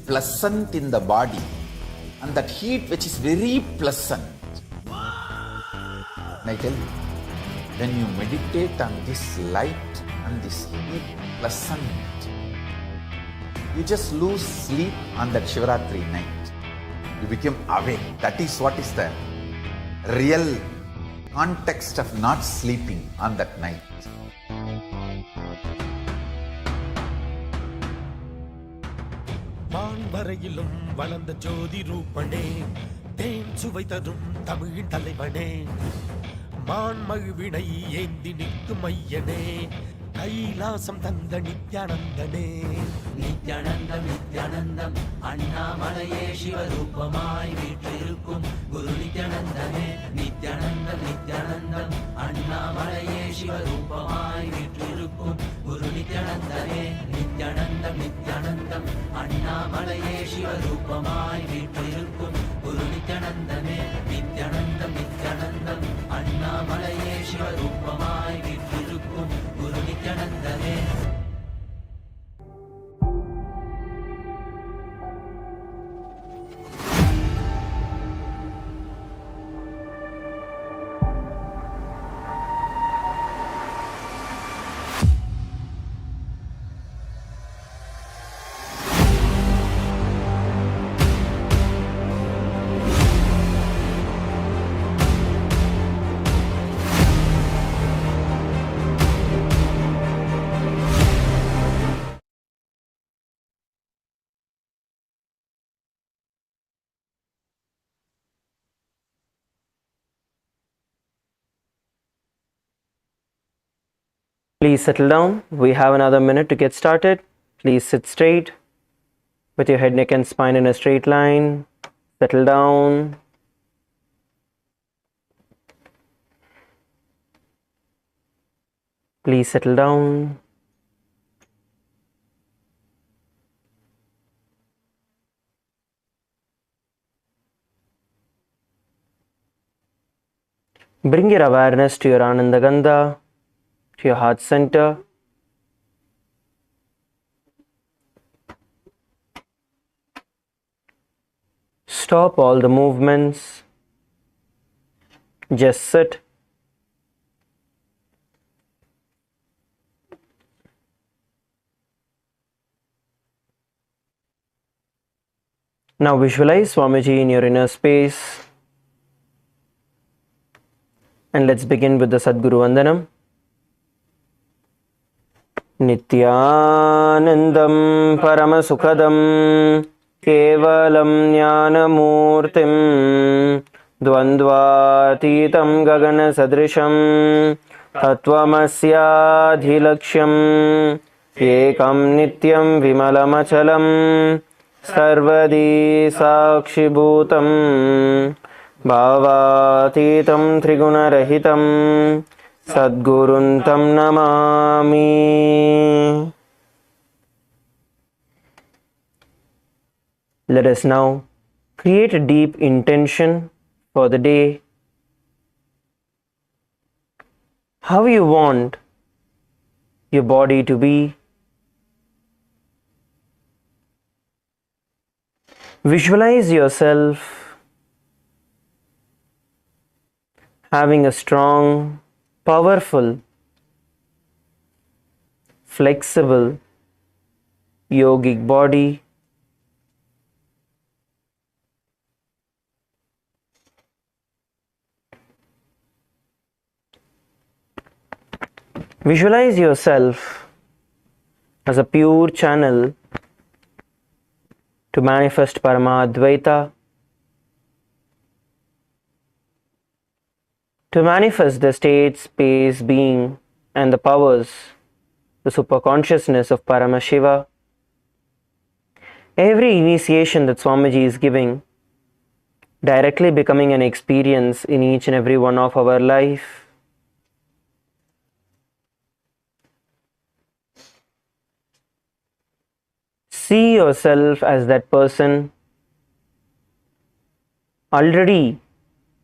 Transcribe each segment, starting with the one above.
pleasant in the body, and that heat which is very pleasant. And I tell you, when you meditate on this light and this heat pleasant, you just lose sleep on that Shivaratri night. You become awake. That is what is the real context of not sleeping on that night. வான்வரையிலும் வளர்ந்த ஜோதி ரூபனே, தேன் சுவை தரும் தமிழின் தலைவனே, மான்மழுவினை ஏந்தி நிற்கும் ஐயனே, கைலாசம் தந்த நித்யானந்தனே. நித்யானந்தம் நித்யானந்தம் அண்ணாமலையே சிவரூபமாய் வீற்றிருக்கும் குரு நித்யானந்தனே. நித்யானந்தம் நித்யானந்தம் அண்ணாமலையே சிவரூபமாய் வீற்றிருக்கும் குரு நித்யானந்தனே. நித்யானந்தம் நித்யானந்தம் அண்ணாமலையே சிவரூபமாய் வீற்றிருக்கும் குரு நித்யானந்தனே. நித்யானந்தம் நித்யானந்தம் அண்ணாமலையே சிவரூபமாய் வீற்றிருக்கும் குரு நித்யானந்தனே. Please settle down. We have another minute to get started. Please sit straight with your head, neck and spine in a straight line. Settle down. Please settle down. Bring your awareness to your Anandagandha, to your heart center. Stop all the movements. Just sit. Now visualize Swamiji in your inner space. And let's begin with the Sadguru Vandanam. Nityanandam Paramasukhadam Kevalam Jnanamurtim Dvandvatitam Gagana Sadrisham Tattvamasyaadhilaksham Ekam Nityam Vimalamachalam Sarvadi Sakshibhutam Bhavatitam Trigunarahitam Sadguruntam Namami. Let us now create a deep intention for the day. How you want your body to be. Visualize yourself having a strong, powerful, flexible, yogic body. Visualize yourself as a pure channel to manifest Paramadvaita, to manifest the state, space, being and the powers, the superconsciousness of Paramashiva. Every initiation that Swamiji is giving, directly becoming an experience in each and every one of our life. See yourself as that person already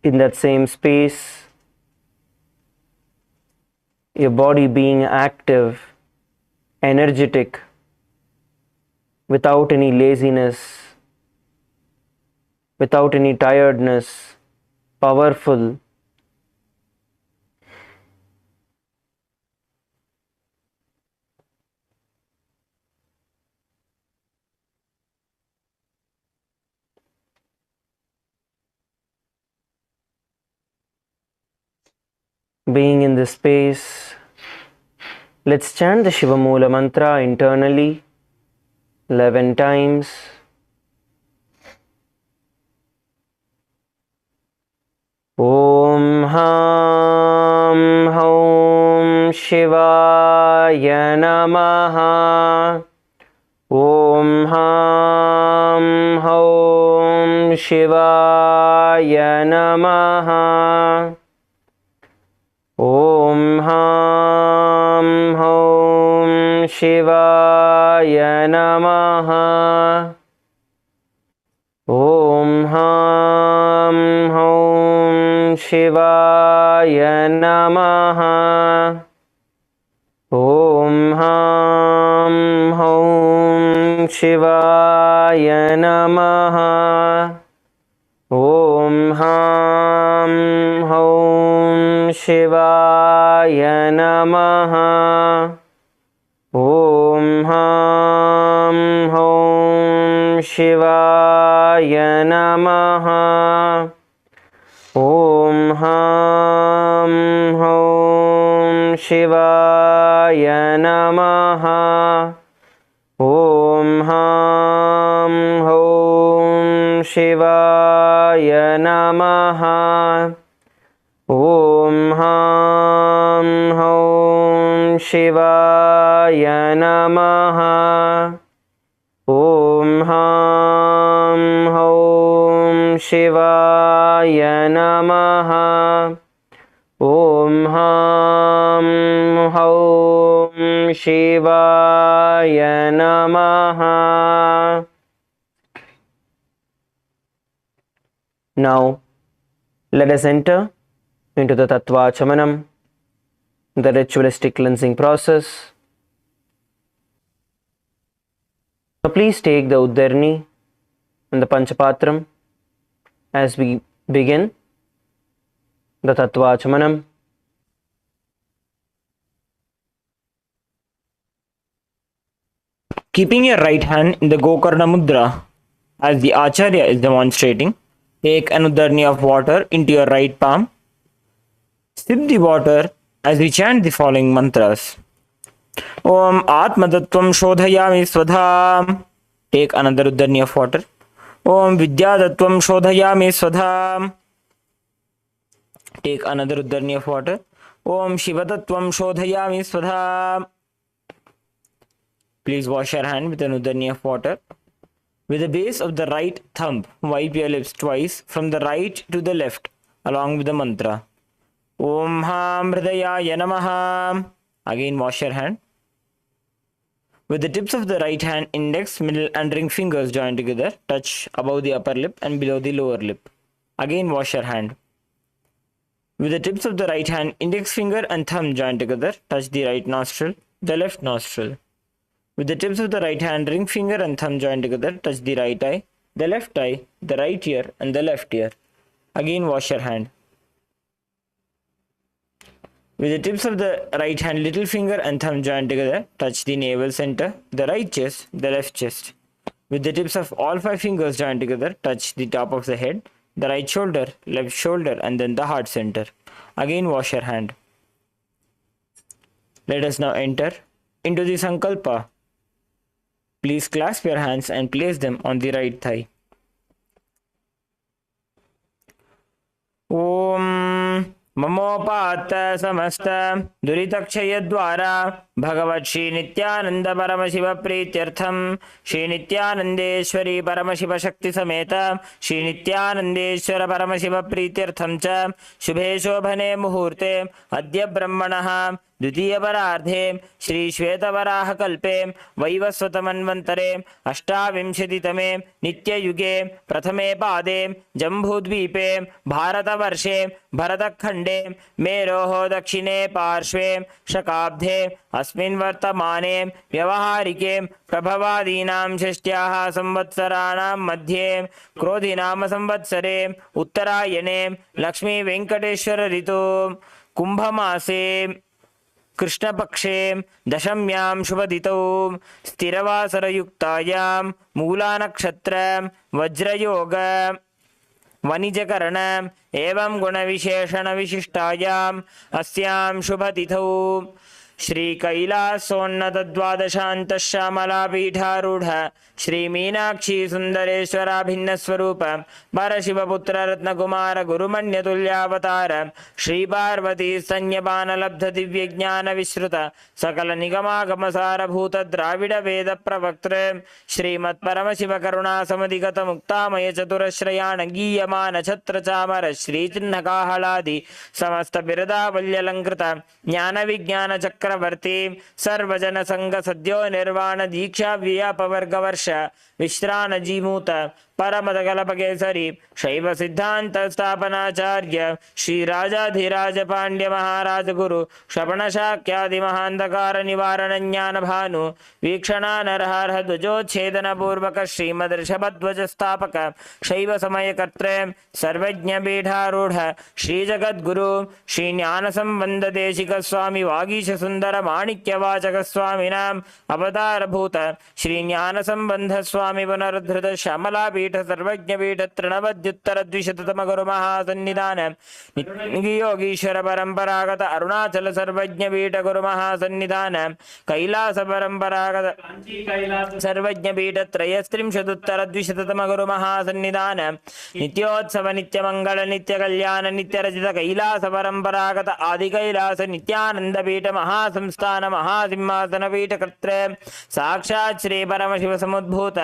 in that same space, your body being active, energetic, without any laziness, without any tiredness, powerful. Being in this space, let's chant the Shiva Mula mantra internally 11 times. Om Ham Hom Shivaya Namaha. Om Ham Hom Shivaya Namaha. Om Ham Hom Shivaya Namaha. Om Ham Hom Shivaya Namaha. Om Ham Hom Shivaya Namaha. Om Ham Hom Shivaya Namaha. Om Ham Hom Shivaya Namaha. Om Ham Hom Shivaya Namaha. Om Ham Hom Shivaya Namaha. Om Ham Hom Shivaya Namaha. Om Ham Hom Shivaya Namaha. Om Ham Hom Shivaya Namaha. Now, let us enter into the Tattva Chamanam, the ritualistic cleansing process. So please take the Uddarni and the Panchapatram as we begin the Tattva Chamanam. Keeping your right hand in the Gokarna Mudra as the Acharya is demonstrating, take an Uddarni of water into your right palm. Sip the water as we chant the following mantras. Om Atmatattvam Shodhayami Swadham. Take another Uddarni of water. Om Vidyadattvam Shodhayami Swadham. Take another Uddarni of water. Om Shivatattvam Shodhayami Swadham. Please wash your hand with an Uddarni of water. With the base of the right thumb, wipe your lips twice from the right to the left along with the mantra. Om Ham Hridayaya Namaha. Again wash your hand. With the tips of the right hand, index, middle and ring fingers joined together, touch above the upper lip and below the lower lip. Again wash your hand. With the tips of the right hand, index finger and thumb joined together, touch the right nostril, the left nostril. With the tips of the right hand, ring finger and thumb joined together, touch the right eye, the left eye, the right ear and the left ear. Again wash your hand. With the tips of the right hand, little finger and thumb joined together, touch the navel center, the right chest, the left chest. With the tips of all 5 fingers joined together, touch the top of the head, the right shoulder, left shoulder and then the heart center. Again wash your hand. Let us now enter into the Sankalpa. Please clasp your hands and place them on the right thigh. Om Mamopat Samasta Duritakshaya Dwara Bhagavat Shri Nityananda Paramashiva Prityartham Shri Nityanandeshwari Paramashiva Shakti Sameta Shri Nityanandeshwara Paramashiva Prityartham Cha Shubhe Shobhane Muhurte Adya Brahmanaha द्वितीय परार्धे श्री श्वेतवराह कल्पे वैवस्वतमन्वन्तरे अष्टाविंशतितमे नित्ययुगे प्रथमे पादे जम्बूद्वीपे भारतवर्षे भरतखण्डे मेरोः दक्षिणे पार्श्वे शकाब्धे अस्मिन् वर्तमाने व्यवहारिके प्रभवादीनां षष्ट्याः संवत्सराणां मध्ये क्रोधिनाम संवत्सरे उत्तरायणे लक्ष्मीवेङ्कटेश्वर ऋतु कुम्भमासे कृष्णपक्षे दशम्यां शुभतिथौ स्थिरवासरयुक्तायां मूलानक्षत्र वज्रयोग वणिजकरण एवं गुणविशेषणविशिष्टायाम् अस्यां शुभतिथौ श्रीकैलासोन्नतद्वादशान्तश्यामलापीठारूढ श्रीमीनाक्षी सुन्दरेश्वराभिन्नस्वरूप परशिवपुत्ररत्नकुमार गुरुमण्यतुल्यावतार श्रीपार्वती संज्ञपानलब्धदिव्यज्ञानविश्रुत सकलनिगमागमसारभूत द्राविडवेदप्रवक्तृ श्रीमत्परमशिवकरुणासमधिगतमुक्तामयचतुरश्रयाण गीयमान छत्रचामर श्रीचिह्नकाहलादि समस्तबिरदावल्यलङ्कृत ज्ञानविज्ञानचक्रवर्ती सर्वजनसङ्ग सद्यो निर्वाण दीक्षा व्यापवर्गवर्ष विश्रानजीमूत परमदकल्पकेसरी शैव सिद्धांत स्थापनाचार्य श्रीराजाधिराज पांड्य महाराज गुरु श्रवणशाक्यादि महांधकार निवारण ज्ञान भानु वीक्षणा नरहर ध्वजोच्छेदन पूर्वक श्रीमदर्षभध्वज स्थापक शैव समय कर्त्रे सर्वज्ञ पीठारूढ़ श्री जगद्गुरु श्री ज्ञान संबंध देशिक स्वामी वागीश सुंदर माणिक्य वाचक स्वामिनाम अवतार भूत श्री ज्ञान संबंध स्वामी पुनरुद्धृत श्यामला पीठ सर्वज्ञ पीठ तृणवद्युत्तर द्विशततम गुरु महासन्निधान योगीश्वर परंपरागत अरुणाचल सर्वज्ञ पीठ गुरु महासन्निधान कैलास परंपरागत सर्वज्ञ पीठ त्रयस्त्रिंशदुत्तर द्विशततम गुरु महासन्निधान नित्योत्सव नित्य मंगल नित्य कल्याण नित्य रचित कैलास परंपरागत आदि कैलास नित्यानंद पीठ महासंस्थान महासिंहासन पीठ कर्त्रे साक्षात् श्री परमशिव समुद्भूत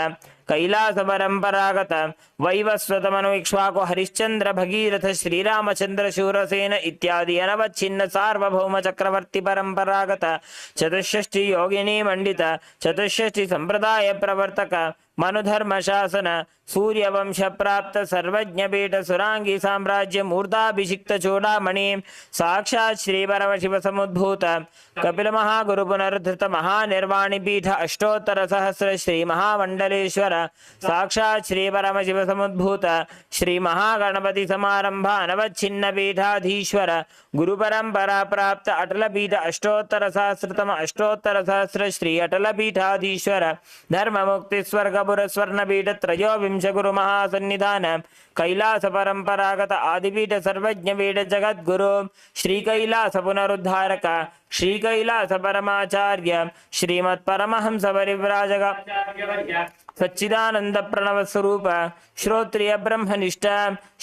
कैलास परंपरागत वैवस्वतमनु इक्ष्वाकु हरिश्चंद्र भगीरथ श्रीरामचंद्र शूरसेन इत्यादि अनवच्छिन्न सार्वभौम चक्रवर्ती परंपरागत चतुष्षष्टि योगिनी मंडित चतुष्षष्टि संप्रदाय प्रवर्तक मनुधर्म शासन सूर्यवंश प्राप्त सर्वज्ञ पीठ सुरांगी साम्राज्य मूर्धाभिषिक्त चूड़ामणि साक्षात् श्री परमशिव समुद्भूत कपिल महागुरु पुनरुद्धृत महानिर्वाणी पीठ अष्टोत्तर सहस्र श्री महामंडलेश्वर साक्षात् श्री परमशिव समुद्भूत श्री महागणपति समारंभ अनवच्छिन्न पीठाधीश्वर गुरु परंपरा प्राप्त अटल पीठ अष्टोत्तर सहस्रतम अष्टोत्तर सहस्र श्री अटल पीठाधीश्वर धर्म मुक्ति स्वर्गपुर स्वर्ण पीठ त्रयोविंश गुरु महासन्निधान कैलास परंपरागत आदिपीठ सर्वज्ञ पीठ जगद्गुरु श्री कैलास पुनरुद्धारक श्री कैलास परमाचार्य श्रीमत् परमहंस परिव्राजक सच्चिदानंद प्रणव स्वरूप श्रोत्रिय ब्रह्मनिष्ठ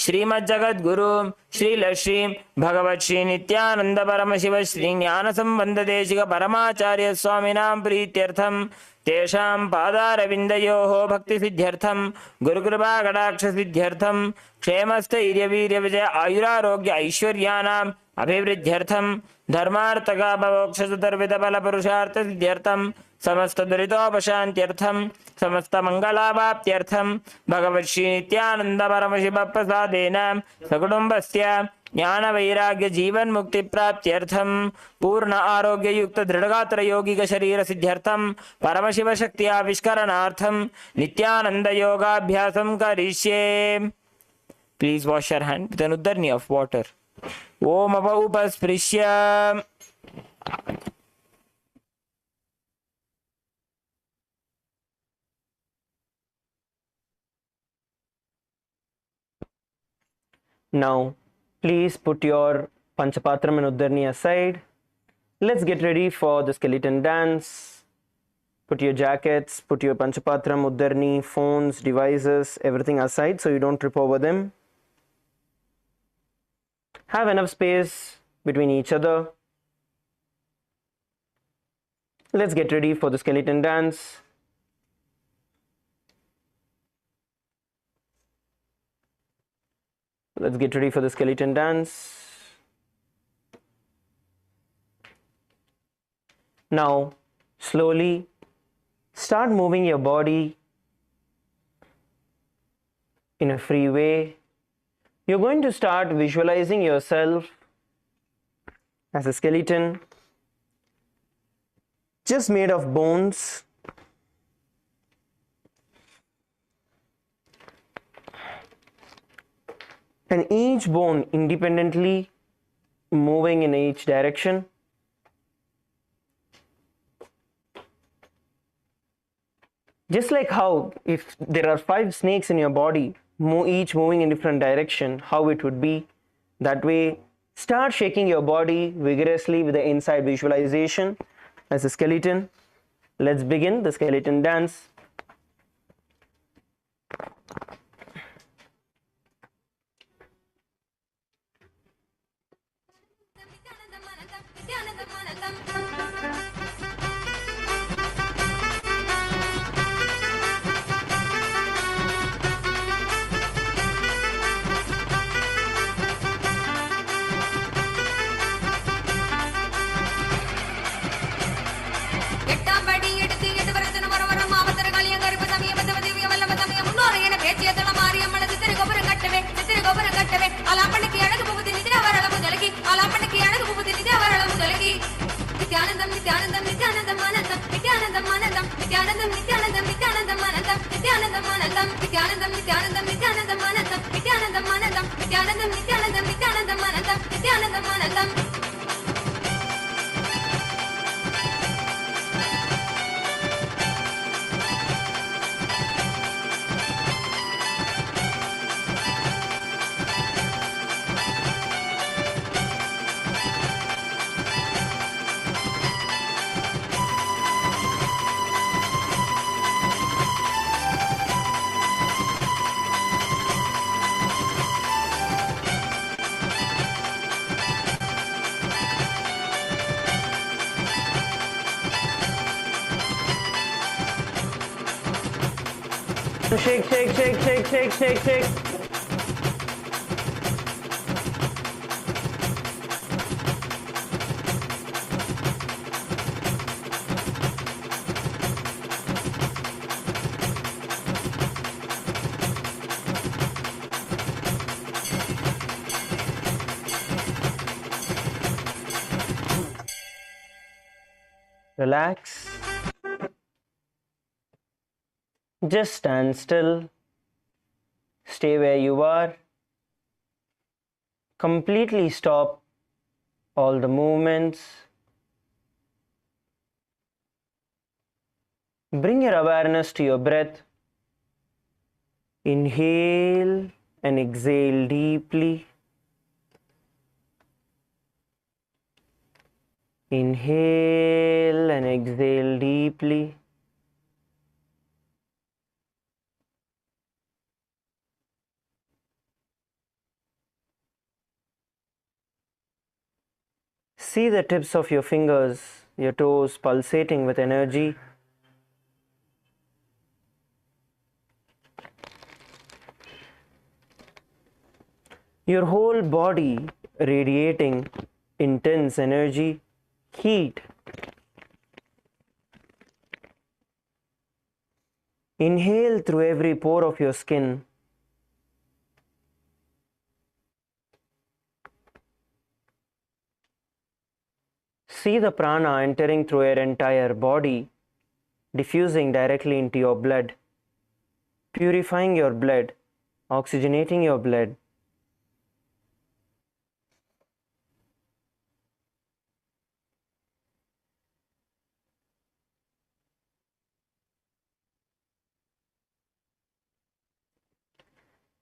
श्रीमद् जगद्गुरु श्री लक्ष्मी भगवत श्री नित्यानंद परमशिव श्री ज्ञान संबंध देशिक परमाचार्य स्वामिनां प्रीत्यर्थम तेषां पादारविन्दयोः भक्ति सिद्ध्यर्थम गुरुकृपा कटाक्ष सिद्ध्यर्थम क्षेमस्थैर्यवीर्यविजय आयुरारोग्य ऐश्वर्यानाम् अभिवृद्ध्यर्थम धर्मार्थकाममोक्ष चतुर्विध फल पुरुषार्थ सिद्ध्यर्थम समस्त दुरितोपशान्त्यर्थम समस्त मंगलावाप्त्यर्थम भगवत् श्री नित्यानंद परमशिव प्रसादेन सकुटुम्बस्य ज्ञान वैराग्य जीवन मुक्ति प्राप्त्यर्थम पूर्ण आरोग्य युक्त दृढ़गात्र यौगिक शरीर सिद्ध्यर्थम परमशिव शक्ति आविष्करणार्थम नित्यानंद योगाभ्यासम करिष्ये. Please wash your hand with an uddharni of water. Om upasprishya. Now, please put your Panchapatram and Uddharni aside. Let's get ready for the skeleton dance. Put your jackets, put your Panchapatram, Uddharni, phones, devices, everything aside so you don't trip over them. Have enough space between each other. Let's get ready for the skeleton dance. Let's get ready for the skeleton dance. Now, slowly start moving your body in a free way. You're going to start visualizing yourself as a skeleton. just made of bones. And each bone independently moving in each direction. Just like how if there are 5 snakes in your body, each moving in different direction, how it would be. That way, start shaking your body vigorously with the inside visualization as a skeleton. Let's begin the skeleton dance. Shake, shake, shake, shake, shake, shake, shake. Relax. Just stand still. Stay where you are. Completely stop all the movements. Bring your awareness to your breath. Inhale and exhale deeply. Inhale and exhale deeply. See the tips of your fingers, your toes pulsating with energy. Your whole body radiating intense energy, heat. Inhale through every pore of your skin. See the prana entering through your entire body, diffusing directly into your blood, purifying your blood, oxygenating your blood.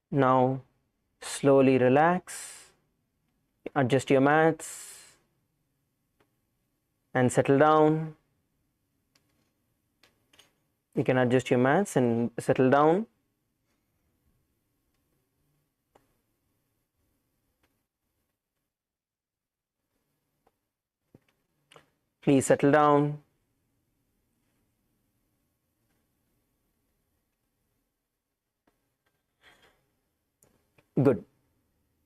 Now, slowly relax, adjust your mats, and settle down. You can adjust your mats and settle down. Please settle down. Good.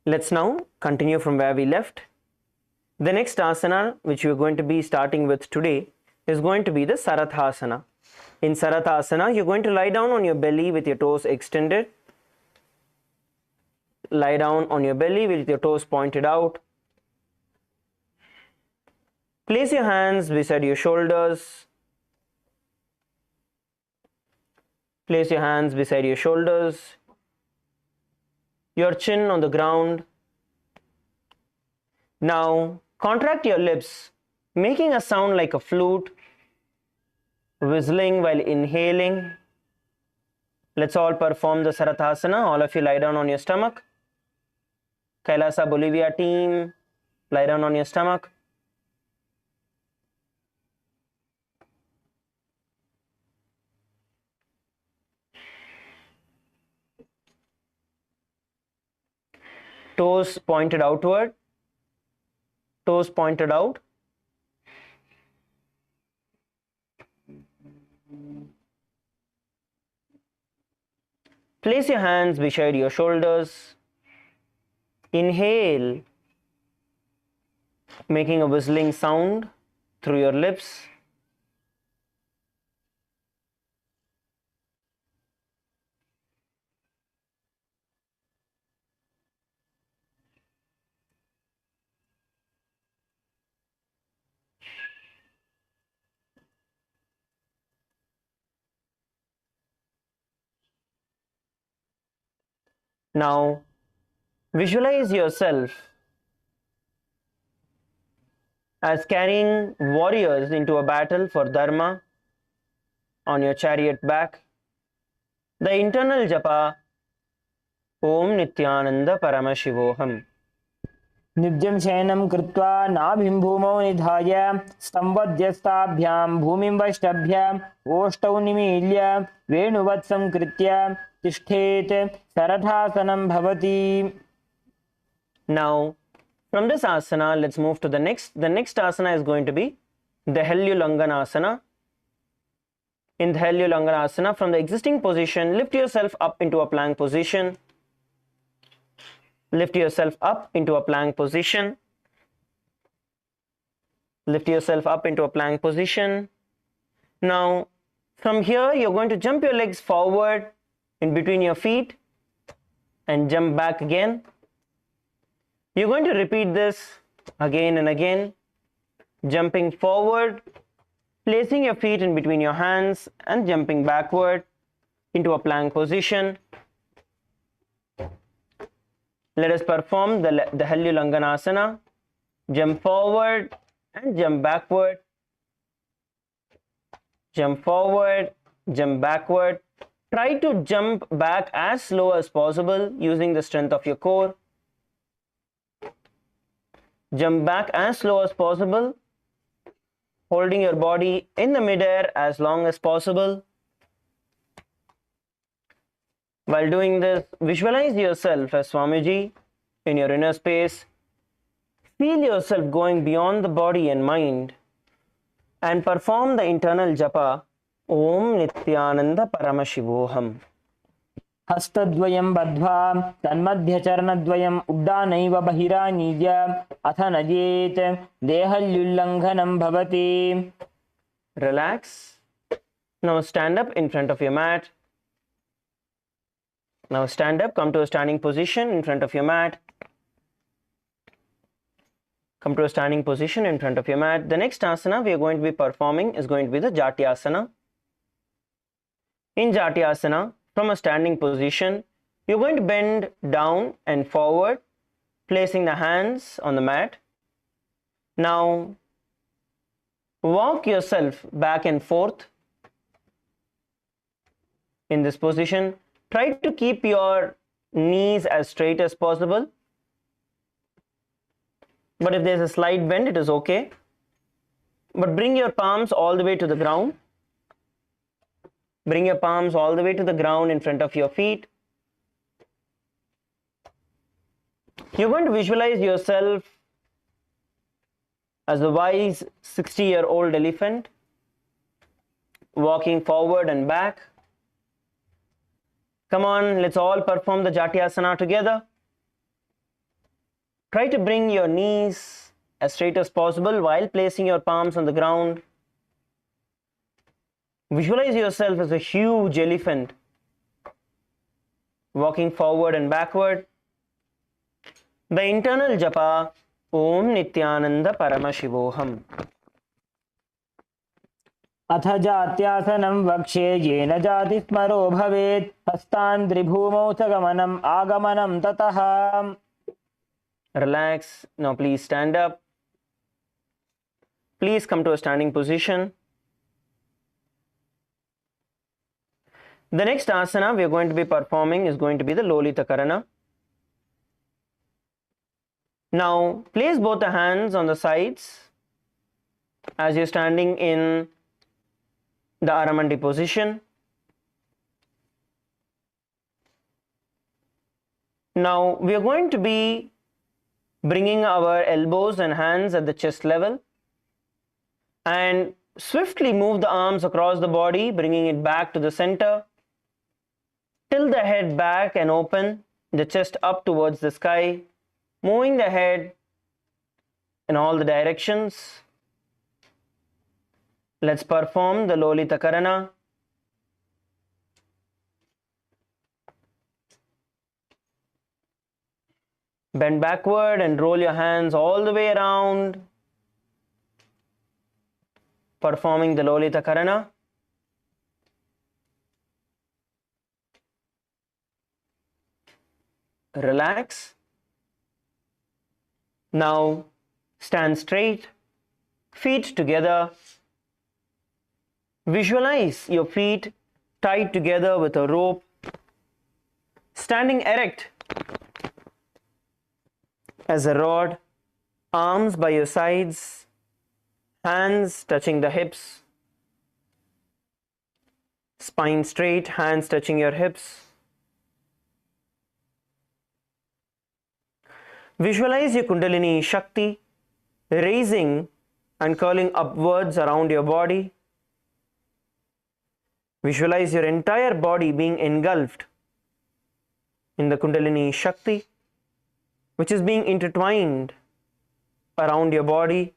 Let's now continue from where we left. The next asana which we are going to be starting with today is going to be the Sarathasana. In Sarathasana, you're going to lie down on your belly with your toes extended. Lie down on your belly with your toes pointed out. Place your hands beside your shoulders. Place your hands beside your shoulders. Your chin on the ground. Now contract your lips, making a sound like a flute, whistling while inhaling. Let's all perform the Sarathasana. All of you lie down on your stomach. Kailasa Bolivia team, lie down on your stomach. Toes pointed outward. Toes pointed out. Place your hands beside your shoulders. Inhale, making a whistling sound through your lips. Now, visualize yourself as carrying warriors into a battle for Dharma on your chariot back. The internal japa, Om Nityananda Paramashivoham. नित्यं शयनं कृत्वा नाभिं भूमौ निधाय स्तम्भध्यस्ताभ्यां भूमिं वष्टभ्य ओष्ठौ निमील्य वेणुवत्सं कृत्य तिष्ठेत् सरथासनं भवति. Now, from this asana, let's move to the next. The next asana is going to be the Hellulanganasana. In the Hellulanganasana, from the existing position, lift yourself up into a plank position. Lift yourself up into a plank position. Lift yourself up into a plank position. Now, from here, you're going to jump your legs forward in between your feet and jump back again. You're going to repeat this again and again, jumping forward, placing your feet in between your hands and jumping backward into a plank position. Let us perform the Hellulanganasana. Jump forward and jump backward. Jump forward, jump backward. Try to jump back as slow as possible using the strength of your core. Jump back as slow as possible, holding your body in the midair as long as possible. While doing this, visualize yourself as Swamiji in your inner space. Feel yourself going beyond the body and mind and perform the internal japa, Om Nityananda Paramashivoham. हस्तद्वयं बद्ध्वा तन्मध्यचरणद्वयम् उड्डानैव बहिरानीय अथ नयेत् देहल्युल्लङ्घनं भवति. Relax. Now stand up in front of your mat. Now stand up, come to a standing position in front of your mat. Come to a standing position in front of your mat. The next asana we are going to be performing is going to be the Jatyasana. In Jatyasana, from a standing position, you're going to bend down and forward, placing the hands on the mat. Now, walk yourself back and forth in this position. Try to keep your knees as straight as possible. But if there's a slight bend, it is okay. But bring your palms all the way to the ground. Bring your palms all the way to the ground in front of your feet. You're going to visualize yourself as a wise 60-year-old elephant walking forward and back. Come on, let's all perform the Jatyasana together. Try to bring your knees as straight as possible while placing your palms on the ground. Visualize yourself as a huge elephant walking forward and backward. The internal japa, Om Nityananda Paramashivoham. अथ जात्यासनं वक्ष्ये येन जातिस्मरो भवेत् हस्तान्द्रिभूमौ च गमनम् आगमनं ततः. Relax. Now please stand up. Please come to a standing position. The next asana we are going to be performing is going to be the Lolita Karana. Now place both the hands on the sides as you're standing in the Aramandi position. Now we are going to be bringing our elbows and hands at the chest level and swiftly move the arms across the body, bringing it back to the center. Tilt the head back and open the chest up towards the sky, moving the head in all the directions. Let's perform the Lolita Karana. Bend backward and roll your hands all the way around, performing the Lolita Karana. Relax. Now stand straight, feet together. Visualize your feet tied together with a rope, standing erect as a rod, arms by your sides, hands touching the hips, spine straight, hands touching your hips. Visualize your Kundalini Shakti raising and curling upwards around your body. Visualize your entire body being engulfed in the Kundalini Shakti, which is being intertwined around your body.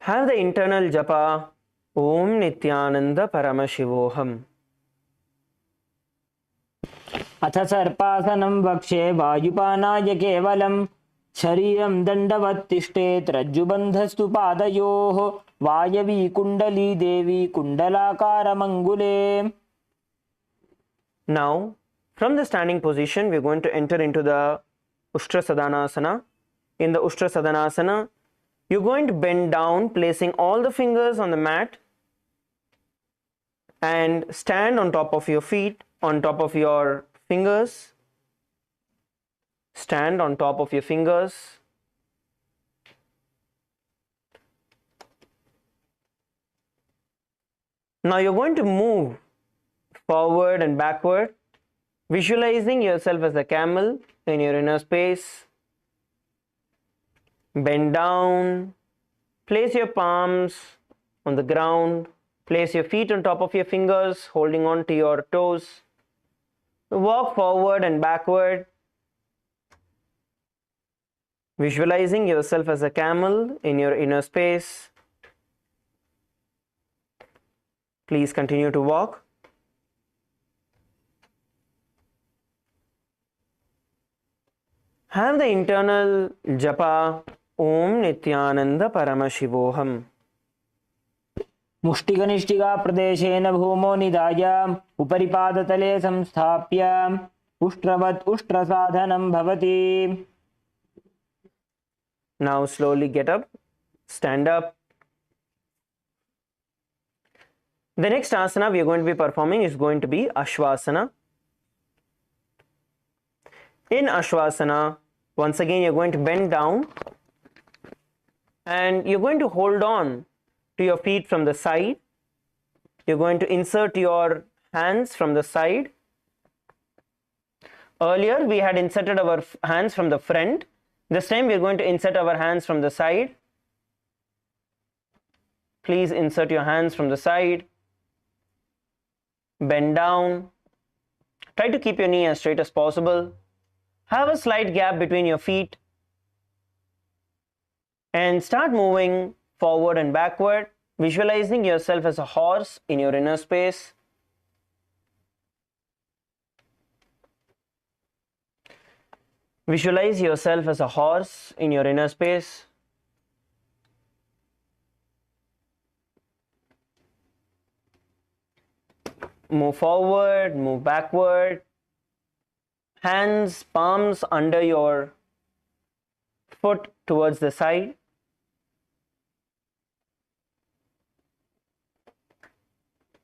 Have the internal japa Om Nityananda Paramashivoham. अथ सर्पासनं वक्ष्ये वायुपानाय केवलं शरीरं दण्डवत् तिष्ठेत् रज्जुबन्धस्तु पादयोः वायवी कुण्डली देवी कुण्डलाकारमङ्गुले. Now, from the standing position, we are going to enter into the Ushtra Sadhanasana. In the Ushtra Sadhanasana, you're going to bend down, placing all the fingers on the mat and stand on top of your feet, on top of your fingers. Stand on top of your fingers. Now you're going to move forward and backward, visualizing yourself as a camel in your inner space. Bend down, place your palms on the ground, place your feet on top of your fingers, holding on to your toes. Walk forward and backward, visualizing yourself as a camel in your inner space. Please continue to walk. Have the internal japa Om Nityananda Paramashivoham. मुष्टिकनिष्ठिका प्रदेशेन भूमो निधाय उपरिपादतले संस्थाप्य उष्ट्रवत् उष्ट्रसाधनं भवति. Now slowly get up, stand up. The next asana we are going to be performing is going to be Ashwasana. In Ashwasana, once again you're going to bend down and you're going to hold on to your feet from the side. You're going to insert your hands from the side. Earlier we had inserted our hands from the front. This time we are going to insert our hands from the side. Please insert your hands from the side. Bend down. Try to keep your knee as straight as possible. Have a slight gap between your feet and start moving forward and backward, visualizing yourself as a horse in your inner space. Visualize yourself as a horse in your inner space. Move forward, move backward. Hands, palms under your foot towards the side.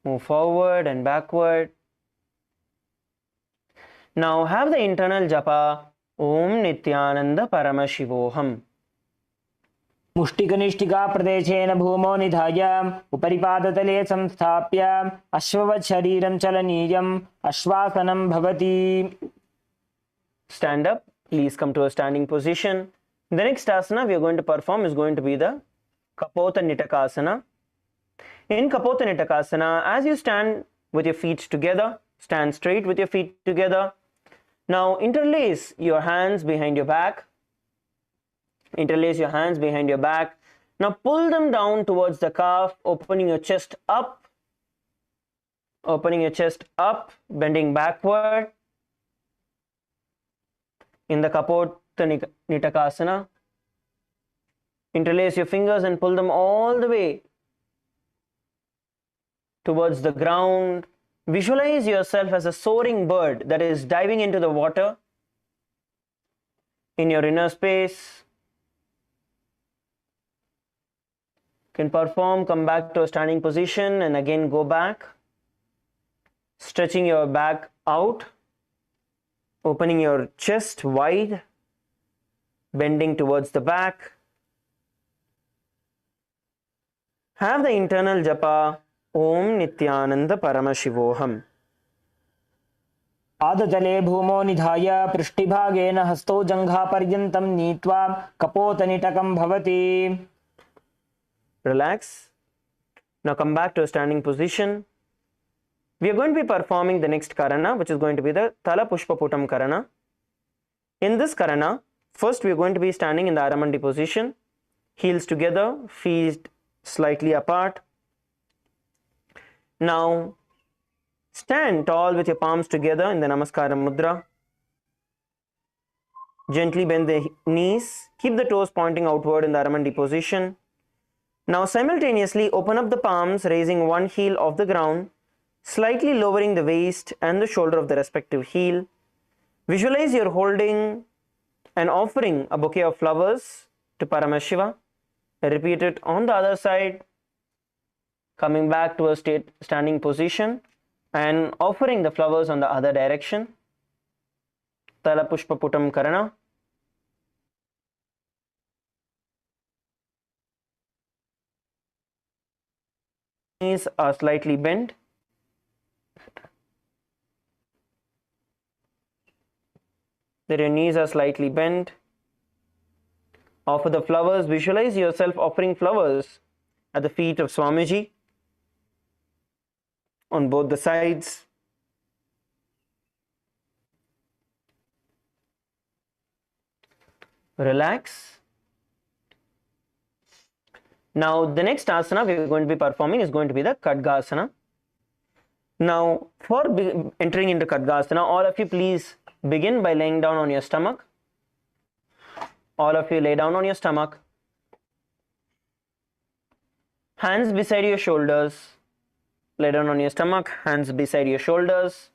Move forward and backward. Now have the internal japa Om Nityananda Paramashivoham. मुष्टिकनिष्ठिका प्रदेशेन भूमौ निधाय उपरिपादतले संस्थाप्य अश्ववत् शरीरं चलनीयम् अश्वासनं भवति. Stand up. Please come to a standing position. The next asana we are going to perform is going to be the Kapota Nitakasana. In Kapota Nitakasana, as you stand with your feet together, stand straight with your feet together. Now interlace your hands behind your back. Interlace your hands behind your back. Now pull them down towards the calf, opening your chest up. Opening your chest up, bending backward. In the Kapota Nitakasana, interlace your fingers and pull them all the way towards the ground. Visualize yourself as a soaring bird that is diving into the water in your inner space. You can perform, come back to a standing position and again go back. Stretching your back out, opening your chest wide, bending towards the back. Have the internal japa Om Nityananda Paramashivoham. पादतले भूमौ निधाय पृष्ठभागेन हस्तौ जङ्घापर्यन्तं नीत्वा कपोतनिटकं भवति. Relax. Now come back to a standing position. We are going to be performing the next karana, which is going to be the Tala Pushpaputam karana. In this karana, first we are going to be standing in the Aramandi position, heels together, feet slightly apart. Now stand tall with your palms together in the Namaskara Mudra. Gently bend the knees, keep the toes pointing outward in the Aramandi position. Now simultaneously open up the palms, raising one heel off the ground, slightly lowering the waist and the shoulder of the respective heel. Visualize you're holding and offering a bouquet of flowers to Paramashiva. Repeat it on the other side, coming back to a standing position and offering the flowers on the other direction. Tala Pushpaputam Karana. Knees are slightly bent. That your knees are slightly bent. Offer the flowers. Visualize yourself offering flowers at the feet of Swamiji on both the sides. Relax. Now the next asana we are going to be performing is going to be the Khadgasana. Now for entering into Khadgasana, all of you please begin by laying down on your stomach. All of you lay down on your stomach. Hands beside your shoulders. Lay down on your stomach, hands beside your shoulders.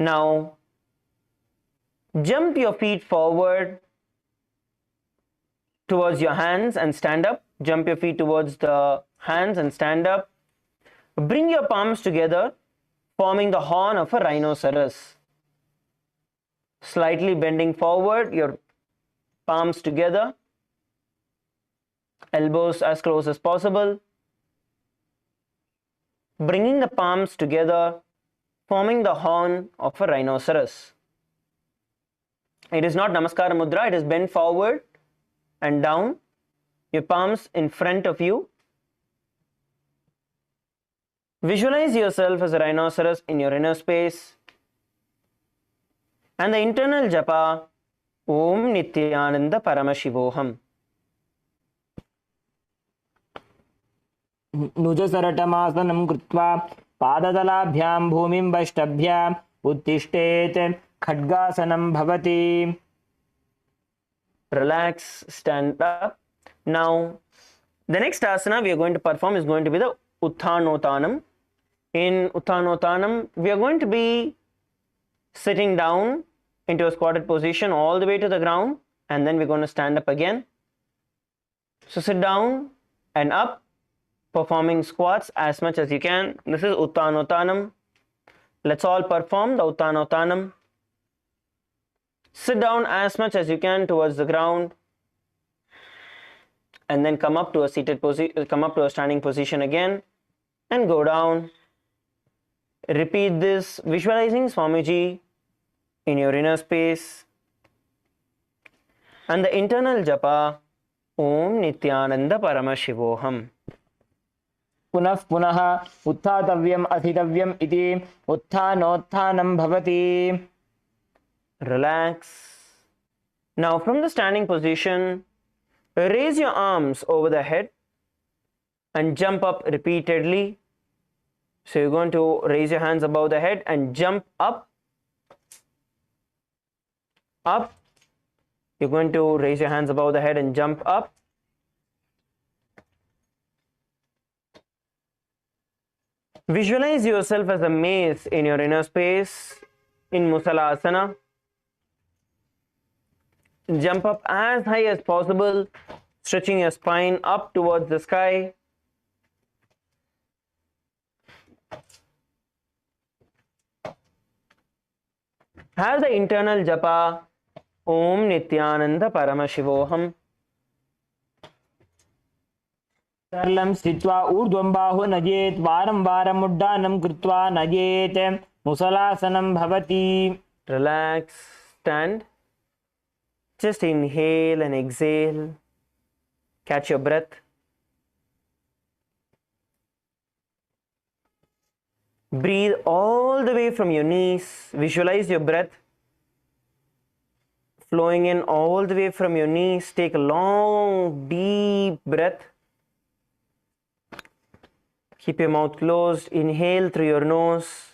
Now jump your feet forward towards your hands and stand up. Jump your feet towards the hands and stand up. Bring your palms together, forming the horn of a rhinoceros. Slightly bending forward, your palms together, elbows as close as possible. Bringing the palms together, forming the horn of a rhinoceros. It is not Namaskara Mudra, it is bent forward and down. Your palms in front of you. Visualize yourself as a rhinoceros in your inner space. And the internal japa Om Nityananda Paramashivoham. नुजसरटमासनं कृत्वा पादतलाभ्यां भूमिं वष्टभ्य उत्तिष्ठेत् खड्गासनं भवति. Relax, stand up. Now, the next asana we are going to perform is going to be the Utthanotanam. In Utthanotanam, we are going to be sitting down into a squatted position all the way to the ground, and then we're going to stand up again. So sit down and up, performing squats as much as you can. This is Utthanotanam. Let's all perform the Utthanotanam. Sit down as much as you can towards the ground, and then come up to a seated position, come up to a standing position again, and go down. Repeat this, visualizing Swamiji in your inner space, and the internal japa Om Nityananda Paramashivoham. पुनः पुनः उत्थातव्यम् अस्थितव्यम् इति उत्थानोत्थानं भवति. Relax. Now from the standing position, raise your arms over the head and jump up repeatedly. So you're going to raise your hands above the head and jump up. Up. You're going to raise your hands above the head and jump up. Visualize yourself as a mace in your inner space in Musalasana. Jump up as high as possible, stretching your spine up towards the sky. Have the internal japa Om Nityananda Paramashivoham. सरलं स्थित्वा ऊर्ध्वं बाहु नयेत् वारं वारम् उड्डानं कृत्वा नयेत् मुसलासनं भवति. Relax, stand. Just inhale and exhale. Catch your breath. Breathe all the way from your knees. Visualize your breath flowing in all the way from your knees. Take a long, deep breath. Keep your mouth closed. Inhale through your nose.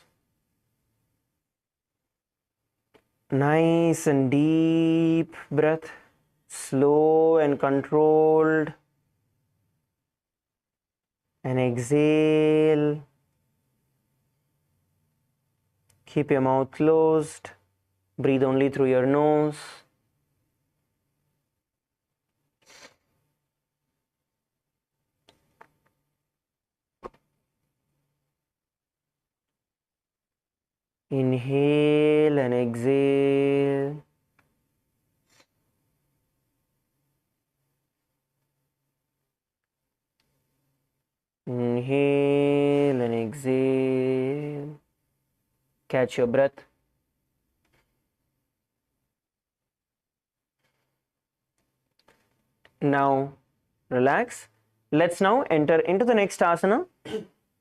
Nice and deep breath. Slow and controlled. And exhale. Keep your mouth closed. Breathe only through your nose. Inhale and exhale. Inhale and exhale. Catch your breath. Now relax. Let's now enter into the next asana,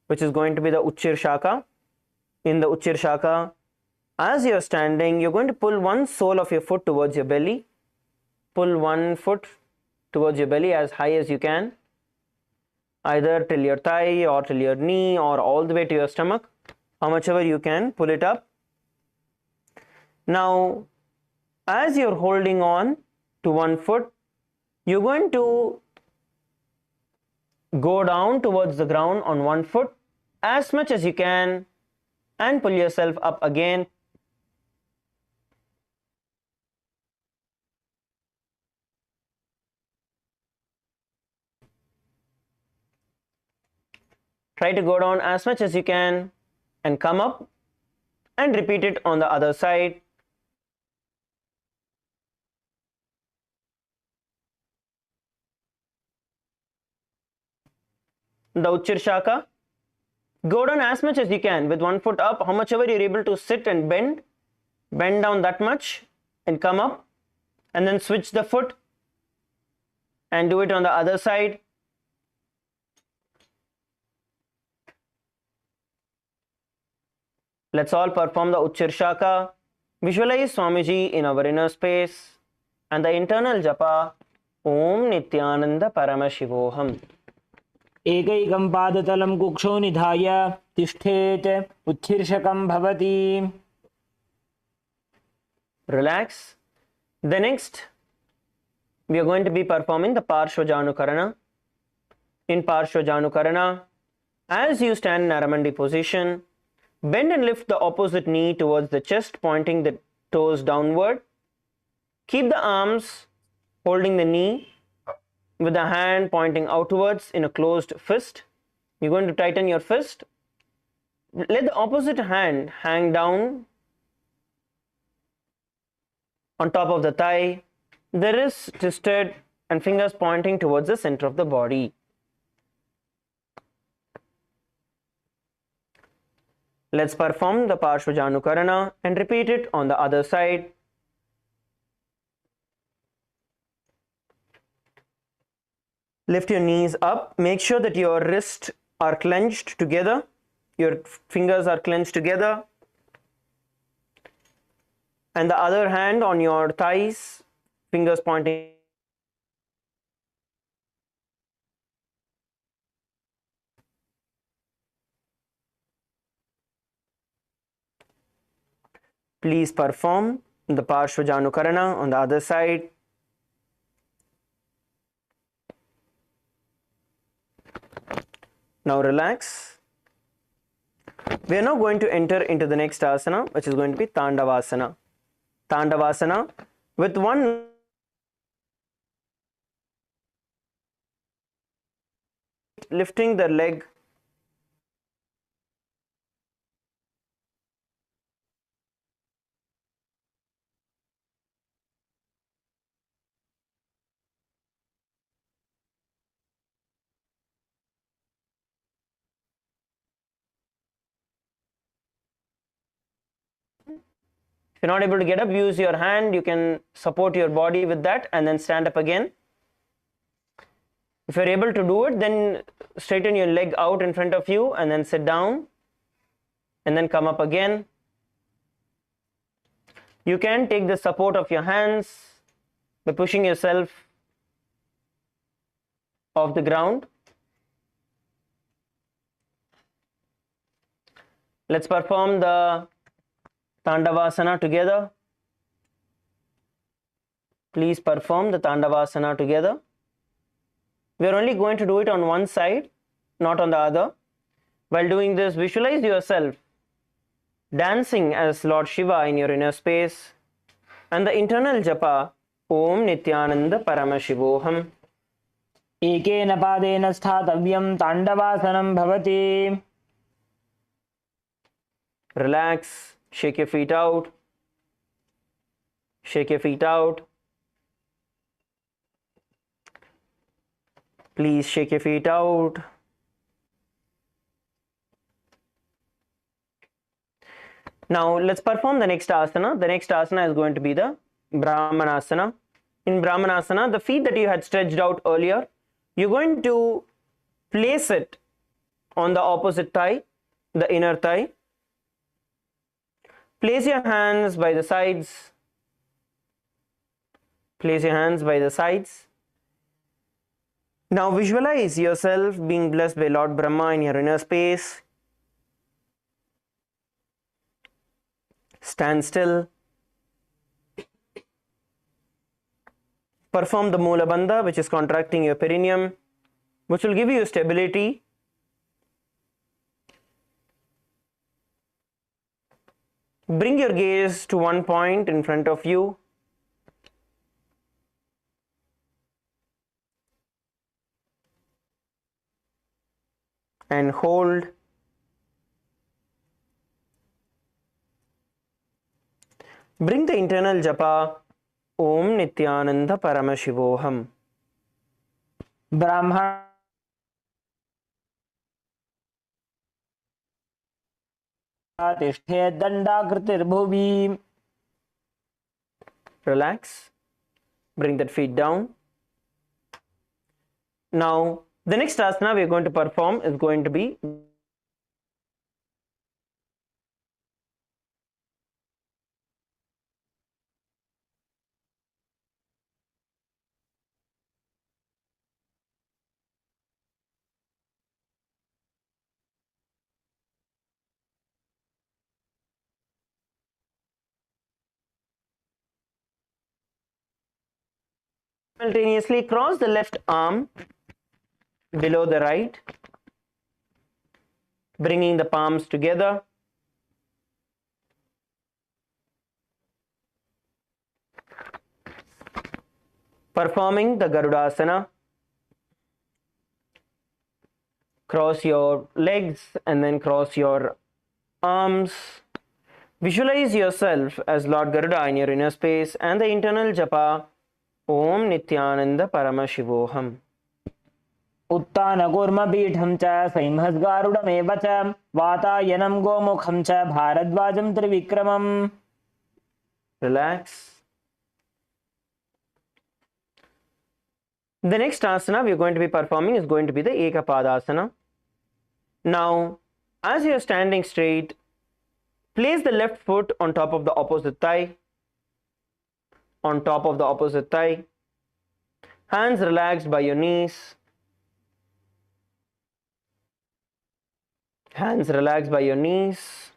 which is going to be the Uchchir Shaka. In the Uchchir Shaka, as you're standing, you're going to pull one sole of your foot towards your belly. Pull one foot towards your belly as high as you can, either till your thigh or till your knee or all the way to your stomach. How much ever you can, pull it up. Now, as you're holding on to one foot, you're going to go down towards the ground on one foot as much as you can and pull yourself up again. Try to go down as much as you can and come up and repeat it on the other side. The Uchchir Shaka. Go down as much as you can with one foot up. How much ever you're able to sit and bend. Bend down that much and come up. And then switch the foot and do it on the other side. Let's all perform the Uchchir Shaka. Visualize Swamiji in our inner space and the internal japa Om Nityananda Paramashivoham. एकैकं पादतलं कुक्षौ निधाय तिष्ठेत् उत्शीर्षकं भवति. Relax. The next, we are going to be performing the Parshvajanukarana. In Parshvajanukarana, as you stand in Aramandi position, bend and lift the opposite knee towards the chest, pointing the toes downward. Keep the arms holding the knee with the hand pointing outwards in a closed fist. You're going to tighten your fist. Let the opposite hand hang down on top of the thigh. The wrist twisted and fingers pointing towards the center of the body. Let's perform the Parshvajanukarana and repeat it on the other side. Lift your knees up. Make sure that your wrists are clenched together. Your fingers are clenched together. And the other hand on your thighs, fingers pointing. Please perform the Parshvajanukarana on the other side. Now relax. We are now going to enter into the next asana, which is going to be Tandavasana. Tandavasana with one lifting the leg If you're not able to get up, use your hand. You can support your body with that and then stand up again. If you're able to do it, then straighten your leg out in front of you and then sit down and then come up again. You can take the support of your hands by pushing yourself off the ground. Let's perform the Tandavasana together. Please perform the Tandavasana together. We are only going to do it on one side, not on the other. While doing this, visualize yourself dancing as Lord Shiva in your inner space and the internal japa Om Nityananda Paramashivoham. एकेन पादेन स्थातव्यं ताण्डवासनं भवति. Relax. Shake your feet out. Shake your feet out. Please shake your feet out. Now let's perform the next asana. The next asana is going to be the Brahmanasana. In Brahmanasana, the feet that you had stretched out earlier, you're going to place it on the opposite thigh, the inner thigh. Place your hands by the sides. Place your hands by the sides. Now visualize yourself being blessed by Lord Brahma in your inner space. Stand still. Perform the Mula Bandha, which is contracting your perineum, which will give you stability. Bring your gaze to one point in front of you. And hold. Bring the internal japa Om Nityananda Paramashivoham. ब्राह्मण तिष्ठेत् दण्डाकृतिर्भुवि. Relax. Bring that feet down. Now, the next asana we are going to perform is going to be Simultaneously cross the left arm below the right, bringing the palms together. Performing the Garudasana. Cross your legs and then cross your arms. Visualize yourself as Lord Garuda in your inner space and the internal japa Om Nityananda Paramashivoham. उत्तानकूर्मपीठं च संहस्गारुडमेव च वातायनं गोमुखं च भारद्वाजं त्रिविक्रमम्. Relax. The next asana we are going to be performing is going to be the Ekapadasana. Now, as you are standing straight, place the left foot on top of the opposite thigh. On top of the opposite thigh. Hands relaxed by your knees. Hands relaxed by your knees.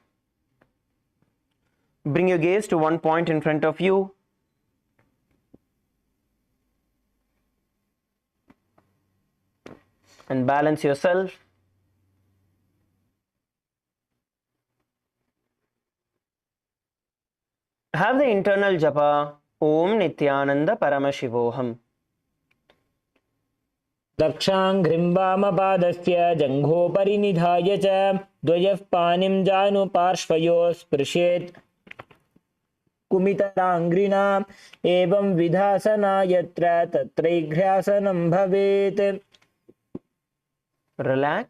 Bring your gaze to one point in front of you. And balance yourself. Have the internal japa Om Nityananda Paramashivoham. दक्षाङ्घ्रिम्बामपादस्य जङ्घोपरि निधाय च द्वयः पाणिं जानुपार्श्वयोः स्पृशेत् कुमितलाङ्घ्रिणा एवं विधासना यत्र तत्रैघ्र्यासनं भवेत्. Relax.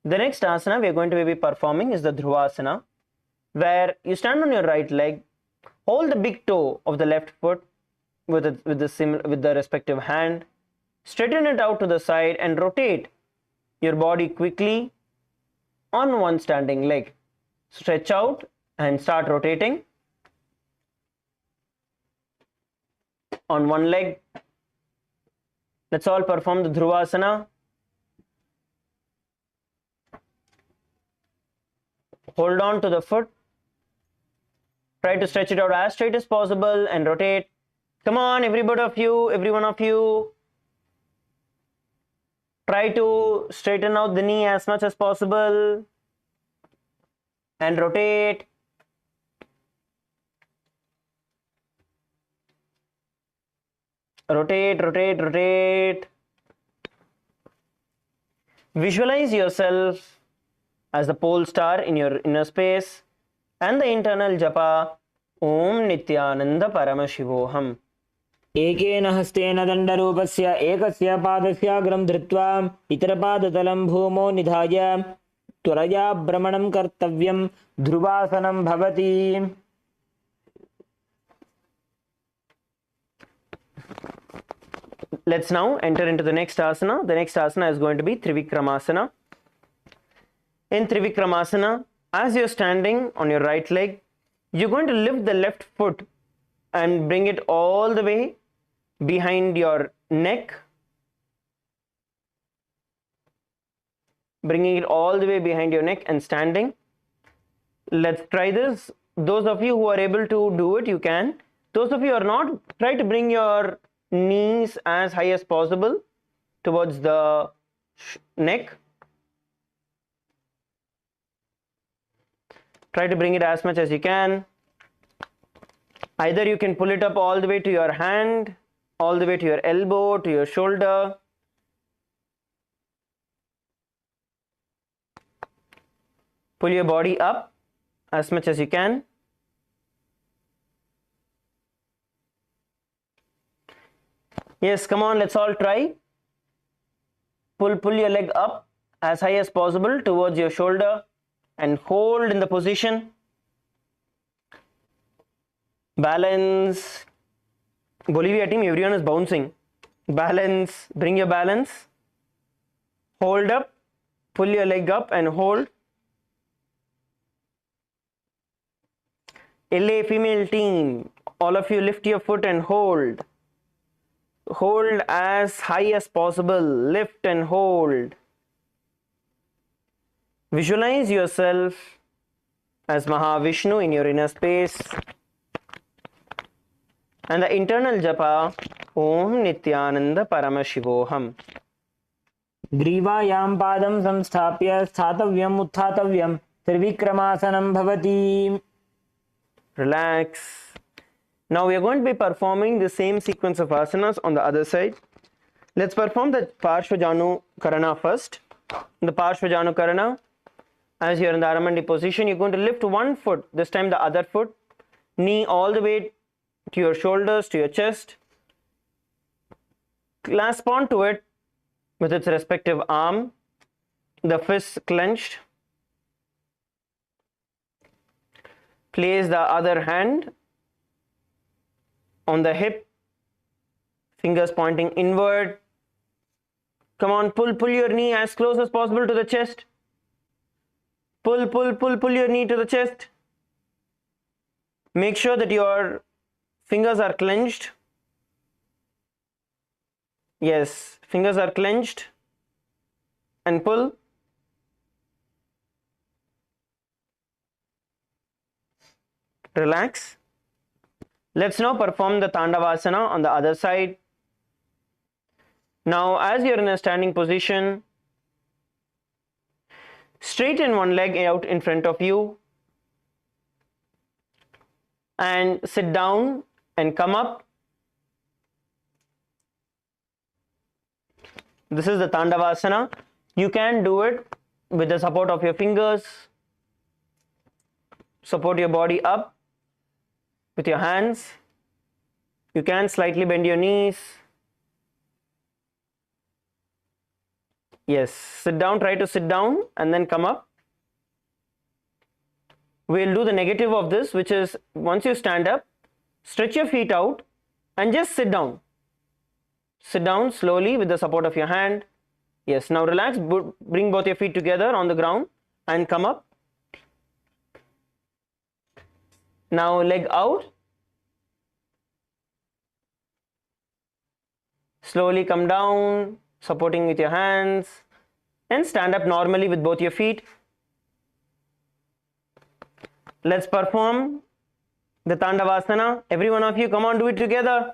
The next asana we are going to be performing is the Dhruvasana, where you stand on your right leg, hold the big toe of the left foot with the respective hand, straighten it out to the side and rotate your body quickly on one standing leg. Stretch out and start rotating on one leg. Let's all perform the Dhruvasana. Hold on to the foot. Try to stretch it out as straight as possible and rotate. Come on, every one of you. Try to straighten out the knee as much as possible and rotate. Rotate, rotate, rotate. Visualize yourself as the pole star in your inner space and the internal japa Om Nityananda Paramashivoham. एकेन हस्तेन दण्डरूपस्य एकस्य पादस्याग्रं धृत्वा इतरपादतलं भूमौ निधाय त्वरया भ्रमणं कर्तव्यं. ध्रुवासनं भवति. Let's now enter into the next asana. The next asana is going to be Trivikramasana. In Trivikramasana, as you're standing on your right leg, you're going to lift the left foot and bring it all the way behind your neck. Bringing it all the way behind your neck and standing. Let's try this. Those of you who are able to do it, you can. Those of you who are not, try to bring your knees as high as possible towards the neck. Try to bring it as much as you can. Either you can pull it up all the way to your hand, all the way to your elbow, to your shoulder. Pull your body up as much as you can. Yes, come on, let's all try. Pull your leg up as high as possible towards your shoulder and hold in the position. Balance. Bolivia team, everyone is bouncing. Balance. Bring your balance. Hold up. Pull your leg up and hold. LA female team, all of you lift your foot and hold. Hold as high as possible. Lift and hold. Visualize yourself as Mahavishnu in your inner space. And the internal japa Om Nityananda Paramashivoham. ग्रीवायां पादं संस्थाप्य स्थातव्यम् उत्थातव्यं त्रिविक्रमासनं भवति. Relax. Now we are going to be performing the same sequence of asanas on the other side. Let's perform the Parshvajanu Karana first. In the Parshvajanu Karana, as you are in the Aramandi position, you're going to lift one foot, this time the other foot, knee all the way to your shoulders, to your chest. Clasp onto it with its respective arm, the fists clenched. Place the other hand on the hip, fingers pointing inward. Come on, pull your knee as close as possible to the chest. Pull your knee to the chest. Make sure that your fingers are clenched. Yes, fingers are clenched. And pull. Relax. Let's now perform the Tandavasana on the other side. Now, as you're in a standing position, straighten one leg out in front of you and sit down and come up. This is the Tandavasana. You can do it with the support of your fingers. Support your body up with your hands. You can slightly bend your knees. Yes, sit down, try to sit down and then come up. We'll do the negative of this, which is once you stand up, stretch your feet out and just sit down. Sit down slowly with the support of your hand. Yes, now relax, bring both your feet together on the ground and come up. Now leg out. Slowly come down, supporting with your hands, and stand up normally with both your feet. Let's perform the Tandavasana. Every one of you, come on, do it together.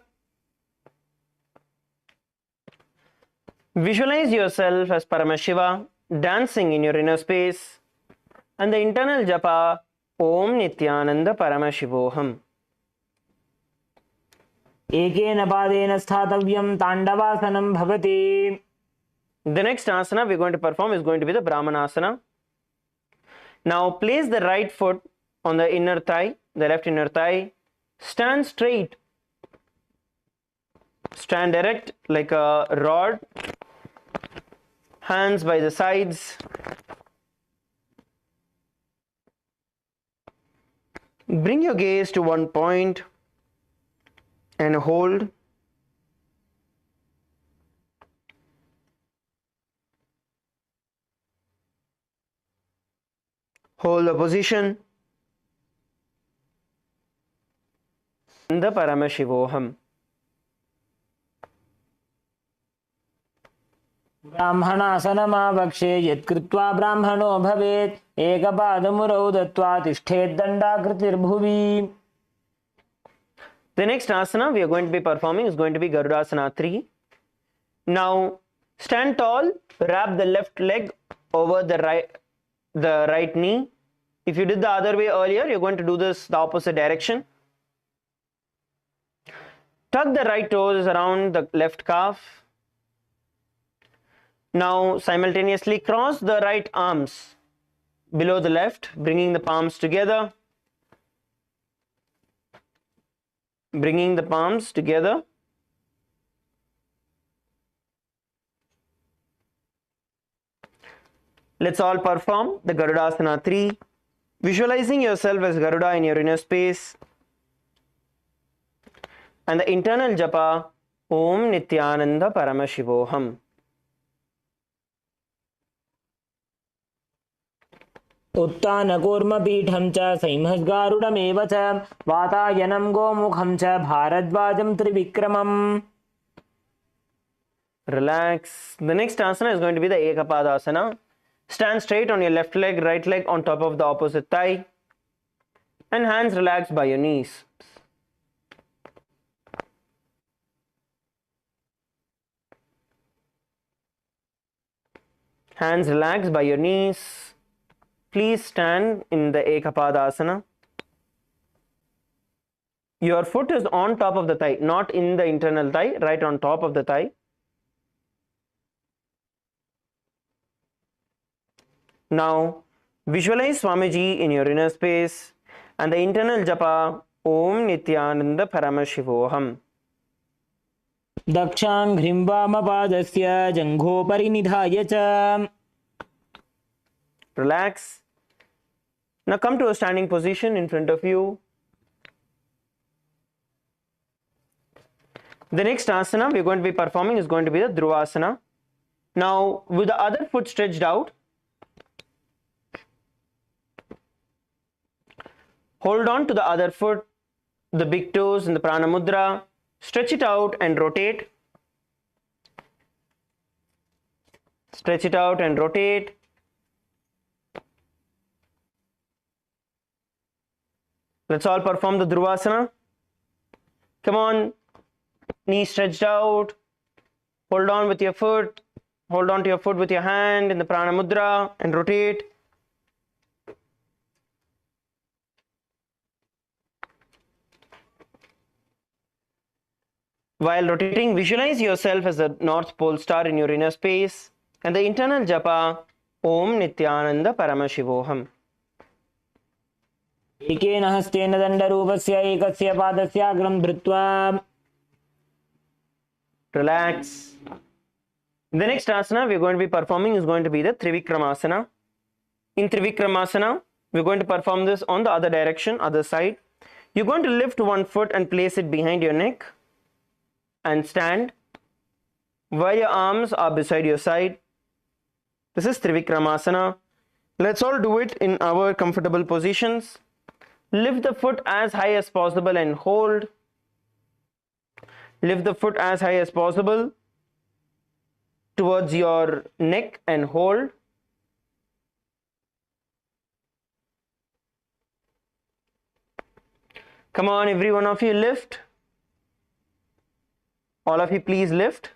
Visualize yourself as Paramashiva dancing in your inner space and the internal japa Om Nityananda Paramashivoham. एकेन पादेन स्थातव्यं ताण्डवासनं भवति. The next asana we're going to perform is going to be the Brahmanasana. Now place the right foot on the inner thigh, the left inner thigh. Stand straight. Stand erect like a rod. Hands by the sides. Bring your gaze to one point and hold. Hold the position. The Paramashivoham. ब्राह्मणासनमावक्षे यत्कृत्वा ब्राह्मणो भवेत् एकपादमुरौ दत्त्वा तिष्ठेद्दण्डाकृतिर्भुवि. The next asana we are going to be performing is going to be Garudasana 3. Now stand tall, wrap the left leg over the right knee. If you did the other way earlier, you're going to do this the opposite direction. Tuck the right toes around the left calf. Now simultaneously cross the right arms below the left, bringing the palms together. Bringing the palms together. Let's all perform the Garudasana 3. Visualizing yourself as Garuda in your inner space. And the internal japa Om Nityananda Paramashivoham. उत्तानकूर्मपीठं च सैंहस्गारुडमेव च वातायनं गोमुखं च भारद्वाजं त्रिविक्रमम्. Relax. The next asana is going to be the Ekapadasana. Stand straight on your left leg, right leg on top of the opposite thigh. And hands relaxed by your knees. Hands relaxed by your knees. Please stand in the Ekapadasana. Your foot is on top of the thigh, not in the internal thigh, right on top of the thigh. Now, visualize Swamiji in your inner space and the internal japa Om Nityananda Paramashivoham. दक्षां घ्रिम्वामपादस्य जङ्घोपरि निधाय च. Relax. Now come to a standing position in front of you. The next asana we're going to be performing is going to be the Dhruvasana. Now, with the other foot stretched out, hold on to the other foot, the big toes in the Prana Mudra, stretch it out and rotate. Stretch it out and rotate. Let's all perform the Dhruvasana. Come on, knees stretched out. Hold on with your foot. Hold on to your foot with your hand in the Prana Mudra and rotate. While rotating, visualize yourself as the North Pole star in your inner space and the internal japa Om Nityananda Paramashivoham. एकेन हस्तेन दण्डरूपस्य एकस्य पादस्याग्रं धृत्वा. Relax. The next asana we're going to be performing is going to be the Trivikramasana. In Trivikramasana, we're going to perform this on the other direction, other side. You're going to lift one foot and place it behind your neck and stand while your arms are beside your side. This is Trivikramasana. Let's all do it in our comfortable positions. Lift the foot as high as possible and hold. Lift the foot as high as possible towards your neck and hold. Come on, every one of you lift. All of you please lift.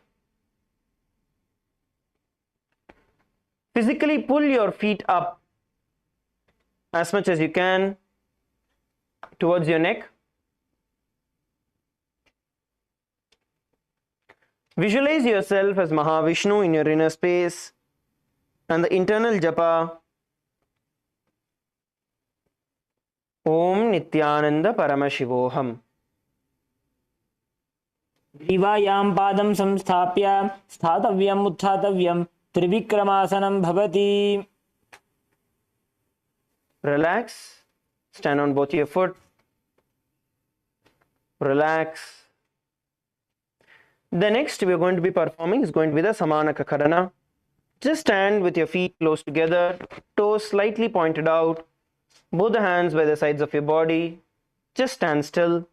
Physically pull your feet up as much as you can towards your neck. Visualize yourself as Mahavishnu in your inner space and the internal japa Om Nityananda Paramashivoham. ग्रीवायां पादं संस्थाप्य स्थातव्यम् उत्थातव्यं त्रिविक्रमासनं भवति. Relax. Stand on both your foot. Relax. The next we are going to be performing is going to be the Samanaka Karana. Just stand with your feet close together, toes slightly pointed out, both the hands by the sides of your body. Just stand still.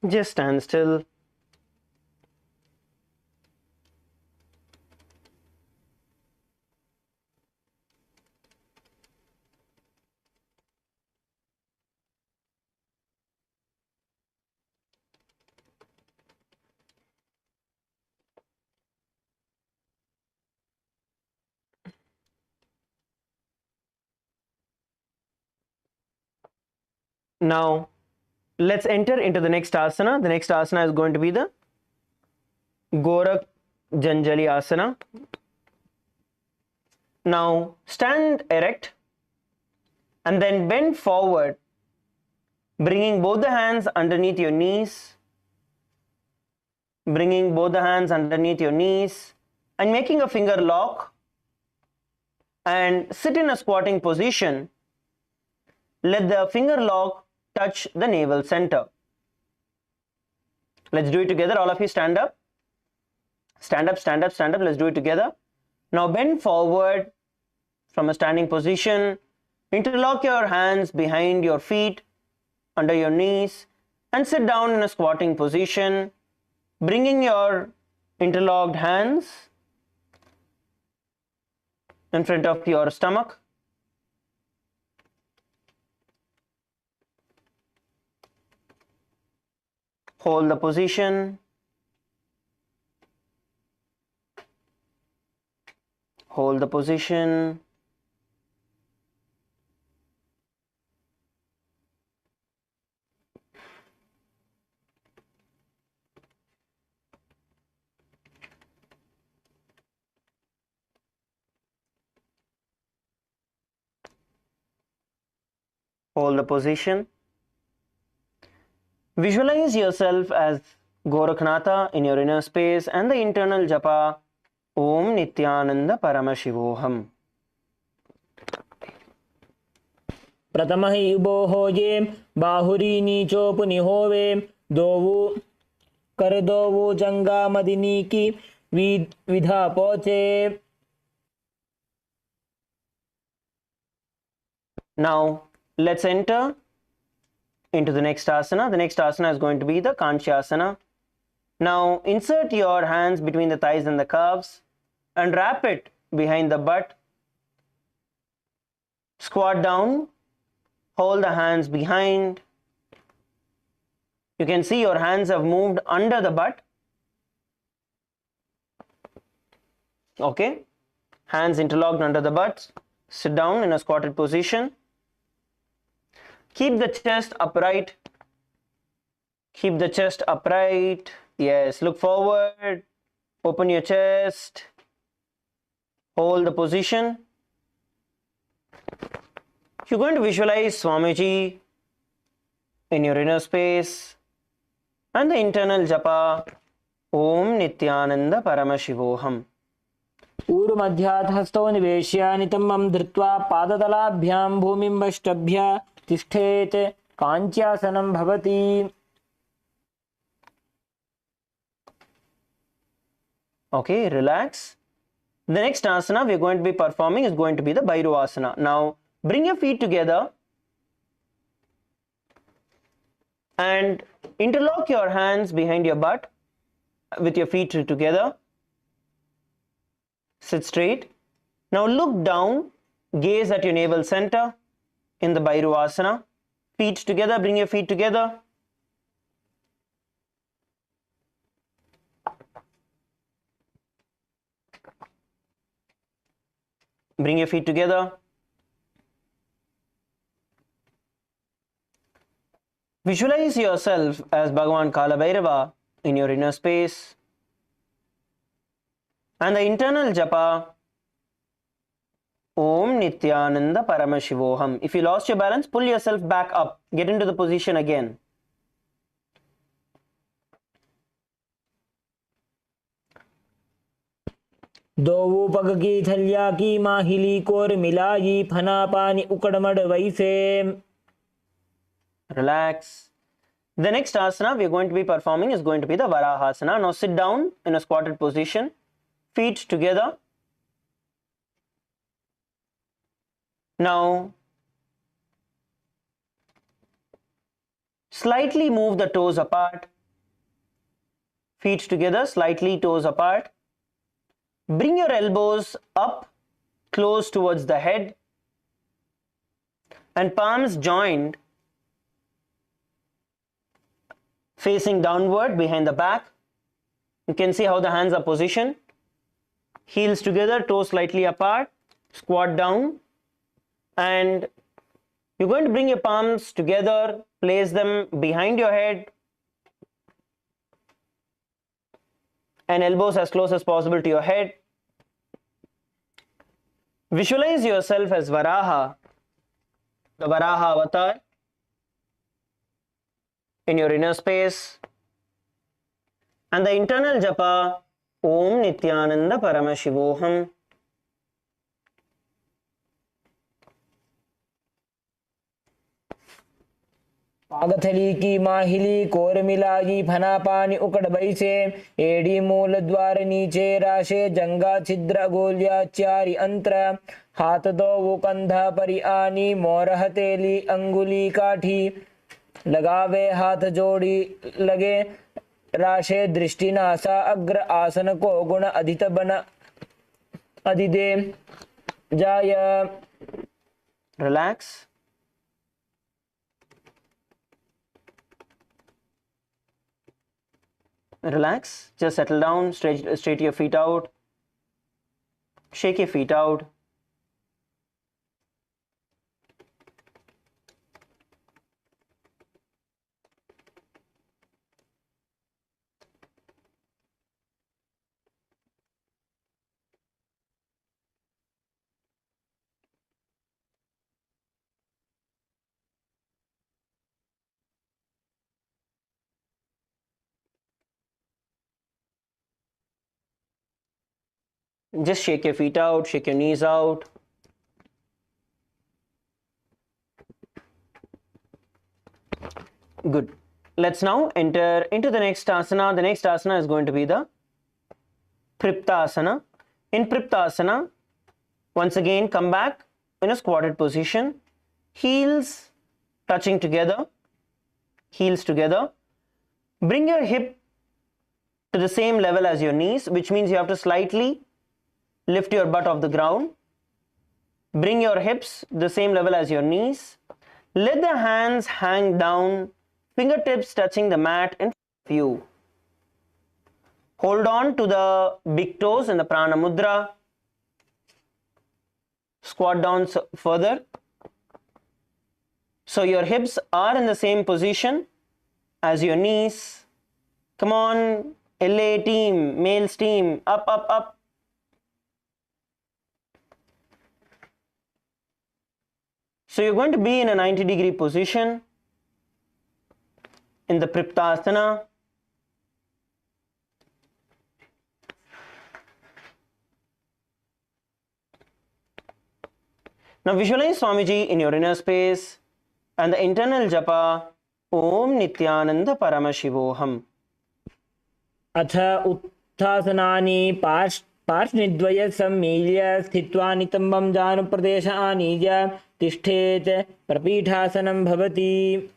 Just stand still. Now, let's enter into the next asana. The next asana is going to be the Gorak Janjali Asana. Now, stand erect and then bend forward, bringing both the hands underneath your knees. Bringing both the hands underneath your knees and making a finger lock, and sit in a squatting position. Let the finger lock touch the navel center. Let's do it together. All of you stand up. Stand up, stand up, stand up. Let's do it together. Now bend forward from a standing position. Interlock your hands behind your feet, under your knees, and sit down in a squatting position, bringing your interlocked hands in front of your stomach. Hold the position. Hold the position. Hold the position. Visualize yourself as Gorakhnatha in your inner space and the internal japa Om Nityananda Paramashivoham. प्रथमः युबोहोजेम बाहुरी नीचो पुनिहोवेम दोवु कर दोवु जंगा मदिनी की विधा पोचे. Now let's enter into the next asana. The next asana is going to be the Kanshyasana. Now insert your hands between the thighs and the calves and wrap it behind the butt. Squat down. Hold the hands behind. You can see your hands have moved under the butt. Okay. Hands interlocked under the butt. Sit down in a squatted position. Keep the chest upright. Keep the chest upright. Yes, look forward. Open your chest. Hold the position. You're going to visualize Swamiji in your inner space and the internal japa Om Nityananda Paramashivoham. ऊर्ध्वमध्यात् हस्तौ निवेश्य नितम्बं धृत्वा पादतलाभ्यां भूमिं वष्टभ्य तिष्ठेत्. काञ्च्यासनं भवति. Okay, relax. The next asana we are going to be performing is going to be the Bhairavasana. Now bring your feet together and interlock your hands behind your butt with your feet together. Sit straight. Now look down, gaze at your navel center in the Bhairavasana. Feet together, bring your feet together. Bring your feet together. Visualize yourself as Bhagavan Kala Bhairava in your inner space and the internal japa Om Nityananda Paramashivoham. If you lost your balance, pull yourself back up. Get into the position again. दोवु पग की थलिया की माहिली core मिलाई फना पानी उकड़मड़ वैसे. Relax. The next asana we are going to be performing is going to be the Varahasana. Now sit down in a squatted position. Feet together. Now slightly move the toes apart. Feet together, slightly toes apart. Bring your elbows up close towards the head and palms joined facing downward behind the back. You can see how the hands are positioned. Heels together, toes slightly apart. Squat down and you're going to bring your palms together, place them behind your head and elbows as close as possible to your head. Visualize yourself as Varaha, the Varaha avatar in your inner space and the internal japa Om Nityananda Paramashivoham. पागथली की माहिली कोरमिलागी फना पानी उकड़ बैसे AD मूल द्वार नीचे राशे जंगा छिद्र गोलिया चारि अंतर हाथ दो वो कंधा परि आनी मोर हथेली अंगुली काठी लगावे हाथ जोड़ी लगे राशे दृष्टि नासा अग्र आसन को गुण अधित बन अधिदे जाय. Relax. Relax. Just settle down. Straight your feet out. Shake your feet out. Just shake your feet out, shake your knees out. Good. Let's now enter into the next asana. The next asana is going to be the Priptasana. In Priptasana, once again come back in a squatted position, heels touching together, heels together. Bring your hip to the same level as your knees, which means you have to slightly lift your butt off the ground. Bring your hips the same level as your knees. Let the hands hang down, fingertips touching the mat in front of you. Hold on to the big toes in the Prana Mudra. Squat down further. So your hips are in the same position as your knees. Come on, LA team, males team, up, up, up. So you're going to be in a 90-degree position in the Priptasana. Now visualize Swamiji in your inner space and the internal japa Om Nityananda Paramashivoham. अथ उत्थासनानि पार्श्वनिद्वय सम्मील्य स्थित्वा नितम्बं जानुप्रदेश आनीय तिष्ठेत् प्रपीठासनं भवति.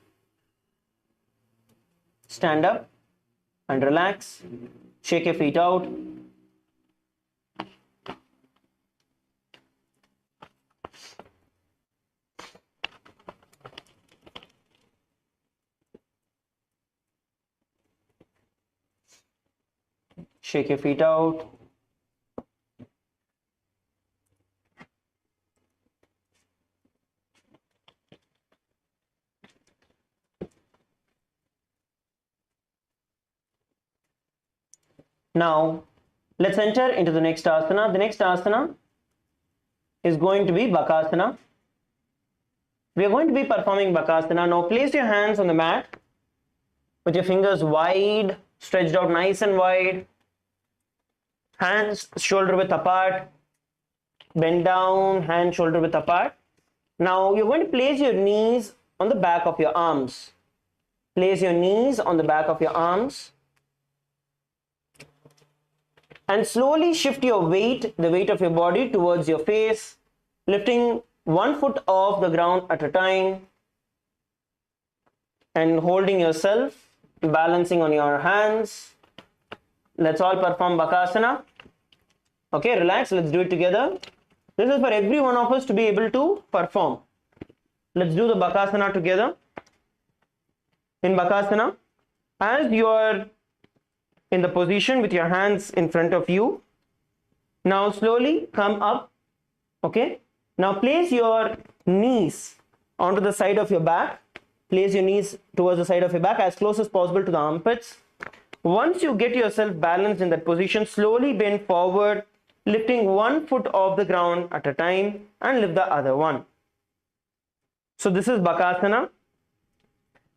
Stand up and relax. Shake your feet out. Shake your feet out. Now, let's enter into the next asana. The next asana is going to be Bakasana. We are going to be performing Bakasana. Now, place your hands on the mat with your fingers wide, stretched out nice and wide. Hands shoulder width apart. Bend down, hand shoulder width apart. Now, you're going to place your knees on the back of your arms. Place your knees on the back of your arms. And slowly shift your weight, the weight of your body towards your face, lifting one foot off the ground at a time and holding yourself, balancing on your hands. Let's all perform Bakasana. Okay, relax, let's do it together. This is for every one of us to be able to perform. Let's do the Bakasana together. In Bakasana, as you are in the position with your hands in front of you, now slowly come up. Okay, now place your knees onto the side of your back. Place your knees towards the side of your back as close as possible to the armpits. Once you get yourself balanced in that position, slowly bend forward, lifting one foot off the ground at a time and lift the other one. So this is Bakasana.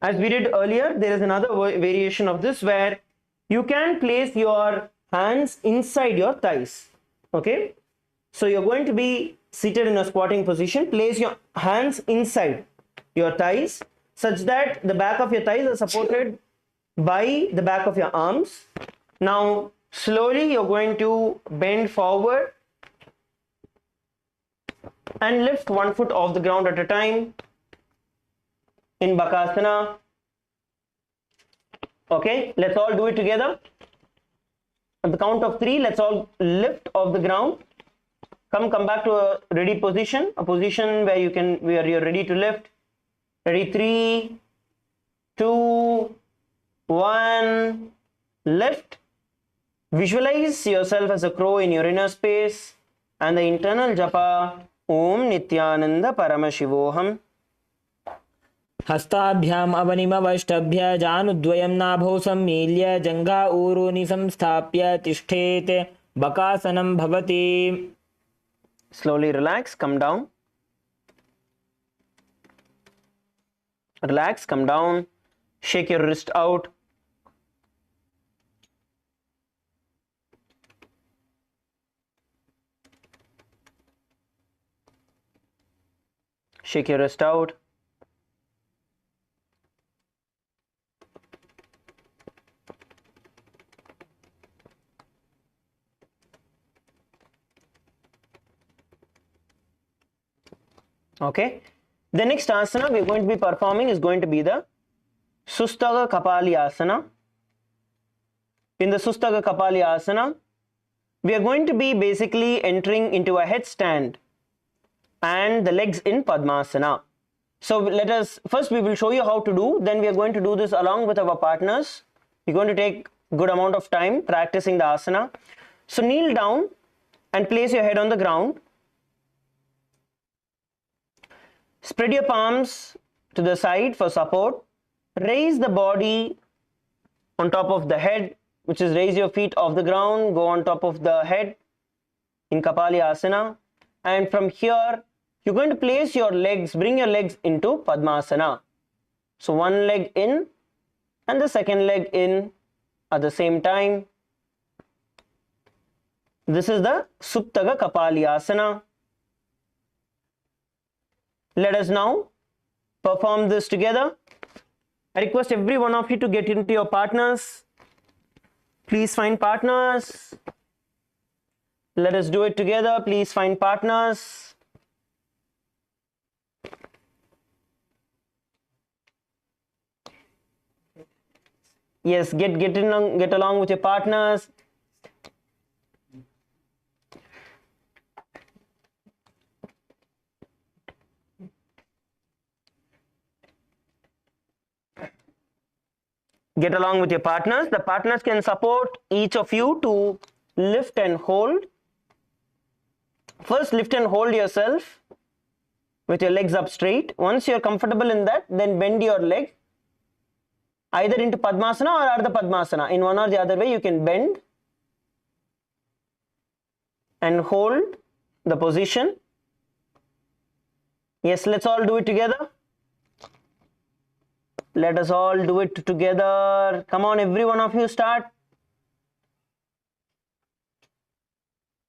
As we did earlier, there is another variation of this where you can place your hands inside your thighs. Okay, so you're going to be seated in a squatting position. Place your hands inside your thighs. such that the back of your thighs are supported by the back of your arms. Now slowly you're going to bend forward and lift one foot off the ground at a time in Bakasana. Okay, let's all do it together. At the count of 3, let's all lift off the ground. Come back to a ready position, a position where you're ready to lift. Ready, 3, 2, 1, lift. Visualize yourself as a crow in your inner space and the internal japa Om Nityananda Paramashivoham. हस्ताभ्याम अवनिमवष्टभ्य जानुद्वयं नाभौ सम्मील्य जङ्घा ऊरोनि संस्थाप्य तिष्ठेत् बकासनं भवति. Slowly relax, come down. Relax, come down. Shake your wrist out. Shake your wrist out. Okay, the next asana we are going to be performing is going to be the Sustaga Kapali Asana. In the Sustaga Kapali Asana, we are going to be basically entering into a headstand and the legs in Padmasana. So let us, first we will show you how to do, then we are going to do this along with our partners. We're going to take good amount of time practicing the asana. So kneel down and place your head on the ground. Spread your palms to the side for support. Raise the body on top of the head, which is raise your feet off the ground, go on top of the head in Kapali Asana. And from here, you're going to place your legs, bring your legs into Padmasana. So one leg in and the second leg in at the same time. This is the Suptaga Kapali Asana. Let us now perform this together. I request every one of you to get into your partners. Please find partners. Let us do it together. Please find partners. Yes, get along with your partners. Get along with your partners. The partners can support each of you to lift and hold. First, lift and hold yourself with your legs up straight. Once you are comfortable in that, then bend your leg either into Padmasana or Ardha Padmasana. In one or the other way, you can bend and hold the position. Yes, let's all do it together. Let us all do it together. Come on, every one of you start.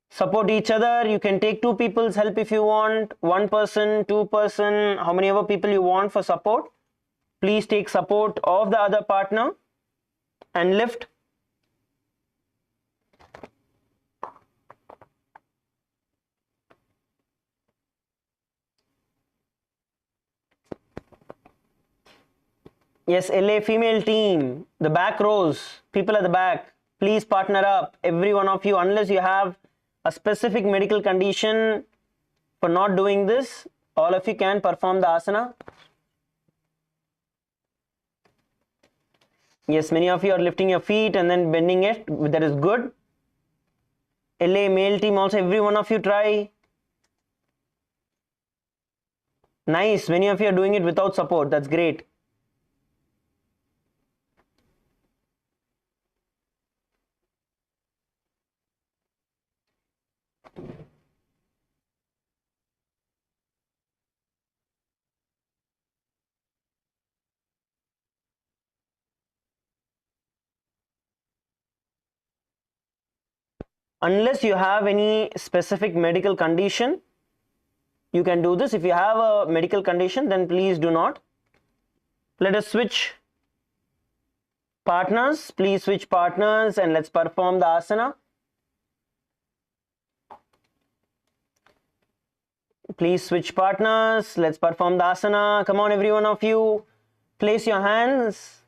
Support each other. You can take 2 people's help if you want. 1 person, 2 person, how many ever people you want for support. Please take support of the other partner and lift. Yes, LA female team, the back rows, people at the back, please partner up, every one of you, unless you have a specific medical condition for not doing this, all of you can perform the asana. Yes, many of you are lifting your feet and then bending it, that is good. LA male team also, every one of you try. Nice, many of you are doing it without support, that's great. Unless you have any specific medical condition, you can do this. If you have a medical condition, then please do not. Let us switch partners. Please switch partners and let's perform the asana. Please switch partners. Let's perform the asana. Come on, every one of you. Place your hands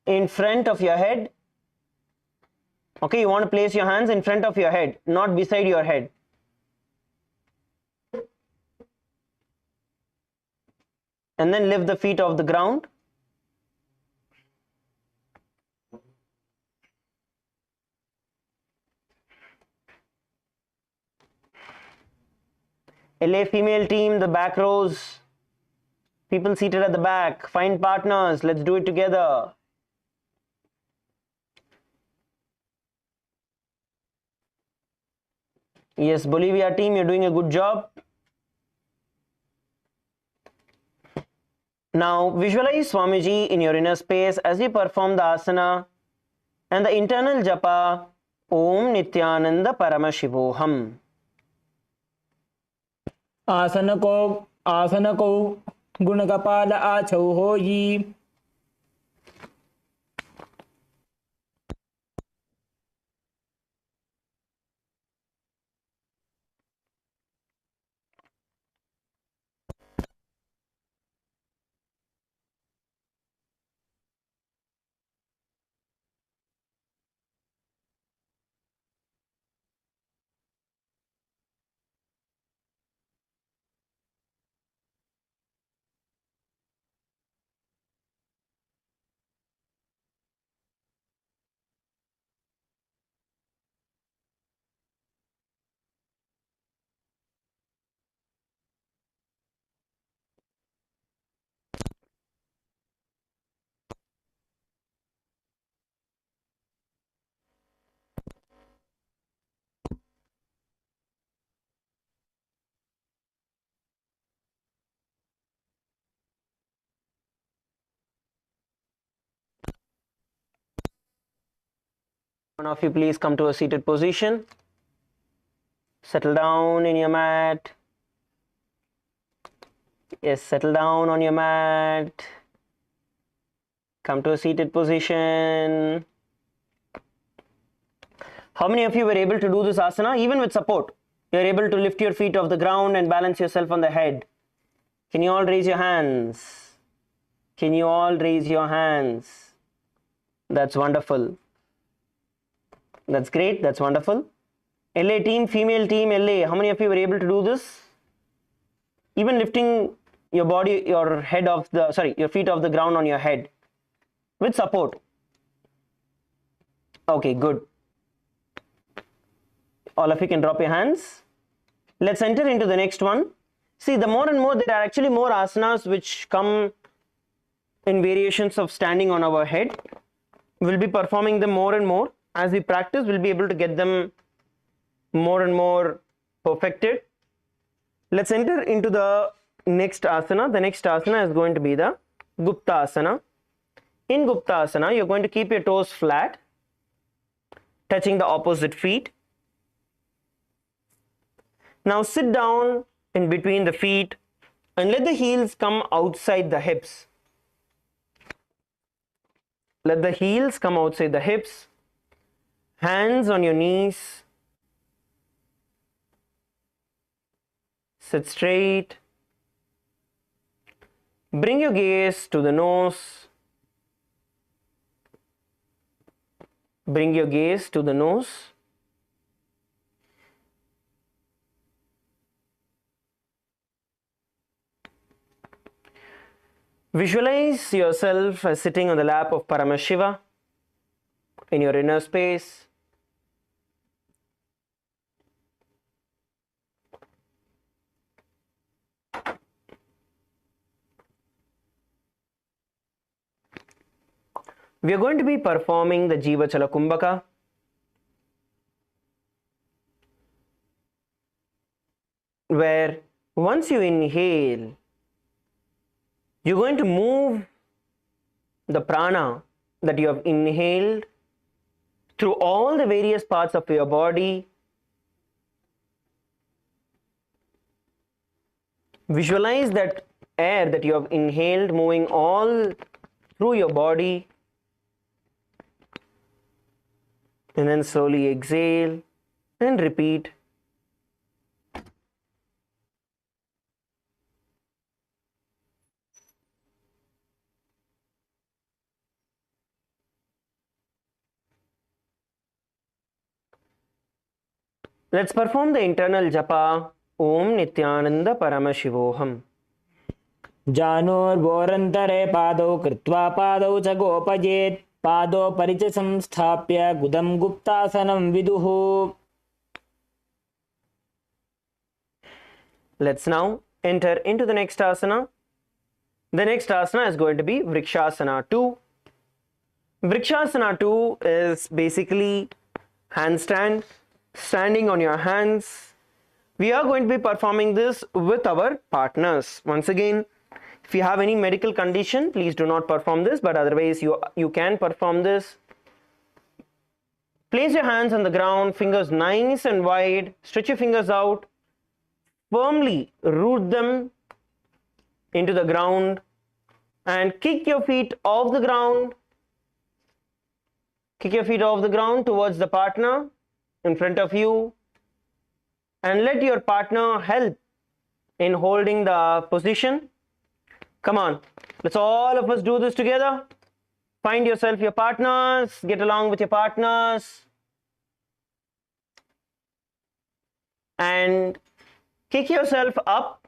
in front of your head. Okay, you want to place your hands in front of your head, not beside your head. And then lift the feet off the ground. LA female team, the back rows. People seated at the back, find partners. Let's do it together. Yes, Bolivia team, you're doing a good job. Now visualize Swamiji in your inner space as you perform the asana and the internal japa Om Nityananda Paramashivoham. आसन को गुण कपाल आछौ होई. One of you please come to a seated position. Settle down in your mat. Yes, settle down on your mat. Come to a seated position. How many of you were able to do this asana even with support? You are able to lift your feet off the ground and balance yourself on the head. Can you all raise your hands? Can you all raise your hands? That's wonderful. That's great. That's wonderful. LA team, female team, LA. How many of you were able to do this? Even lifting your body, your head off the, your feet off the ground on your head with support. Okay, good. All of you can drop your hands. Let's enter into the next one. See, the more and more, there are actually more asanas which come in variations of standing on our head. We'll be performing them more and more. As we practice, we'll be able to get them more and more perfected. Let's enter into the next asana. The next asana is going to be the Gupta asana. In Gupta asana, you're going to keep your toes flat, touching the opposite feet. Now sit down in between the feet and let the heels come outside the hips. Let the heels come outside the hips. Hands on your knees. Sit straight. Bring your gaze to the nose. Bring your gaze to the nose. Visualize yourself as sitting on the lap of Paramashiva in your inner space. We are going to be performing the Jiva Chala Kumbhaka. Where once you inhale, you're going to move the prana that you have inhaled through all the various parts of your body, Visualize that air that you have inhaled moving all through your body, and then slowly exhale and repeat. Let's perform the internal japa. Om Nityananda Paramashivoham. जानोर्वोरन्तरे पादौ कृत्वा पादौ च गोपयेत् पादोपरि च संस्थाप्य गुदं गुप्तासनं विदुः. Let's now enter into the next asana. The next asana is going to be Vrikshasana 2. Vrikshasana 2 is basically handstand, standing on your hands. We are going to be performing this with our partners. Once again, if you have any medical condition, please do not perform this, but otherwise you can perform this. Place your hands on the ground, fingers nice and wide, stretch your fingers out, firmly root them into the ground and kick your feet off the ground. Kick your feet off the ground towards the partner in front of you, and let your partner help in holding the position. Come on, let's all of us do this together. Find yourself your partners, get along with your partners, and kick yourself up.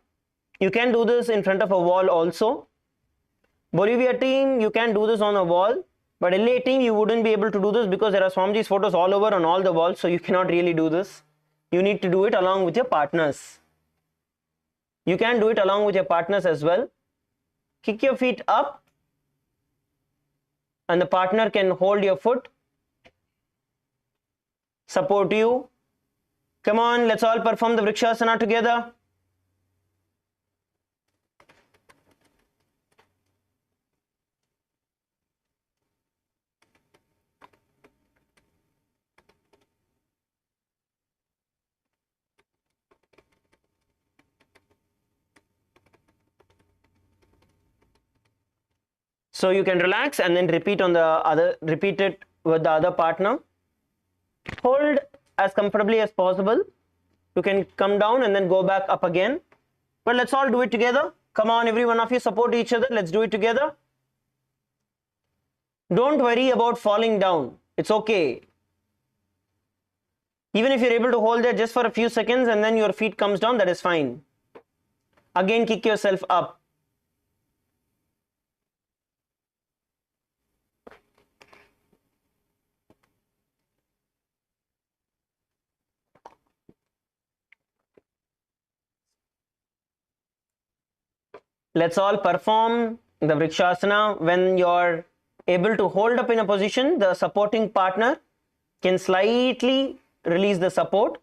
You can do this in front of a wall also. Bolivia team, you can do this on a wall, but LA team, you wouldn't be able to do this because there are Swamiji's photos all over on all the walls, so you cannot really do this. You need to do it along with your partners. You can do it along with your partners as well. Kick your feet up, and the partner can hold your foot, support you. Come on, let's all perform the Vrikshasana together. So you can relax and then repeat it with the other partner. Hold as comfortably as possible. You can come down and then go back up again. But let's all do it together. Come on, every one of you support each other. Let's do it together. Don't worry about falling down. It's okay. Even if you're able to hold there just for a few seconds and then your feet comes down, that is fine. Again, kick yourself up. Let's all perform the Vrikshasana. When you're able to hold up in a position, the supporting partner can slightly release the support.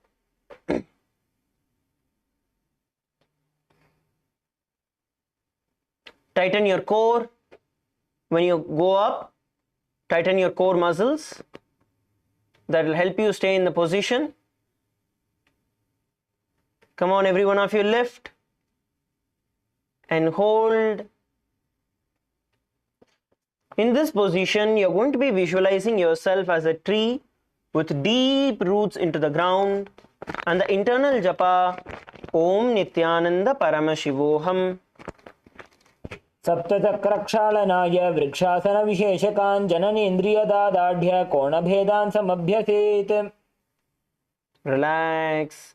Tighten your core. When you go up, tighten your core muscles. That will help you stay in the position. Come on, every one of you lift and hold. In this position, you're going to be visualizing yourself as a tree with deep roots into the ground, and the internal japa, Om Nityananda Paramashivoham. सप्तचक्रक्षालनाय वृक्षासनविशेषकान् जननेन्द्रियदादाढ्य कोणभेदान् समभ्यसेत्. Relax.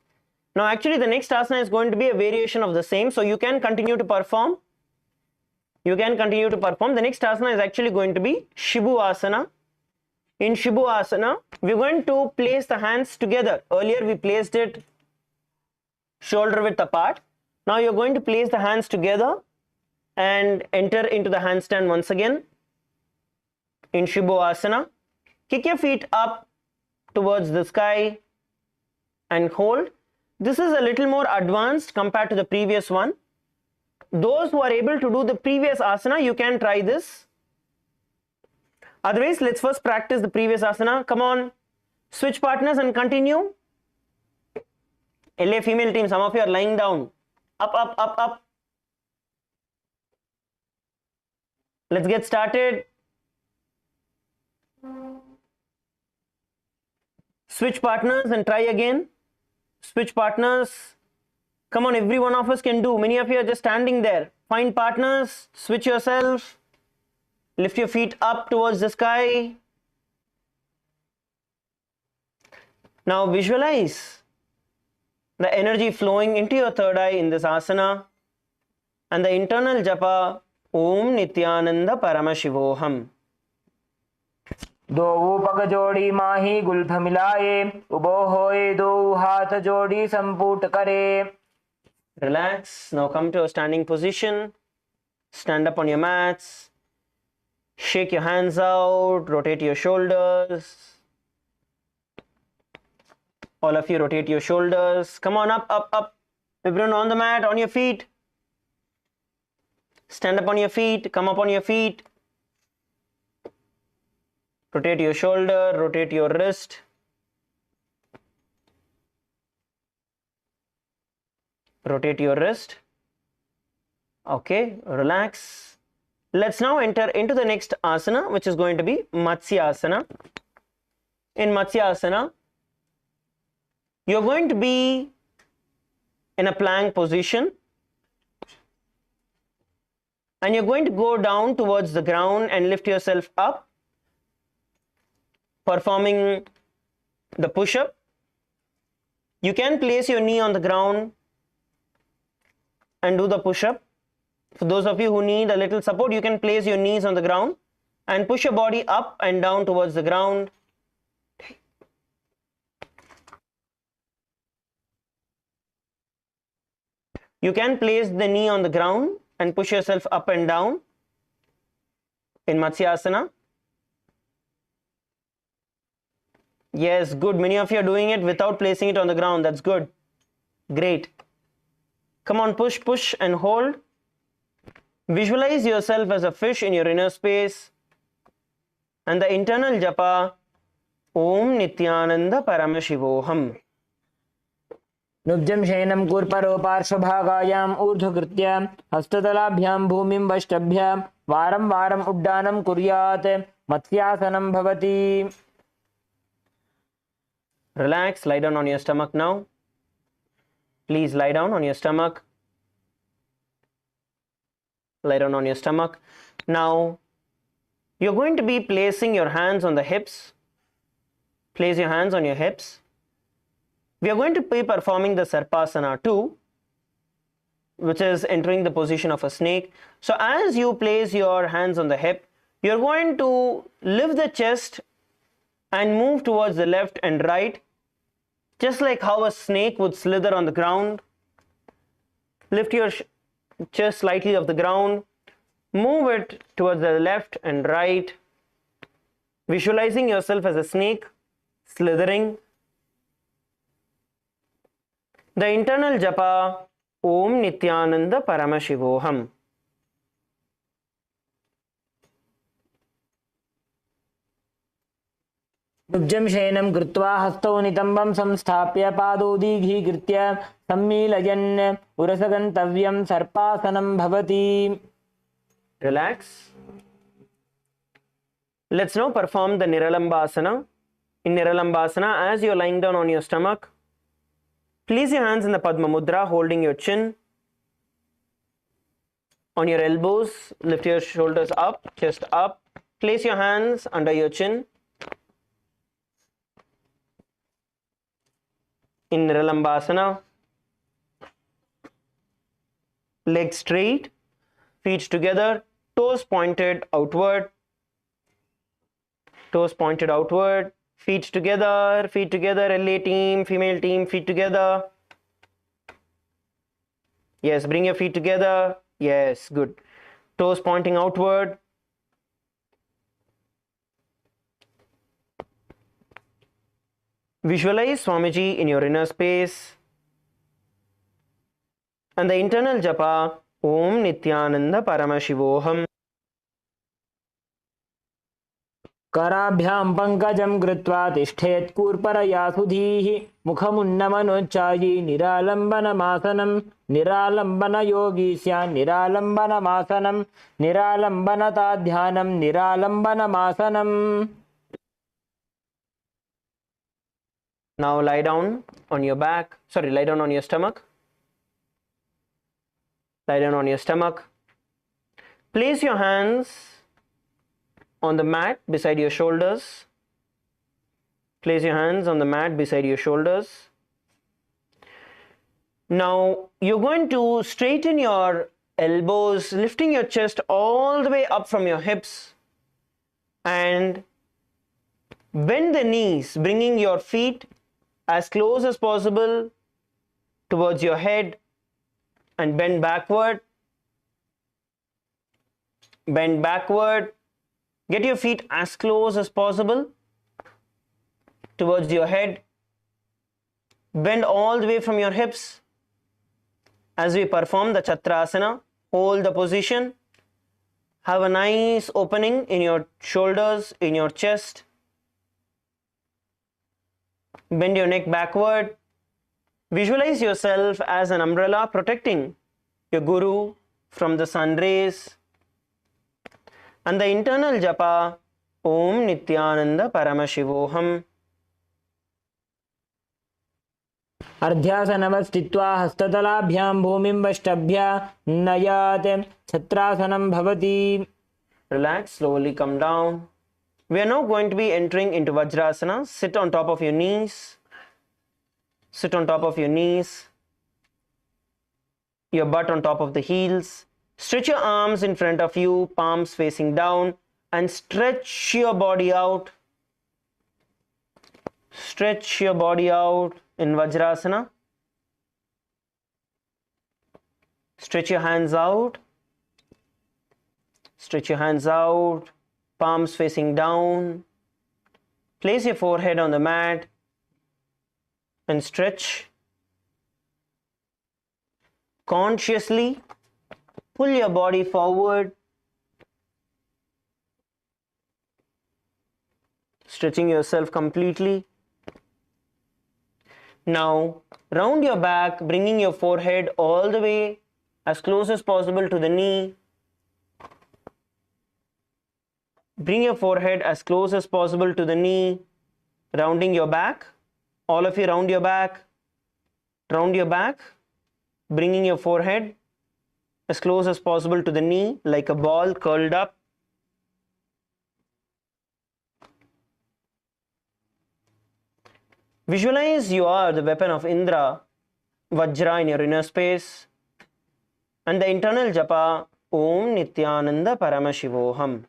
Now actually the next asana is going to be a variation of the same, so you can continue to perform. The next asana is actually going to be Shibu Asana. In Shibu Asana, we're going to place the hands together. Earlier we placed it shoulder width apart. Now you're going to place the hands together and enter into the handstand once again. In Shibu Asana, kick your feet up towards the sky and hold. This is a little more advanced compared to the previous one. Those who are able to do the previous asana, you can try this. Otherwise, let's first practice the previous asana. Come on, switch partners and continue. LA female team, some of you are lying down. Up, up, up, up. Let's get started. Switch partners and try again. Switch partners. Come on, every one of us can do. Many of you are just standing there. Find partners, switch yourself. Lift your feet up towards the sky. Now visualize the energy flowing into your third eye in this asana and the internal japa Om Nityananda Paramashivoham. दो पग जोड़ी माही Gulf मिलाए उबो होए दो हाथ जोड़ी संपुट करे. Relax. Now come to a standing position. Stand up on your mats. Shake your hands out. Rotate your shoulders. All of you rotate your shoulders. Come on up, up, up. Everyone on the mat, on your feet. Stand up on your feet. Come up on your feet. Rotate your shoulder. Rotate your wrist. Rotate your wrist. Okay, relax. Let's now enter into the next asana, which is going to be Matsyasana. In Matsyasana, you're going to be in a plank position and you're going to go down towards the ground and lift yourself up, performing the push-up. You can place your knee on the ground and do the push-up. For those of you who need a little support, you can place your knees on the ground and push your body up and down towards the ground. You can place the knee on the ground and push yourself up and down in Matsyasana. Yes, good. Many of you are doing it without placing it on the ground. That's good. Great. Come on, push, push and hold. Visualize yourself as a fish in your inner space. And the internal japa, Om Nityananda Paramashivoham. नुब्जं शयनं कूर्परो पार्श्वभागायाम् ऊर्ध्वकृत्य हस्ततलाभ्यां भूमिं वष्टभ्य वारं वारम् उड्डानं कुर्यात् मत्स्यासनं भवति. Relax, lie down on your stomach now. Please lie down on your stomach. Lie down on your stomach. Now, you're going to be placing your hands on the hips. Place your hands on your hips. We are going to be performing the Sarpasana 2, which is entering the position of a snake. So as you place your hands on the hip, you're going to lift the chest and move towards the left and right, just like how a snake would slither on the ground. Lift your chest slightly off the ground, move it towards the left and right, visualizing yourself as a snake slithering. The internal japa, Om Nityananda Paramashivoham. नुब्जं शयनं कृत्वा हस्तौ नितम्बं संस्थाप्य पादौ दीघीकृत्य सम्मीलयन् उरसगन्तव्यं सर्पासनं भवति. Relax. Let's now perform the Niralambasana. In Niralambasana, as you're lying down on your stomach, place your hands in the Padma Mudra, holding your chin. On your elbows, lift your shoulders up, chest up. Place your hands under your chin. In Niralambasana, legs straight, feet together, toes pointed outward. Toes pointed outward, feet together, LA team, female team, feet together. Yes, bring your feet together. Yes, good. Toes pointing outward. Visualize Swamiji in your inner space. And the internal japa, Om Nityananda Paramashivoham. कराभ्यां पङ्कजं कृत्वा तिष्ठेत् कूर्परया सुधीः मुखमुन्नमनोच्चायी निरालम्बनमासनं निरालम्बनयोगी स्यात् निरालम्बनमासनं निरालम्बनता ध्यानं निरालम्बनमासनम्. Now lie down on your back. Sorry, lie down on your stomach. Lie down on your stomach. Place your hands on the mat beside your shoulders. Place your hands on the mat beside your shoulders. Now you're going to straighten your elbows, lifting your chest all the way up from your hips, and bend the knees, bringing your feet as close as possible towards your head, and bend backward. Bend backward. Get your feet as close as possible towards your head. Bend all the way from your hips. As we perform the Chatrasana, hold the position. Have a nice opening in your shoulders, in your chest. Bend your neck backward. Visualize yourself as an umbrella protecting your Guru from the sun rays. And the internal japa, Om Nityananda Paramashivoham. अर्ध्यासनवस्थित्वा हस्ततलाभ्यां भूमिं वष्टभ्य नयात् छत्रासनं भवति. Relax, slowly come down. We are now going to be entering into Vajrasana. Sit on top of your knees. Sit on top of your knees. Your butt on top of the heels. Stretch your arms in front of you, palms facing down, and stretch your body out. Stretch your body out in Vajrasana. Stretch your hands out. Stretch your hands out, palms facing down. Place your forehead on the mat and stretch. Consciously pull your body forward, stretching yourself completely. Now round your back, bringing your forehead all the way as close as possible to the knee. Bring your forehead as close as possible to the knee, rounding your back. All of you round your back. Round your back, bringing your forehead as close as possible to the knee, like a ball curled up. Visualize you are the weapon of Indra, Vajra in your inner space, and the internal japa, Om Nityananda Paramashivoham.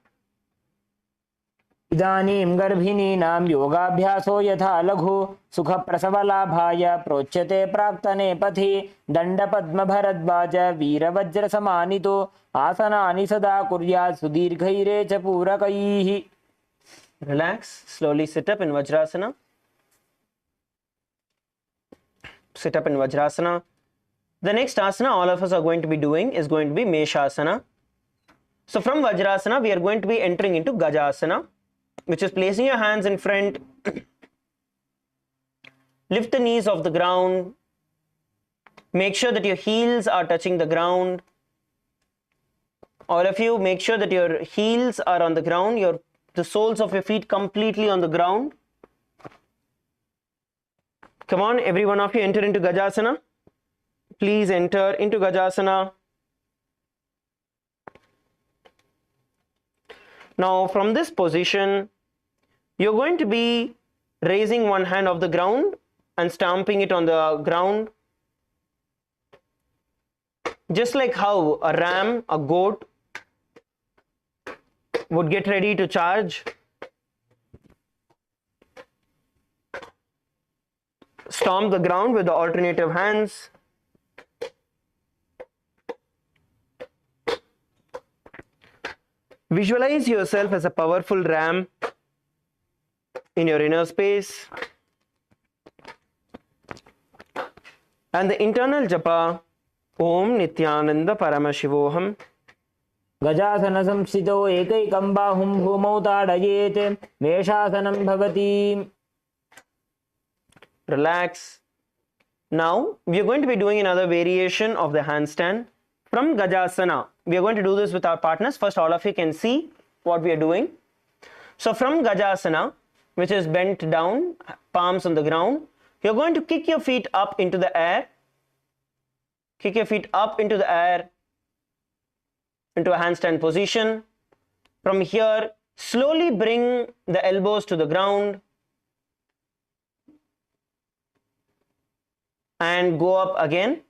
इदानीं गर्भिणीनां योगाभ्यासो यथा लघु सुखप्रसवलाभाय प्रोच्यते प्राक्तने पथि दण्डपद्मभरद्वाज वीरवज्रसमानितो आसनानि सदा कुर्यात् सुदीर्घैरे च पूरकैः. Relax, slowly sit up in Vajrasana. Sit up in Vajrasana. The next asana all of us are going to be doing is going to be Meshasana. So from Vajrasana we are going to be entering into Gajasana, which is placing your hands in front. Lift the knees off the ground. Make sure that your heels are touching the ground. All of you, make sure that your heels are on the ground, the soles of your feet completely on the ground. Come on, every one of you enter into Gajasana. Please enter into Gajasana. Now from this position, you're going to be raising one hand off the ground and stamping it on the ground. Just like how a ram, a goat, would get ready to charge. Stomp the ground with the alternative hands. Visualize yourself as a powerful ram in your inner space. And the internal japa, Om Nityananda Paramashivoham. गजासन संस्थितो एकैकं बाहुं भूमौ ताडयेत् मेषासनं भवति. Relax. Now we are going to be doing another variation of the handstand from Gajasana. We are going to do this with our partners. First, all of you can see what we are doing. So from Gajasana, which is bent down, palms on the ground, you're going to kick your feet up into the air. Kick your feet up into the air, into a handstand position. From here, slowly bring the elbows to the ground and go up again.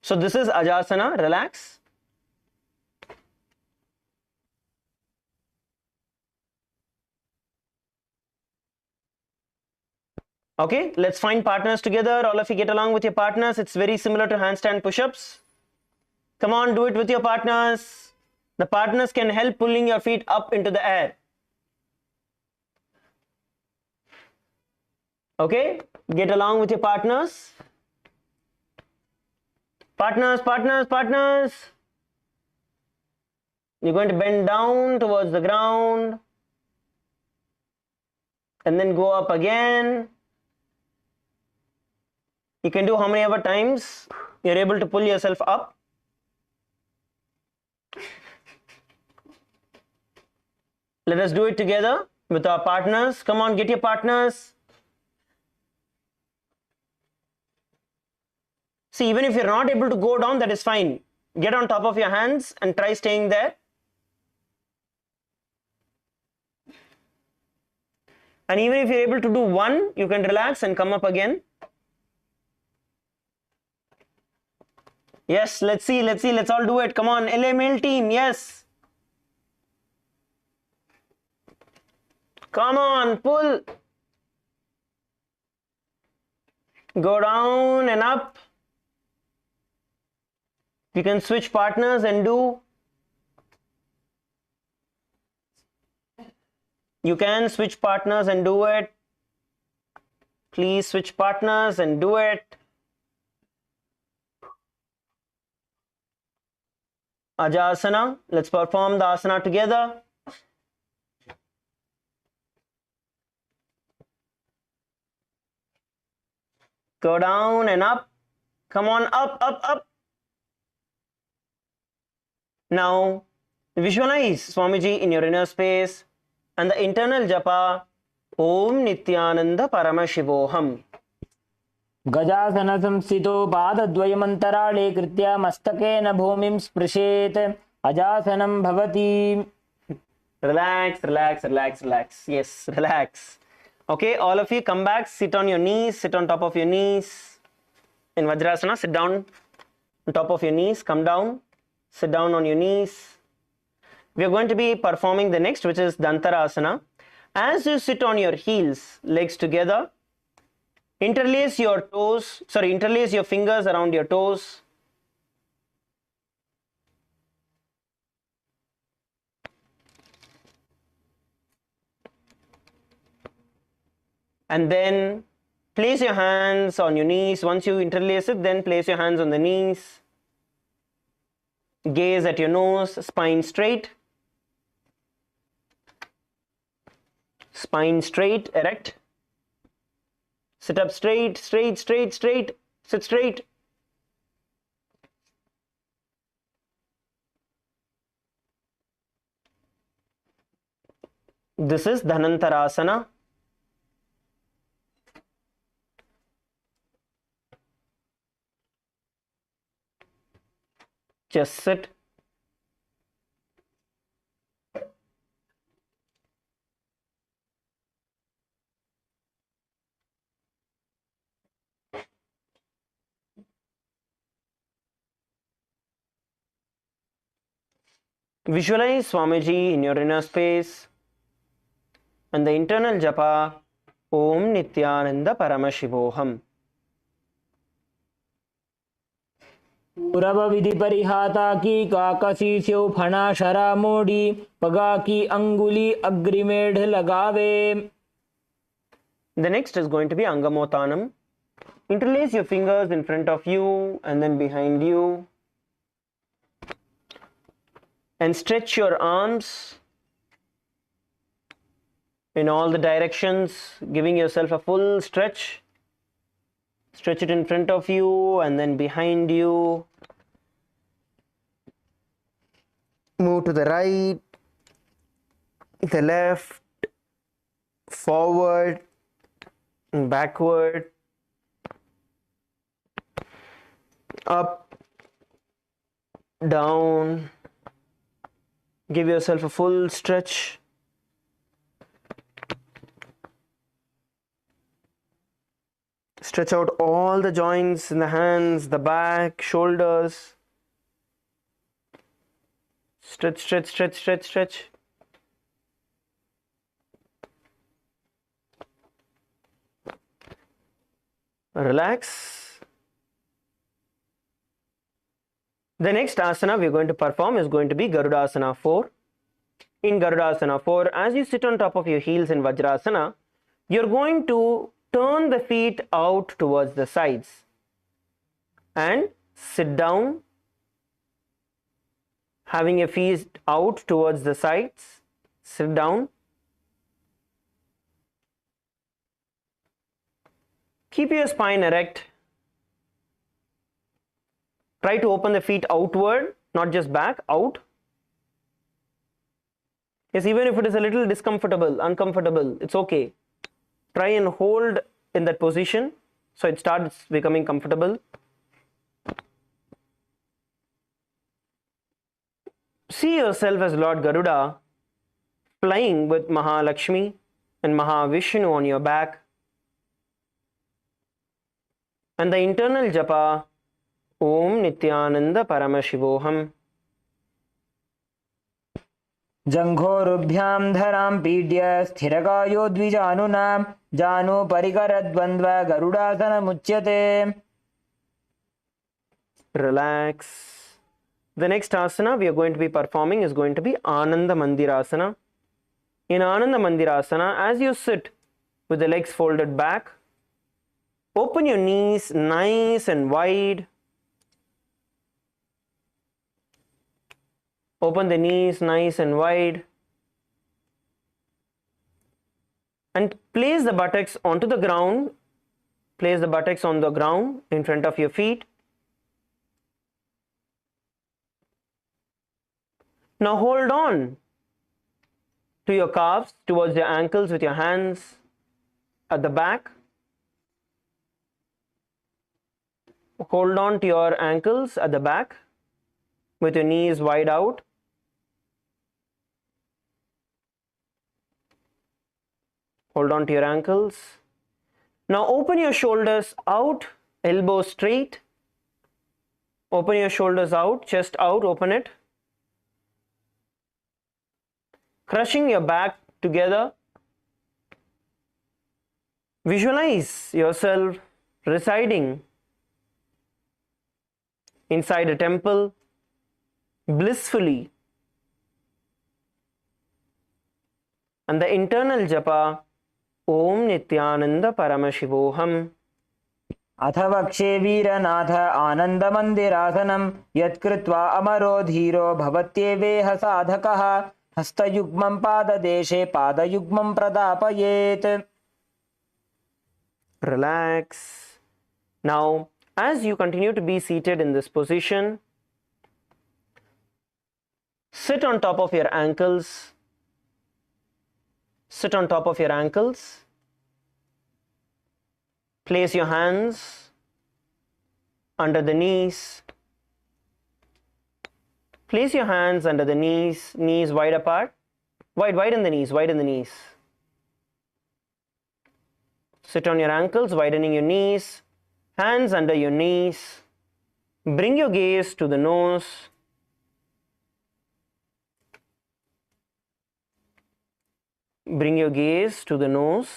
So this is Ajasana. Relax. Okay, let's find partners together. All of you get along with your partners. It's very similar to handstand push-ups. Come on, do it with your partners. The partners can help pulling your feet up into the air. Okay, get along with your partners. Partners, partners, partners. You're going to bend down towards the ground and then go up again. You can do how many ever times you're able to pull yourself up. Let us do it together with our partners. Come on, get your partners. See, even if you're not able to go down, that is fine. Get on top of your hands and try staying there. And even if you're able to do one, you can relax and come up again. Yes, let's see, let's all do it. Come on, LA male team, yes. Come on, pull. Go down and up. You can switch partners and do. You can switch partners and do it. Please switch partners and do it. Ajasana. Let's perform the asana together. Go down and up. Come on, up, up, up. Now, visualize Swamiji in your inner space and the internal japa Om Nityananda Paramashivoham. गजासन संस्थितो पादद्वयमन्तराळे कृत्य मस्तकेन भूमिं स्पृशेत् अजासनं भवति. Relax, relax, relax, relax. Yes, relax. Okay, all of you come back, sit on your knees, sit on top of your knees. In Vajrasana, sit down on top of your knees, come down, sit down on your knees. We are going to be performing the next, which is Dantarasana. As you sit on your heels, legs together, interlace your fingers around your toes. And then place your hands on your knees. Once you interlace it, then place your hands on the knees. Gaze at your nose, spine straight. Spine straight, erect. Sit up straight, straight, straight, straight. Sit straight. This is Dhanantarasana. Just sit. Visualize Swamiji in your inner space and the internal japa Om Nityananda Paramashivoham. पुरव विधि परिहाता की काकसी स्यो फणा शरा मोड़ी पगा की अंगुली अग्रिमेढ़ लगावे. The next is going to be Angamotanam. Interlace your fingers in front of you and then behind you. And stretch your arms in all the directions, giving yourself a full stretch. Stretch it in front of you and then behind you. Move to the right, the left, forward, and backward, up, down. Give yourself a full stretch. Stretch out all the joints in the hands, the back, shoulders. Stretch, stretch, stretch, stretch, stretch. Relax. The next asana we are going to perform is going to be Garudasana 4. In Garudasana 4, as you sit on top of your heels in Vajrasana, you're going to turn the feet out towards the sides and sit down, having your feet out towards the sides. Sit down. Keep your spine erect. Try to open the feet outward, not just back, out. Yes, even if it is a little uncomfortable, it's okay. Try and hold in that position so it starts becoming comfortable. See yourself as Lord Garuda flying with Mahalakshmi and Mahavishnu on your back. And the internal japa, Om Nityananda Paramashivoham. जङ्घोरुभ्यां धरां पीड्य स्थिरकायो द्विजानुनां जानु परिकरद्वन्द्व गरुडासनमुच्यते. Relax. The next asana we are going to be performing is going to be Ananda Mandirasana. In Ananda Mandirasana, as you sit with the legs folded back, open your knees nice and wide. Open the knees nice and wide. And place the buttocks onto the ground. Place the buttocks on the ground in front of your feet. Now hold on to your calves towards your ankles with your hands at the back. Hold on to your ankles at the back with your knees wide out. Hold on to your ankles. Now open your shoulders out, elbows straight. Open your shoulders out, chest out, open it. Crushing your back together. Visualize yourself residing inside a temple blissfully. And the internal japa, Om Nityananda Paramashivoham. अथ वक्षे वीरनाथ आनन्दमन्दिरासनं यत्कृत्वा अमरो धीरो भवत्येवेह साधकः हस्तयुग्मं पाददेशे पादयुग्मं प्रदापयेत्. Relax. Now, as you continue to be seated in this position, sit on top of your ankles. Sit on top of your ankles. Place your hands under the knees. Place your hands under the knees, knees wide apart. Widen the knees, widen the knees. Sit on your ankles, widening your knees. Hands under your knees. Bring your gaze to the nose. Bring your gaze to the nose.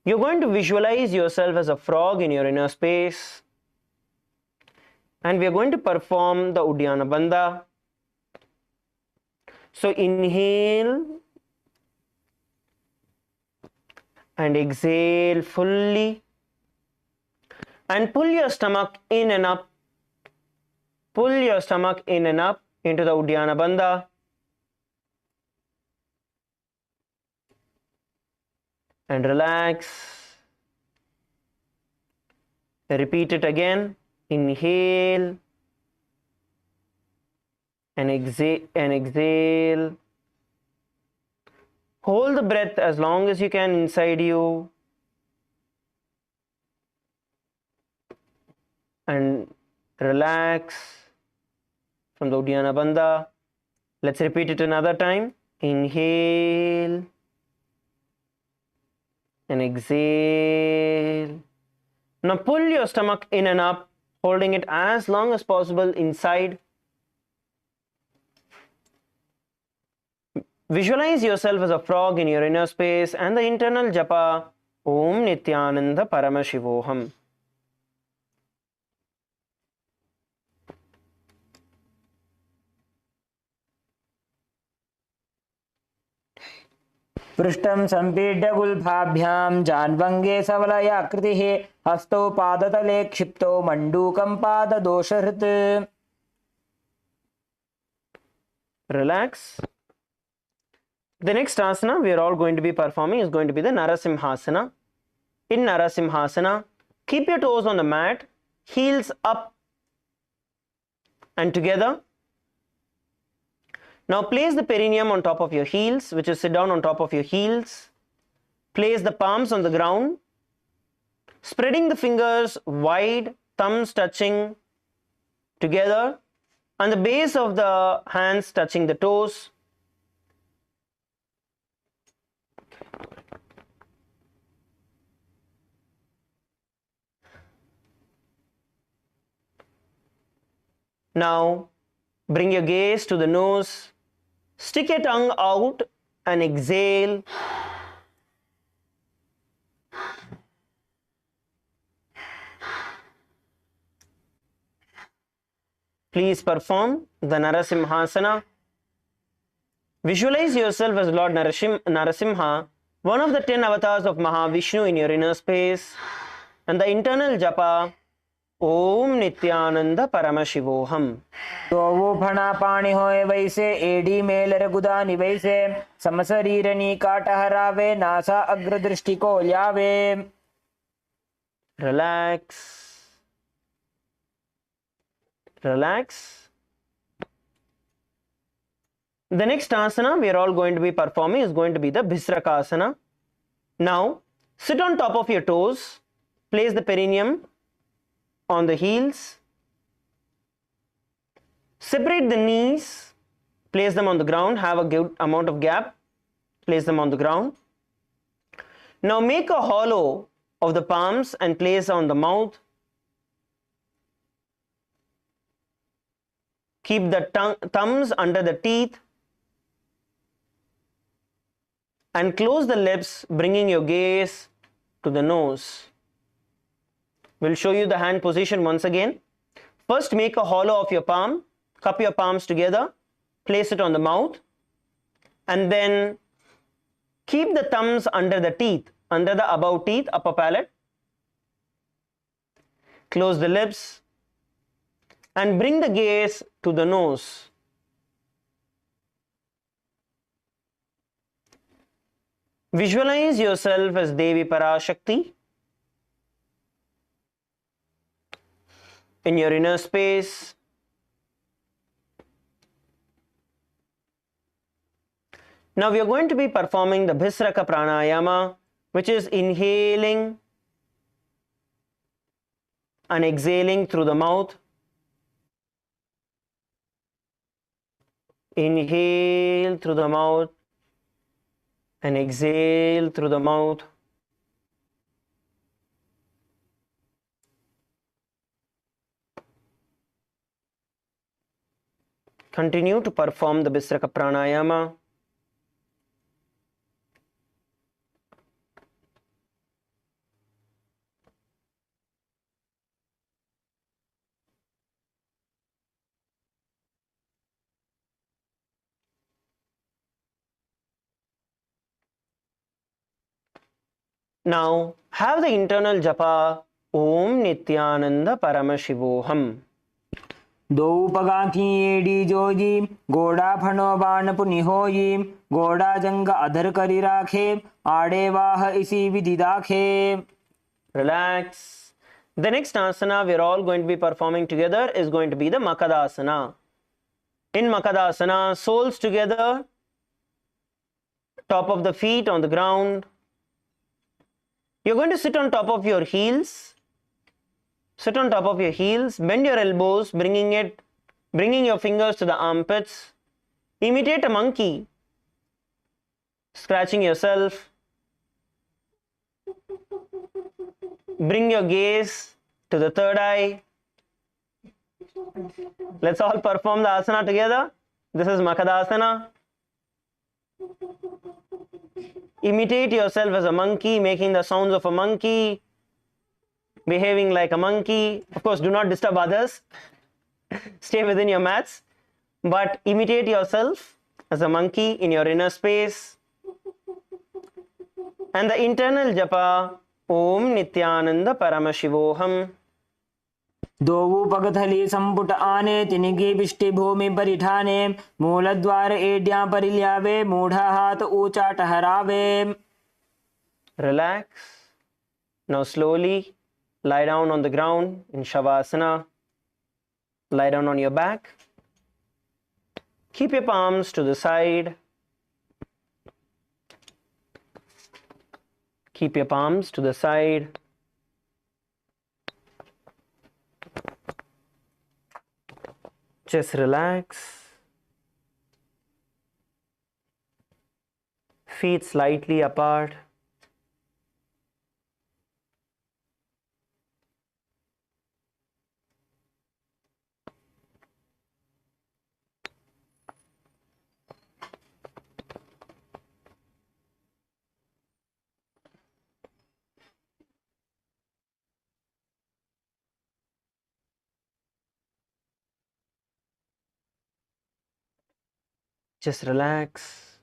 You're going to visualize yourself as a frog in your inner space. And we are going to perform the Uddiyana Bandha. So inhale and exhale fully. And pull your stomach in and up. Pull your stomach in and up into the Uddiyana Bandha. And relax. Repeat it again. Inhale and exhale. Hold the breath as long as you can inside you. And relax from the Uddiyana Bandha. Let's repeat it another time. Inhale and exhale. Now pull your stomach in and up, holding it as long as possible inside. Visualize yourself as a frog in your inner space and the internal japa Om Nityananda Paramashivoham. पृष्ठं सम्पीड्य गुल्फाभ्यां जान्वङ्गे सवलयाकृतिः हस्तौ पादतले क्षिप्तौ मण्डूकं पाददोषहृत्. Relax. The next asana we are all going to be performing is going to be the Narasimhasana. In Narasimhasana, keep your toes on the mat, heels up and together. Now place the perineum on top of your heels, which is sit down on top of your heels. Place the palms on the ground, spreading the fingers wide, thumbs touching together, and the base of the hands touching the toes. Now bring your gaze to the nose. Stick your tongue out and exhale. Please perform the Narasimhasana. Visualize yourself as Lord Narasimha, one of the 10 avatars of Mahavishnu in your inner space, and the internal japa Om Nityananda Paramashivoham. तो वो फणा पाणी होए वैसे AD mail रघुदानी वैसे समशरीरनी काट हरावे NASA अग्रदृष्टि को ल्यावे. Relax. Relax. The next asana we are all going to be performing is going to be the Bhisrakasana. Now sit on top of your toes. Place the perineum on the heels. Separate the knees. Place them on the ground. Have a good amount of gap. Place them on the ground. Now make a hollow of the palms and place on the mouth. Keep the thumbs under the teeth and close the lips, bringing your gaze to the nose. We'll show you the hand position once again. First, make a hollow of your palm, cup your palms together, place it on the mouth, and then keep the thumbs under the teeth, under the above teeth, upper palate. Close the lips and bring the gaze to the nose. Visualize yourself as Devi Parashakti in your inner space. Now we are going to be performing the Bhisraka Pranayama, which is inhaling and exhaling through the mouth. Inhale through the mouth and exhale through the mouth. Continue to perform the Bhisraka Pranayama. Now have the internal japa Om Nityananda Paramashivoham. दो पगाखी AD Joji गोड़ा फनो बाण पुनिहोई गोड़ा जंग अधर करी राखे आड़े वाह इसी विधि दाखे. Relax. The next asana we are all going to be performing together is going to be the Makadasana. In Makadasana, soles together, top of the feet on the ground. You're going to sit on top of your heels. Sit on top of your heels, bend your elbows, bringing your fingers to the armpits. Imitate a monkey, scratching yourself. Bring your gaze to the third eye. Let's all perform the asana together. This is Makadasana. Imitate yourself as a monkey, making the sounds of a monkey, behaving like a monkey. Of course, do not disturb others. Stay within your mats. But imitate yourself as a monkey in your inner space. And the internal japa, Om Nityananda Paramashivoham. दोवु पगथली संपुट आने तिनिगी बिष्टि भूमि परिठाने मूल द्वार एड्या परिल्यावे मूढ़ा हाथ ऊंचा ठहरावे. Relax. Now slowly lie down on the ground in Shavasana. Lie down on your back. Keep your palms to the side. Keep your palms to the side. Just relax. Feet slightly apart. Just relax.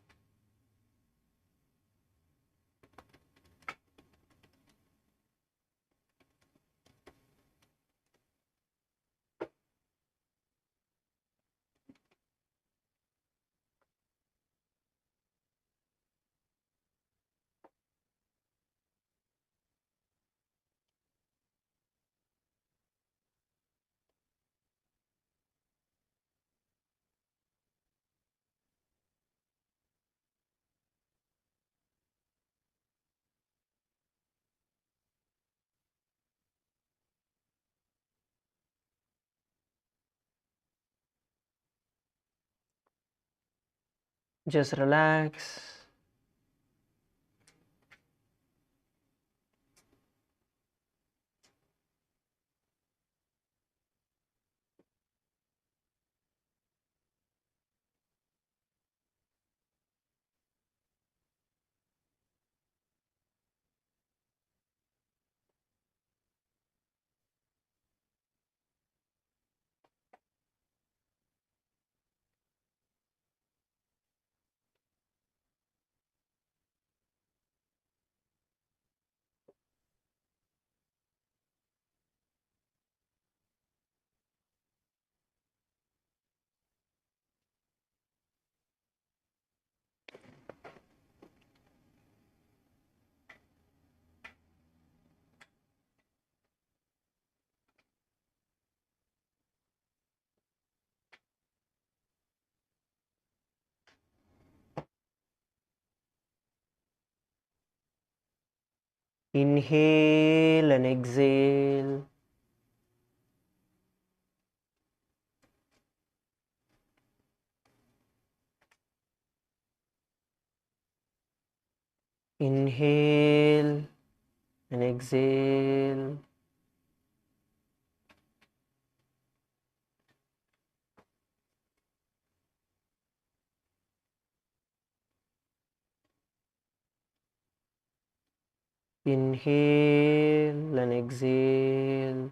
Just relax. Inhale and exhale. Inhale and exhale. Inhale and exhale.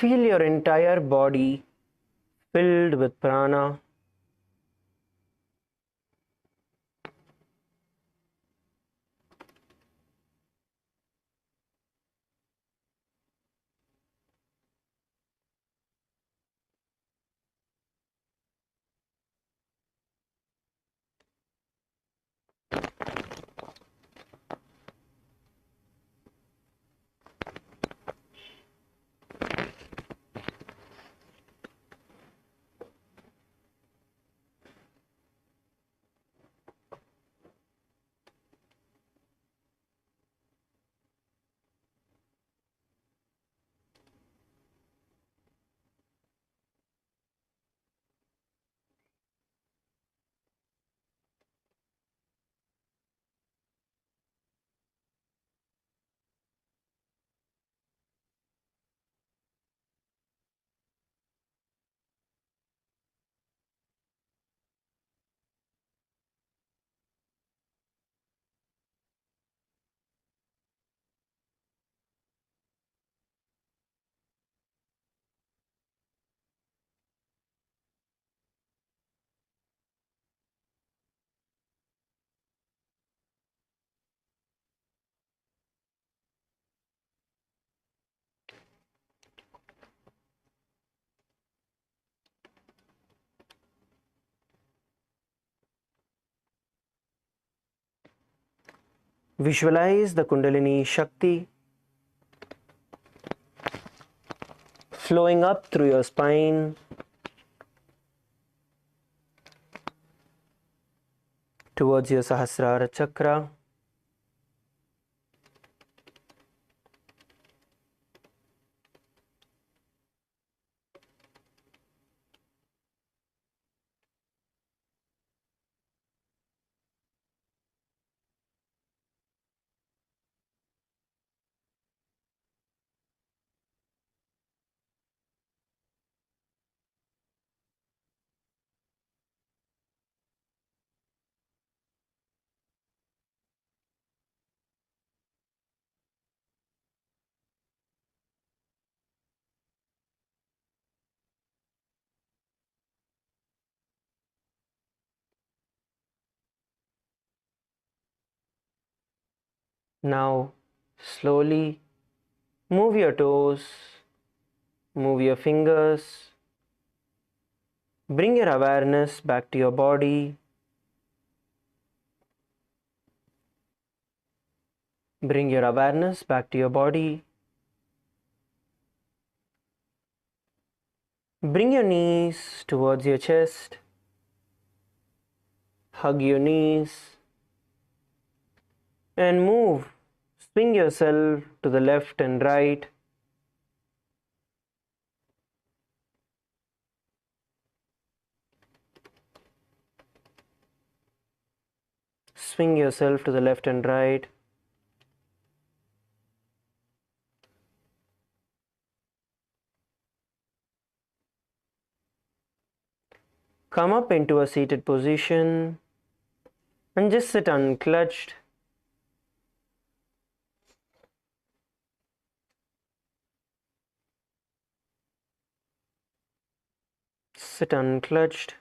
feel your entire body filled with prana. Visualize the Kundalini Shakti flowing up through your spine towards your Sahasrara Chakra. Now, slowly move your toes, move your fingers, bring your awareness back to your body. Bring your awareness back to your body. Bring your knees towards your chest. Hug your knees and move. Swing yourself to the left and right. Swing yourself to the left and right. Come up into a seated position and just sit unclutched. Sit unclutched.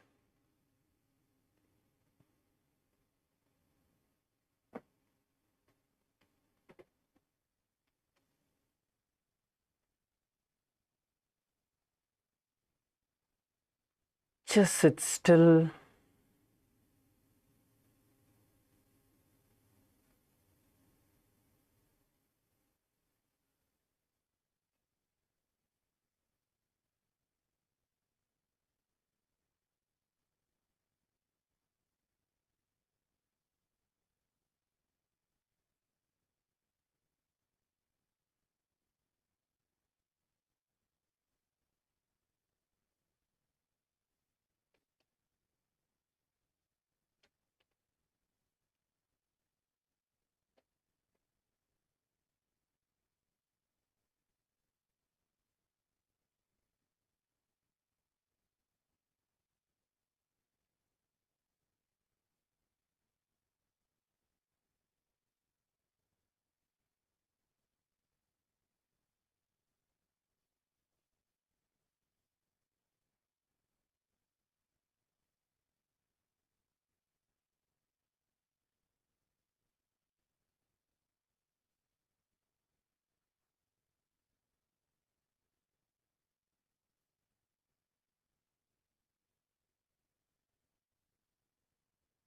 Just sit still.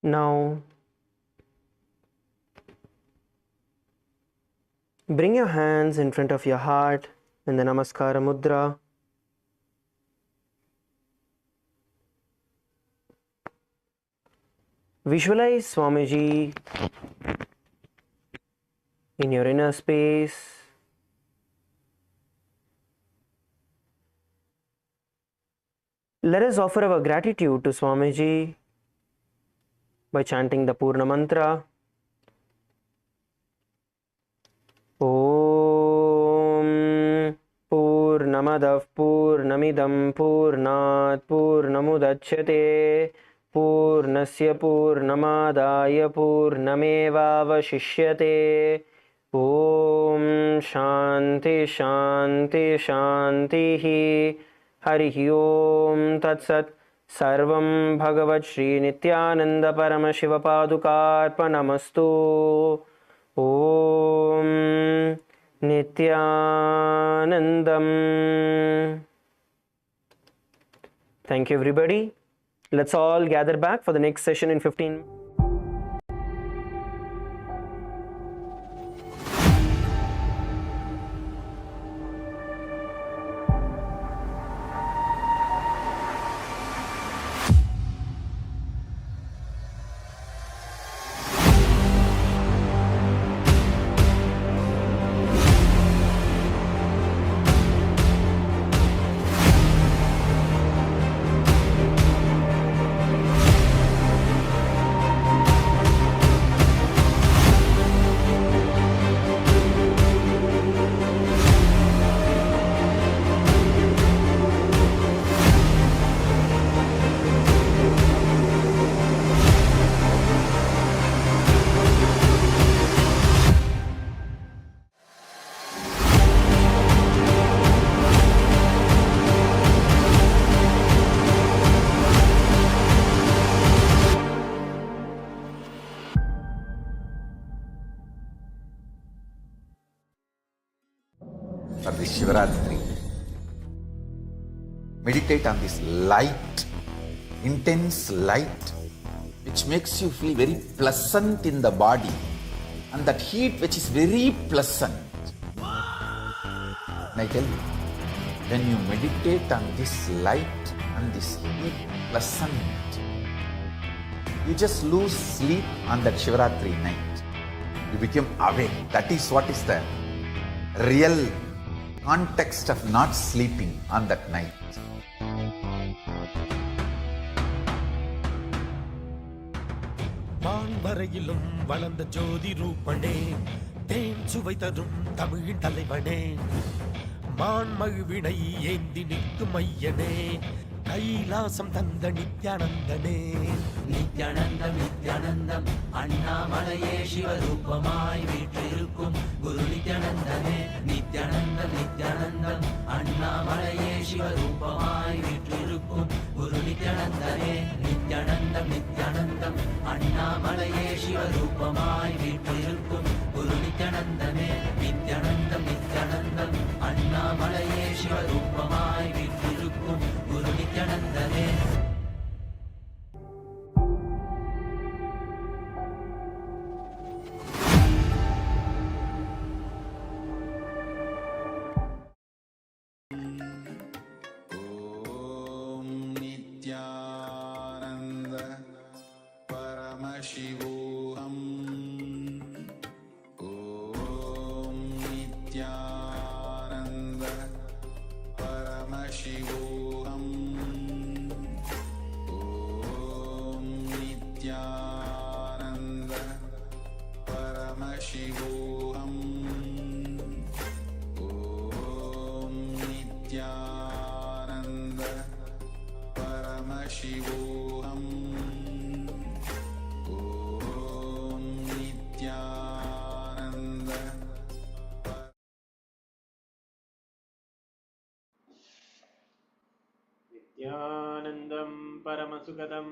Now, bring your hands in front of your heart in the Namaskara Mudra. Visualize Swamiji in your inner space. Let us offer our gratitude to Swamiji by chanting the Purna Mantra. Om Purnamadav Purnamidam Purnat Purnamudachyate Purnasya Purnamadaya Purnamevavashishyate. Om Shanti Shanti Shanti Harihi Om Tat Sat. Sarvam Bhagavat Shri Nityananda Paramashiva Padukarpanamastu. Om Nityanandam. Thank you, everybody. Let's all gather back for the next session in 15. For this Shivaratri, meditate on this light, intense light, which makes you feel very pleasant in the body, and that heat which is very pleasant. And I tell you, when you meditate on this light and this heat pleasant, you just lose sleep on that Shivaratri night. You become awake. That is what is the real context of not sleeping on that night. வான்வரையிலும் வளர்ந்த ஜோதி ரூபனே, தேன் சுவை தரும் தமிழின் தலைவனே, மான்மழுவினை ஏந்தி நிற்கும் ஐயனே, கைலாசம் தந்த நித்யானந்தனே. நித்யானந்தம் நித்யானந்தம் அண்ணாமலையே சிவரூபமாய் வீற்றிருக்கும் குரு நித்யானந்தனே. நித்யானந்தம் நித்யானந்தம் அண்ணாமலையே சிவரூபமாய் வீற்றிருக்கும் குரு நித்யானந்தனே. நித்யானந்தம் நித்யானந்தம் அண்ணாமலையே சிவரூபமாய் வீற்றிருக்கும் குரு நித்யானந்தனே. நித்யானந்தம் நித்யானந்தம் அண்ணாமலையே சிவரூபமாய் வீற்றிருக்கும் குரு நித்யானந்தனே. नित्यानन्द परमशिवोऽहम् ॐ नित्यानन्द परमशिवोऽहम् ॐ नित्यानन्द परमशिवोऽहम् ॐ नित्यानन्द परमशिवोऽहम् ॐ नित्यानन्द नित्यानन्दं परमसुखदं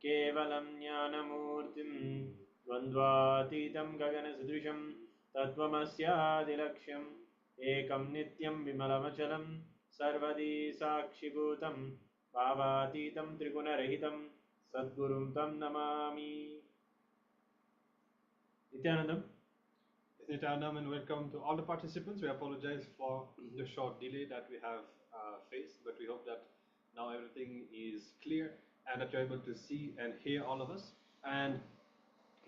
केवलं ज्ञानमूर्तिं द्वन्द्वातीतं गगनसदृशं तत्त्वमस्यादिलक्ष्यम् एकं नित्यं विमलमचलं सर्वदी साक्षिभूतं भावातीतं त्रिगुणरहितं Sadgurum Tam Namami. Nityanandam. Nityanandam, and welcome to all the participants. We apologize for the short delay that we have faced, but we hope that now everything is clear and that you're able to see and hear all of us. And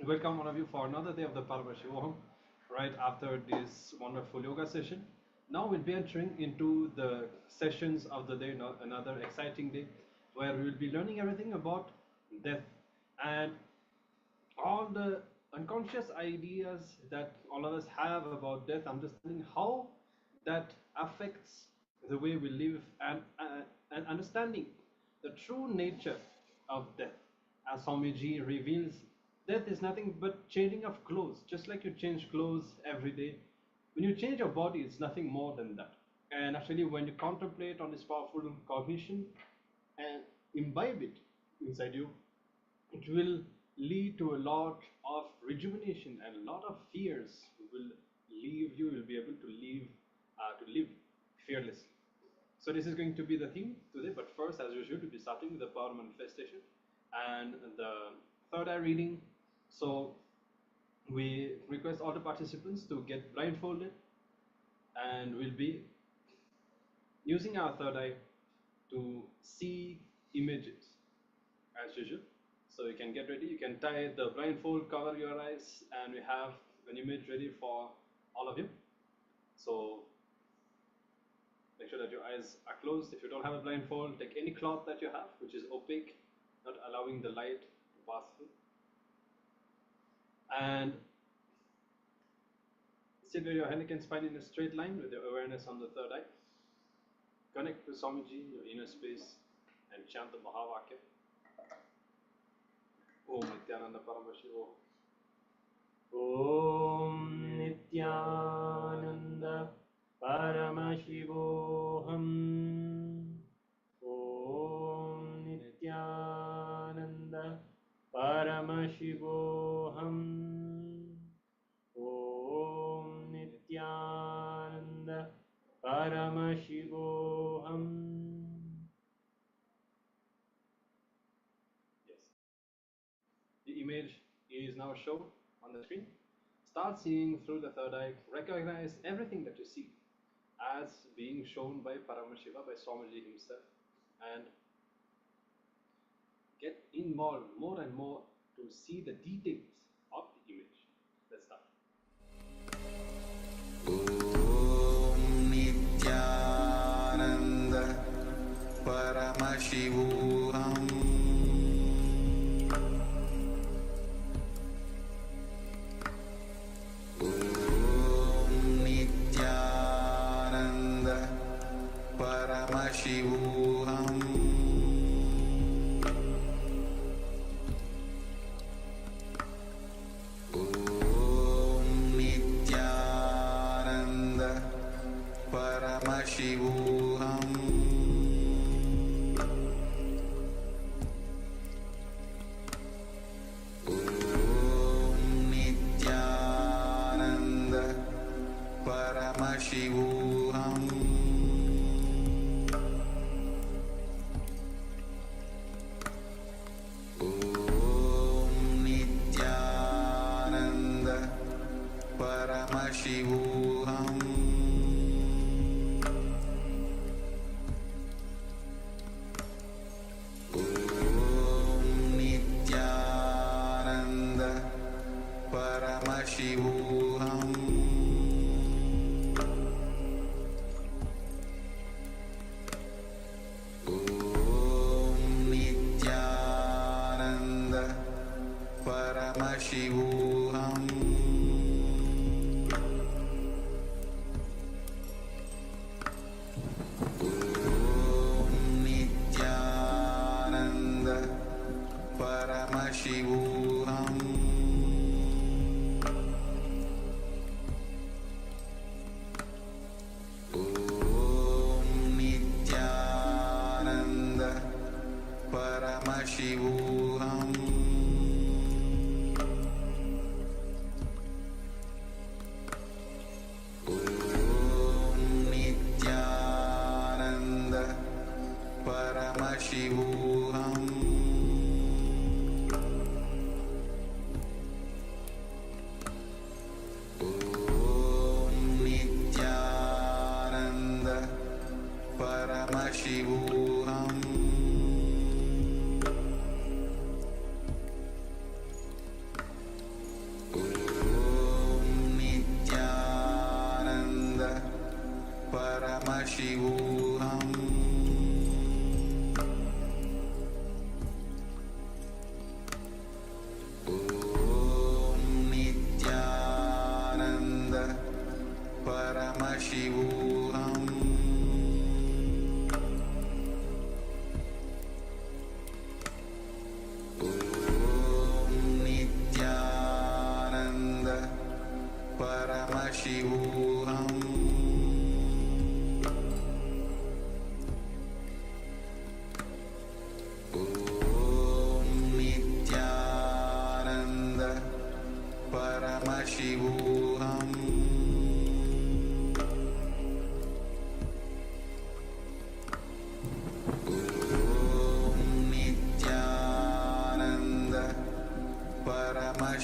welcome all of you for another day of the Paramashivoham, right after this wonderful yoga session. Now we'll be entering into the sessions of the day, another exciting day, where we will be learning everything about death and all the unconscious ideas that all of us have about death, understanding how that affects the way we live, and understanding the true nature of death. As Swamiji reveals, death is nothing but changing of clothes. Just like you change clothes every day, when you change your body, it's nothing more than that. And actually, when you contemplate on this powerful cognition and imbibe it inside you, it will lead to a lot of rejuvenation, and a lot of fears will leave you. You'll be able to live fearlessly. So this is going to be the theme today, but first, as usual, we'll be starting with the power manifestation and the third eye reading. So we request all the participants to get blindfolded, and we'll be using our third eye to see images as usual. So you can get ready, you can tie the blindfold, cover your eyes, and we have an image ready for all of you. So make sure that your eyes are closed. If you don't have a blindfold, take any cloth that you have which is opaque, not allowing the light to pass through, and sit with your neck and spine in a straight line with your awareness on the third eye. Connect to Swamiji in your inner space and chant the Mahavakya. Om Nityananda Paramashivoham. Om Nityananda Paramashivoham. Om Nityananda Paramashivoham. Om Nityananda Paramashivoham. Yes. The image is now shown on the screen. Start seeing through the third eye. Recognize everything that you see as being shown by Paramashiva, by Swamiji himself, and get involved more and more to see the details of the image. Let's start. Om Nityananda Paramashivoham. Om Nityananda Paramashivoham. Paramashivoham. Om Nityananda Paramashivoham. Om Nityananda Paramashivoham. Paramashivoham. Om Nityananda Paramashivoham. Om Nityananda Paramashivoham. Paramashivoham. Om Nityananda Paramashivoham.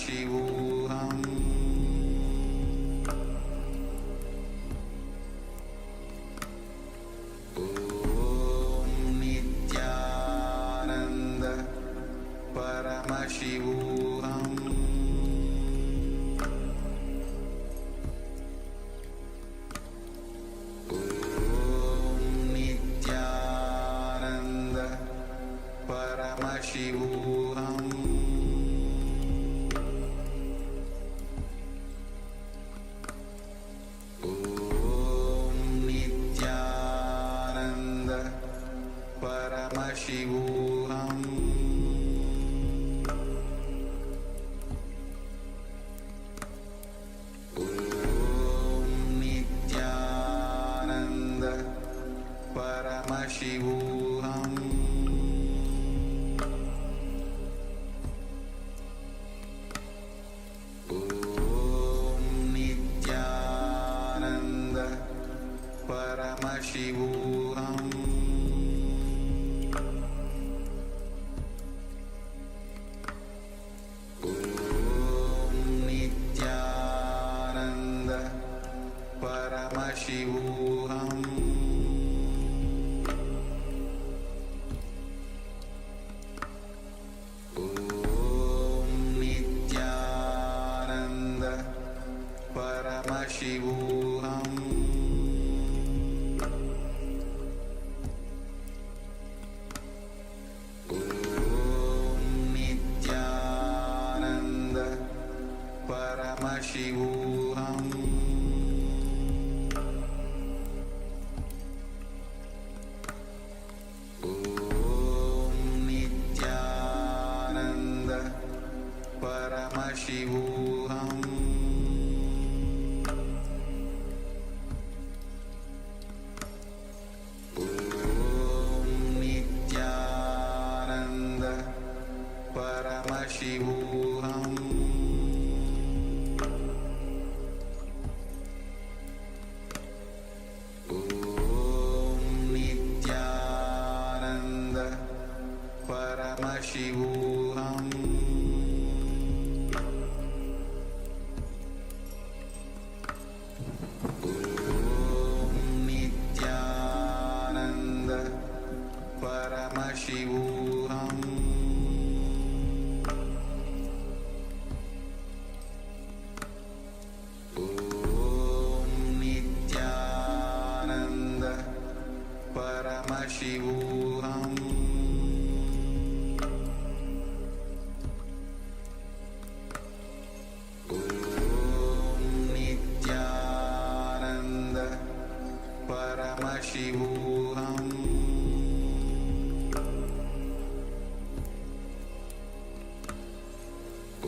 Paramashivoham Om Nityananda Paramashivoham Om Nityananda Paramashivoham Om Nityananda Paramashivoham Om Nityananda Paramashivoham Om Nityananda Paramashivoham Om Nityananda Paramashivoham Om Nityananda Paramashivoham Om Nityananda Paramashivoham Om Nityananda Paramashivoham Om Nityananda Paramashivoham Om Nityananda Paramashivoham Om Nityananda Paramashivoham Om Nityananda Paramashivoham Om Nityananda Paramashivoham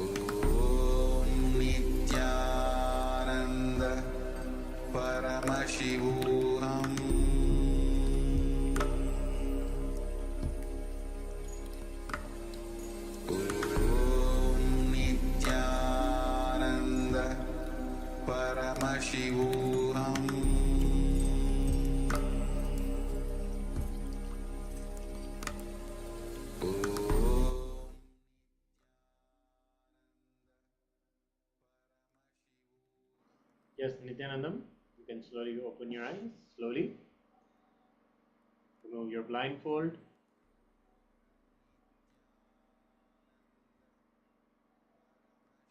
Om Nityananda Paramashivoham Om Nityananda Paramashivoham Yes, Nityanandam, you can slowly open your eyes, slowly. Remove your blindfold.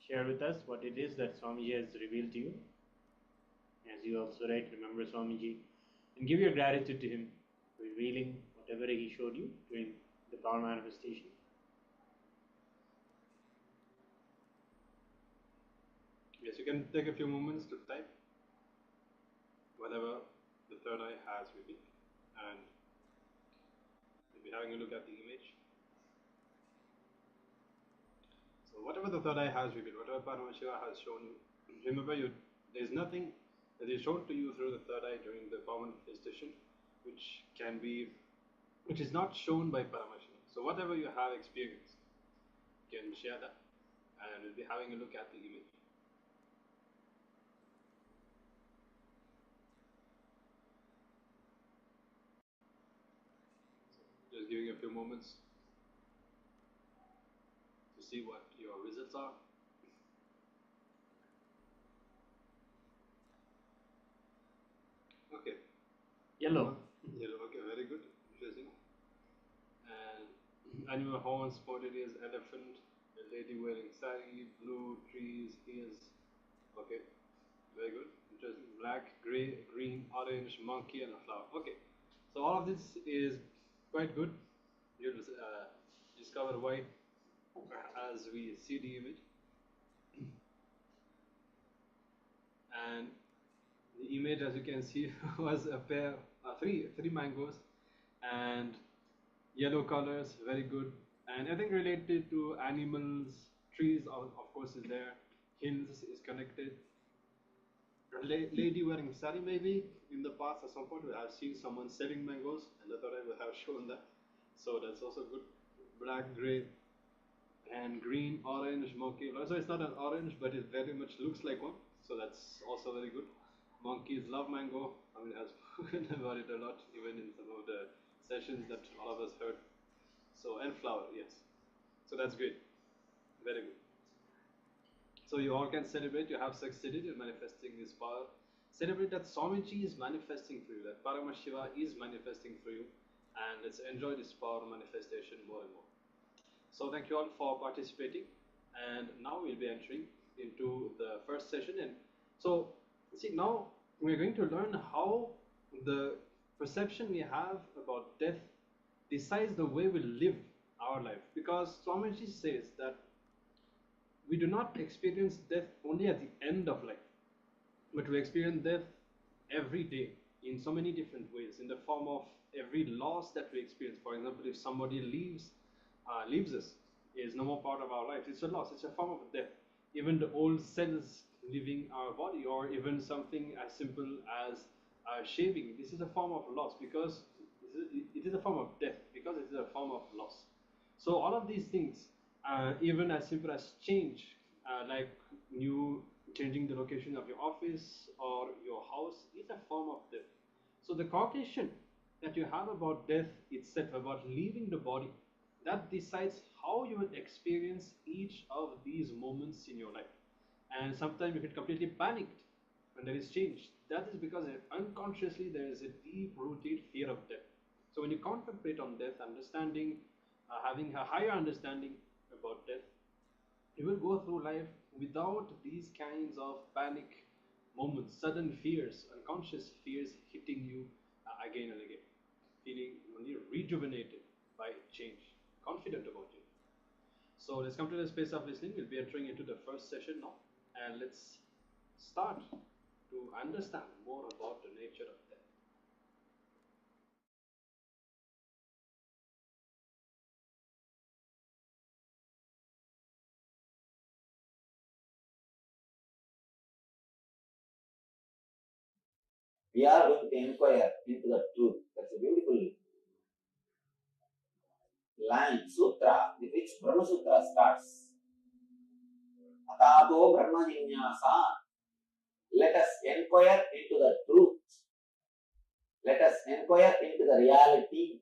Share with us what it is that Swamiji has revealed to you. As you also write, remember Swamiji and give your gratitude to him for revealing whatever he showed you during the power manifestation. Yes, you can take a few moments to type whatever the third eye has revealed, and we'll be having a look at the image. So whatever the third eye has revealed, whatever Paramashiva has shown you, remember there's nothing that is shown to you through the third eye during the power manifestation which is not shown by Paramashiva. So whatever you have experienced, you can share that, and we'll be having a look at the image. Just giving a few moments to see what your results are. Yellow. Yellow, okay, very good. Interesting. And animal horns, spotted ears, elephant, a lady wearing sari, blue, trees, ears. Okay, very good. Interesting. Black, grey, green, orange, monkey, and a flower. Okay, so all of this is quite good. You'll discover why as we see the image. And the image, as you can see, was a pair, three mangoes, and yellow colors, very good. And I think related to animals, trees, of course, is there. Hills is connected. Lady wearing sari, maybe in the past at some point we have seen someone selling mangoes, and I thought I would have shown that. So that's also good. Black, gray, and green, orange, monkey. So it's not an orange, but it very much looks like one. So that's also very good. Monkeys love mango. I mean, I've spoken about it a lot, even in some of the sessions that all of us heard. So, and flower, yes. So that's great. Very good. So you all can celebrate. You have succeeded in manifesting this power. Celebrate that Swamiji is manifesting for you, that Paramashiva is manifesting for you, and let's enjoy this power manifestation more and more. So thank you all for participating, and now we'll be entering into the first session. And so see, now we're going to learn how the perception we have about death decides the way we live our life, because Swamiji says that we do not experience death only at the end of life, but we experience death every day in so many different ways, in the form of every loss that we experience. For example, if somebody leaves us, is no more part of our life, it's a loss, it's a form of death. Even the old cells leaving our body, or even something as simple as shaving, this is a form of loss, because it is a form of death, because it is a form of loss. So all of these things, even as simple as change, like you changing the location of your office or your house, is a form of death. So the cognition that you have about death itself, about leaving the body, that decides how you will experience each of these moments in your life. And sometimes you get completely panicked when there is change. That is because unconsciously there is a deep-rooted fear of death. So when you contemplate on death, understanding, having a higher understanding about death, you will go through life without these kinds of panic moments, sudden fears, unconscious fears hitting you again and again, feeling only rejuvenated by change, confident about it. So let's come to the space of listening. We'll be entering into the first session now, and let's start to understand more about the nature of death. We are going to inquire into the truth. That's a beautiful line, sutra, with which Brahma Sutra starts. Atato Brahma Jinyasa. Let us inquire into the truth. Let us inquire into the reality.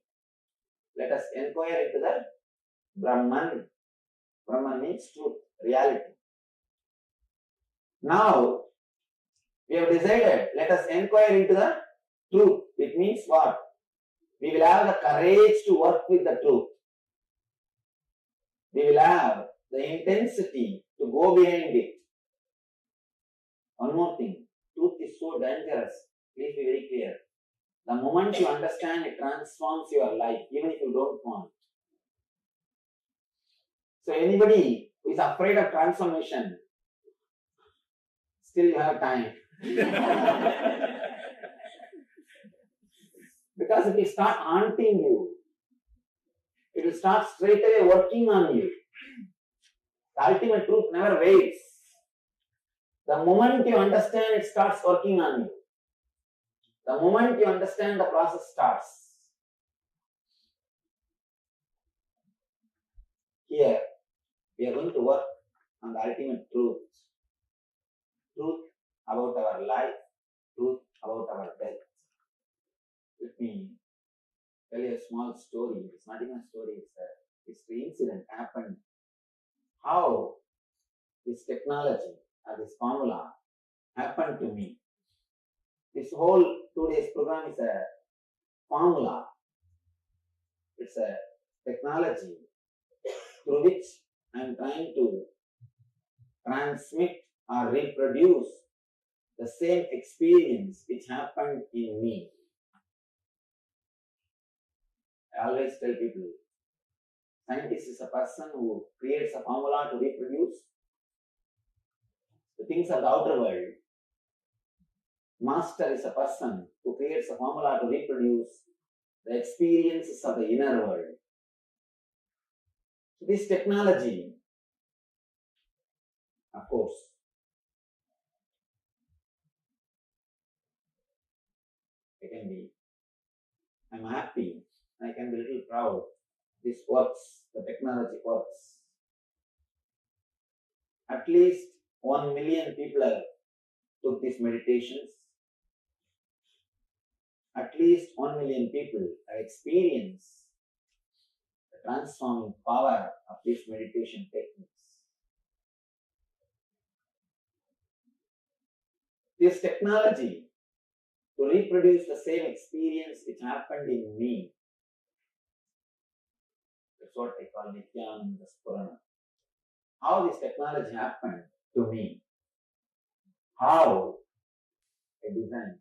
Let us inquire into the Brahman. Brahman means truth, reality. Now, we have decided, let us inquire into the truth. It means what? We will have the courage to work with the truth. We will have the intensity to go behind it. One more thing, truth is so dangerous. Please be very clear. The moment you understand, it transforms your life, even if you don't want. So anybody who is afraid of transformation, still you have time. Because it will start haunting you. It will start straight away working on you. The ultimate truth never waits. The moment you understand, it starts working on you. The moment you understand, the process starts. Here, we are going to work on the ultimate truth. Truth about our life, truth about our death. Let me tell you a small story. It's not even a story, it's a history incident happened. How this technology or this formula happened to me. This whole 2 days program is a formula. It's a technology through which I am trying to transmit or reproduce the same experience which happened in me. I always tell people, scientist is a person who creates a formula to reproduce the things of the outer world. Master is a person who creates a formula to reproduce the experiences of the inner world. This technology, of course, I'm happy, I can be a little proud. This works, the technology works. At least 1 million people have took these meditations. At least 1 million people have experienced the transforming power of these meditation techniques. This technology to reproduce the same experience which happened in me. That's what I call Nityananda Spurana. How this technology happened to me. How I designed.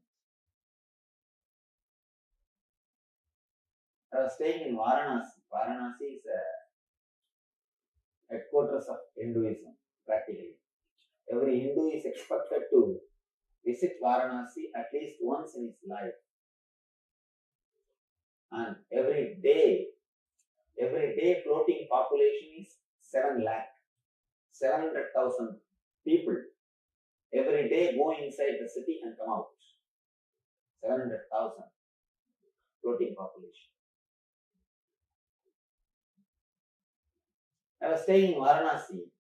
I was staying in Varanasi. Varanasi is a headquarters of Hinduism, practically. Every Hindu is expected to visit Varanasi at least once in his life. And every day floating population is 7 lakh, 700,000 people. Every day go inside the city and come out. 700,000 floating population. I was staying in Varanasi.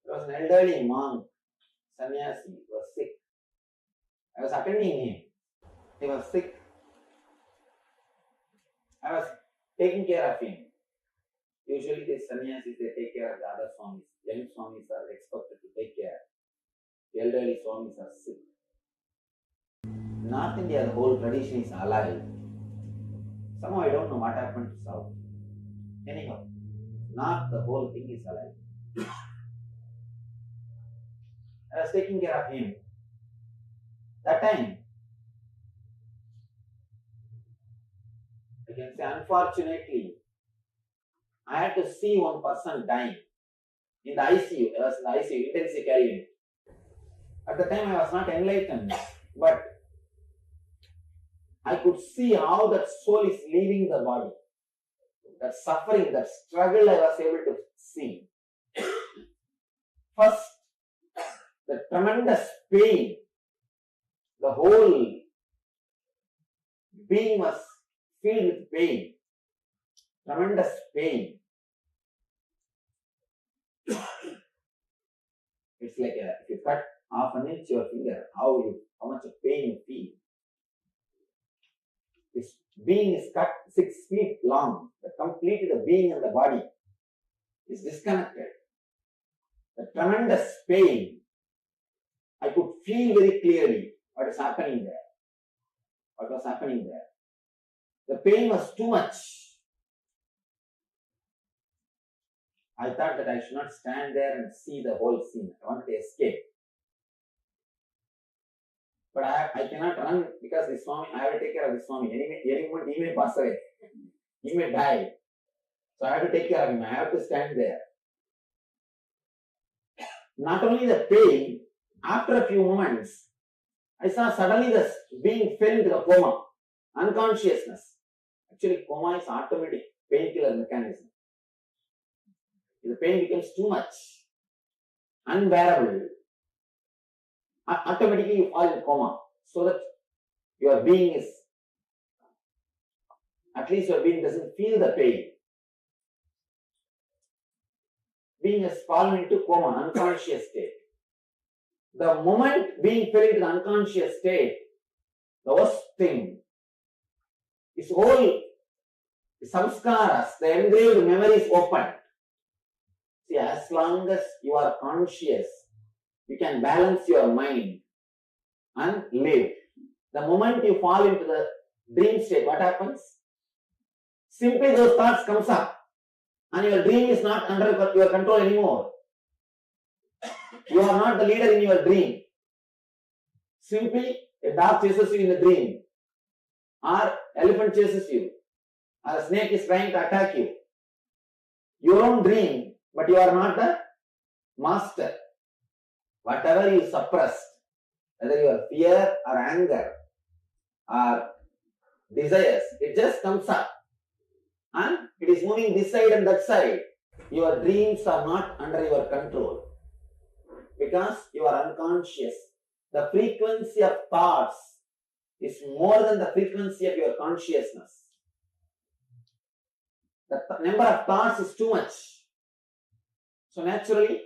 There was an elderly monk, sannyasi, was sick. I was attending him. He was sick. I was taking care of him. Usually these sannyasis, they take care of the other swamis. Young swamis are expected to take care. The elderly swamis are sick. North India, the whole tradition is alive. Somehow I don't know what happened to South. Anyhow, North, the whole thing is alive. I was taking care of him. That time, I can say unfortunately, I had to see one person dying in the ICU. I was in the ICU, intensive care unit. At the time, I was not enlightened, but I could see how that soul is leaving the body. That suffering, that struggle I was able to see. First, the tremendous pain, the whole being was filled with pain, tremendous pain. It's like if you cut half an inch your finger, how much of pain you feel. This being is cut 6 feet long. Completely the being and the body is disconnected. The tremendous pain. I could feel very clearly what is happening there. What was happening there. The pain was too much. I thought that I should not stand there and see the whole scene. I wanted to escape. But I cannot run because this Swami, I have to take care of this Swami. Any moment he may pass away. He may die. So I have to take care of him. I have to stand there. Not only the pain, after a few moments, I saw suddenly the being fell into the coma, unconsciousness. Actually, coma is automatic painkiller mechanism. If the pain becomes too much, unbearable, automatically you fall in coma, so that your being is, at least your being doesn't feel the pain. Being has fallen into coma, unconscious state. The moment being fell into the unconscious state, the worst thing is all the samskaras, the engraved memories opened. See, as long as you are conscious, you can balance your mind and live. The moment you fall into the dream state, what happens? Simply those thoughts comes up and your dream is not under your control anymore. You are not the leader in your dream. Simply a dog chases you in the dream, or elephant chases you, or a snake is trying to attack you. Your own dream, but you are not the master. Whatever you suppressed, whether your fear or anger or desires, it just comes up and it is moving this side and that side. Your dreams are not under your control because you are unconscious. The frequency of thoughts is more than the frequency of your consciousness. The number of thoughts is too much. So naturally,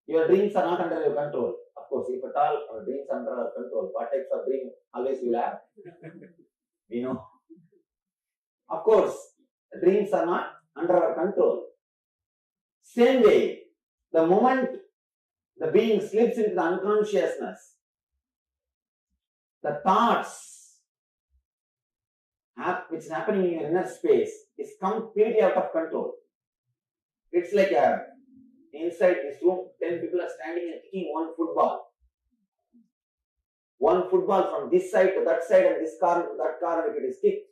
your dreams are not under your control. Of course, if at all our dreams are under our control, what types of dream always you will have? We know. Of course, the dreams are not under our control. Same way, the moment the being slips into the unconsciousness, the thoughts which is happening in your inner space is completely out of control. It's like inside this room, 10 people are standing and kicking one football. One football from this side to that side and this corner to that corner, if it is kicked,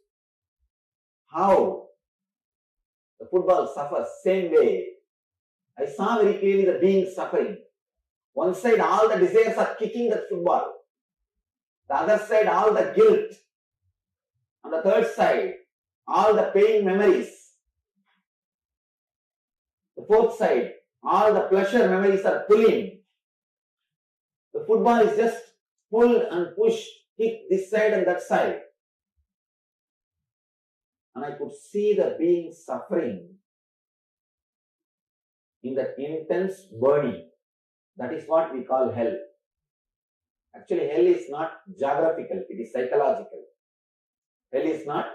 how the football suffers? Same way. I saw very clearly the being suffering. One side, all the desires are kicking that football. The other side, all the guilt. On the third side, all the pain memories. The fourth side, all the pleasure memories are pulling. The football is just pulled and pushed, kicked this side and that side. And I could see the being suffering in that intense burning. That is what we call hell. Actually, hell is not geographical, it is psychological. Hell is not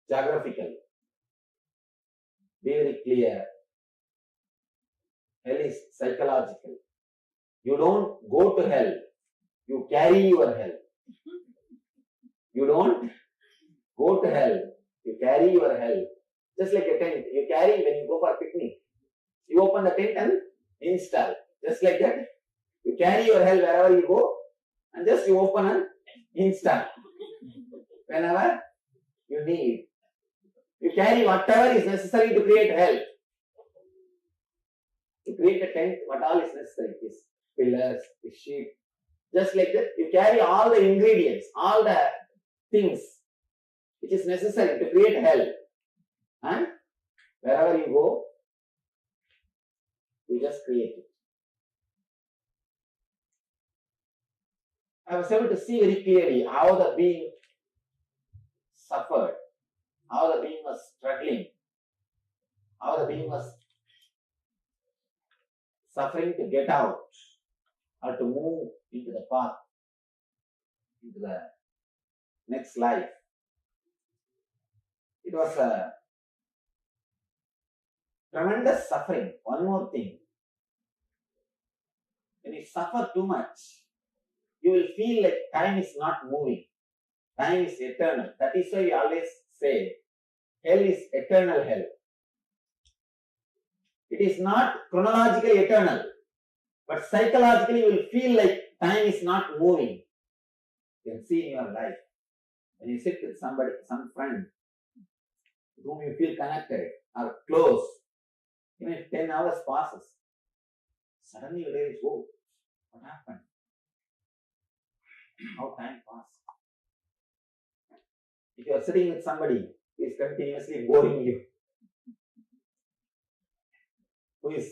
geographical. Be very clear. Hell is psychological. You don't go to hell, you carry your hell. You don't go to hell, you carry your hell. Just like a tent, you carry when you go for a picnic. You open the tent and install. Just like that, you carry your hell wherever you go and just you open and install. Whenever you need. You carry whatever is necessary to create hell. To create a tent, what all is necessary is pillars, the sheet. Just like that, you carry all the ingredients, all the things which is necessary to create hell. And wherever you go, you just create it. I was able to see very clearly how the being suffered, how the being was struggling, how the being was suffering to get out or to move into the path, into the next life. It was a tremendous suffering. One more thing. When you suffer too much, you will feel like time is not moving. Time is eternal. That is why we always say, hell is eternal hell. It is not chronologically eternal, but psychologically you will feel like time is not moving. You can see in your life, when you sit with somebody, some friend, with whom you feel connected or close, even if 10 hours passes, suddenly you realize, oh, what happened? How time passed. If you are sitting with somebody who is continuously boring you, with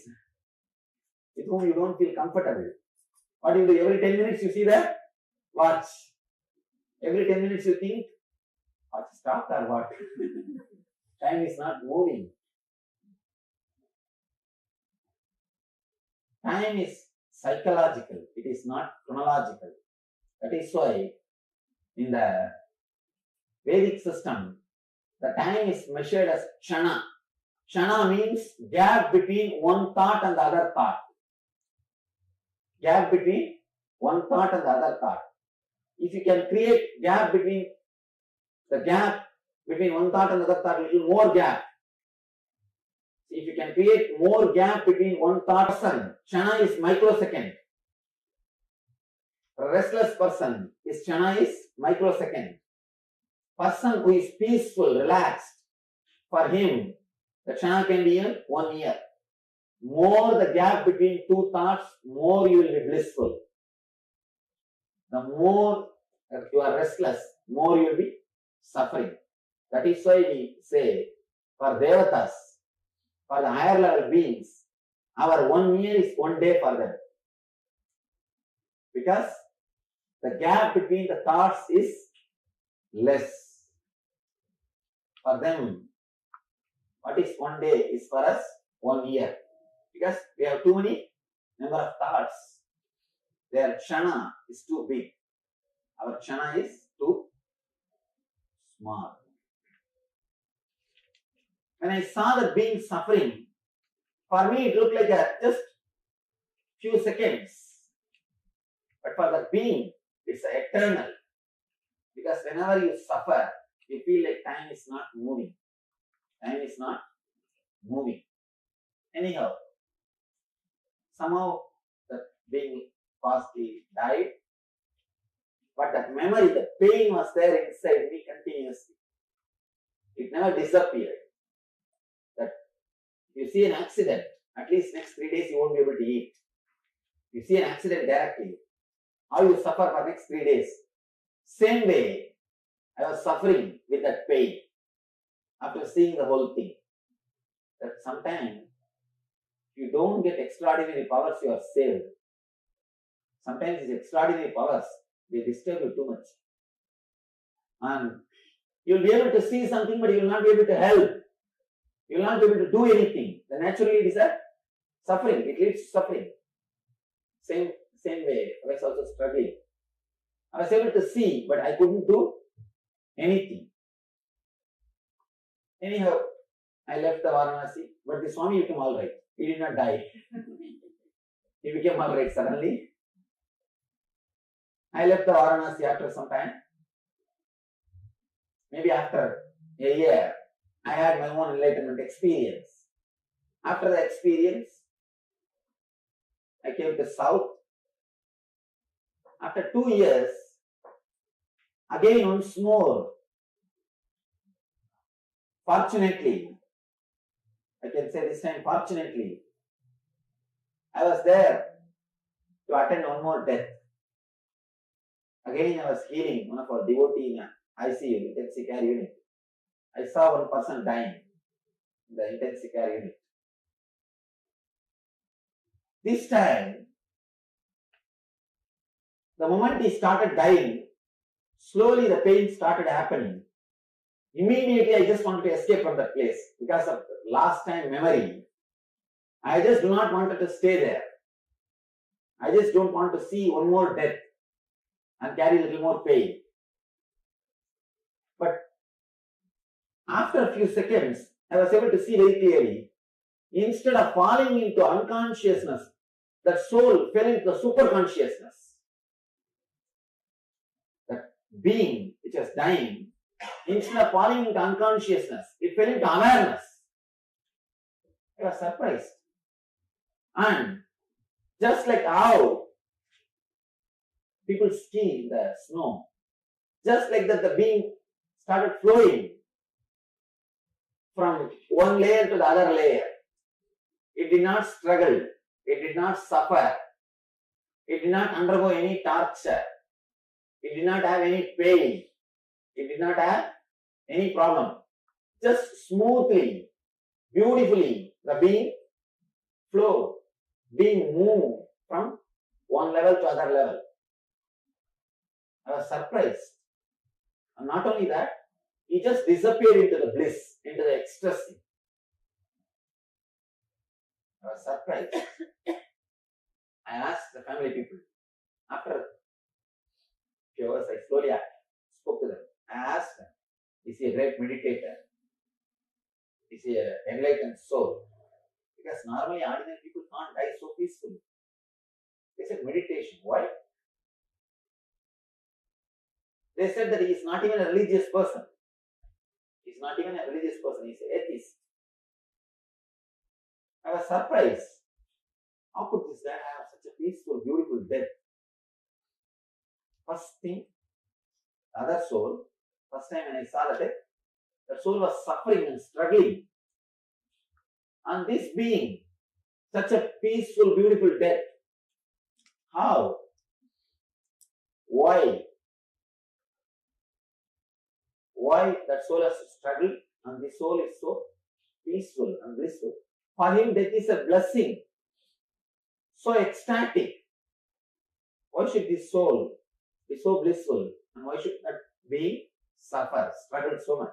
whom you don't feel comfortable, what do you do? Every 10 minutes you see the watch. Every 10 minutes you think, watch stopped or what? Time is not moving. Time is psychological, it is not chronological. That is why in the Vedic system, the time is measured as kshana. Kshana means gap between one thought and the other thought. Gap between one thought and the other thought. if you can create gap between one thought and another thought, a little more gap. If you can create more gap between one thought person, Kshana is microsecond. A restless person, his Kshana is microsecond. Person who is peaceful, relaxed, for him, the Kshana can be in 1 year. More the gap between two thoughts, more you will be blissful. The more you are restless, more you will be suffering. That is why we say, for Devatas, for the higher level beings, our 1 year is 1 day for them. Because the gap between the thoughts is less. For them, what is 1 day is for us 1 year. Because we have too many number of thoughts. Their Kshana is too big. Our Kshana is too small. When I saw the being suffering, for me it looked like just few seconds. But for the being, it's eternal. Because whenever you suffer, you feel like time is not moving. Time is not moving. Anyhow, somehow the being possibly died, but that memory, the pain was there inside me continuously. It never disappeared. That you see an accident, at least next 3 days you won't be able to eat. You see an accident directly, how you suffer for next 3 days. Same way, I was suffering with that pain after seeing the whole thing. That sometimes if you don't get extraordinary powers, you are saved. Sometimes these extraordinary powers, they disturb you too much. And you will be able to see something, but you will not be able to help. You will not be able to do anything. Then naturally it is a suffering. It leads to suffering. Same way, I was also struggling. I was able to see, but I couldn't do anything. Anyhow, I left the Varanasi, but the Swami became alright. He did not die. He became alright suddenly. I left the Varanasi after some time. Maybe after a year, I had my own enlightenment experience. After the experience, I came to South. After 2 years, again once more, fortunately, I can say this time fortunately, I was there to attend one more death. Again I was healing one of our devotees in ICU, intensive care unit. I saw one person dying in the intensive care unit. This time, the moment he started dying, slowly the pain started happening. Immediately I just wanted to escape from that place because of last time memory. I just do not want to stay there. I just don't want to see one more death and carry a little more pain. But after a few seconds, I was able to see very clearly. Instead of falling into unconsciousness, that soul fell into the superconsciousness. That being which was dying, instead of falling into unconsciousness, it fell into awareness. I was surprised. And just like how people ski in the snow, just like that the being started flowing from one layer to the other layer. It did not struggle. It did not suffer. It did not undergo any torture. It did not have any pain. It did not have any problem. Just smoothly, beautifully, the being flowed, being moved from one level to other level. I was surprised. And not only that, he just disappeared into the bliss, into the ecstasy. I was surprised. I asked the family people. After a few hours, I slowly spoke to them. I asked them, is he a great meditator? Is he an enlightened soul? Because normally ordinary people can't die so peacefully. They said meditation. Why? They said that he is not even a religious person. He's not even a religious person, he's an atheist. I was surprised. How could this guy have such a peaceful, beautiful death? First thing, the other soul, first time when I saw that soul was suffering and struggling. And this being, such a peaceful, beautiful death. How? Why? Why that soul has to struggle and this soul is so peaceful and blissful? For him, death is a blessing. So ecstatic. Why should this soul be so blissful? And why should that being suffer, struggle so much?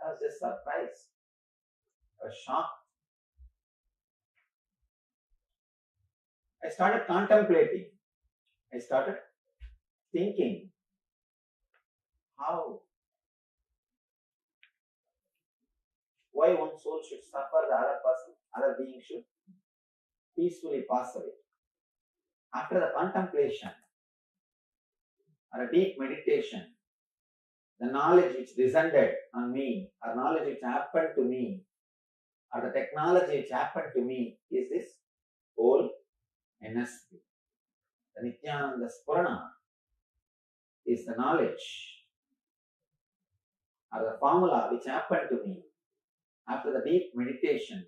I was just surprised. I was shocked. I started contemplating. I started thinking. How? Why one soul should suffer, the other person, other being should peacefully pass away. After the contemplation or a deep meditation, the knowledge which descended on me, or knowledge which happened to me, or the technology which happened to me is this whole NSP. The Nityananda Spurana is the knowledge or the formula which happened to me after the deep meditation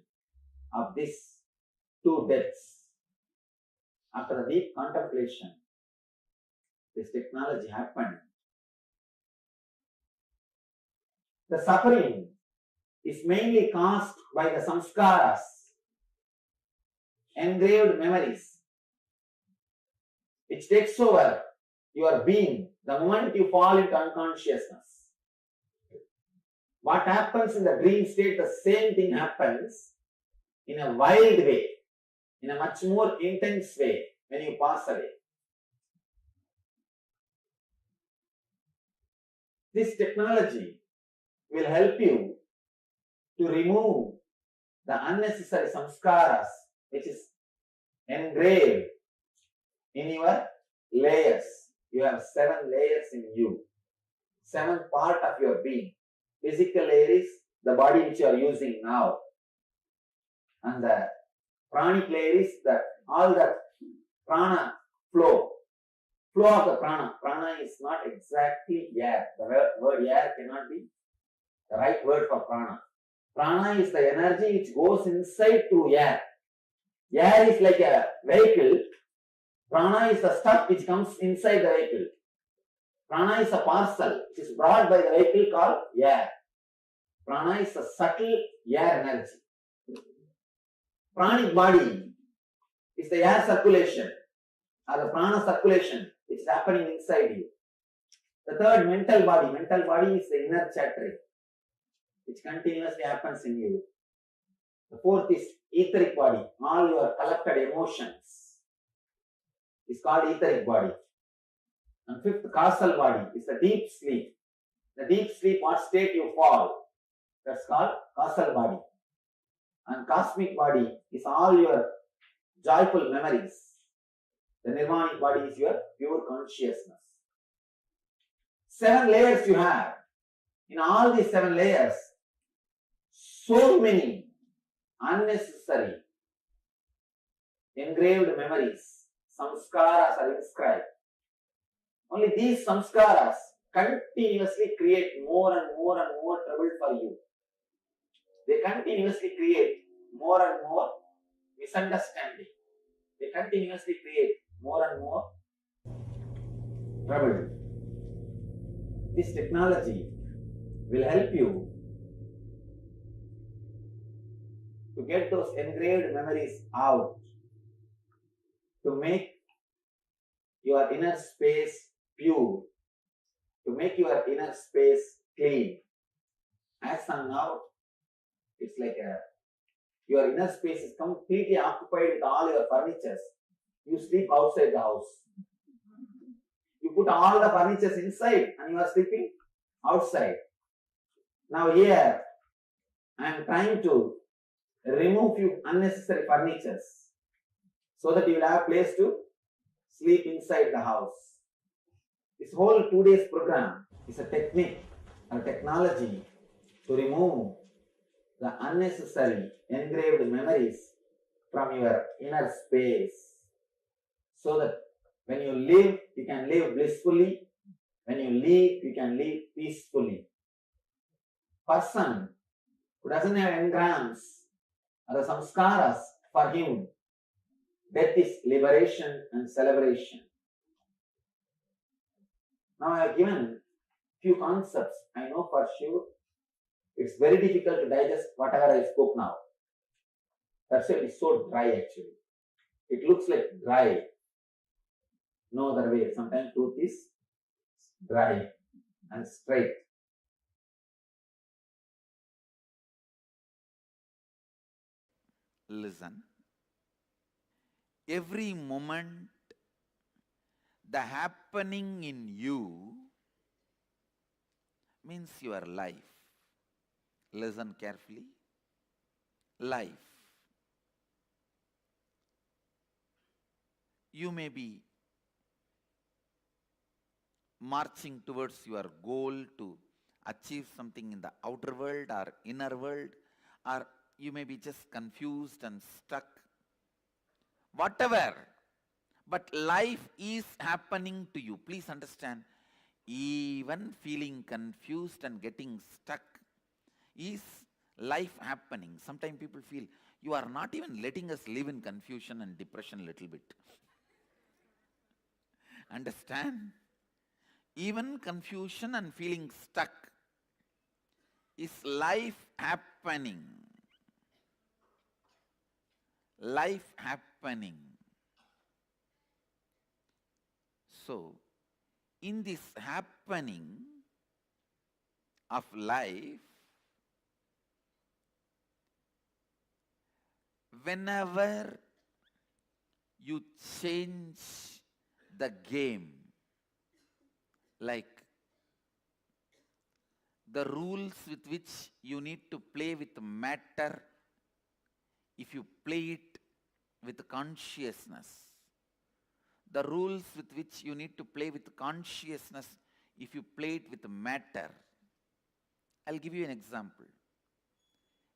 of these two deaths. After the deep contemplation, this technology happened. The suffering is mainly caused by the samskaras, engraved memories, which takes over your being the moment you fall into unconsciousness. What happens in the dream state, the same thing happens in a wild way, in a much more intense way when you pass away. This technology will help you to remove the unnecessary samskaras which is engraved in your layers. You have 7 layers in you, 7 part of your being. Physical layer is the body which you are using now, and the pranic layer is that all the prana flow of the prana. Prana is not exactly air. The word air cannot be the right word for prana. Prana is the energy which goes inside through air. Air is like a vehicle. Prana is the stuff which comes inside the vehicle. Prana is a parcel which is brought by the vehicle called air. Prana is a subtle air energy. Pranic body is the air circulation or the prana circulation which is happening inside you. The third, mental body. Mental body is the inner chattering which continuously happens in you. The fourth is etheric body. All your collected emotions is called etheric body. And fifth, causal body is the deep sleep. The deep sleep, what state you fall, that's called causal body. And cosmic body is all your joyful memories. The nirvanic body is your pure consciousness. 7 layers you have. In all these 7 layers, so many unnecessary engraved memories, samskaras are inscribed. Only these samskaras continuously create more and more and more trouble for you. They continuously create more and more misunderstanding. They continuously create more and more trouble. This technology will help you to get those engraved memories out, to make your inner space pure, to make your inner space clean. As of now, it's like your inner space is completely occupied with all your furnitures. You sleep outside the house. You put all the furnitures inside and you are sleeping outside. Now here, I am trying to remove few unnecessary furnitures so that you will have a place to sleep inside the house. This whole 2 days program is a technique or technology to remove the unnecessary engraved memories from your inner space, so that when you live, you can live blissfully. When you leave, you can live peacefully. Person who doesn't have engrams or the samskaras, for him, death is liberation and celebration. Now I have given few concepts. I know for sure it's very difficult to digest whatever I spoke now. That's why it's so dry actually. It looks like dry. No other way. Sometimes truth is dry and straight. Listen. Every moment, the happening in you means your life. Listen carefully. Life. You may be marching towards your goal to achieve something in the outer world or inner world, or you may be just confused and stuck. Whatever. But life is happening to you. Please understand, even feeling confused and getting stuck is life happening. Sometimes people feel you are not even letting us live in confusion and depression a little bit. Understand? Even confusion and feeling stuck is life happening. Life happening. So, in this happening of life, whenever you change the game, like the rules with which you need to play with matter, if you play it with consciousness, the rules with which you need to play with consciousness, if you play it with matter. I'll give you an example.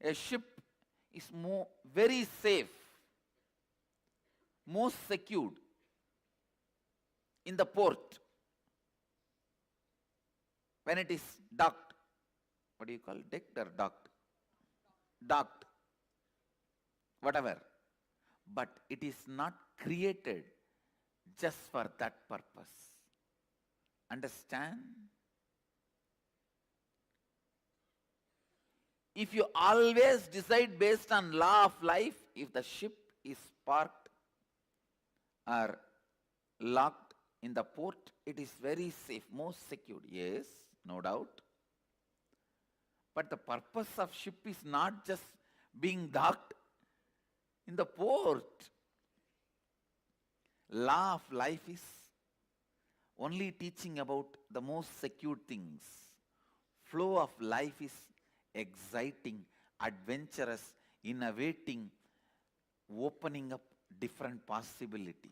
A ship is very safe, most secured in the port when it is docked. What do you call it? Decked or docked? Docked. Whatever. But it is not created just for that purpose. Understand? If you always decide based on law of life, if the ship is parked or locked in the port, it is very safe, most secured. Yes, no doubt. But the purpose of ship is not just being docked in the port. Law of life is only teaching about the most secure things. Flow of life is exciting, adventurous, innovating, opening up different possibilities.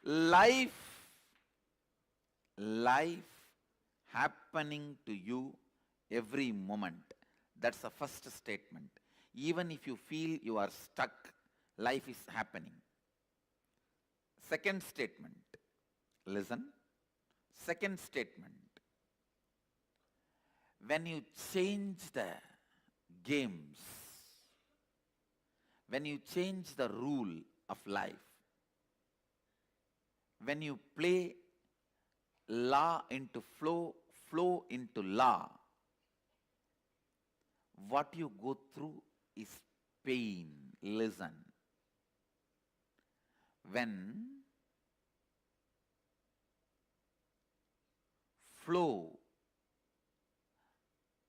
Life happening to you every moment. That's the first statement. Even if you feel you are stuck, life is happening. Second statement. Listen. Second statement. When you change the games, when you change the rule of life, when you play law into flow, flow into law, what you go through is pain. Listen. When flow,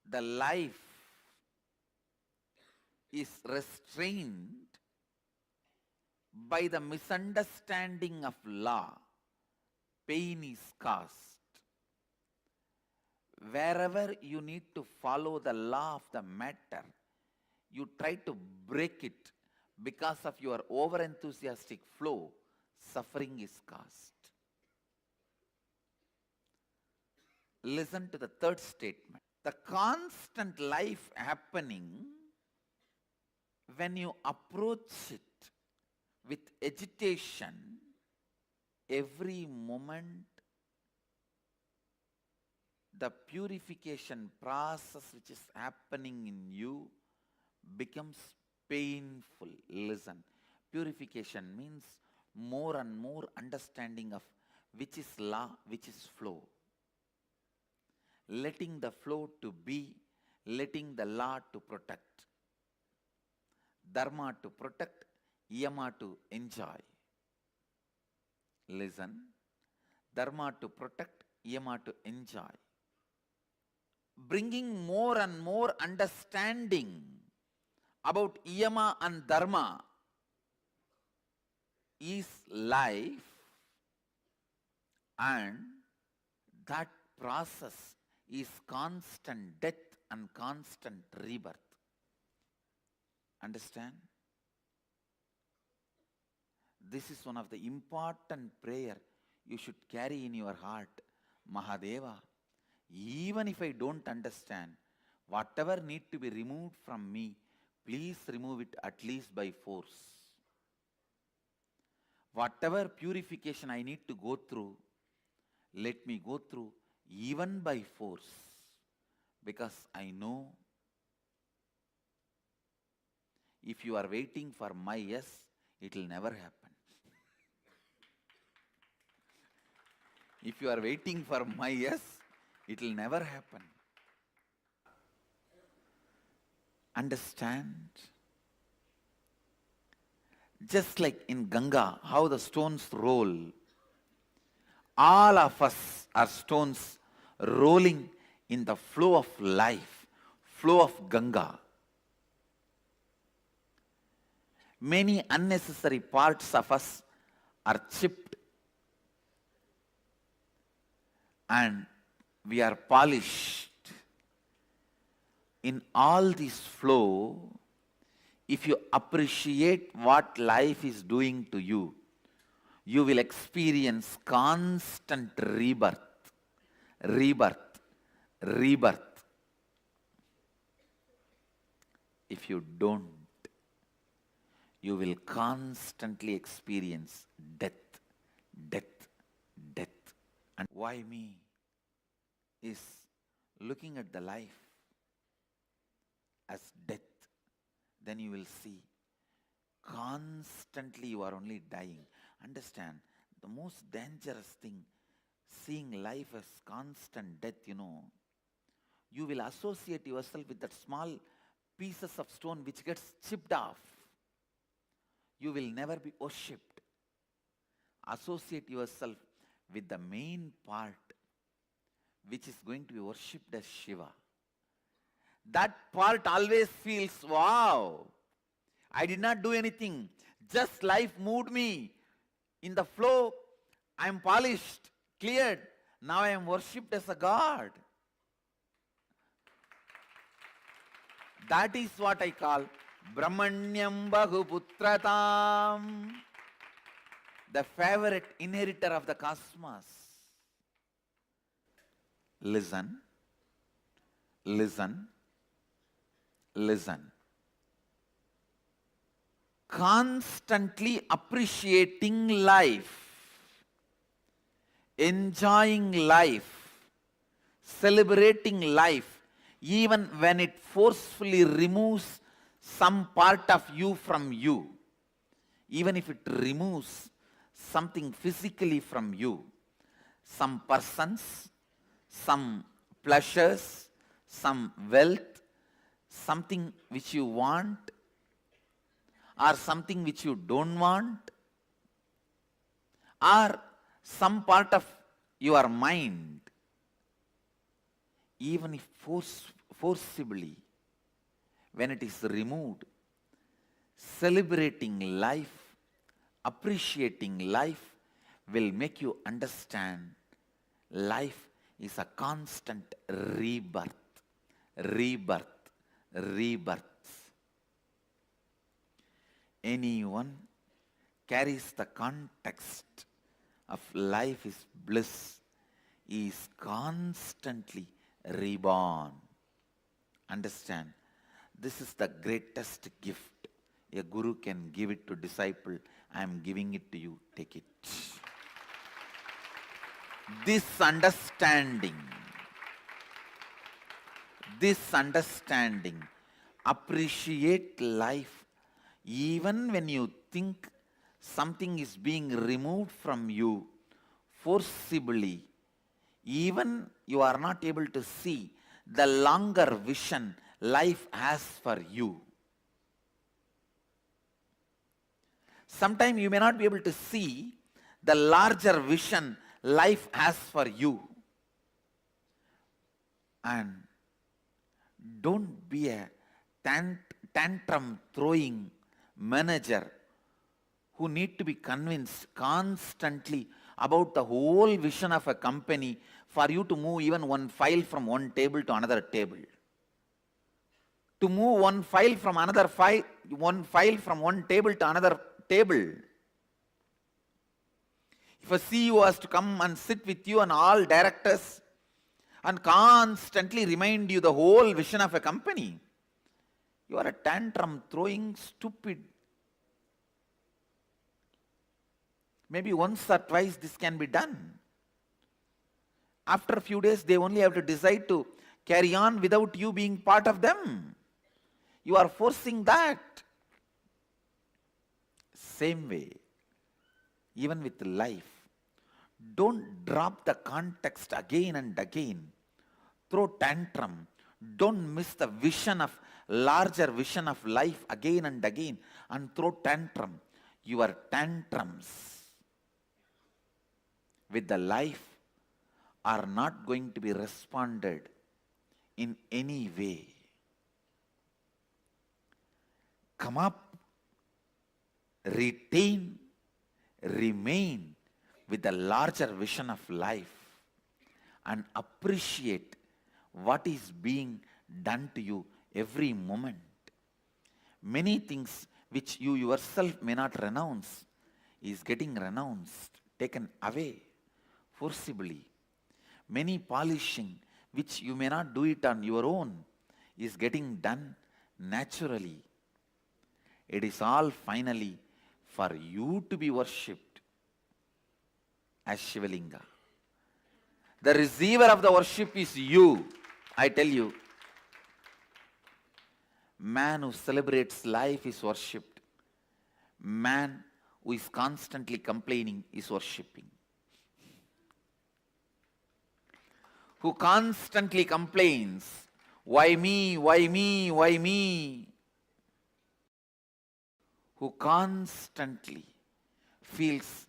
the life is restrained by the misunderstanding of law, pain is caused. Wherever you need to follow the law of the matter, you try to break it Because of your over-enthusiastic flow, suffering is caused. Listen to the third statement. The constant life happening, when you approach it with agitation, every moment the purification process which is happening in you becomes painful. Listen, purification means more and more understanding of which is law, which is flow. Letting the flow to be, letting the law to protect. Dharma to protect, yama to enjoy. Listen, dharma to protect, yama to enjoy. Bringing more and more understanding about yama and dharma is life, and that process is constant death and constant rebirth. Understand? This is one of the important prayer you should carry in your heart. Mahadeva, even if I don't understand, whatever need to be removed from me, please remove it at least by force. Whatever purification I need to go through, let me go through even by force, because I know if you are waiting for my yes, it will never happen. If you are waiting for my yes, it will never happen. Understand? Just like in Ganga, how the stones roll, all of us are stones rolling in the flow of life, flow of Ganga. Many unnecessary parts of us are chipped and we are polished. In all this flow, if you appreciate what life is doing to you, you will experience constant rebirth, rebirth, rebirth. If you don't, you will constantly experience death, death, death. And why me is looking at the life as death, then you will see constantly you are only dying. Understand, the most dangerous thing, seeing life as constant death, you will associate yourself with that small pieces of stone which gets chipped off. You will never be worshipped. Associate yourself with the main part which is going to be worshipped as Shiva. That part always feels, wow, I did not do anything. Just life moved me. In the flow, I am polished, cleared. Now I am worshipped as a god. That is what I call Brahmanyam Bahuputratam, the favorite inheritor of the cosmos. Listen, listen, listen. Constantly appreciating life, enjoying life, celebrating life, even when it forcefully removes some part of you from you, even if it removes something physically from you, some persons, some pleasures, some wealth, something which you want, or something which you don't want, or some part of your mind, even if forcibly, when it is removed, celebrating life, appreciating life will make you understand life is a constant rebirth, rebirth, rebirth. anyone carries the context of life is bliss is constantly reborn. Understand, this is the greatest gift a guru can give it to disciple. I am giving it to you, take it. This understanding, appreciate life even when you think something is being removed from you forcibly, even you are not able to see the longer vision life has for you. Sometimes you may not be able to see the larger vision life has for you. And don't be a tantrum throwing manager who need to be convinced constantly about the whole vision of a company for you to move even one file from one table to another table. To move one file from from one table to another table. If a CEO has to come and sit with you and all directors and constantly remind you the whole vision of a company, you are a tantrum throwing stupid. Maybe once or twice this can be done. After a few days, they only have to decide to carry on without you being part of them. You are forcing that. Same way, even with life, don't drop the context again and again. Throw tantrum. Don't miss the larger vision of life again and again and throw tantrum. Your tantrums with the life are not going to be responded in any way. Come up, retain, remain with the larger vision of life and appreciate what is being done to you every moment. Many things which you yourself may not renounce is getting renounced, taken away forcibly. Many polishing which you may not do it on your own is getting done naturally. It is all finally for you to be worshipped as Shivalinga. The receiver of the worship is you, I tell you. Man who celebrates life is worshipped. Man who is constantly complaining is worshipping. Who constantly complains, why me, why me, why me? Who constantly feels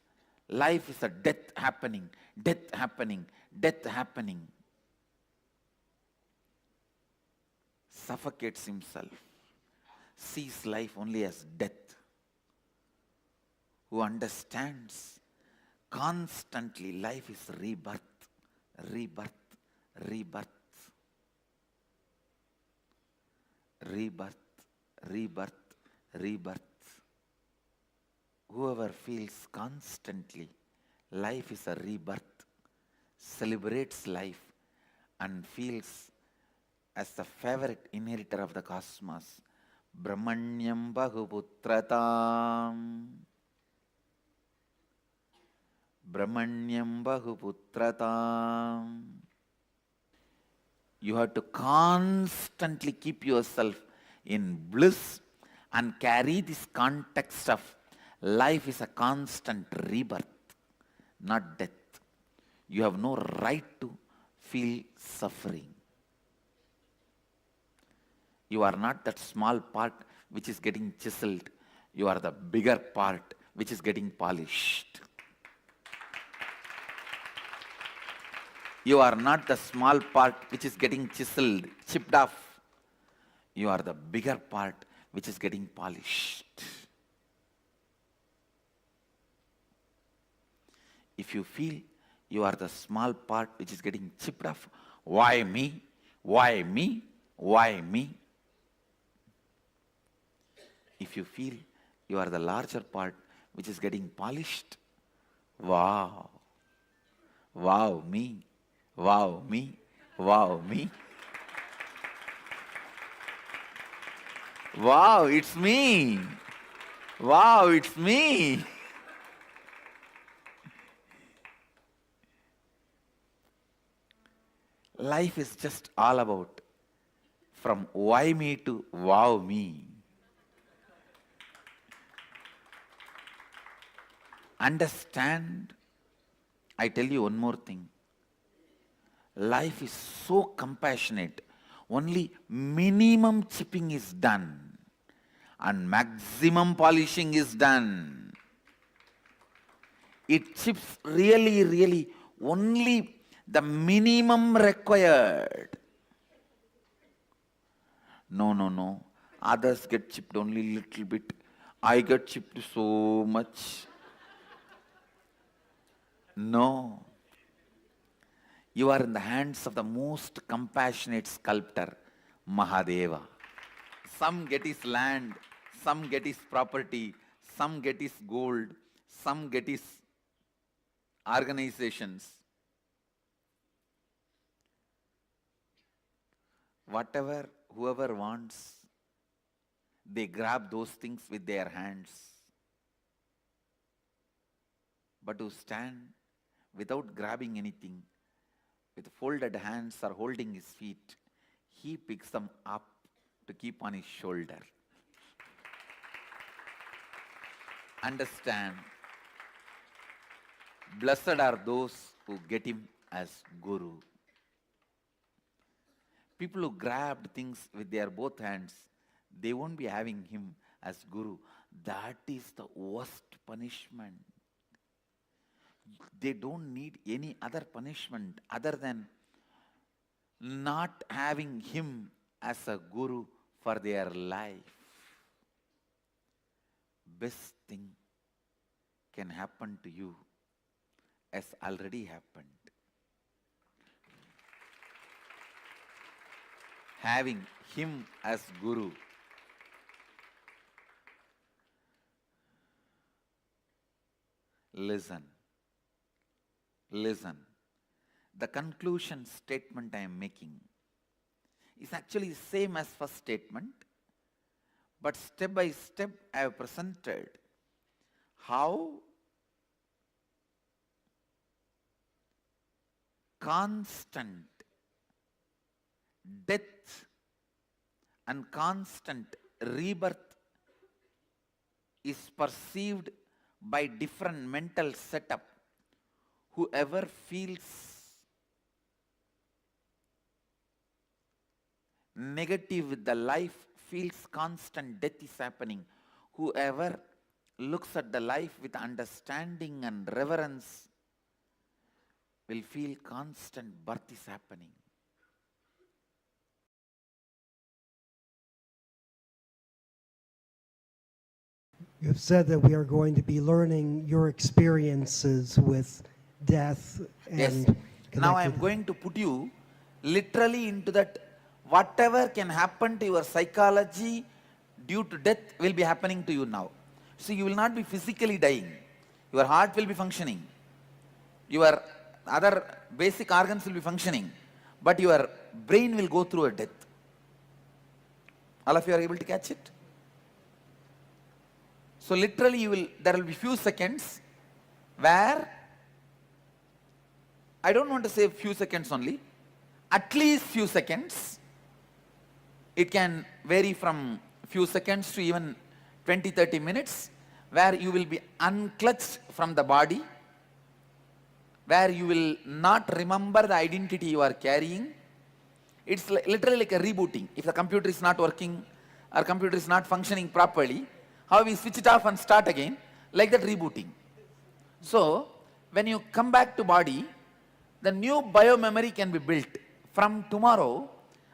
life is a death happening, death happening, death happening, suffocates himself, sees life only as death. Who understands constantly life is rebirth, rebirth, rebirth, rebirth, rebirth, rebirth. Whoever feels constantly life is a rebirth, celebrates life and feels as the favorite inheritor of the cosmos, Brahmanyam Bahuputratam, Brahmanyam Bahuputratam. You have to constantly keep yourself in bliss and carry this context of life is a constant rebirth, not death. You have no right to feel suffering. You are not that small part which is getting chiseled. You are the bigger part which is getting polished. You are not the small part which is getting chiseled, chipped off. You are the bigger part which is getting polished. If you feel you are the small part which is getting chipped off, why me? Why me? Why me? If you feel You are the larger part which is getting polished. Wow. Wow, me. Wow, me. Wow, me. Wow, it's me. Wow, it's me. Life is just all about from why me to wow me. Understand, I tell you one more thing. Life is so compassionate. Only minimum chipping is done and maximum polishing is done. It chips really only the minimum required. No. Others get chipped only little bit. I get chipped so much. No. You are in the hands of the most compassionate sculptor, Mahadeva. Some get his land, some get his property, some get his gold, some get his organizations. Whatever, whoever wants, they grab those things with their hands. But to stand without grabbing anything, with folded hands or holding his feet, he picks them up to keep on his shoulder. Understand, blessed are those who get him as Guru. People who grabbed things with their both hands, they won't be having him as Guru. That is the worst punishment. They don't need any other punishment other than not having him as a Guru for their life. Best thing can happen to you has already happened. Having him as Guru. Listen. The conclusion statement I am making is actually same as first statement, but step by step I have presented how constant death and constant rebirth is perceived by different mental setup. Whoever feels negative with the life feels constant death is happening. Whoever looks at the life with understanding and reverence will feel constant birth is happening. You have said that we are going to be learning your experiences with death and Yes. Now I am going to put you literally into that. Whatever can happen to your psychology due to death will be happening to you now. So you will not be physically dying. Your heart will be functioning. Your other basic organs will be functioning. But your brain will go through a death. All of you are able to catch it? So literally there will be few seconds where, I don't want to say few seconds only, at least few seconds. It can vary from few seconds to even 20-30 minutes, where you will be unclutched from the body, where you will not remember the identity you are carrying. It's literally like a rebooting. If the computer is not working or computer is not functioning properly, how we switch it off and start again, like that rebooting. So when you come back to body, the new biomemory can be built. From tomorrow,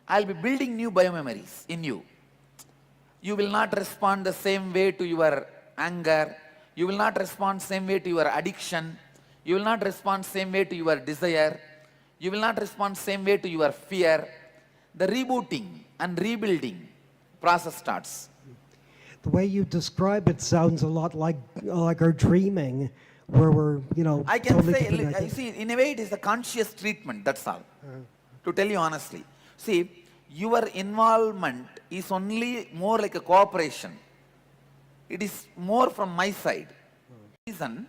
I'll be building new biomemories in you. You will not respond the same way to your anger. You will not respond same way to your addiction. You will not respond same way to your desire. You will not respond same way to your fear. The rebooting and rebuilding process starts. The way you describe it sounds a lot like our dreaming, where we're, I can totally say, disconnected. see, in a way it is a conscious treatment, that's all. To tell you honestly. See, your involvement is only more like a cooperation. It is more from my side. Reason,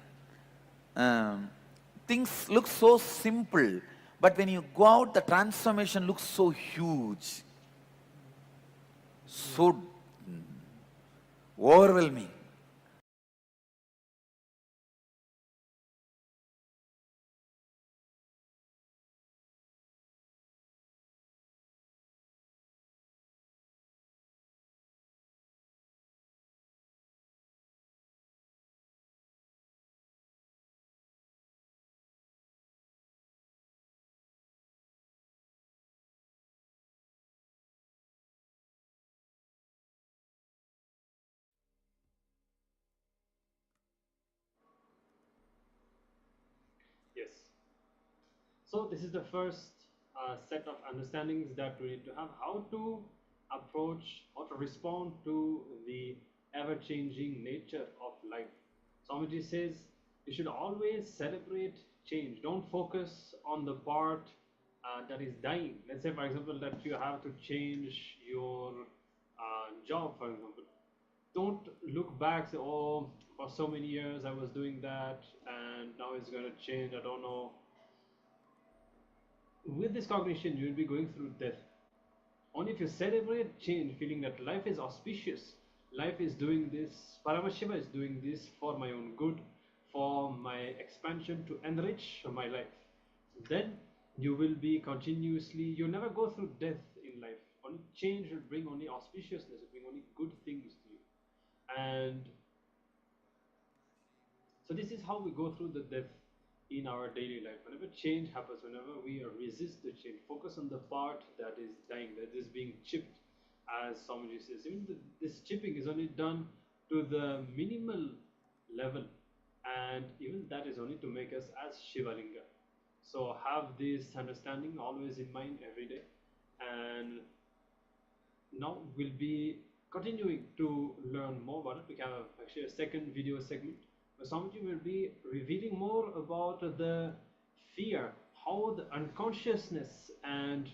things look so simple, but when you go out, the transformation looks so huge, so overwhelming. Yes. So this is the first set of understandings that we need to have, how to approach, how to respond to the ever-changing nature of life. Swamiji says you should always celebrate change. Don't focus on the part that is dying. Let's say, for example, that you have to change your job, for example. Don't look back, say, oh, for so many years I was doing that and now it's going to change, I don't know. With this cognition, you will be going through death. Only if you celebrate change, feeling that life is auspicious, life is doing this, Paramashiva is doing this for my own good, for my expansion to enrich my life, then you will be continuously, you never go through death in life. Only change will bring only auspiciousness, will bring only good things to you. And so this is how we go through the death in our daily life. Whenever change happens, whenever we resist the change, focus on the part that is dying, that is being chipped, as Swamiji says. Even this chipping is only done to the minimal level, and even that is only to make us as Shivalinga. So have this understanding always in mind every day. And now we'll be continuing to learn more about it. We have actually a second video segment where Swamiji will be revealing more about the fear, how the unconsciousness and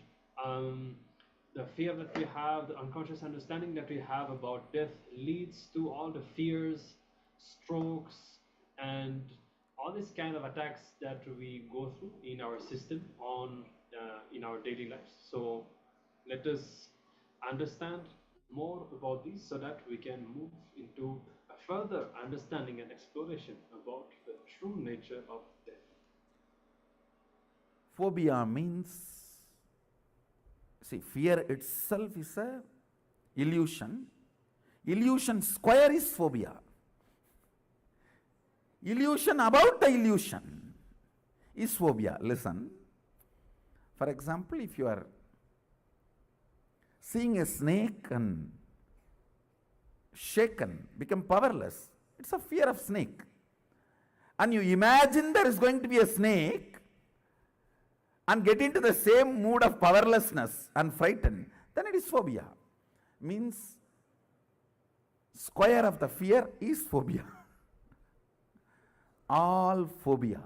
the fear that we have, the unconscious understanding that we have about death leads to all the fears, strokes, and all these kind of attacks that we go through in our system on in our daily lives. So let us understand more about these so that we can move into a further understanding and exploration about the true nature of death. Phobia means, see, fear itself is a illusion. Illusion square is phobia. Illusion about the illusion is phobia. Listen. For example, if you are seeing a snake and shaken, become powerless, it's a fear of snake. And you imagine there is going to be a snake and get into the same mood of powerlessness and frightened, then it is phobia. Means square of the fear is phobia. All phobia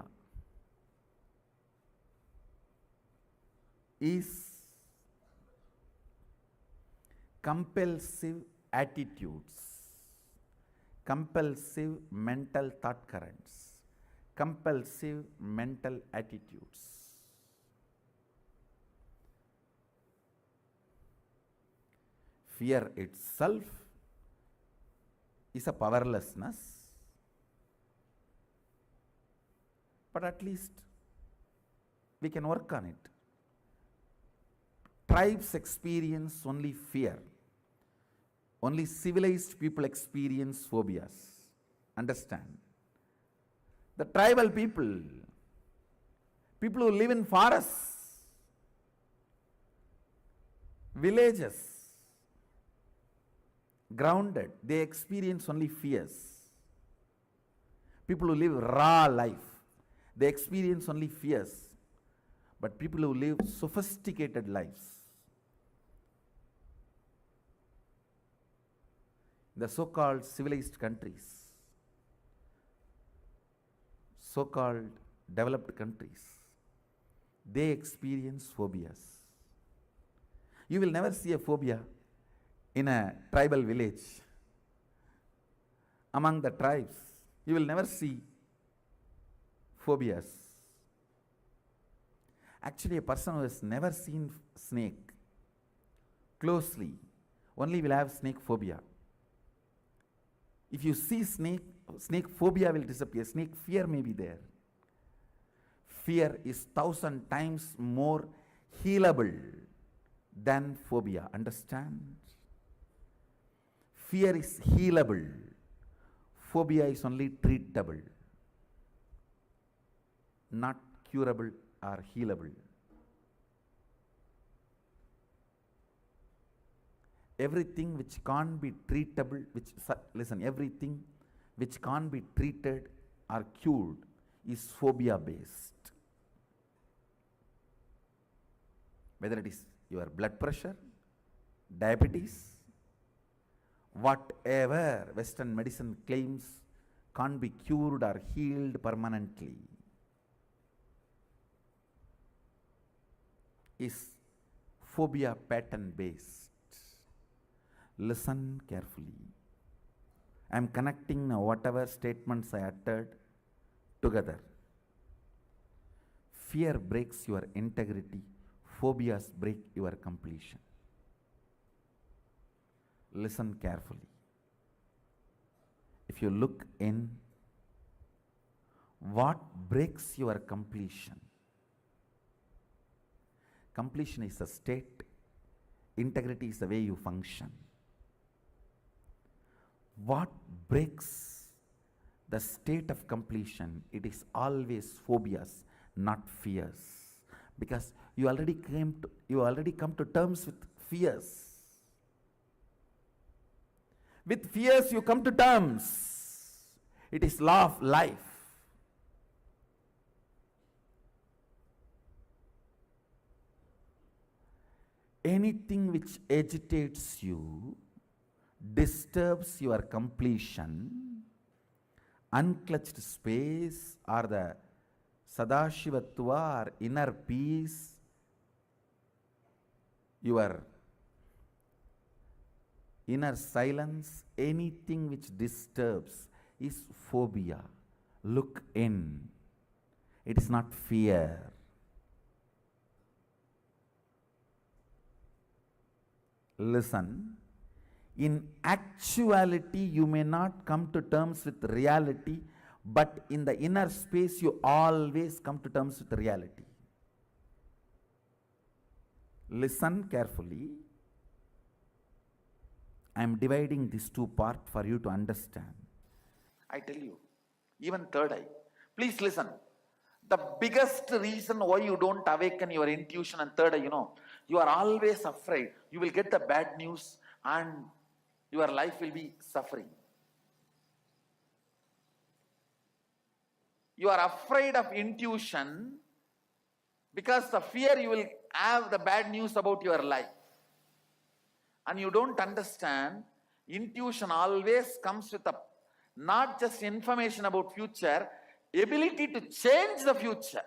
is compulsive attitudes, compulsive mental thought currents, compulsive mental attitudes. Fear itself is a powerlessness, but at least we can work on it. Tribes experience only fear. Only civilized people experience phobias. Understand? The tribal people, people who live in forests, villages, grounded, they experience only fears. People who live raw life, they experience only fears. But people who live sophisticated lives, The so-called civilized countries, so-called developed countries, they experience phobias. You will never see a phobia in a tribal village. Among the tribes, you will never see phobias. Actually, a person who has never seen snake closely only will have snake phobia. If you see snake, snake phobia will disappear. Snake fear may be there. Fear is 1,000 times more healable than phobia. Understand? Fear is healable. Phobia is only treatable, not curable or healable. Everything which can't be treatable, everything which can't be treated or cured is phobia based. Whether it is your blood pressure, diabetes, whatever Western medicine claims can't be cured or healed permanently, is phobia pattern based. Listen carefully. I am connecting now whatever statements I uttered together. Fear breaks your integrity, phobias break your completion. Listen carefully. If you look in, what breaks your completion? Completion is a state, integrity is the way you function. What breaks the state of completion? It is always phobias, not fears. Because you already come to terms with fears. With fears you come to terms. It is law of life. Anything which agitates you, disturbs your completion, unclutched space or the Sadashivatva or inner peace, your inner silence, anything which disturbs is phobia. Look in. It is not fear. Listen. In actuality, you may not come to terms with reality, but in the inner space, you always come to terms with reality. Listen carefully. I am dividing these two parts for you to understand. I tell you, even third eye. Please listen. The biggest reason why you don't awaken your intuition and third eye, you are always afraid. You will get the bad news and your life will be suffering. You are afraid of intuition because the fear you will have the bad news about your life. And you don't understand, intuition always comes with not just information about future, ability to change the future.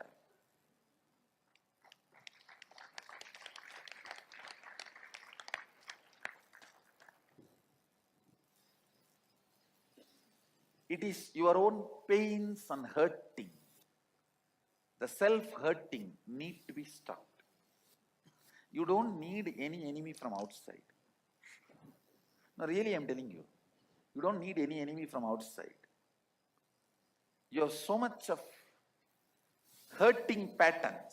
It is your own pains and hurting. The self-hurting need to be stopped. You don't need any enemy from outside. No, really I'm telling you. You don't need any enemy from outside. You have so much of hurting patterns.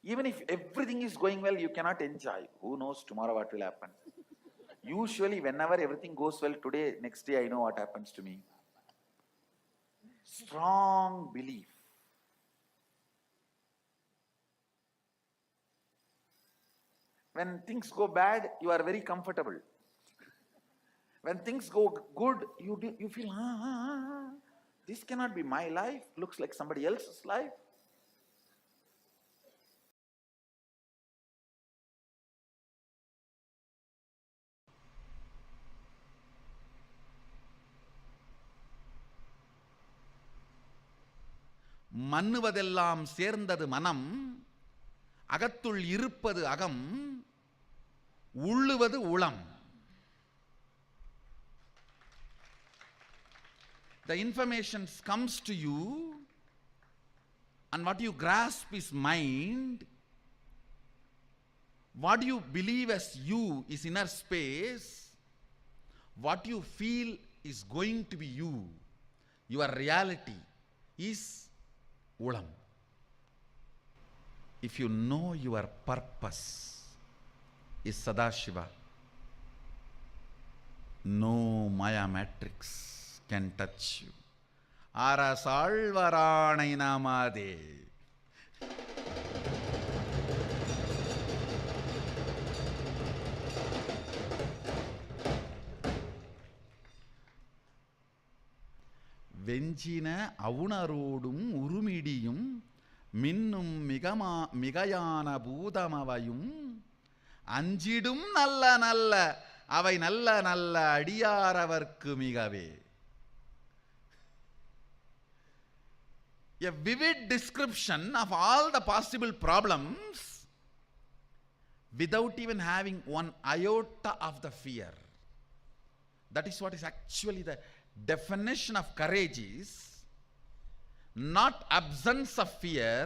Even if everything is going well, you cannot enjoy. Who knows tomorrow what will happen? Usually, whenever everything goes well today, next day I know what happens to me. Strong belief. When things go bad, you are very comfortable. When things go good, you feel, this cannot be my life. Looks like somebody else's life. மன்னுவதெல்லாம் சேர்ந்தது மனம், அகத்துள் இருப்பது அகம், உள்ளுவது உளம். The information comes to you, and what you grasp is mind. What you believe as you is inner space. What you feel is going to be you. Your reality is ulam. If you know your purpose is Sadashiva, no Maya matrix can touch you. Arasalvaranai namade. வெஞ்சின அவுணரோடும் உருமிடியும் மின்னும் மிகையான பூதமவையும் அஞ்சிடும் நல்ல நல்ல அவை நல்ல நல்ல அடியாரவர்க்கு மிகவே. A vivid description of all the possible problems without even having one iota of the fear. That is what is actually the definition of courage is. Not absence of fear,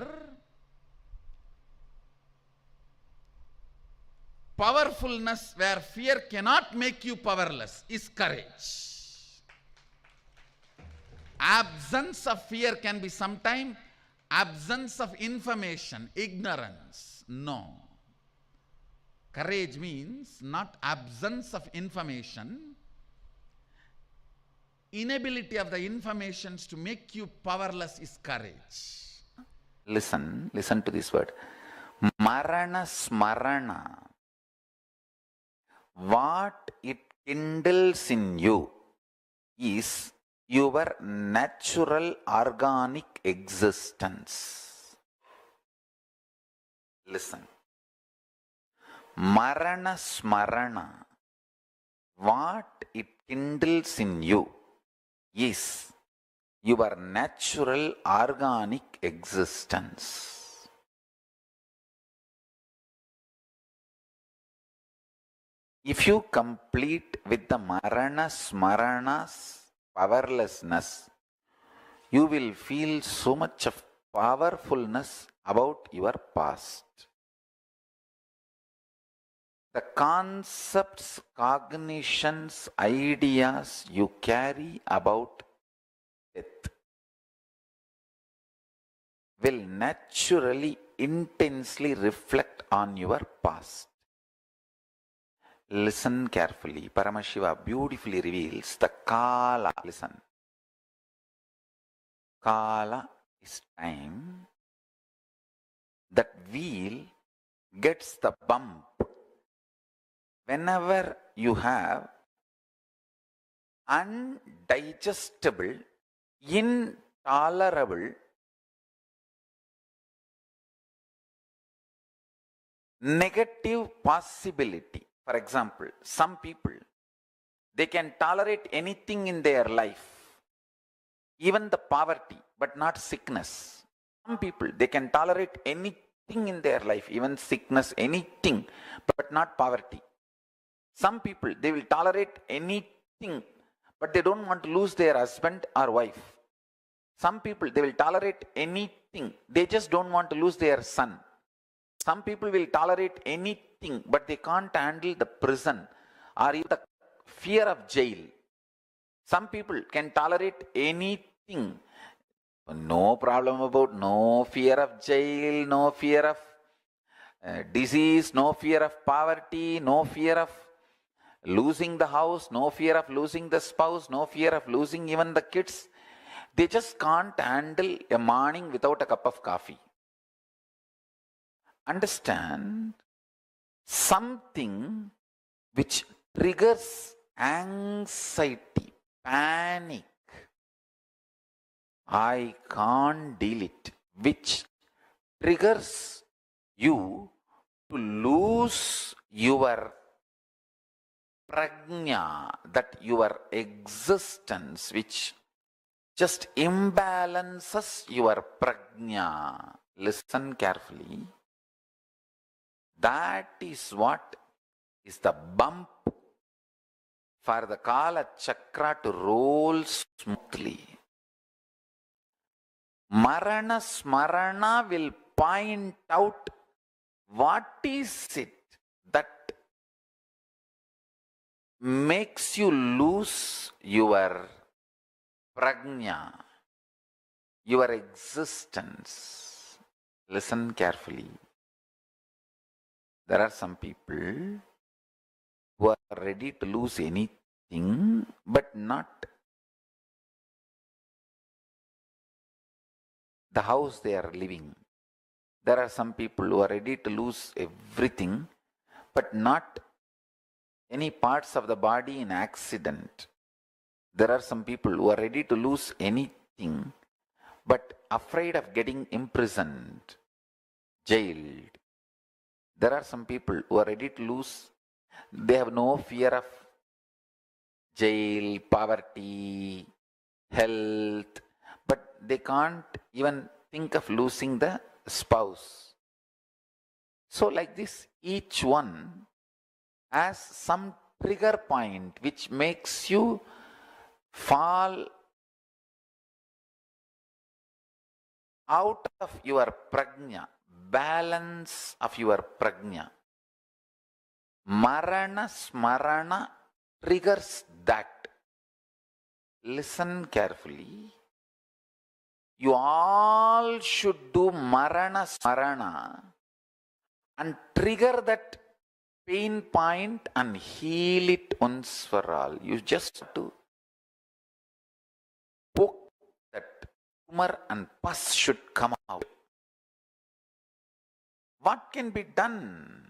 powerfulness where fear cannot make you powerless is courage. Absence of fear can be sometimes absence of information, ignorance. No. Courage means not absence of information, inability of the informations to make you powerless is courage. Listen to this word. Marana smarana. What it kindles in you is your natural organic existence. Listen. Marana smarana. What it kindles in you is your natural organic existence. If you complete with the marana smarana's powerlessness, you will feel so much of powerfulness about your past. The concepts, cognitions, ideas you carry about death will naturally, intensely reflect on your past. Listen carefully. Paramashiva beautifully reveals the Kala. Listen. Kala is time. That wheel gets the bump whenever you have undigestible, intolerable, negative possibility. For example, some people, they can tolerate anything in their life, even the poverty, but not sickness. Some people, they can tolerate anything in their life, even sickness, anything, but not poverty. Some people, they will tolerate anything, but they don't want to lose their husband or wife. Some people, they will tolerate anything, they just don't want to lose their son. Some people will tolerate anything, but they can't handle the prison or even the fear of jail. Some people can tolerate anything. No problem about no fear of jail, no fear of disease, no fear of poverty, no fear of losing the house, no fear of losing the spouse, no fear of losing even the kids. They just can't handle a morning without a cup of coffee. Understand, something which triggers anxiety, panic, I can't deal it, which triggers you to lose your prajna, that your existence, which just imbalances your prajna. Listen carefully. That is what is the bump for the Kala Chakra to roll smoothly. Marana Smarana will point out what is it that makes you lose your prajna, your existence. Listen carefully. There are some people who are ready to lose anything, but not the house they are living. There are some people who are ready to lose everything, but not any parts of the body in accident. There are some people who are ready to lose anything, but afraid of getting imprisoned, jailed. There are some people who are ready to lose, they have no fear of jail, poverty, health, but they can't even think of losing the spouse. So like this, each one has some trigger point which makes you fall out of your prajna, balance of your prajna. Marana Smarana triggers that. Listen carefully. You all should do Marana Smarana and trigger that pain point and heal it once for all. You just have to poke that tumor and pus should come out. What can be done?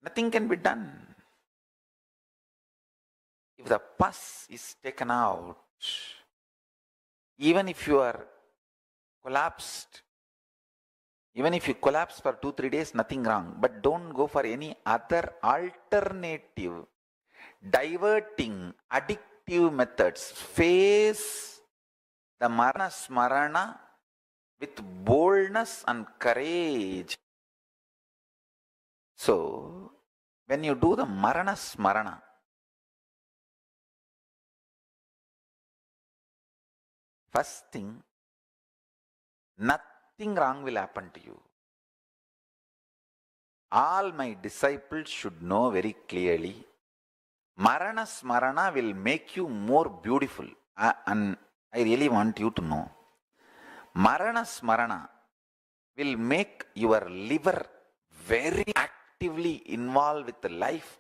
Nothing can be done. If the pus is taken out, even if you are collapsed, even if you collapse for 2-3 days, nothing wrong. But don't go for any other alternative, diverting, addictive methods. Face the Marana Smarana with boldness and courage. So, when you do the Marana Smarana, first thing, nothing wrong will happen to you. All my disciples should know very clearly, Marana Smarana will make you more beautiful. And I really want you to know, Marana Smarana will make your liver very actively involved with the life.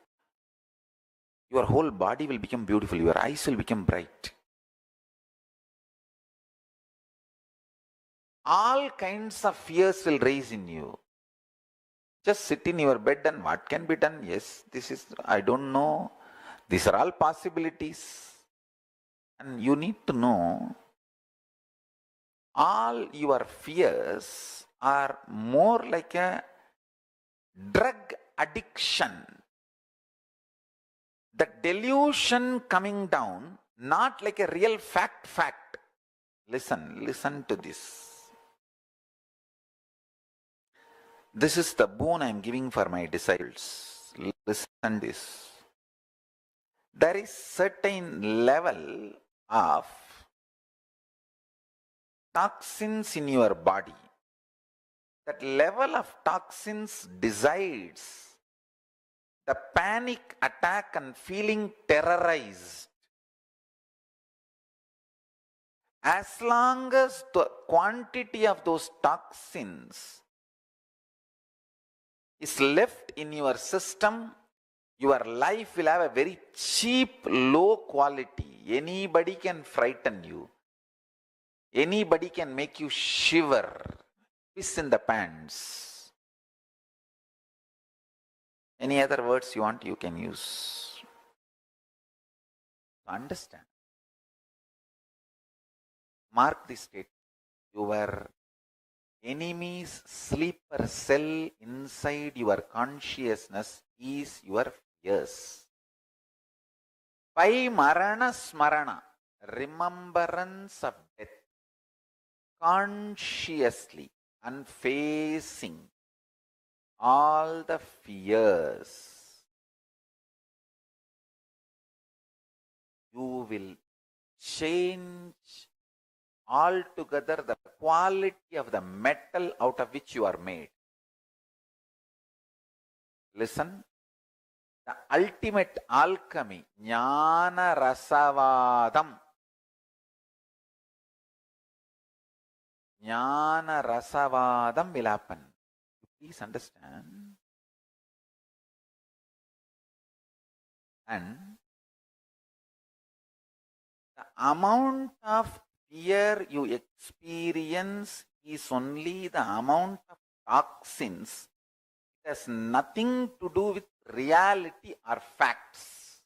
Your whole body will become beautiful. Your eyes will become bright. All kinds of fears will rise in you. Just sit in your bed and what can be done? Yes, this is, I don't know. These are all possibilities. And you need to know, all your fears are more like a drug addiction. The delusion coming down, not like a real fact. Listen to this. This is the boon I am giving for my disciples. Listen this. There is certain level of toxins in your body. That level of toxins decides the panic attack and feeling terrorized. As long as the quantity of those toxins is left in your system, your life will have a very cheap, low quality. Anybody can frighten you. Anybody can make you shiver. Piss in the pants. Any other words you want, you can use. Understand. Mark this statement. Your enemy's sleeper cell inside your consciousness is your fears. By marana smarana, remembrance of death, consciously and facing all the fears, you will change altogether the quality of the metal out of which you are made. Listen, the ultimate alchemy, jnana rasavadam. Jnana rasavadam will happen. Please understand. And the amount of fear you experience is only the amount of toxins. It has nothing to do with reality or facts.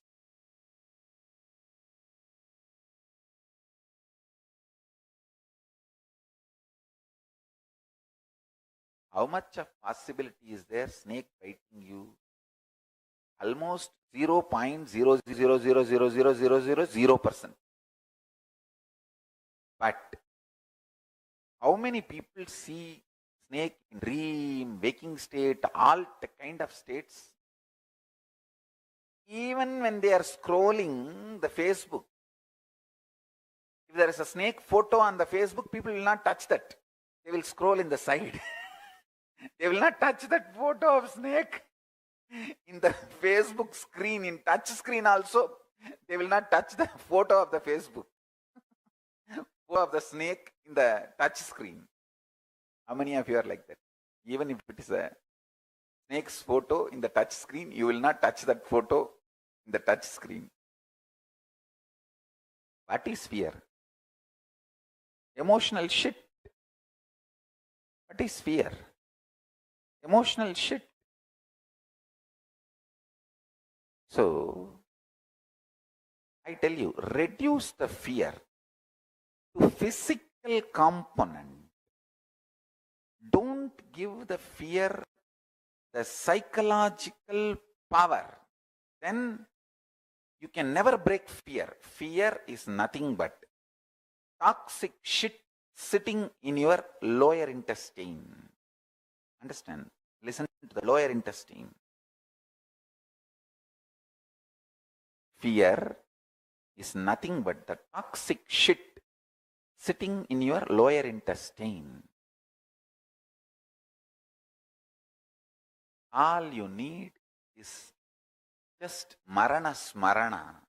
How much of possibility is there snake biting you? Almost 0.000000000%. But how many people see snake in dream, waking state, all the kind of states? Even when they are scrolling the Facebook, if there is a snake photo on the Facebook, people will not touch that. They will scroll in the side. They will not touch that photo of snake in the Facebook screen, in touch screen also. They will not touch the photo of the Facebook. Photo of the snake in the touch screen. How many of you are like that? Even if it is a snake's photo in the touch screen, you will not touch that photo in the touch screen. What is fear? Emotional shit. What is fear? Emotional shit. So, I tell you, reduce the fear to physical component. Don't give the fear the psychological power. Then you can never break fear. Fear is nothing but toxic shit sitting in your lower intestine. Understand? Listen to the lower intestine. Fear is nothing but the toxic shit sitting in your lower intestine. All you need is just marana smarana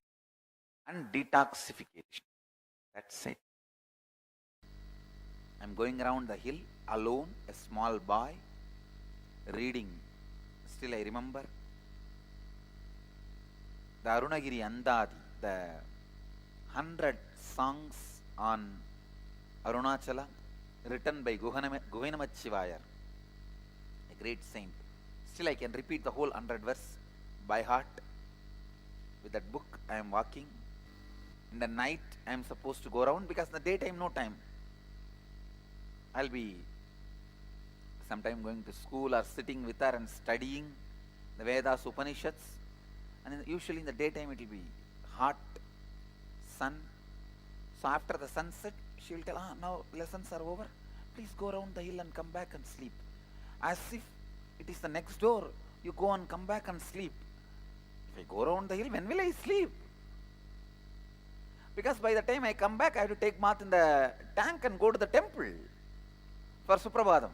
and detoxification. That's it. I'm going around the hill alone, a small boy, reading. Still I remember the Arunagiri Andadi, the 100 songs on Arunachala, written by Govinamachivayar, a great saint. Still I can repeat the whole 100 verse by heart. With that book I am walking. In the night I am supposed to go around, because in the daytime no time. I'll be sometime going to school or sitting with her and studying the Vedas, Upanishads. And usually in the daytime it will be hot sun. So after the sunset, she will tell, now lessons are over. Please go around the hill and come back and sleep. As if it is the next door. You go and come back and sleep. If I go around the hill, when will I sleep? Because by the time I come back, I have to take bath in the tank and go to the temple for Suprabhadam.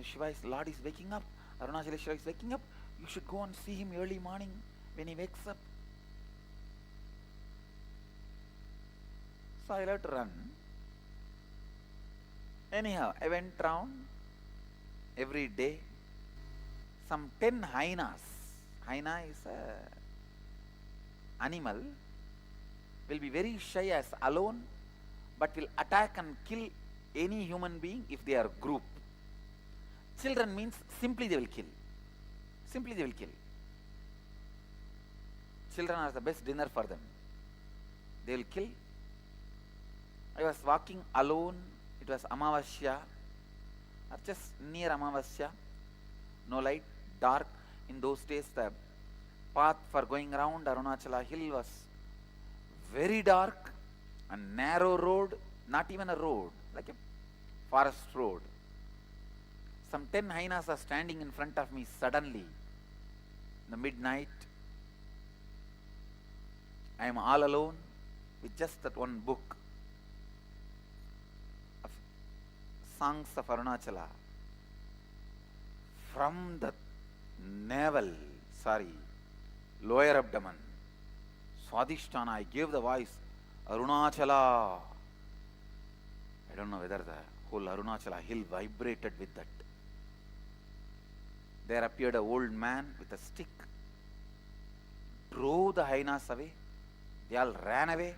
Shiva's Lord is waking up. Arunachala Shiva is waking up. You should go and see him early morning when he wakes up. So I let run. Anyhow, I went round every day. Some 10 hyenas. Hyena is a animal. Will be very shy as alone, but will attack and kill any human being if they are group. Children means simply they will kill. Simply they will kill. Children are the best dinner for them. They will kill. I was walking alone. It was Amavasya, or just near Amavasya. No light, dark. In those days the path for going around Arunachala hill was very dark, a narrow road, not even a road, like a forest road. Some 10 hyenas are standing in front of me suddenly. In the midnight, I am all alone with just that one book of songs of Arunachala. From the lower abdomen, Swadhisthana, I gave the voice, Arunachala. I don't know whether the whole Arunachala hill vibrated with that. There appeared an old man with a stick, drove the hyenas away. They all ran away.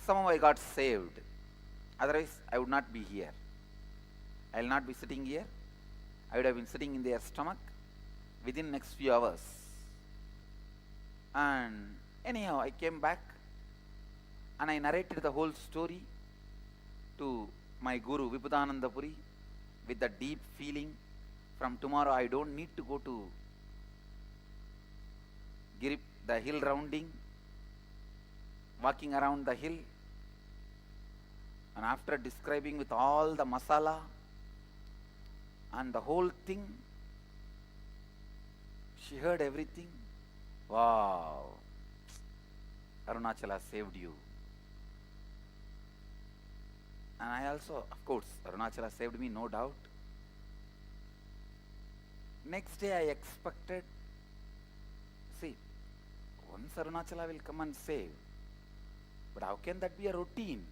Somehow I got saved. Otherwise, I would not be here. I will not be sitting here. I would have been sitting in their stomach within next few hours. And anyhow, I came back and I narrated the whole story to my Guru Vibhudananda Puri with the deep feeling. From tomorrow I don't need to go to the hill rounding, walking around the hill. And after describing with all the masala and the whole thing, she heard everything. Wow, Arunachala saved you. And I also, of course, Arunachala saved me, no doubt. Next day I expected, see, once Arunachala will come and save, but how can that be a routine?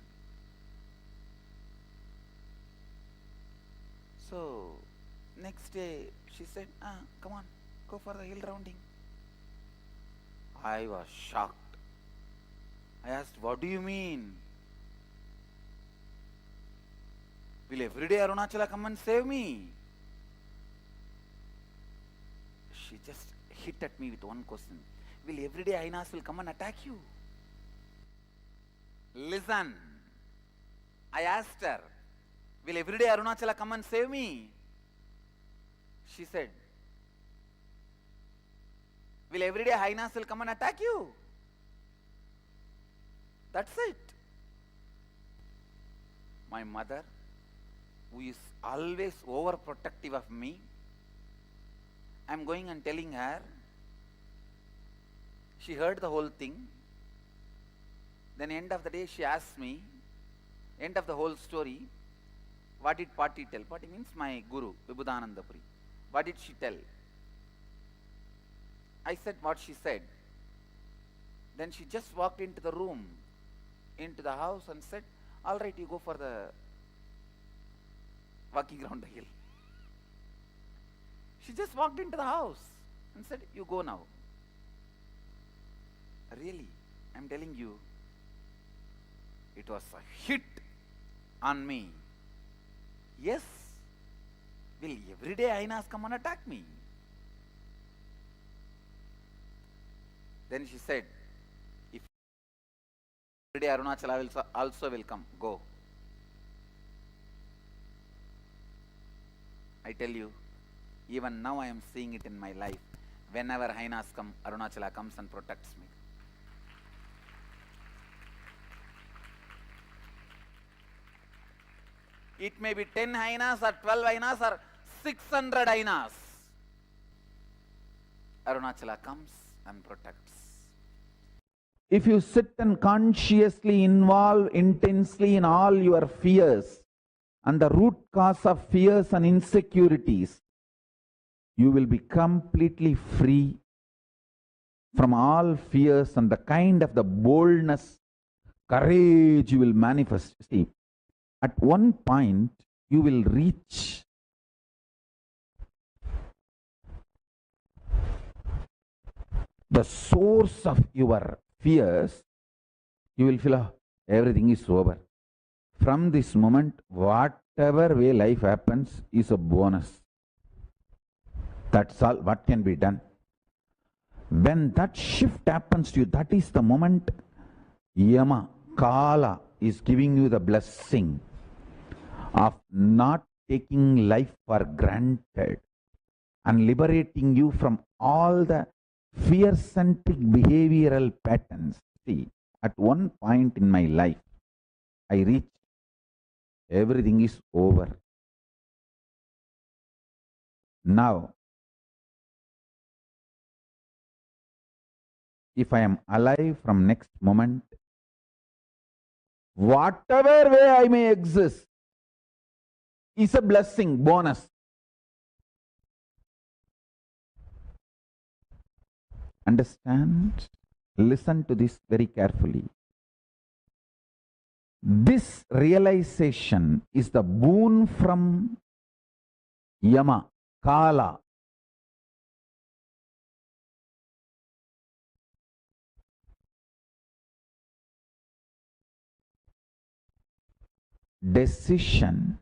So, next day she said, come on, go for the hill rounding. I was shocked. I asked, what do you mean? Will everyday Arunachala come and save me? She just hit at me with one question. Will everyday hyenas will come and attack you? Listen. I asked her, will everyday Arunachala come and save me? She said, will everyday hyenas will come and attack you? That's it. My mother, who is always overprotective of me, I am going and telling her. She heard the whole thing. Then end of the day she asked me, end of the whole story, what did Pati tell? Pati means my Guru, Vibhudananda Puri. What did she tell? I said what she said. Then she just walked into the room, into the house and said, all right, you go for the walking around the hill. She just walked into the house and said, you go now. Really, I am telling you, it was a hit on me. Yes, will everyday hyenas come and attack me? Then she said, if everyday Arunachala will also will come, go. I tell you, even now I am seeing it in my life. Whenever hyenas come, Arunachala comes and protects me. It may be 10 hyenas or 12 hyenas or 600 hyenas. Arunachala comes and protects. If you sit and consciously involve intensely in all your fears and the root cause of fears and insecurities, you will be completely free from all fears and the kind of the boldness, courage you will manifest. See, at one point you will reach the source of your fears. You will feel everything is over. From this moment, whatever way life happens is a bonus. That's all what can be done. When that shift happens to you, that is the moment Yama, Kala is giving you the blessing of not taking life for granted. and liberating you from all the fear-centric behavioral patterns. See, at one point in my life, I reached, everything is over. Now, if I am alive from next moment, whatever way I may exist is a blessing, bonus. Understand? Listen to this very carefully. This realization is the boon from Yama, Kala. Decision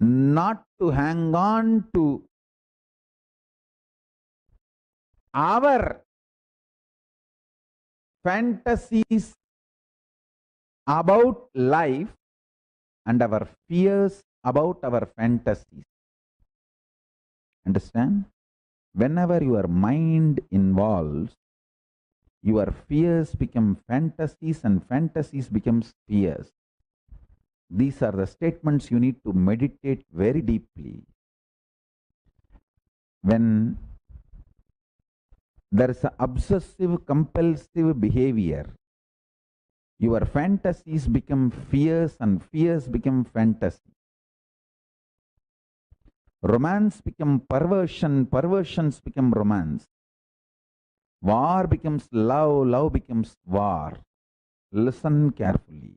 not to hang on to our fantasies about life and our fears about our fantasies. Understand? Whenever your mind involves, your fears become fantasies and fantasies becomes fears. These are the statements you need to meditate very deeply. When there is an obsessive compulsive behavior, your fantasies become fears and fears become fantasy. Romance become perversion, perversions become romance. War becomes love, love becomes war. Listen carefully.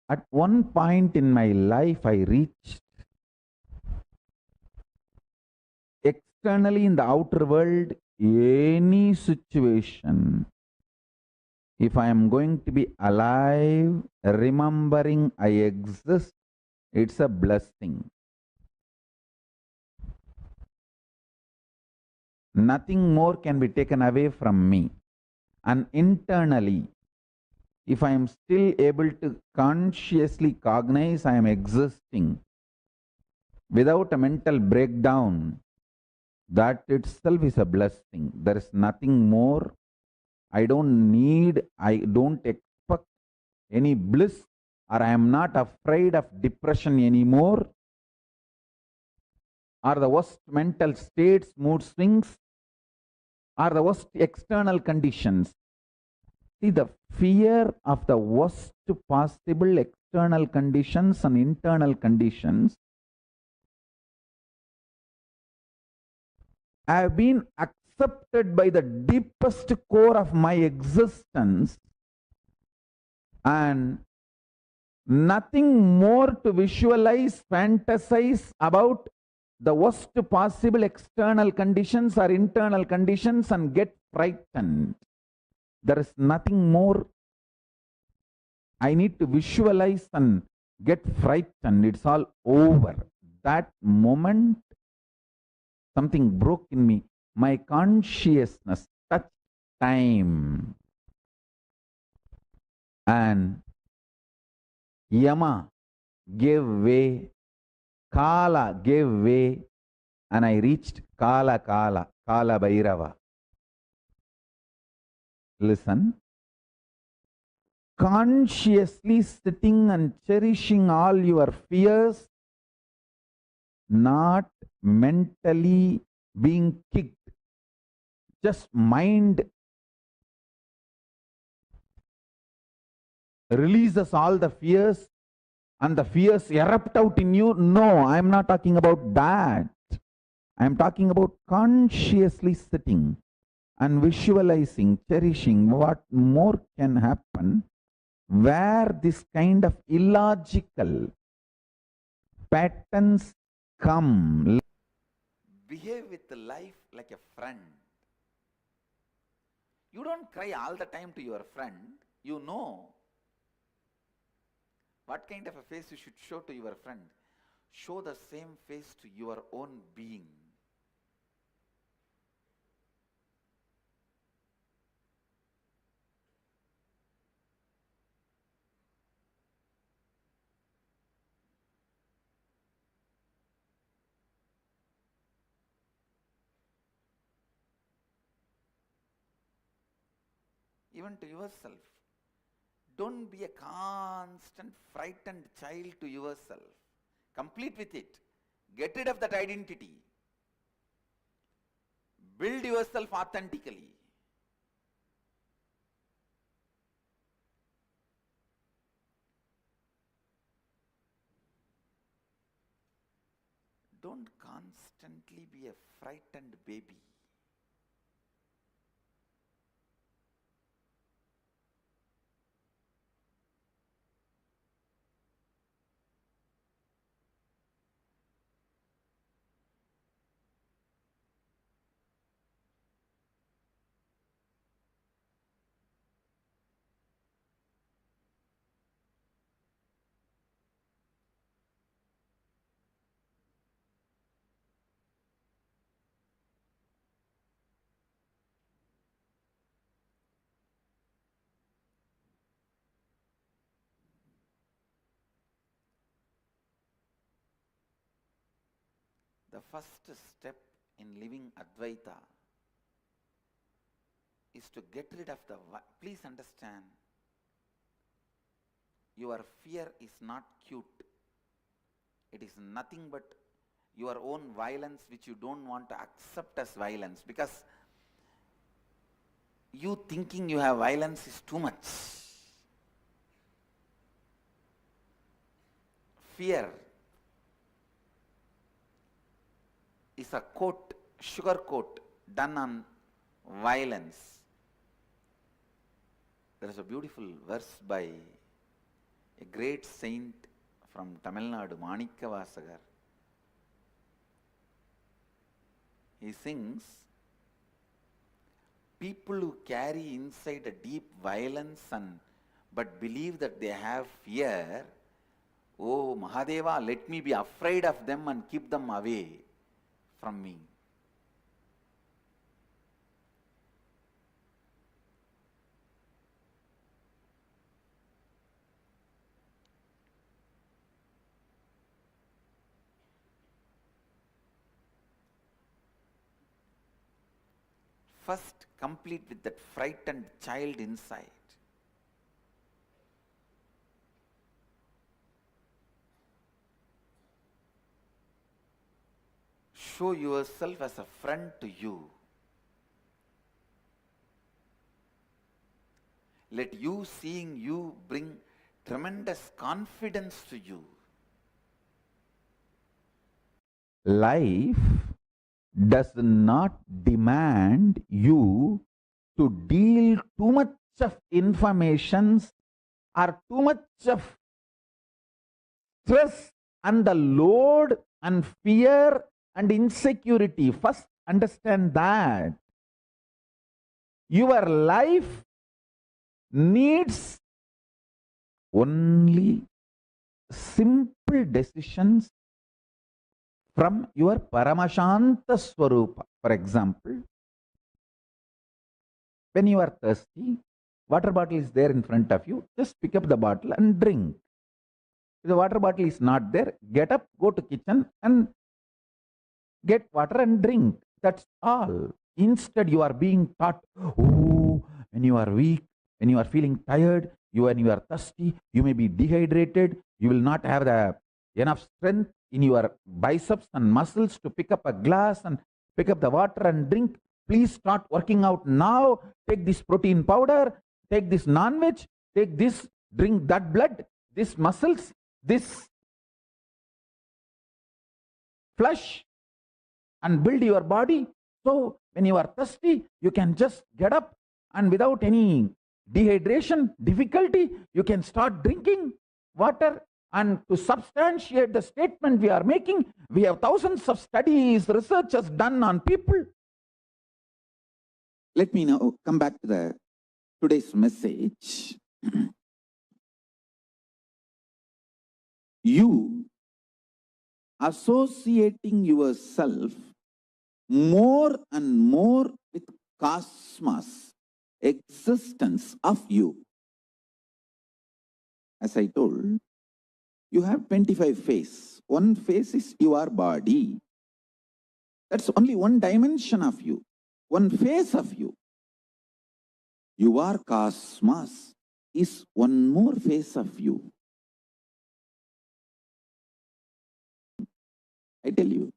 At one point in my life, I reached externally in the outer world, any situation, if I am going to be alive, remembering I exist, it's a blessing. Nothing more can be taken away from me. And internally, if I am still able to consciously cognize I am existing without a mental breakdown, that itself is a blessing. There is nothing more. I don't need, I don't expect any bliss, or I am not afraid of depression anymore, or the worst mental states, mood swings, or the worst external conditions. See, the fear of the worst possible external conditions and internal conditions have been accepted by the deepest core of my existence, and nothing more to visualize, fantasize about the worst possible external conditions or internal conditions and get frightened. There is nothing more I need to visualize and get frightened. It's all over. That moment, something broke in me. My consciousness touched time. And Yama gave way, Kala gave way, and I reached Kala Bhairava. Listen. Consciously sitting and cherishing all your fears, not mentally being kicked. Just mind releases all the fears and the fears erupt out in you. No, I am not talking about that. I am talking about consciously sitting and visualizing, cherishing. What more can happen where this kind of illogical patterns come? Behave with life like a friend. You don't cry all the time to your friend. You know what kind of a face you should show to your friend. Show the same face to your own being. even to yourself. Don't be a constant frightened child to yourself. Complete with it. Get rid of that identity. Build yourself authentically. Don't constantly be a frightened baby. The first step in living Advaita is to get rid of the... Please understand, your fear is not cute. It is nothing but your own violence which you don't want to accept as violence, because you thinking you have violence is too much. Fear is a coat, sugar coat done on violence. There is a beautiful verse by a great saint from Tamil Nadu, Manikkavasagar. He sings, people who carry inside a deep violence but believe that they have fear, oh Mahadeva, let me be afraid of them and keep them away from me. First, complete with that frightened child inside. Show yourself as a friend to you. Let you seeing you bring tremendous confidence to you. Life does not demand you to deal too much of informations or too much of stress and the load and fear and insecurity. First, understand that your life needs only simple decisions from your Paramashanta Swarupa. For example, when you are thirsty, water bottle is there in front of you, just pick up the bottle and drink. If the water bottle is not there, get up, go to kitchen and get water and drink. That's all. Instead, you are being taught, oh, when you are weak, when you are feeling tired, when you are thirsty, you may be dehydrated, you will not have the enough strength in your biceps and muscles to pick up a glass and pick up the water and drink. Please start working out now. Take this protein powder, take this non-veg, take this, drink that blood, this muscles, this flesh, and build your body. So when you are thirsty, you can just get up and without any dehydration, difficulty, you can start drinking water. And to substantiate the statement we are making, we have thousands of studies, researches done on people. Let me now come back to today's message. You associating yourself more and more with cosmos, existence of you. As I told, you have 25 faces. One face is your body. That's only one dimension of you, one face of you. Your cosmos is one more face of you. I tell you.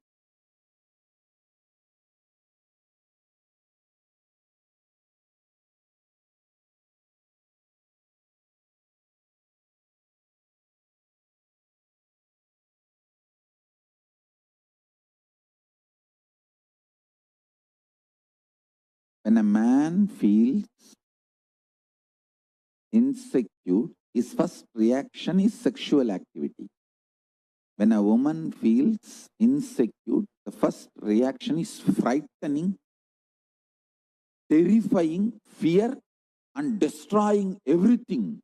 When a man feels insecure, his first reaction is sexual activity. When a woman feels insecure, the first reaction is frightening, terrifying, fear, and destroying everything,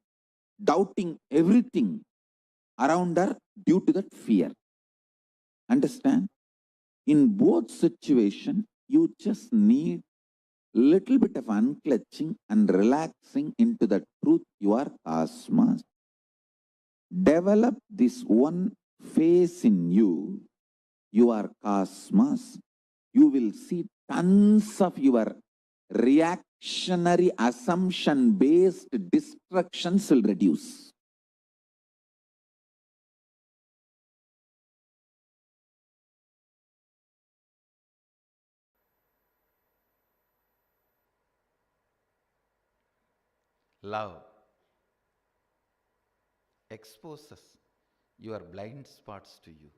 doubting everything around her due to that fear. Understand? In both situations, you just need little bit of unclutching and relaxing into the truth you are cosmos. Develop this one face in you, you are cosmos. You will see tons of your reactionary assumption based destructions will reduce. Love exposes your blind spots to you.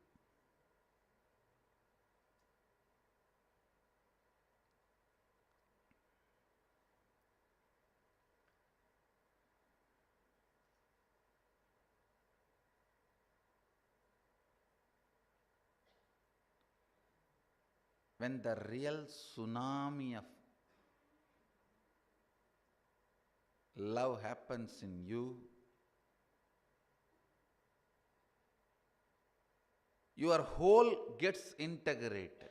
When the real tsunami of love happens in you, your whole gets integrated.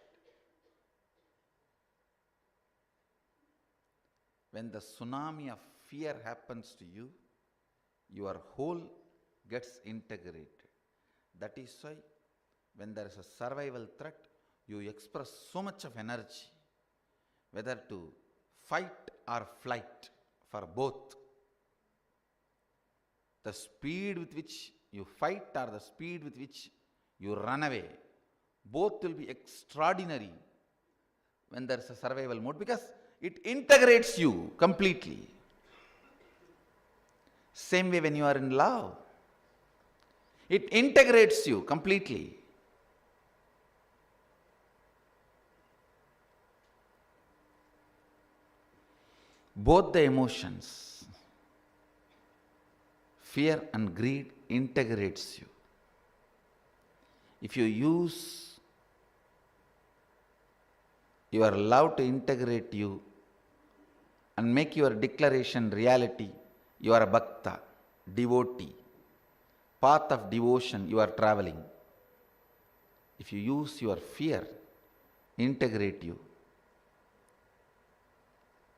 When the tsunami of fear happens to you, your whole gets integrated. That is why when there is a survival threat, you express so much of energy, whether to fight or flight, for both. The speed with which you fight or the speed with which you run away, both will be extraordinary when there is a survival mode, because it integrates you completely. Same way when you are in love, it integrates you completely. Both the emotions, fear and greed, integrates you. If you use your love to integrate you and make your declaration reality, you are a bhakta, devotee, path of devotion you are traveling. If you use your fear, integrate you,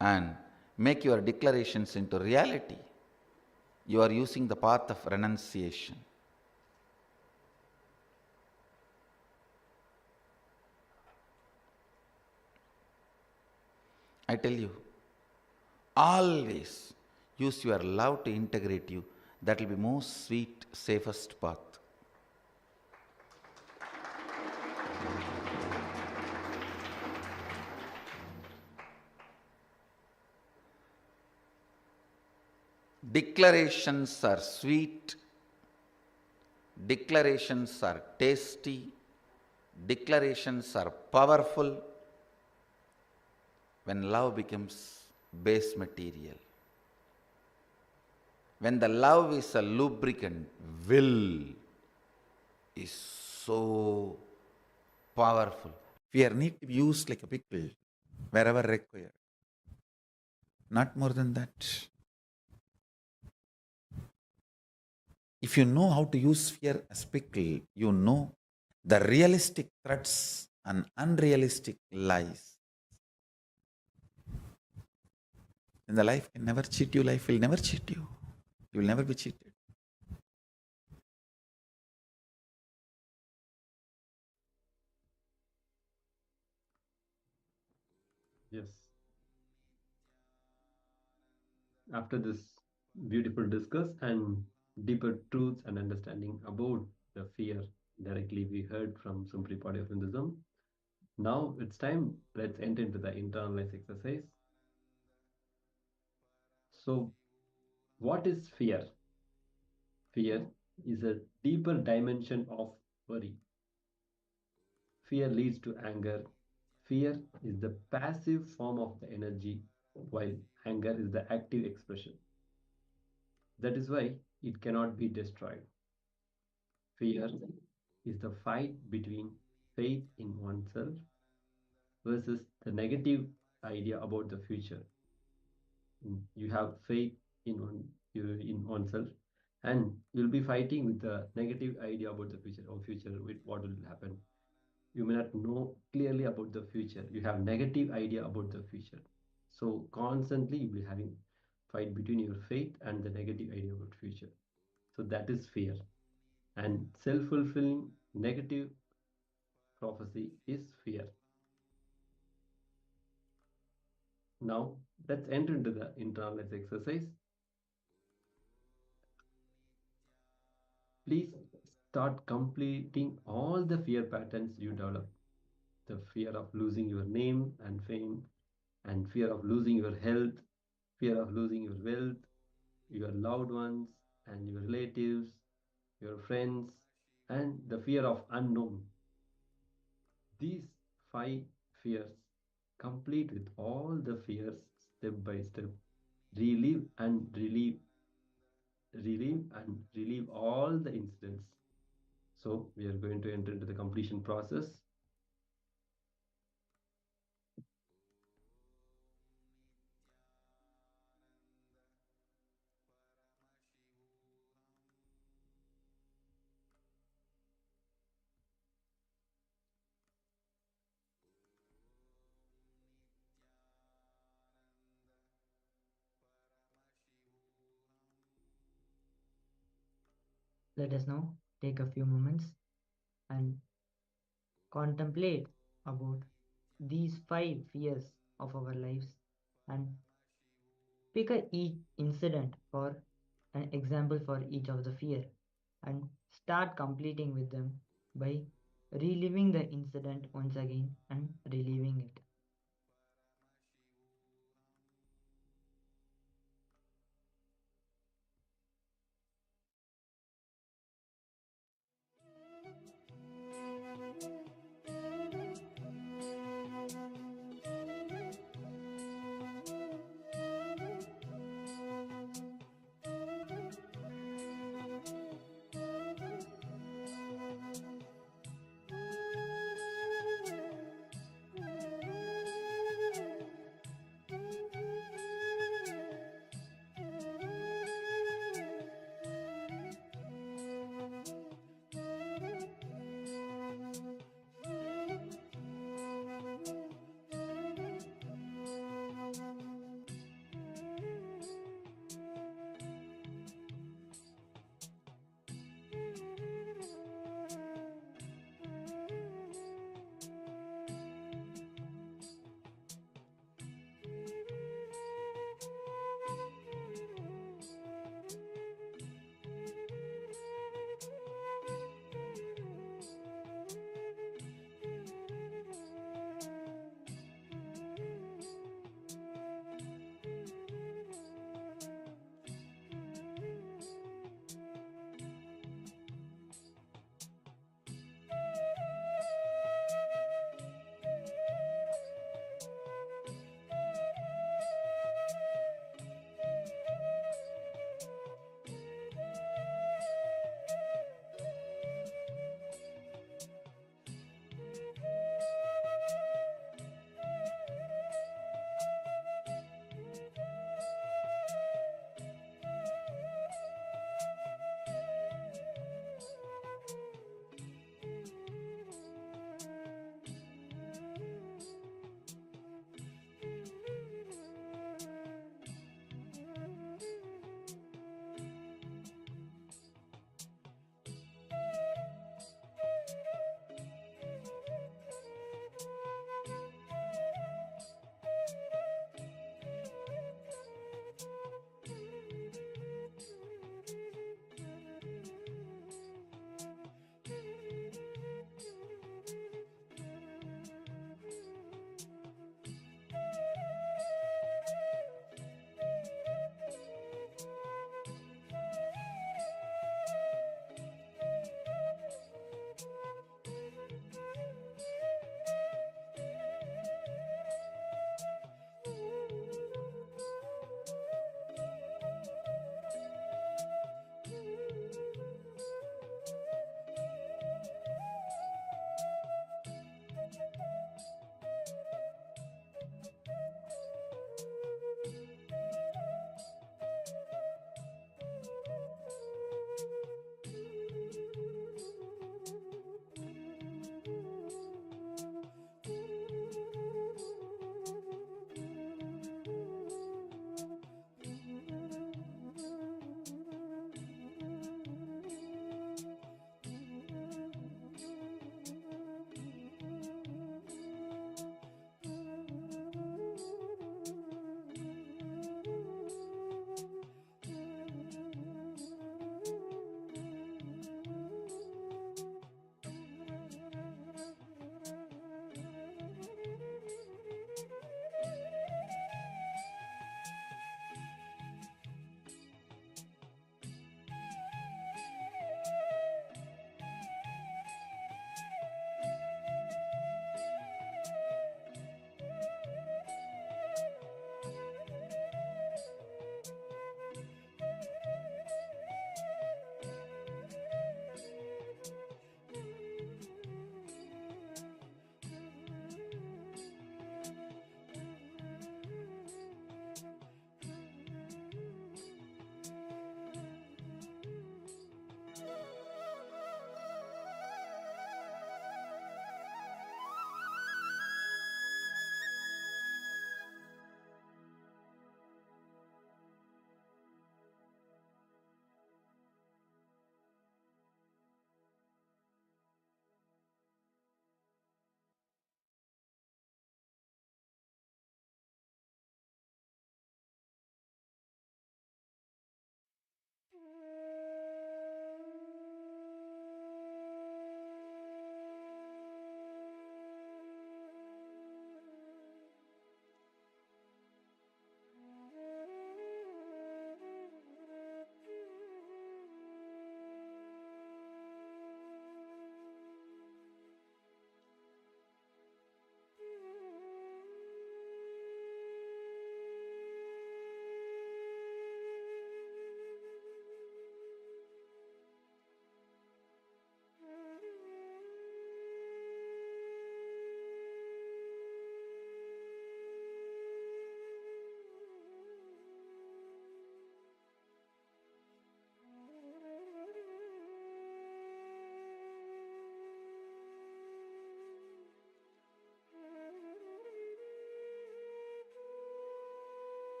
and make your declarations into reality, you are using the path of renunciation. I tell you, always use your love to integrate you. That will be most sweet, safest path. Declarations are sweet, declarations are tasty, declarations are powerful when love becomes base material. When the love is a lubricant, will is so powerful. Fear need to be used like a pickle wherever required. Not more than that. If you know how to use fear as pickle, you know the realistic threats and unrealistic lies. And the life can never cheat you, life will never cheat you. You will never be cheated. Yes. after this beautiful discuss and deeper truths and understanding about the fear directly we heard from Supreme Body of Hinduism, now it's time, let's enter into the internalized exercise. So, what is fear? Fear is a deeper dimension of worry. Fear leads to anger. Fear is the passive form of the energy, while anger is the active expression. That is why it cannot be destroyed. Fear is the fight between faith in oneself versus the negative idea about the future. You have faith in oneself, and you'll be fighting with the negative idea about the future or future with what will happen. You may not know clearly about the future. You have negative idea about the future. So constantly you'll be having fight between your faith and the negative idea about future. So that is fear. And self-fulfilling negative prophecy is fear. Now let's enter into the internalized exercise. Please start completing all the fear patterns you develop. The fear of losing your name and fame, and fear of losing your health, fear of losing your wealth, your loved ones and your relatives, your friends, and the fear of unknown. These 5 fears, complete with all the fears step by step. Relieve and relieve, relieve and relieve all the incidents. So we are going to enter into the completion process. Let us now take a few moments and contemplate about these 5 fears of our lives and pick each incident for an example for each of the fear and start completing with them by reliving the incident once again and reliving it.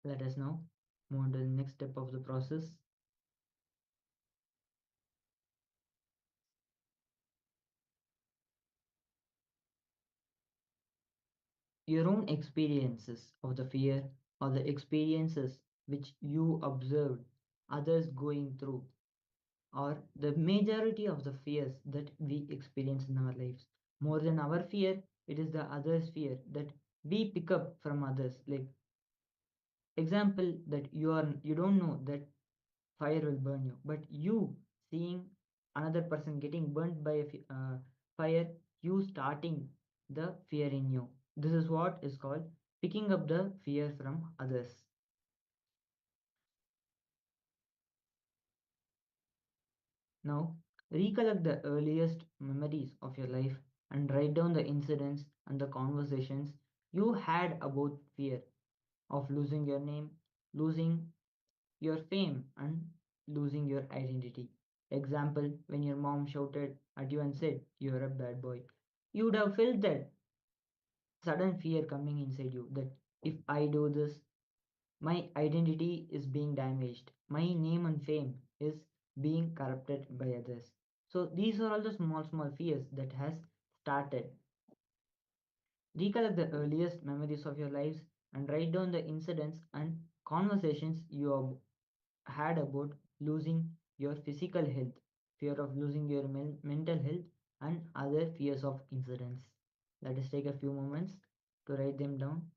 Let us now move on to the next step of the process. Your own experiences of the fear or the experiences which you observed others going through, or the majority of the fears that we experience in our lives. More than our fear, it is the others' fear that we pick up from others. Like example that you don't know that fire will burn you, but you seeing another person getting burnt by fire, you starting the fear in you. This is what is called picking up the fear from others. Now, recollect the earliest memories of your life and write down the incidents and the conversations you had about fear of losing your name, losing your fame, and losing your identity. Example, when your mom shouted at you and said, "You're a bad boy," you would have felt that sudden fear coming inside you that if I do this, my identity is being damaged, my name and fame is being corrupted by others. So these are all the small fears that has started. Recollect the earliest memories of your lives and write down the incidents and conversations you have had about losing your physical health, fear of losing your mental health, and other fears of incidents. Let us take a few moments to write them down.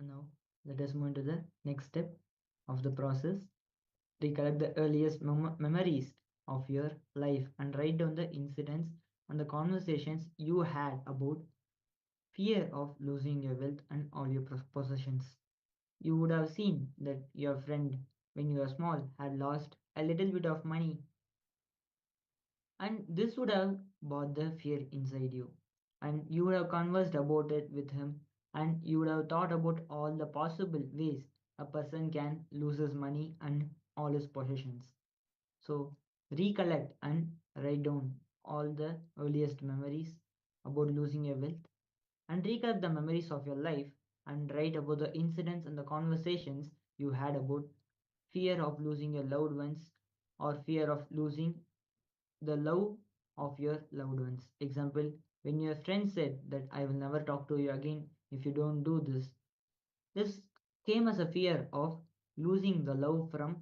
Now, let us move into the next step of the process. Recollect the earliest memories of your life and write down the incidents and the conversations you had about fear of losing your wealth and all your possessions. You would have seen that your friend, when you were small, had lost a little bit of money, and this would have brought the fear inside you. And you would have conversed about it with him, and you would have thought about all the possible ways a person can lose his money and all his possessions. So, recollect and write down all the earliest memories about losing your wealth, and recollect the memories of your life and write about the incidents and the conversations you had about fear of losing your loved ones or fear of losing the love of your loved ones. Example, when your friend said that I will never talk to you again if you don't do this, this came as a fear of losing the love from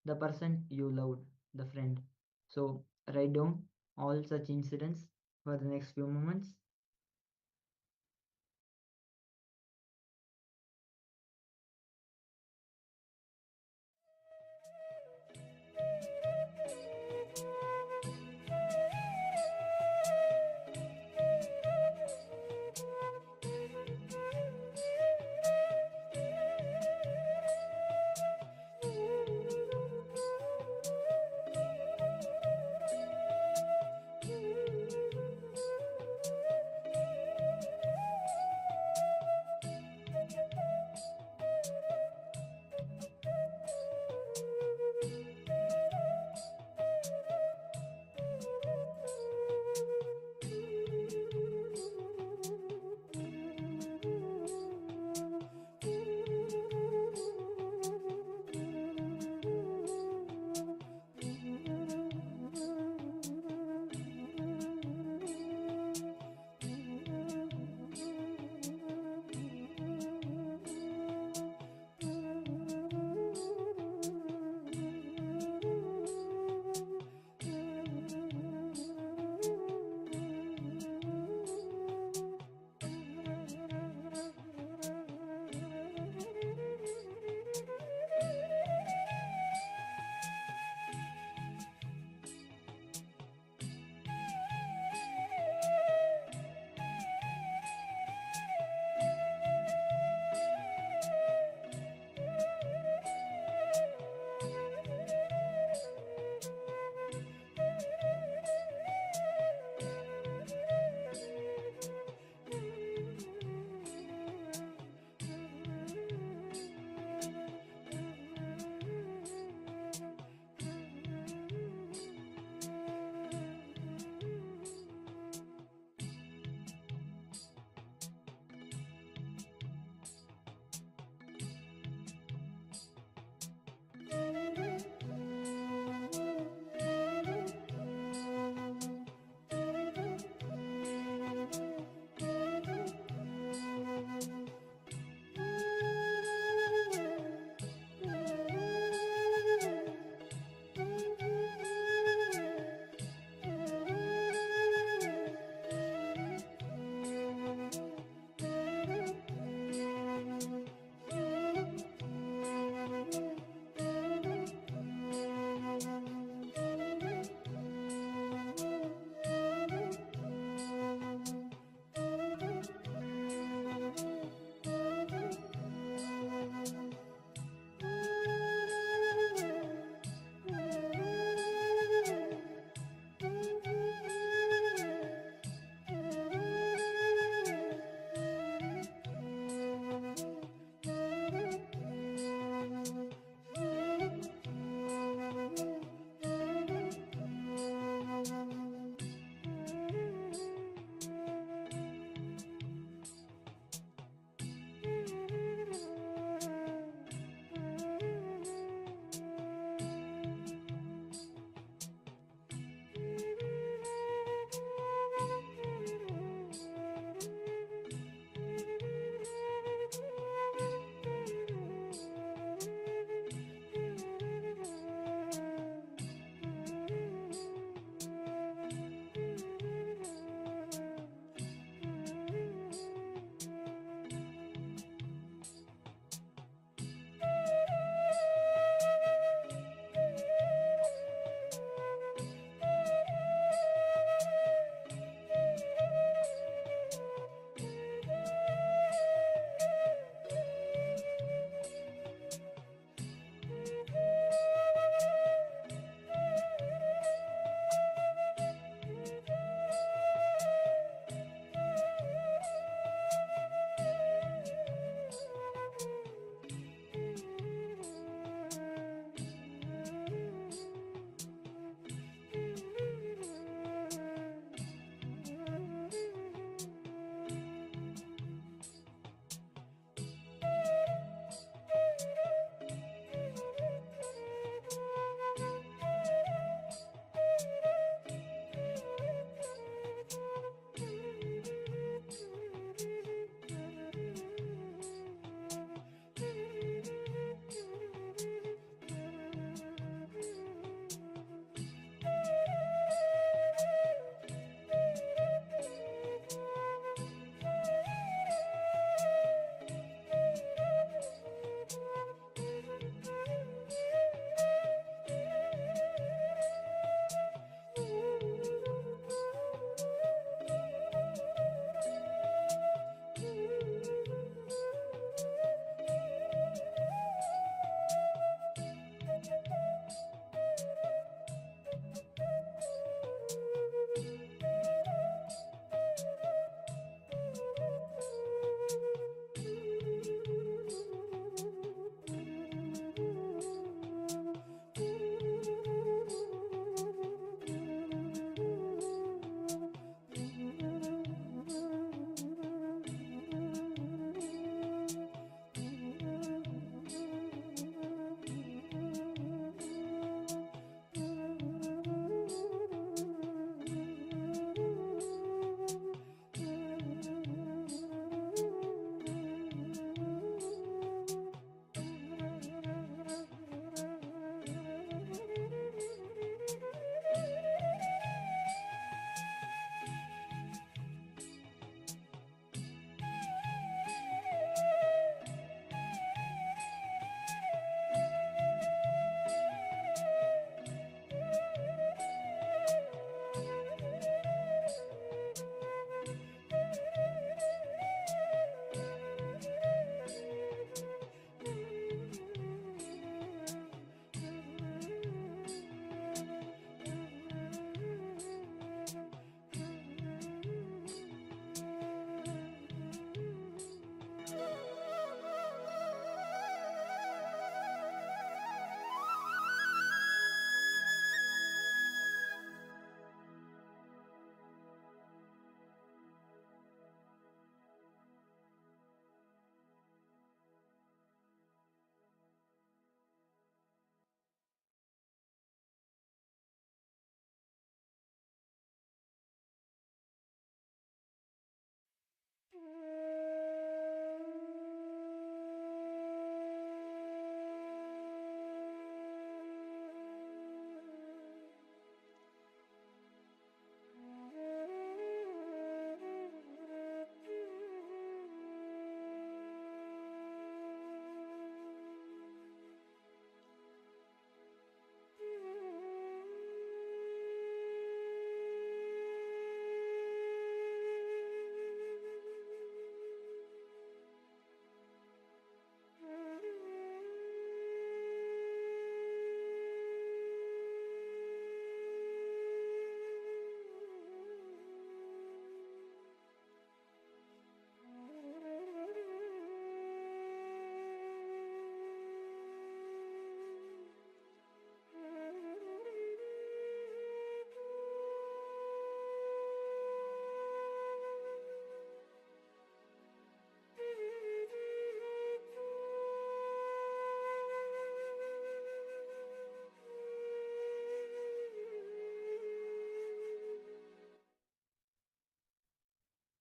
the person you loved, the friend. So write down all such incidents for the next few moments.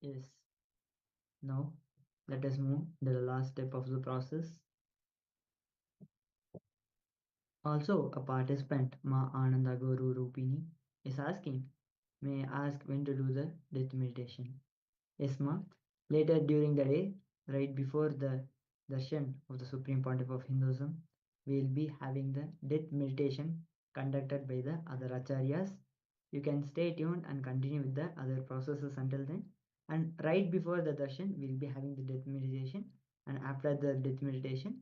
Yes. Now, let us move to the last step of the process. Also, a participant, Ma Ananda Guru Rupini, is asking, may I ask when to do the death meditation? Yes, Ma. Later during the day, right before the darshan of the Supreme Pontiff of Hinduism, we will be having the death meditation conducted by the other acharyas. You can stay tuned and continue with the other processes until then. And right before the darshan, we'll be having the death meditation, and after the death meditation,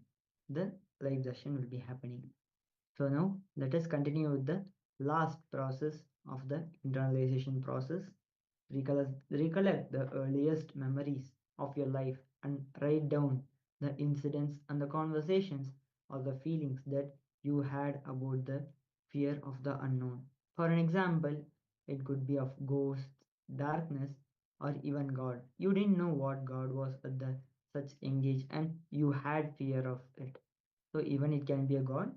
the live darshan will be happening. So now let us continue with the last process of the internalization process. Recollect the earliest memories of your life and write down the incidents and the conversations or the feelings that you had about the fear of the unknown. For an example, it could be of ghosts, darkness, or even God. You didn't know what God was at the such engage and you had fear of it. So even it can be a God.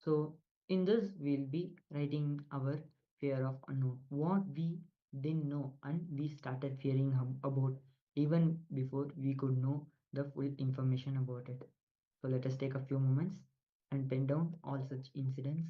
So in this we'll be writing our fear of unknown, what we didn't know and we started fearing about even before we could know the full information about it. So let us take a few moments and pen down all such incidents.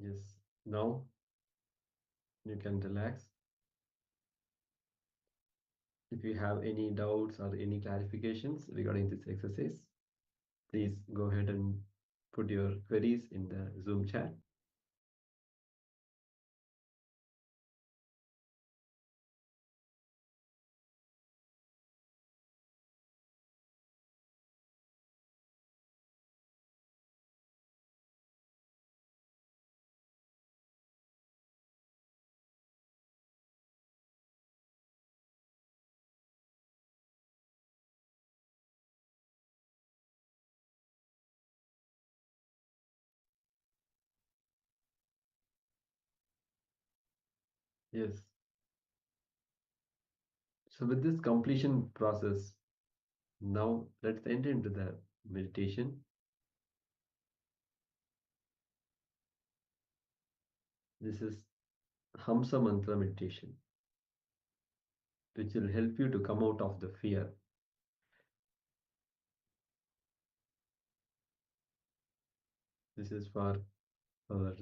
Yes. Now you can relax. If you have any doubts or any clarifications regarding this exercise, please go ahead and put your queries in the Zoom chat. Yes. So with this completion process, now let's enter into the meditation. This is Hamsa Mantra meditation, which will help you to come out of the fear. This is for our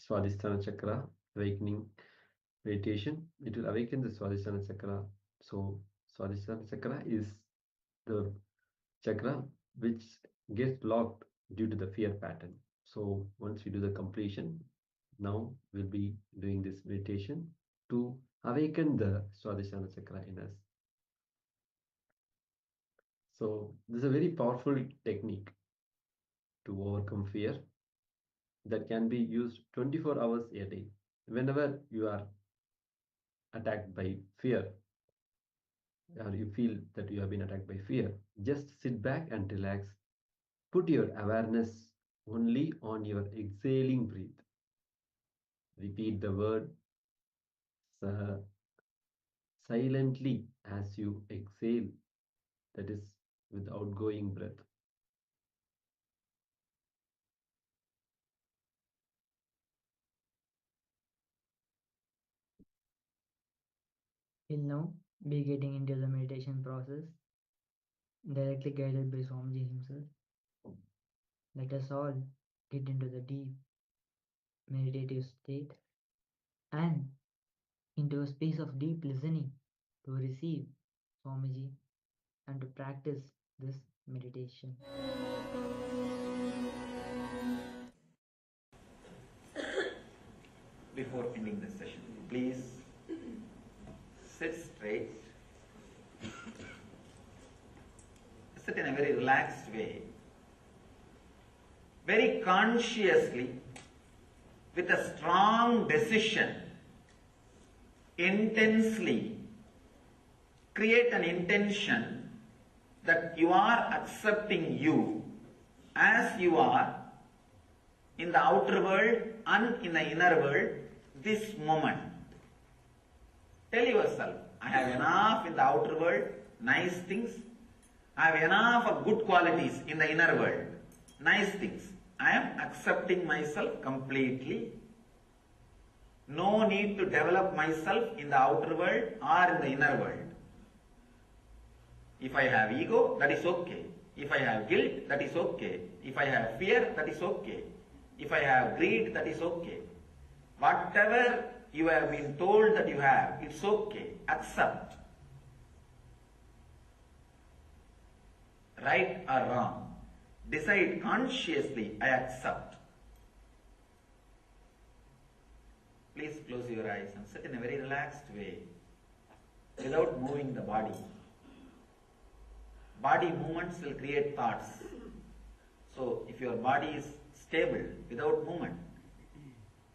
Swadhisthana Chakra awakening meditation. It will awaken the Swadhisthana Chakra. So Swadhisthana Chakra is the chakra which gets blocked due to the fear pattern. So once we do the completion, now we'll be doing this meditation to awaken the Swadhisthana Chakra in us. So this is a very powerful technique to overcome fear that can be used 24 hours a day. Whenever you are attacked by fear, or you feel that you have been attacked by fear, just sit back and relax. Put your awareness only on your exhaling breath. Repeat the word silently as you exhale, that is with outgoing breath. We'll now be getting into the meditation process, directly guided by Swamiji himself. Let us all get into the deep meditative state and into a space of deep listening to receive Swamiji and to practice this meditation. Before ending the session, please sit straight, sit in a very relaxed way, very consciously, with a strong decision, intensely create an intention that you are accepting you as you are in the outer world and in the inner world this moment. Tell yourself, I have enough in the outer world, nice things. I have enough of good qualities in the inner world, nice things. I am accepting myself completely. No need to develop myself in the outer world or in the inner world. If I have ego, that is okay. If I have guilt, that is okay. If I have fear, that is okay. If I have greed, that is okay. Whatever you have been told that you have, it's okay. Accept. Right or wrong. Decide consciously, I accept. Please close your eyes and sit in a very relaxed way without moving the body. Body movements will create thoughts. So if your body is stable without movement,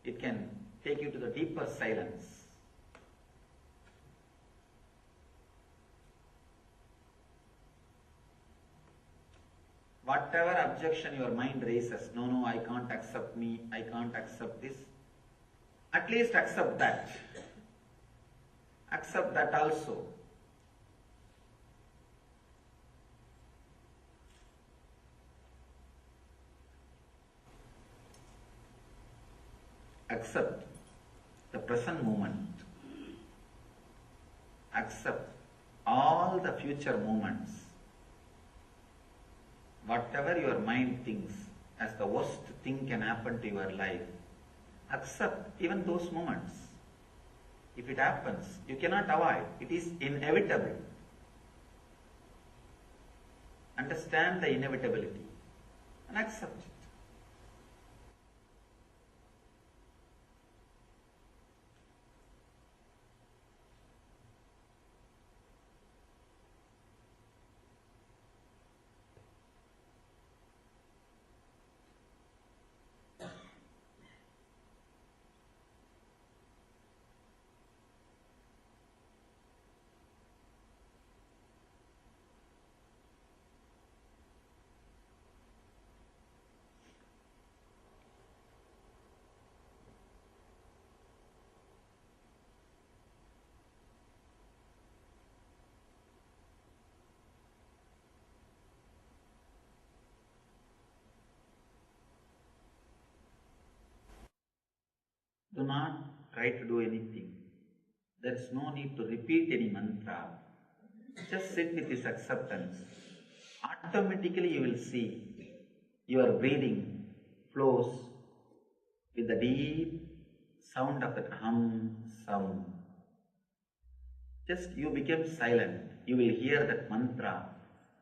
it can take you to the deeper silence. Whatever objection your mind raises, no, I can't accept me, I can't accept this, at least accept that. Accept that also. Accept the present moment. Accept all the future moments. Whatever your mind thinks as the worst thing can happen to your life, Accept even those moments. If it happens, you cannot avoid. It is inevitable. Understand the inevitability and accept it. Do not try to do anything. There's no need to repeat any mantra. Just sit with this acceptance. Automatically you will see your breathing flows with the deep sound of that hum sound. Just you become silent. You will hear that mantra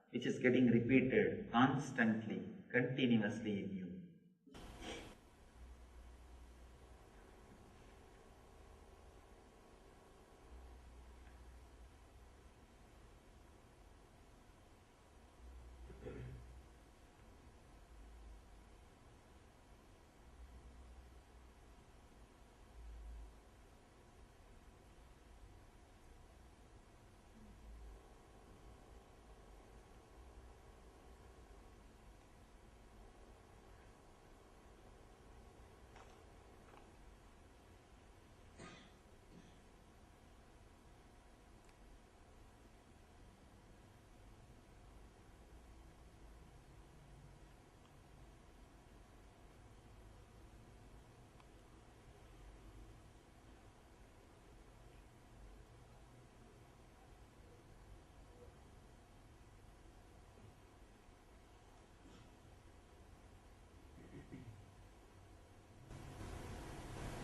which is getting repeated constantly, continuously in you.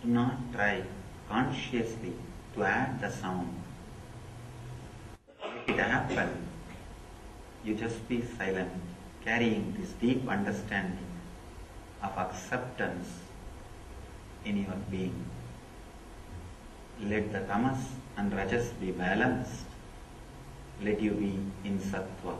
Do not try consciously to add the sound. If it happens, you just be silent, carrying this deep understanding of acceptance in your being. Let the tamas and rajas be balanced. Let you be in sattva.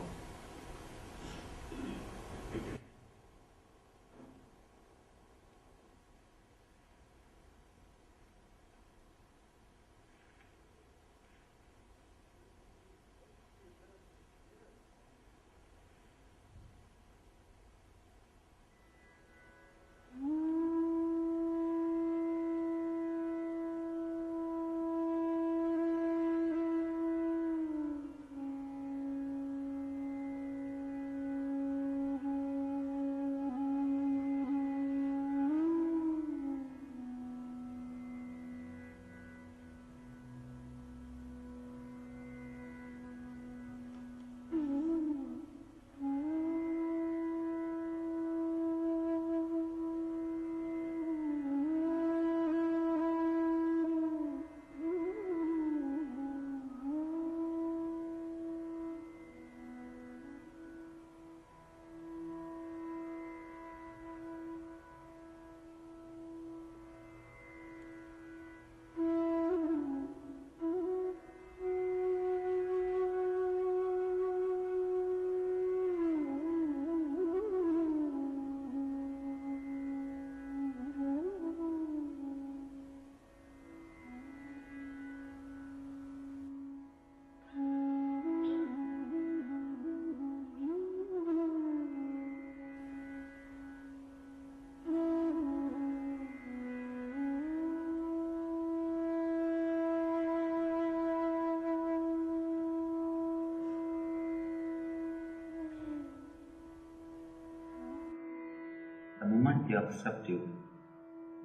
The moment you accept you,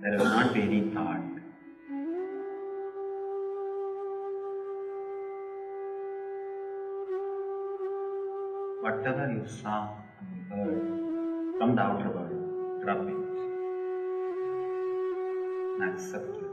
there will not be any thought. Whatever you saw and heard from the outer world, drop it. and accept it.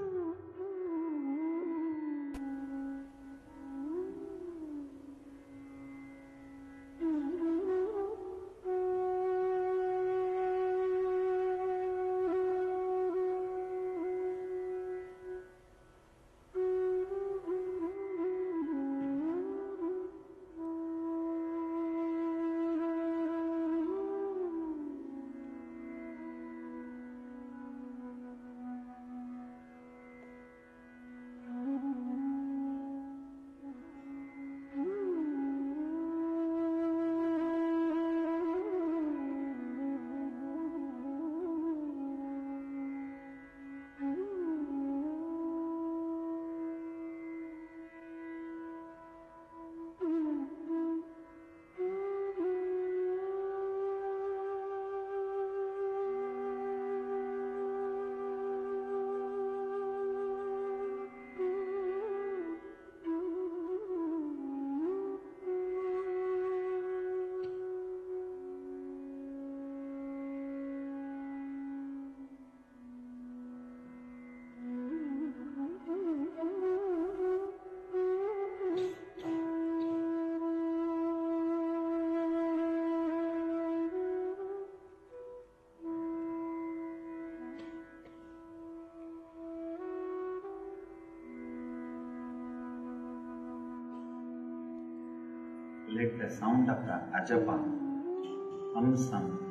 Let the sound of the ajapa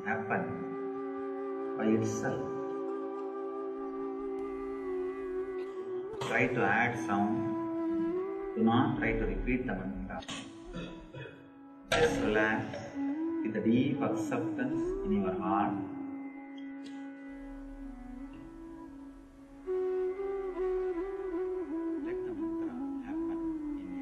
happen by itself. Try to add sound. Do not try to repeat the mantra. Just relax with the deep acceptance in your heart. Let the mantra happen in you.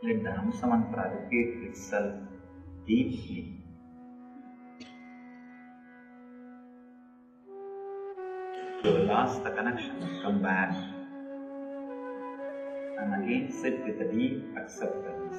Let the Hamsa mantra repeat itself deeply. You have lost the connection, come back and again sit with a deep acceptance.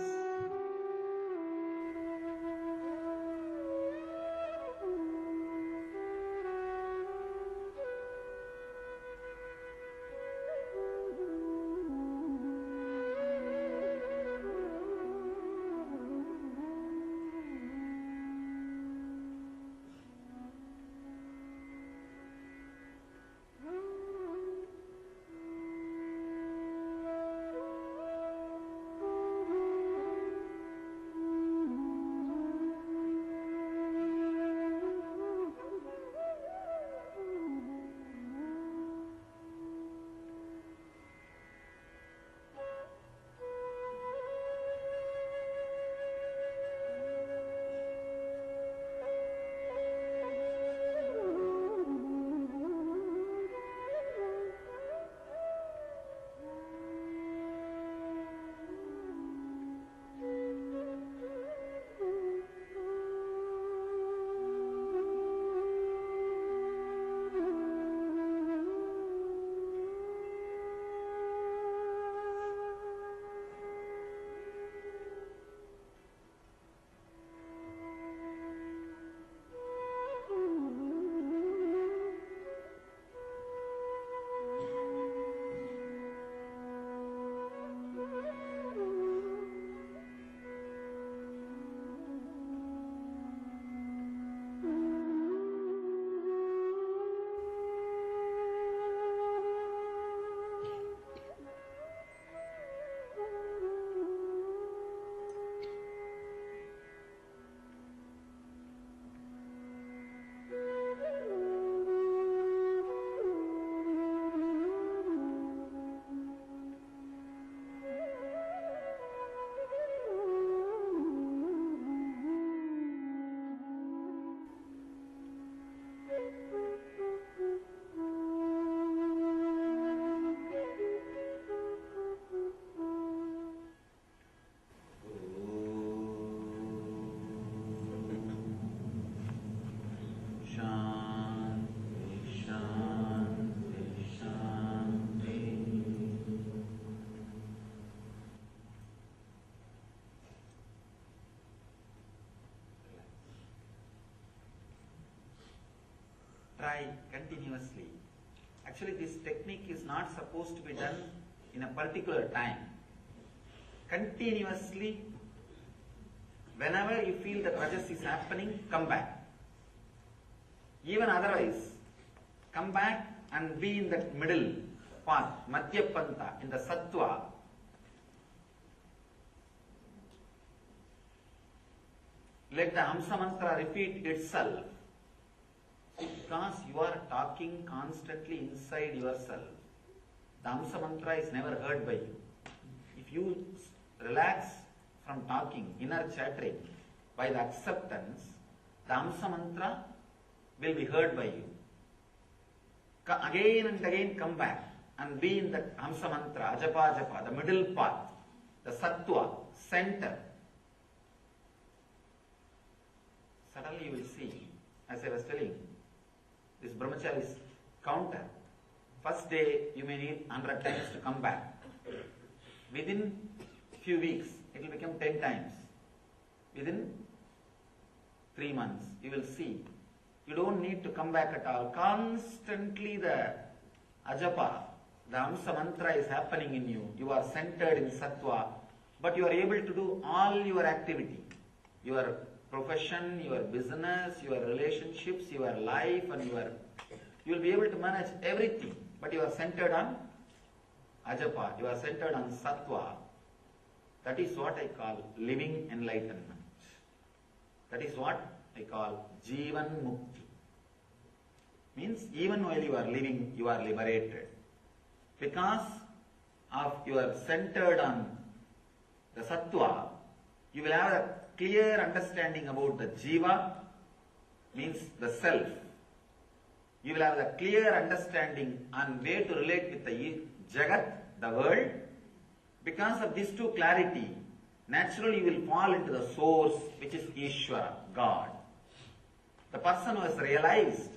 Try continuously. Actually, this technique is not supposed to be done in a particular time. Continuously, whenever you feel that rajas is happening, come back. Even otherwise, come back and be in that middle path, madhyapanta, in the sattva. Let the Hamsa mantra repeat itself. Because you are talking constantly inside yourself, the Hamsa mantra is never heard by you. If you relax from talking, inner chattering, by the acceptance, the Hamsa mantra will be heard by you. Again and again come back and be in that Hamsa mantra, ajapa japa, the middle path, the sattva, center. Suddenly you will see, as I was telling, this brahmachari's counter. First day you may need 100 times to come back. Within few weeks it will become 10 times. Within 3 months you will see. You don't need to come back at all. Constantly the ajapa, the Hamsa mantra is happening in you. You are centered in sattva, but you are able to do all your activity. Your profession, your business, your relationships, your life, and you will be able to manage everything, but you are centered on ajapa, you are centered on sattva. That is what I call living enlightenment. That is what I call jivan mukti. Means even while you are living, you are liberated. Because of you are centered on the sattva, you will have a clear understanding about the jiva, means the self. You will have a clear understanding on way to relate with the jagat, the world. Because of these two clarity, naturally you will fall into the source, which is Ishvara, God. The person who has realized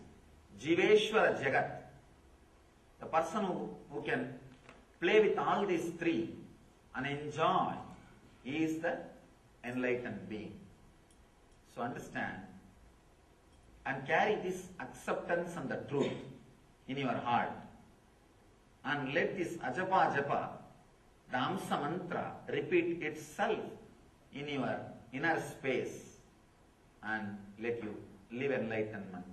Jiveshwara Jagat, the person who can play with all these three and enjoy, is the enlightened being. So understand and carry this acceptance and the truth in your heart, and let this ajapa japa, the Amsa mantra, repeat itself in your inner space, and let you live enlightenment.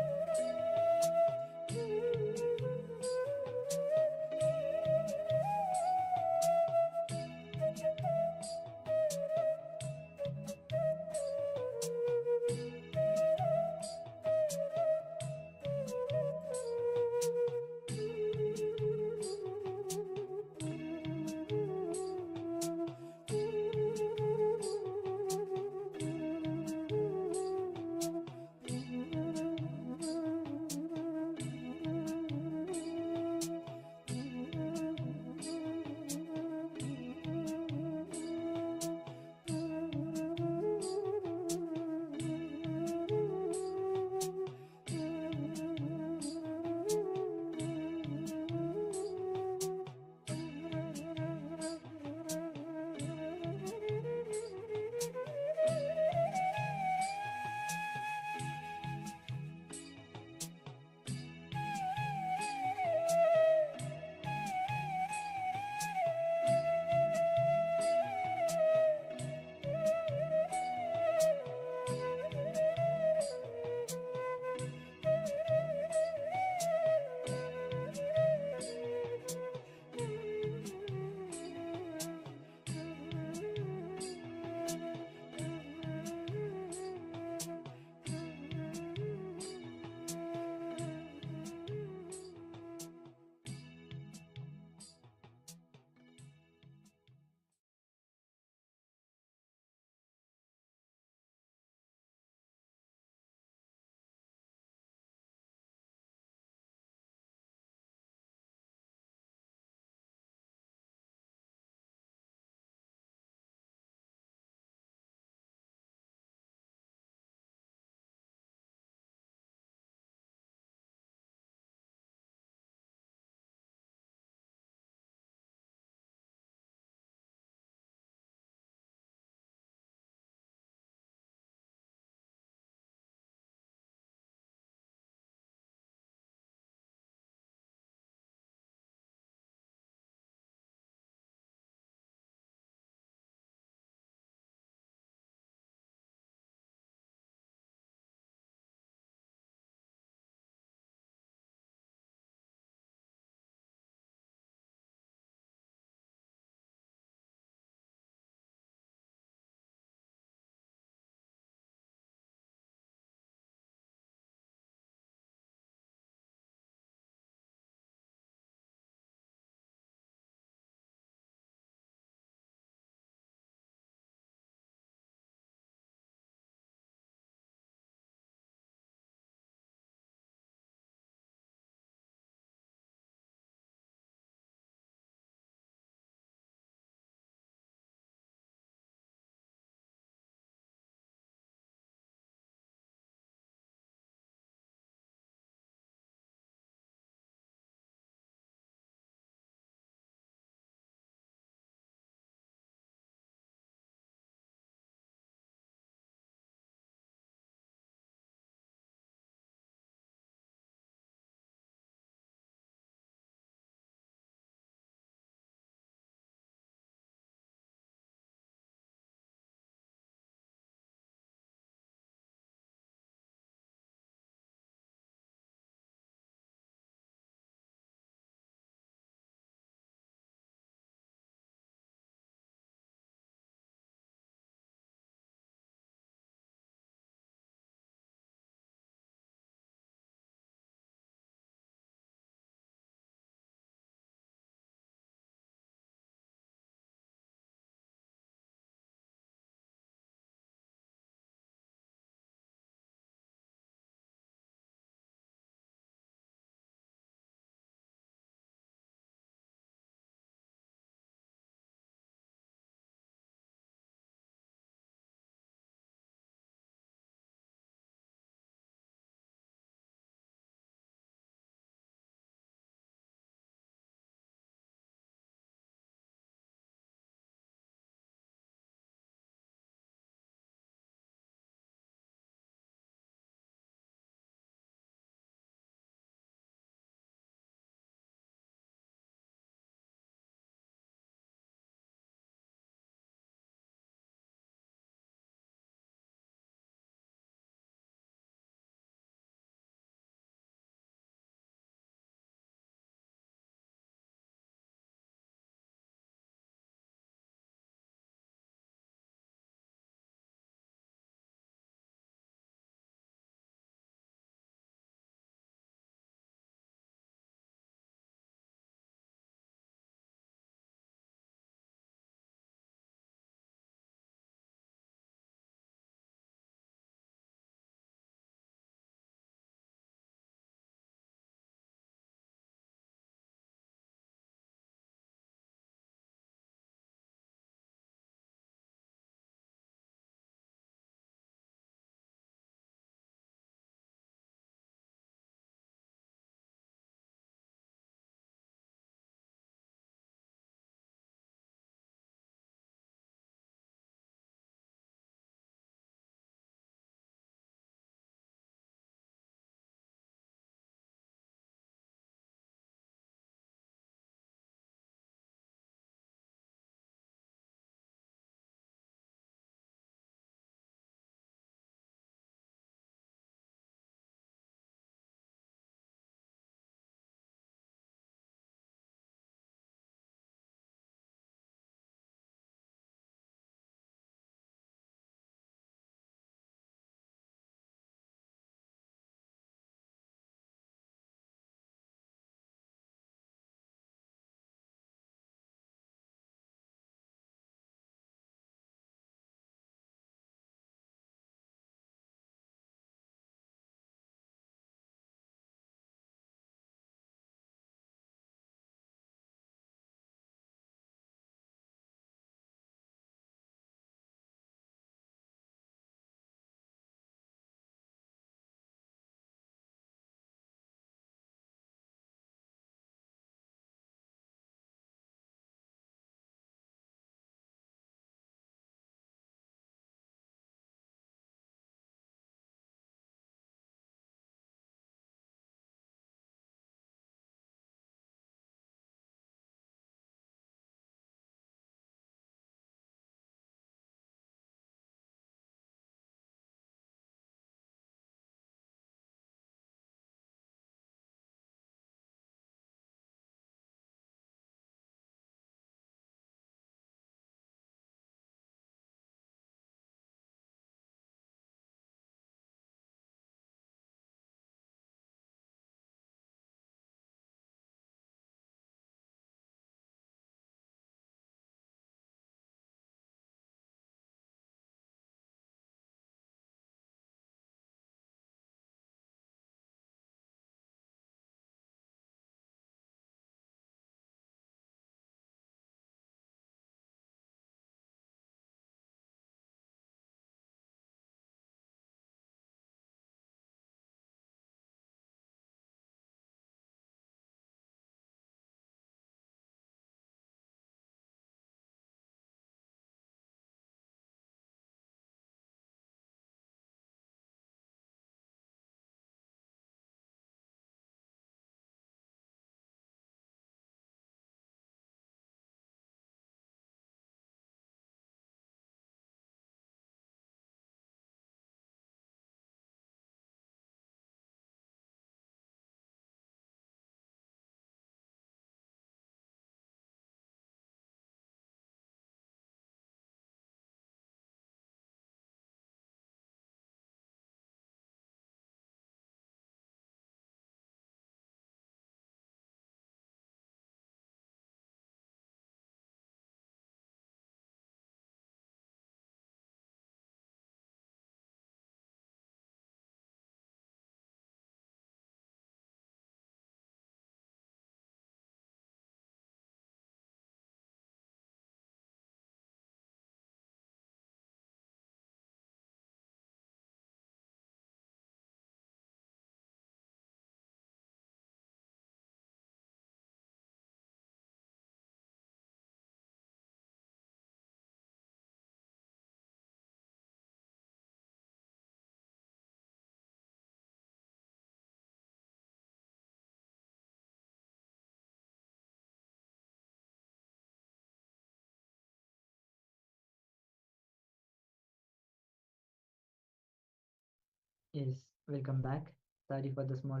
Yes, welcome back. Sorry for the small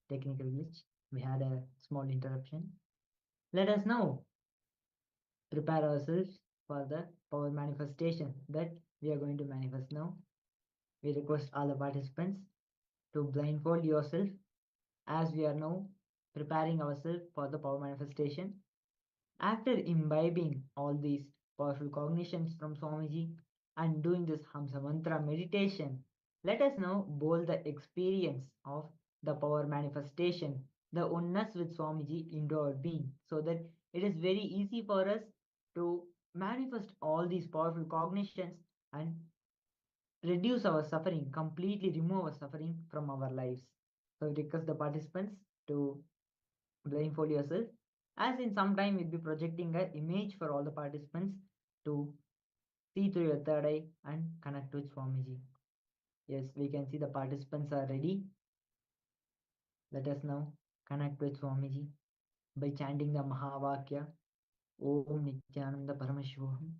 technical glitch. We had a small interruption. Let us now prepare ourselves for the power manifestation that we are going to manifest now. We request all the participants to blindfold yourself as we are now preparing ourselves for the power manifestation. After imbibing all these powerful cognitions from Swamiji and doing this Hamsa Mantra meditation, let us now bowl the experience of the power manifestation, the oneness with Swamiji into our being, so that it is very easy for us to manifest all these powerful cognitions and reduce our suffering, completely remove our suffering from our lives. So we request the participants to blindfold yourself, as in some time we'll be projecting an image for all the participants to see through your third eye and connect with Swamiji. Yes, we can see the participants are ready. Let us now connect with Swamiji by chanting the Mahavakya Om Nityananda Paramashivoham.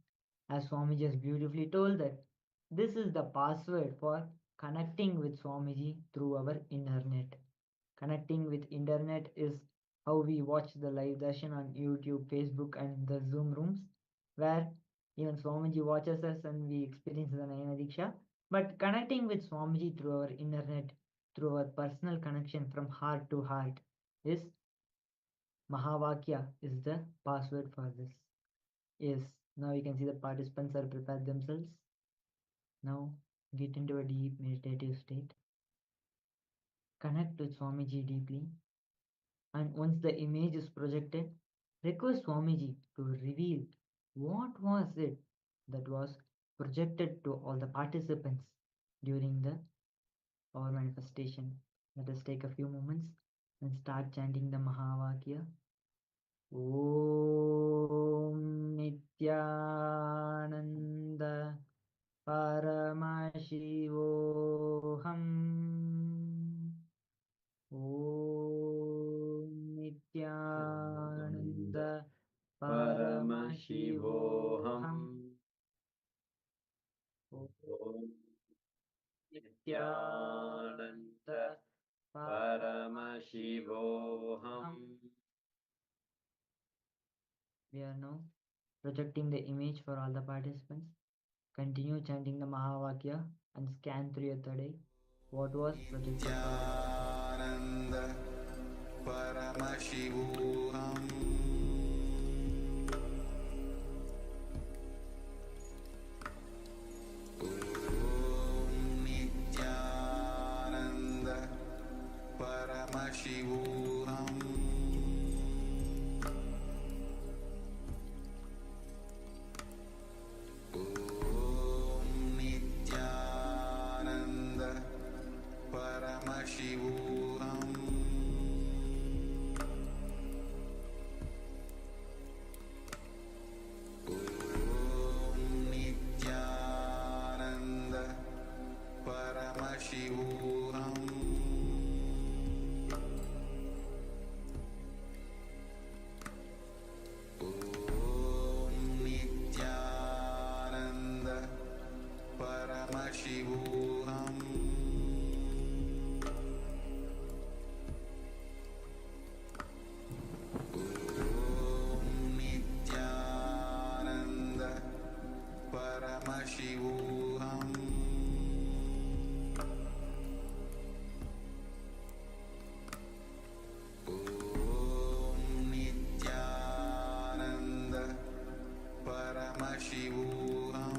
As Swamiji has beautifully told that this is the password for connecting with Swamiji through our internet. Connecting with internet is how we watch the live darshan on YouTube, Facebook, and the Zoom rooms, where even Swamiji watches us and we experience the Nayana Diksha. But connecting with Swamiji through our internet, through our personal connection from heart to heart, is Mahavakya is the password for this. Yes, now you can see the participants are prepared themselves. Now get into a deep meditative state. Connect with Swamiji deeply. And once the image is projected, request Swamiji to reveal what was it that was projected to all the participants during the power manifestation. Let us take a few moments and start chanting the Mahavakya. Om Nityananda Paramashivoham. Om Nityananda Paramashivoham. Om Nityananda Paramashivoham. We are now projecting the image for all the participants. Continue chanting the Mahavakya and scan through your third eye. What was projected for Nityananda Paramashivoham. Om Nityananda Paramashivoham. Om Nityananda Paramashivoham. Om Nityananda Paramashivoham. Om Nityananda Paramashivoham. Om Nityananda Paramashivoham. Om Nityananda Paramashivoham.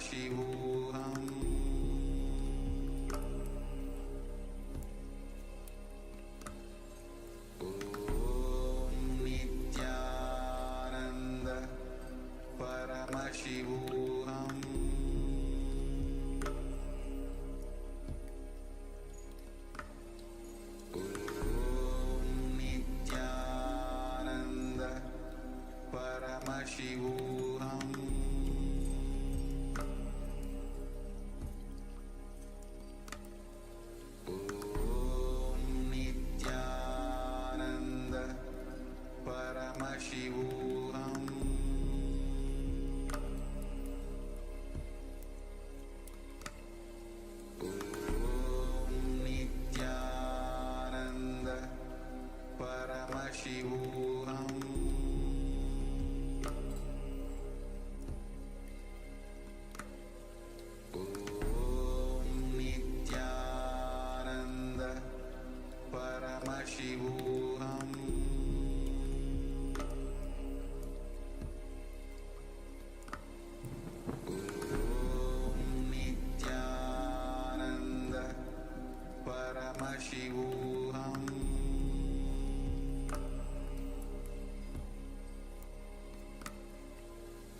Paramashivoham. Om Nityananda Paramashivoham. Om Nityananda Paramashivoham. Om Nityananda Paramashivoham. Om Nityananda Paramashivoham. Om Nityananda Paramashivoham. Om Nityananda Paramashivoham.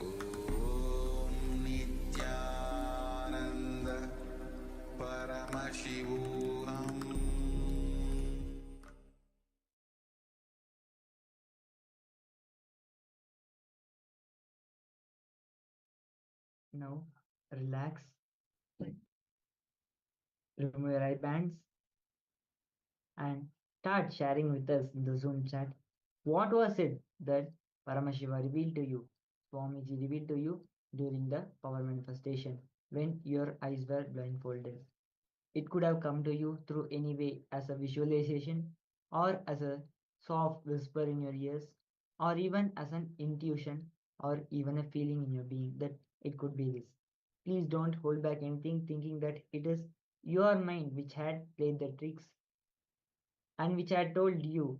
Om Nityananda Paramashivoham. Now relax, remove your eye bands, and start sharing with us in the Zoom chat. What was it that Paramashiva revealed to you, Swamiji revealed to you during the power manifestation when your eyes were blindfolded? It could have come to you through any way as a visualization, or as a soft whisper in your ears, or even as an intuition, or even a feeling in your being that it could be this. Please don't hold back anything thinking that it is your mind which had played the tricks and which had told you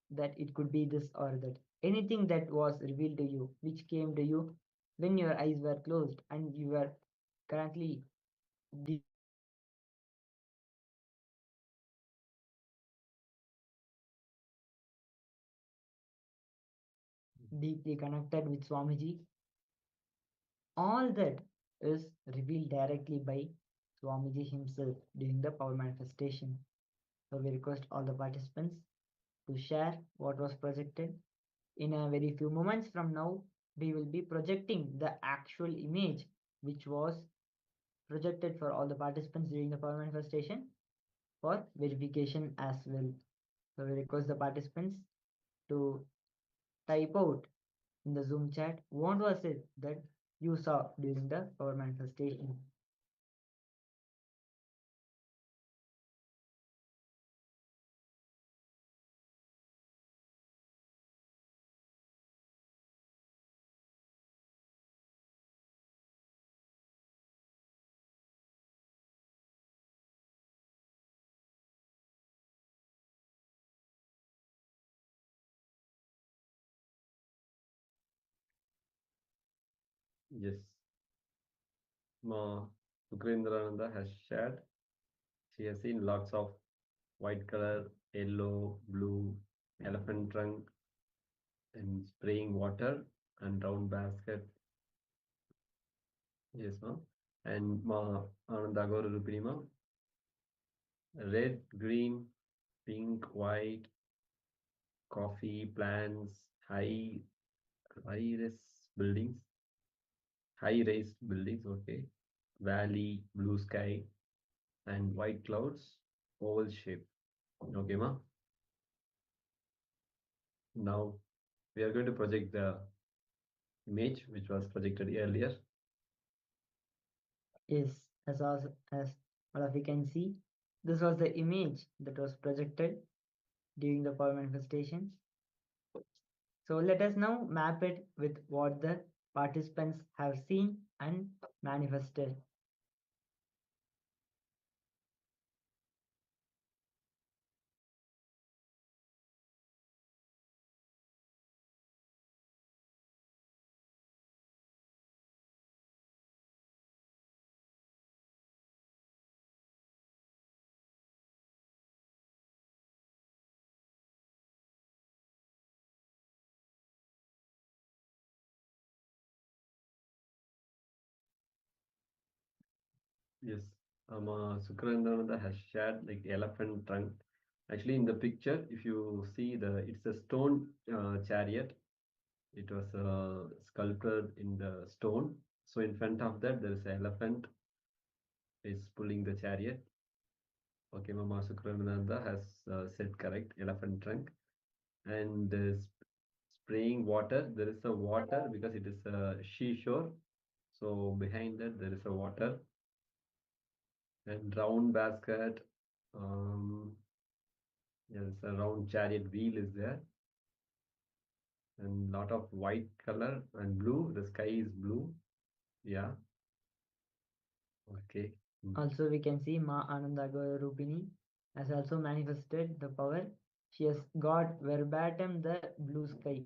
that it could be this or that. Anything that was revealed to you, which came to you when your eyes were closed and you were currently deeply connected with Swamiji, all that is revealed directly by Swamiji himself during the power manifestation. So we request all the participants to share what was projected. In a very few moments from now, we will be projecting the actual image which was projected for all the participants during the power manifestation for verification as well. So we request the participants to type out in the Zoom chat what was it that you saw during the power manifestation. Yes. Ma Sukrendraనంద has shared. She has seen lots of white color, yellow, blue, elephant trunk, and spraying water and round basket. Yes, ma. And ma Ananda Gauru Rupini ma. Red, green, pink, white, coffee, plants, high-rise buildings, high-raised buildings, okay, valley, blue sky, and white clouds, oval shape. Okay, ma. Now we are going to project the image which was projected earlier. Yes, as all of you can see, this was the image that was projected during the power manifestation. So let us now map it with what the participants have seen and manifested. Yes, Sukrananda has shared like elephant trunk. Actually, in the picture, if you see it's a stone chariot. It was sculpted in the stone. So in front of that, there is an elephant is pulling the chariot. Okay, Mama Sukrananda has said correct. Elephant trunk and spraying water. There is a water because it is a seashore. So behind that, there is a water and round basket. Um, yes, a round chariot wheel is there and lot of white color and blue. The sky is blue. Yeah. Okay. Also, we can see Ma Anandagoya Rupini has also manifested the power. She has got verbatim the blue sky.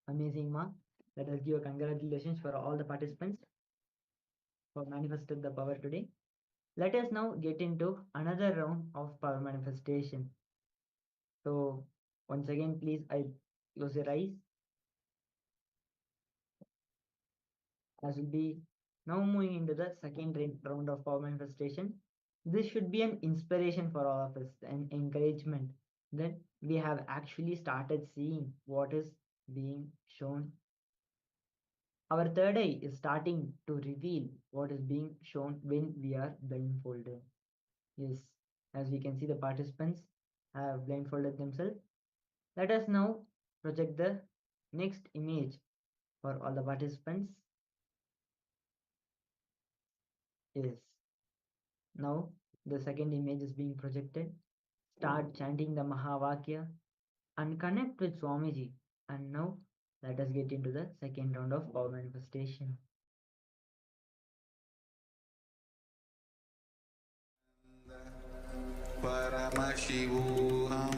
Amazing, Ma. Let us give a congratulations for all the participants for manifested the power today. Let us now get into another round of power manifestation. So, once again, please, I close your eyes. As will be now moving into the second round of power manifestation. This should be an inspiration for all of us, an encouragement that we have actually started seeing what is being shown. Our third eye is starting to reveal what is being shown when we are blindfolded. Yes, as we can see, the participants have blindfolded themselves. Let us now project the next image for all the participants. Yes, now the second image is being projected. Start chanting the Mahavakya and connect with Swamiji. And now let us get into the second round of power manifestation. Paramashivoham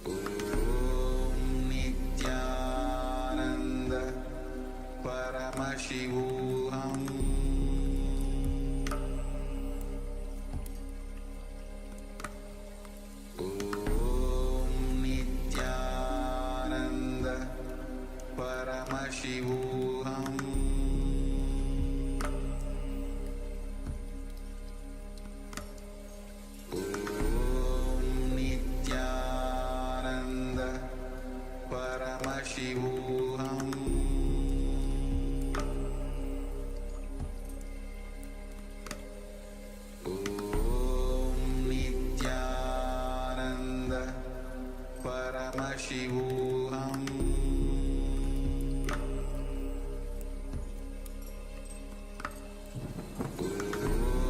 Om Nityananda Paramashivoham Om Nityananda Paramashivoham Paramashivoham Om Nityananda Paramashivoham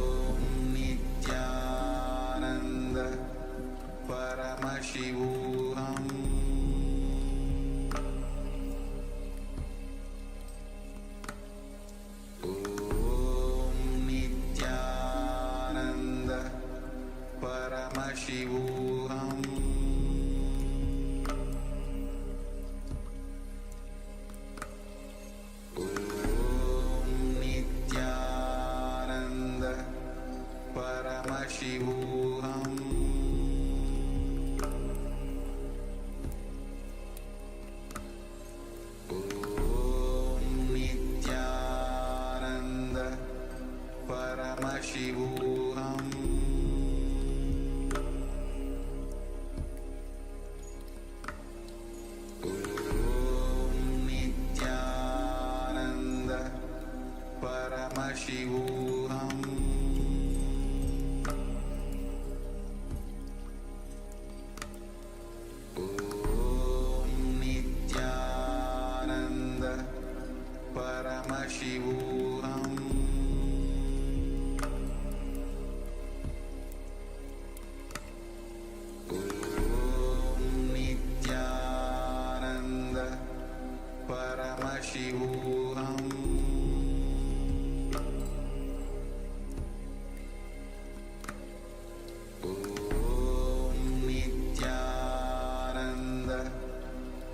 Om Nityananda Paramashivoham Paramashivoham Om Nityananda Paramashivoham Om Nityananda Paramashivoham Paramashivoham Om Nityananda Paramashivoham Om Nityananda Paramashivoham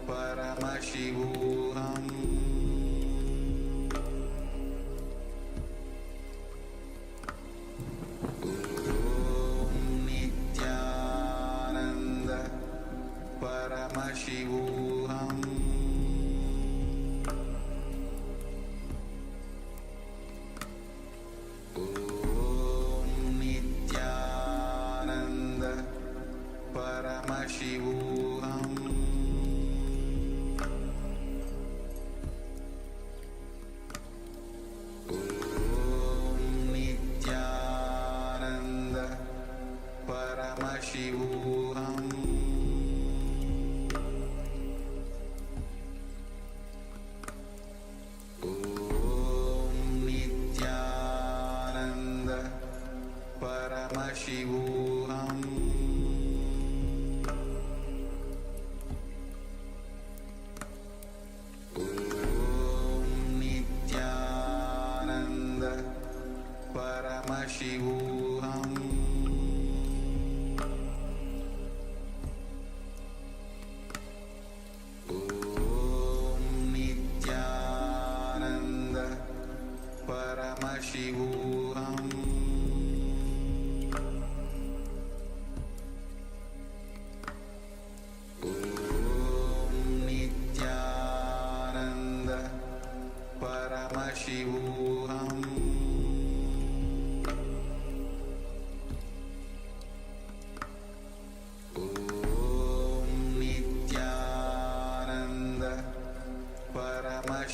Paramashivoham Om Nityananda Paramashivoham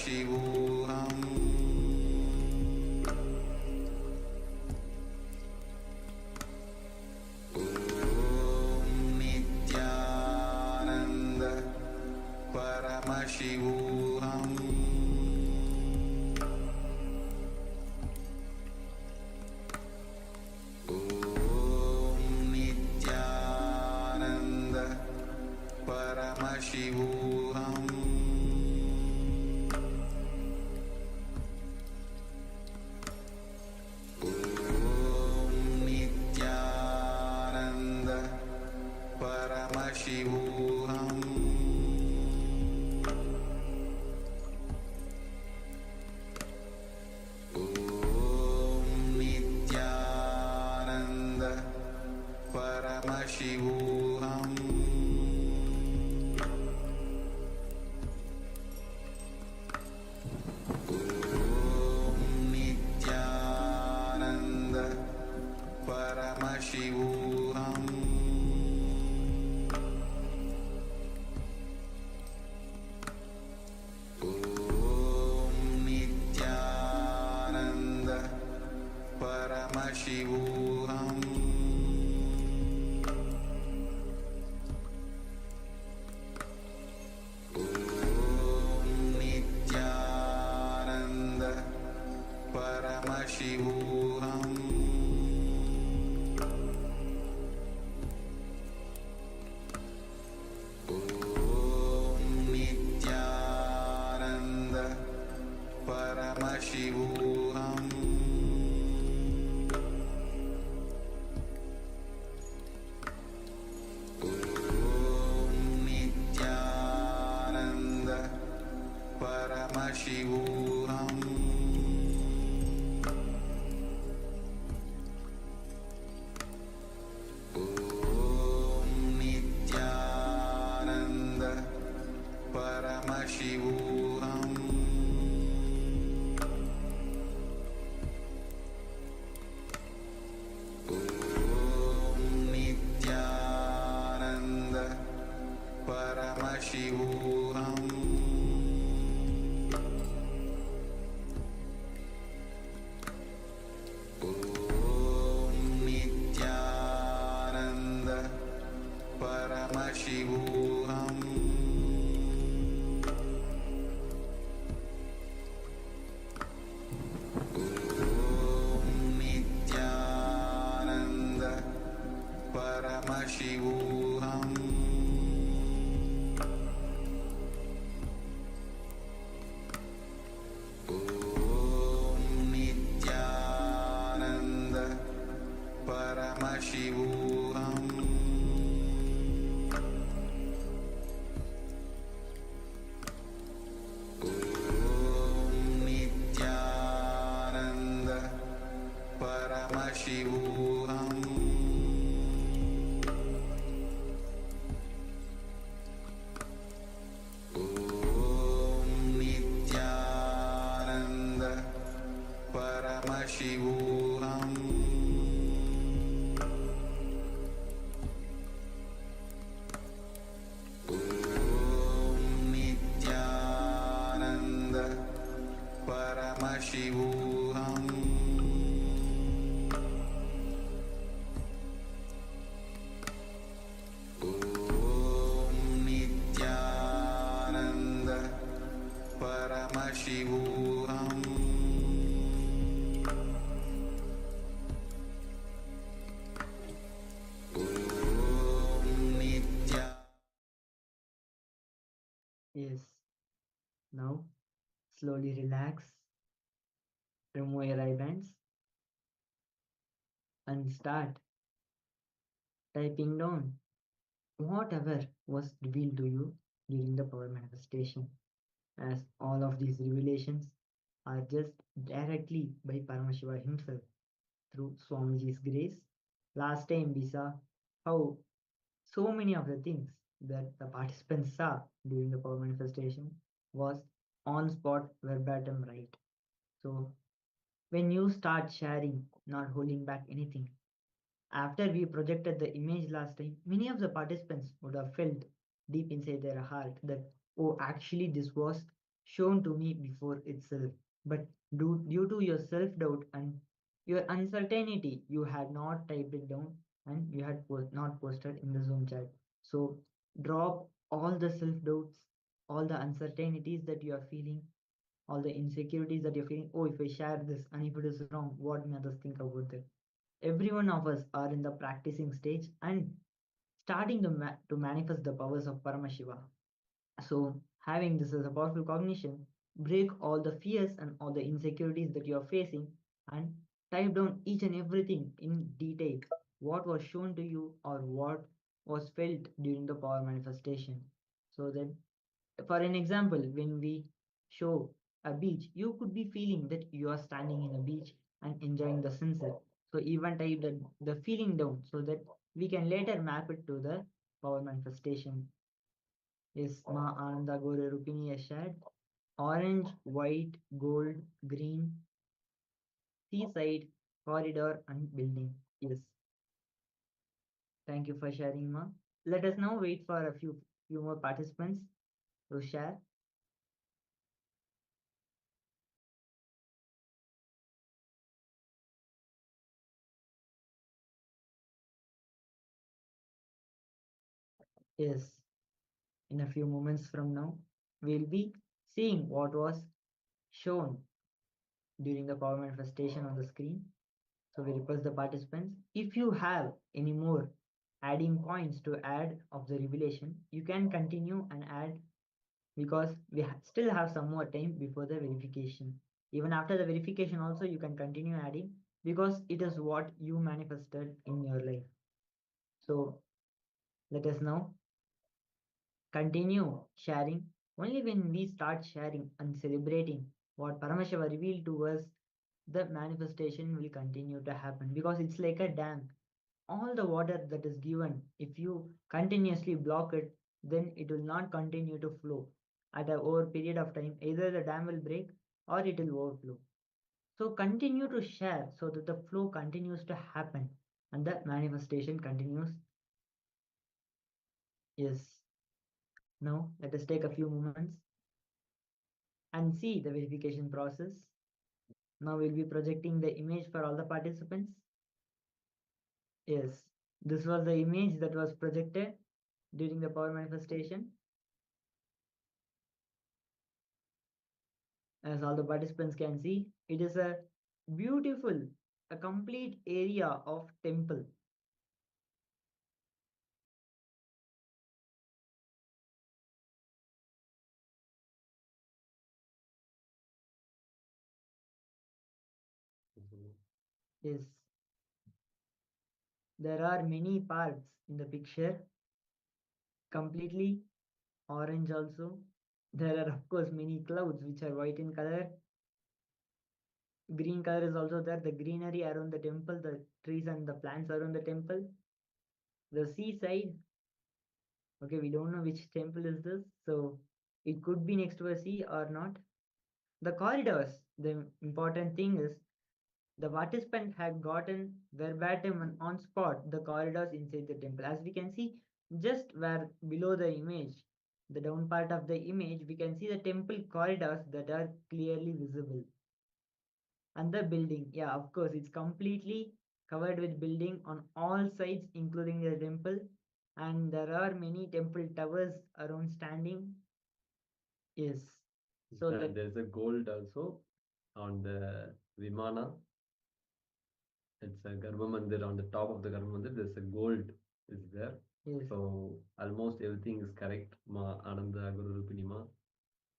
Paramashivoham Om Nityananda Paramashivoham Om Nityananda Paramashivoham Om Nityananda Paramashivoham Om Nityananda Paramashivoham Om Nityananda Paramashivoham Om Nityananda Paramashivoham Om Nityananda Paramashivoham Om Nityananda Paramashivoham Om Nityananda Paramashivoham Om Nityananda Paramashivoham Om Nityananda Paramashivoham Om Nityananda Paramashivoham Om Nityananda Paramashivoham Om Nityananda Paramashivoham Om Nityananda Paramashivoham Om Nityananda Paramashivoham Om Nityananda Paramashivoham Om Nityananda Paramashivoham Om Nityananda Yes. Now, slowly relax, remove your eye bands, and start typing down whatever was revealed to you during the power manifestation, as all of these revelations are just directly by Paramashiva himself through Swamiji's grace. Last time we saw how so many of the things that the participants saw during the power manifestation was on spot verbatim right. So when you start sharing, not holding back anything, after we projected the image last time, many of the participants would have felt deep inside their heart that, oh, actually, this was shown to me before itself. But due to your self-doubt and your uncertainty, you had not typed it down and you had not posted in the Zoom chat. So drop all the self-doubts, all the uncertainties that you are feeling, all the insecurities that you're feeling. Oh, if I share this and if it is wrong, what may others think about that? Every one of us are in the practicing stage and starting to manifest the powers of Paramashiva. So, having this as a powerful cognition, break all the fears and all the insecurities that you are facing and type down each and everything in detail. What was shown to you or what was felt during the power manifestation. So that, for an example, when we show a beach, you could be feeling that you are standing in a beach and enjoying the sunset. So even type the feeling down so that we can later map it to the power manifestation. Is Ma Ananda Gore Rupini has shared. Orange, white, gold, green, seaside, corridor, and building. Yes. Thank you for sharing, Ma. Let us now wait for a few more participants to share. Yes. In a few moments from now, we'll be seeing what was shown during the power manifestation on the screen. So we request the participants, if you have any more adding points to add of the revelation, you can continue and add because we still have some more time before the verification. Even after the verification also you can continue adding because it is what you manifested in your life. So let us now continue sharing. Only when we start sharing and celebrating what Paramashiva revealed to us, the manifestation will continue to happen because it's like a dam. All the water that is given, if you continuously block it, then it will not continue to flow. At a over period of time, either the dam will break or it will overflow. So continue to share so that the flow continues to happen and the manifestation continues. Yes. Now let us take a few moments and see the verification process. Now we'll be projecting the image for all the participants. Yes, this was the image that was projected during the power manifestation. As all the participants can see, it is a beautiful, a complete area of temple. Yes, there are many parts in the picture, completely orange also. There are of course many clouds which are white in color. Green color is also there, the greenery around the temple, the trees and the plants around the temple. The seaside, okay, we don't know which temple is this, so it could be next to a sea or not. The corridors, the important thing is the participant had gotten verbatim and on spot the corridors inside the temple. As we can see, just where below the image, the down part of the image, we can see the temple corridors that are clearly visible. And the building, yeah, of course, it's completely covered with building on all sides, including the temple. And there are many temple towers around standing. Yes. So And there's a gold also on the Vimana. It's a Garbha Mandir. On the top of the Garbha Mandir, there's a gold is there. Yes. So almost everything is correct. Ma Ananda Guru Rupini Ma.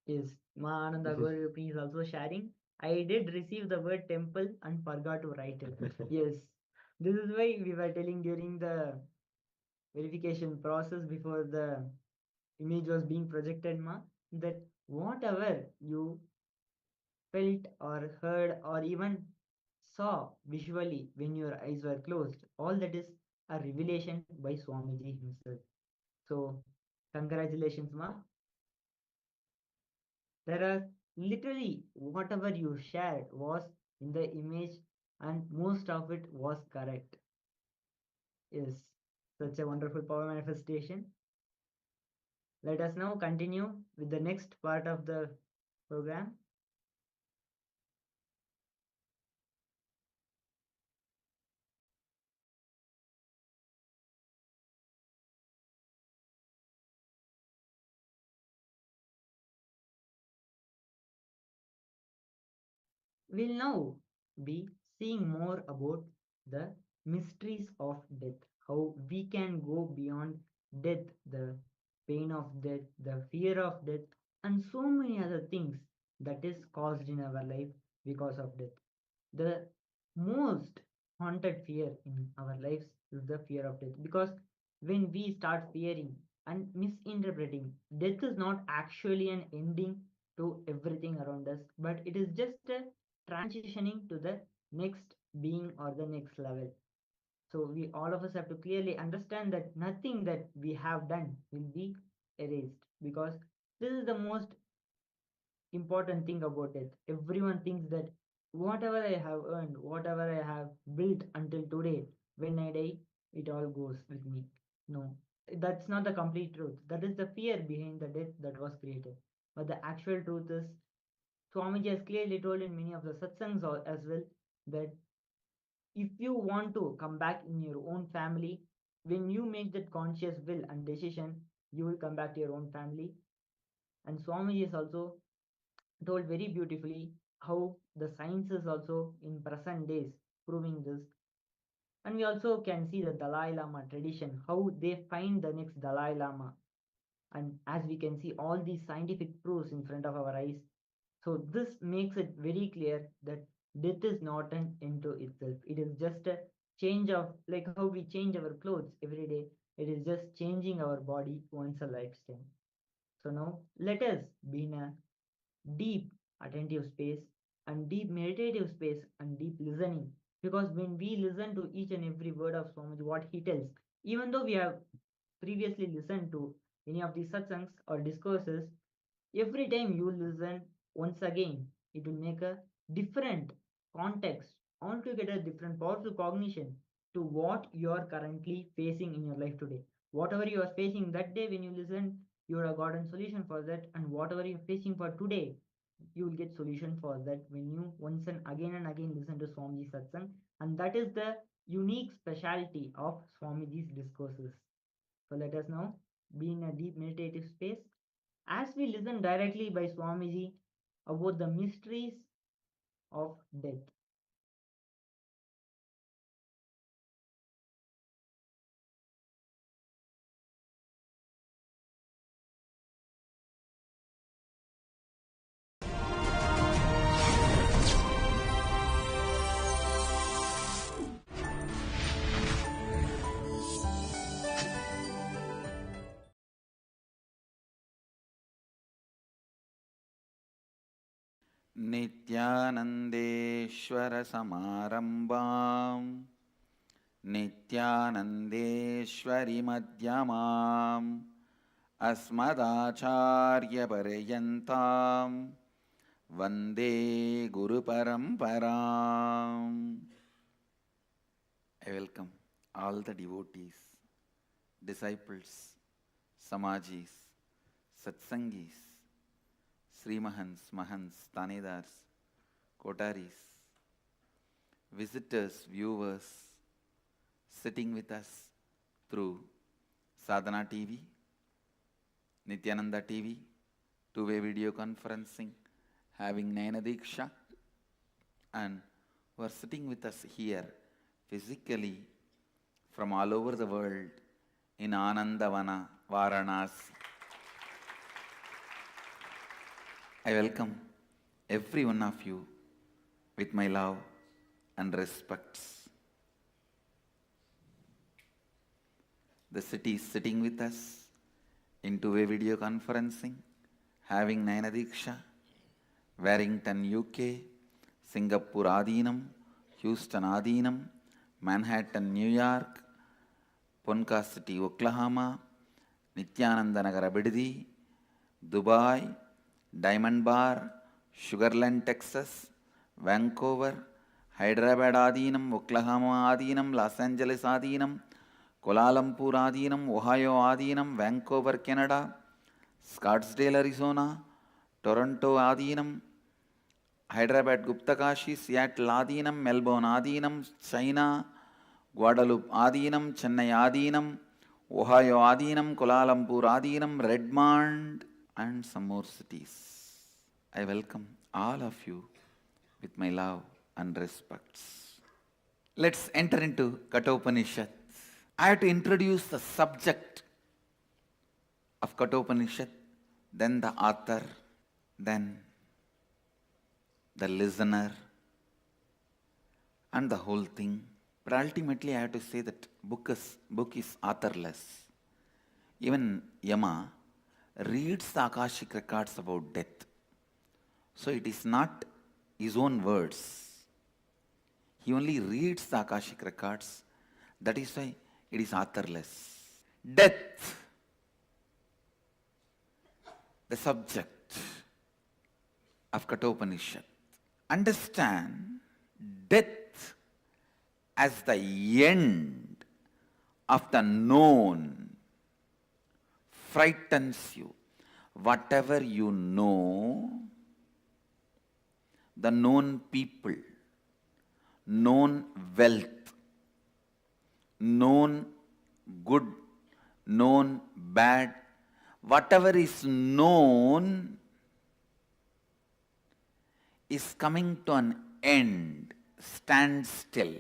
Yes, Ma Ananda Gauri is also sharing. I did receive the word temple and forgot to write it. Yes, this is why we were telling during the verification process before the image was being projected, Ma, that whatever you felt or heard or even saw visually when your eyes were closed, all that is a revelation by Swamiji himself. So, congratulations, Ma. There are literally whatever you shared was in the image and most of it was correct. Yes, such a wonderful power manifestation. Let us now continue with the next part of the program. We'll now be seeing more about the mysteries of death, how we can go beyond death, the pain of death, the fear of death, and so many other things that is caused in our life because of death. The most haunted fear in our lives is the fear of death, because when we start fearing and misinterpreting, death is not actually an ending to everything around us, but it is just a transitioning to the next being or the next level. So we all of us have to clearly understand that nothing that we have done will be erased, because this is the most important thing about it. Everyone thinks that whatever I have earned, whatever I have built until today, when I die, it all goes with me. No, that's not the complete truth. That is the fear behind the death that was created. But the actual truth is, Swamiji has clearly told in many of the satsangs as well, that if you want to come back in your own family, when you make that conscious will and decision, you will come back to your own family. And Swamiji has also told very beautifully how the science is also in present days proving this. And we also can see the Dalai Lama tradition, how they find the next Dalai Lama. And as we can see all these scientific proofs in front of our eyes, so this makes it very clear that death is not an end to itself. It is just a change of, like how we change our clothes every day. It is just changing our body once a lifetime. So now let us be in a deep attentive space and deep meditative space and deep listening, because when we listen to each and every word of Swamiji, what he tells, even though we have previously listened to any of these satsangs or discourses, every time you listen once again, it will make a different context, altogether different powerful cognition to what you are currently facing in your life today. Whatever you are facing that day when you listen, you would have gotten solution for that, and whatever you're facing for today, you will get solution for that when you once and again listen to Swamiji's satsang, and that is the unique specialty of Swamiji's discourses. So let us now be in a deep meditative space as we listen directly by Swamiji about the mysteries of death. नित्यानन्देश्वरसमारम्भां नित्यानन्देश्वरिमध्यमाम् अस्मदाचार्यपर्यन्तां वन्दे गुरुपरम्पराम्. I welcome all the devotees, disciples, samajis, satsangis, Srimahans, Mahans, Tanedars, Kotaris, visitors, viewers, sitting with us through Sadhana TV, Nityananda TV, two-way video conferencing, having Nayana Diksha, and who are sitting with us here physically from all over the world in Anandavana, Varanasi. I welcome every one of you with my love and respects. The city is sitting with us in two-way video conferencing, having Nayana Diksha, Warrington, UK, Singapore Adinam, Houston Adinam, Manhattan, New York, Ponca City, Oklahoma, Nityananda Nagar Biddi, Dubai, Diamond Bar, Sugarland, Texas, Vancouver, Hyderabad Adinam, Oklahoma Adinam, Los Angeles Adinam, Kuala Lumpur Adinam, Ohio Adinam, Vancouver, Canada, Scottsdale, Arizona, Toronto Adinam, Hyderabad Guptakashi, Seattle Adinam, Melbourne Adinam, China, Guadalupe Adinam, Chennai Adinam, Ohio Adinam, Kuala Lumpur Adinam, Redmond, and some more cities. I welcome all of you with my love and respects. Let's enter into Kathopanishad. I have to introduce the subject of Kathopanishad, then the author, then the listener, and the whole thing. But ultimately I have to say that book is authorless. Even Yama reads the Akashic records about death. So it is not his own words. He only reads the Akashic records. That is why it is authorless. Death, the subject of Kathopanishad. Understand death as the end of the known frightens you. Whatever you know, the known people, known wealth, known good, known bad, whatever is known is coming to an end, stand still.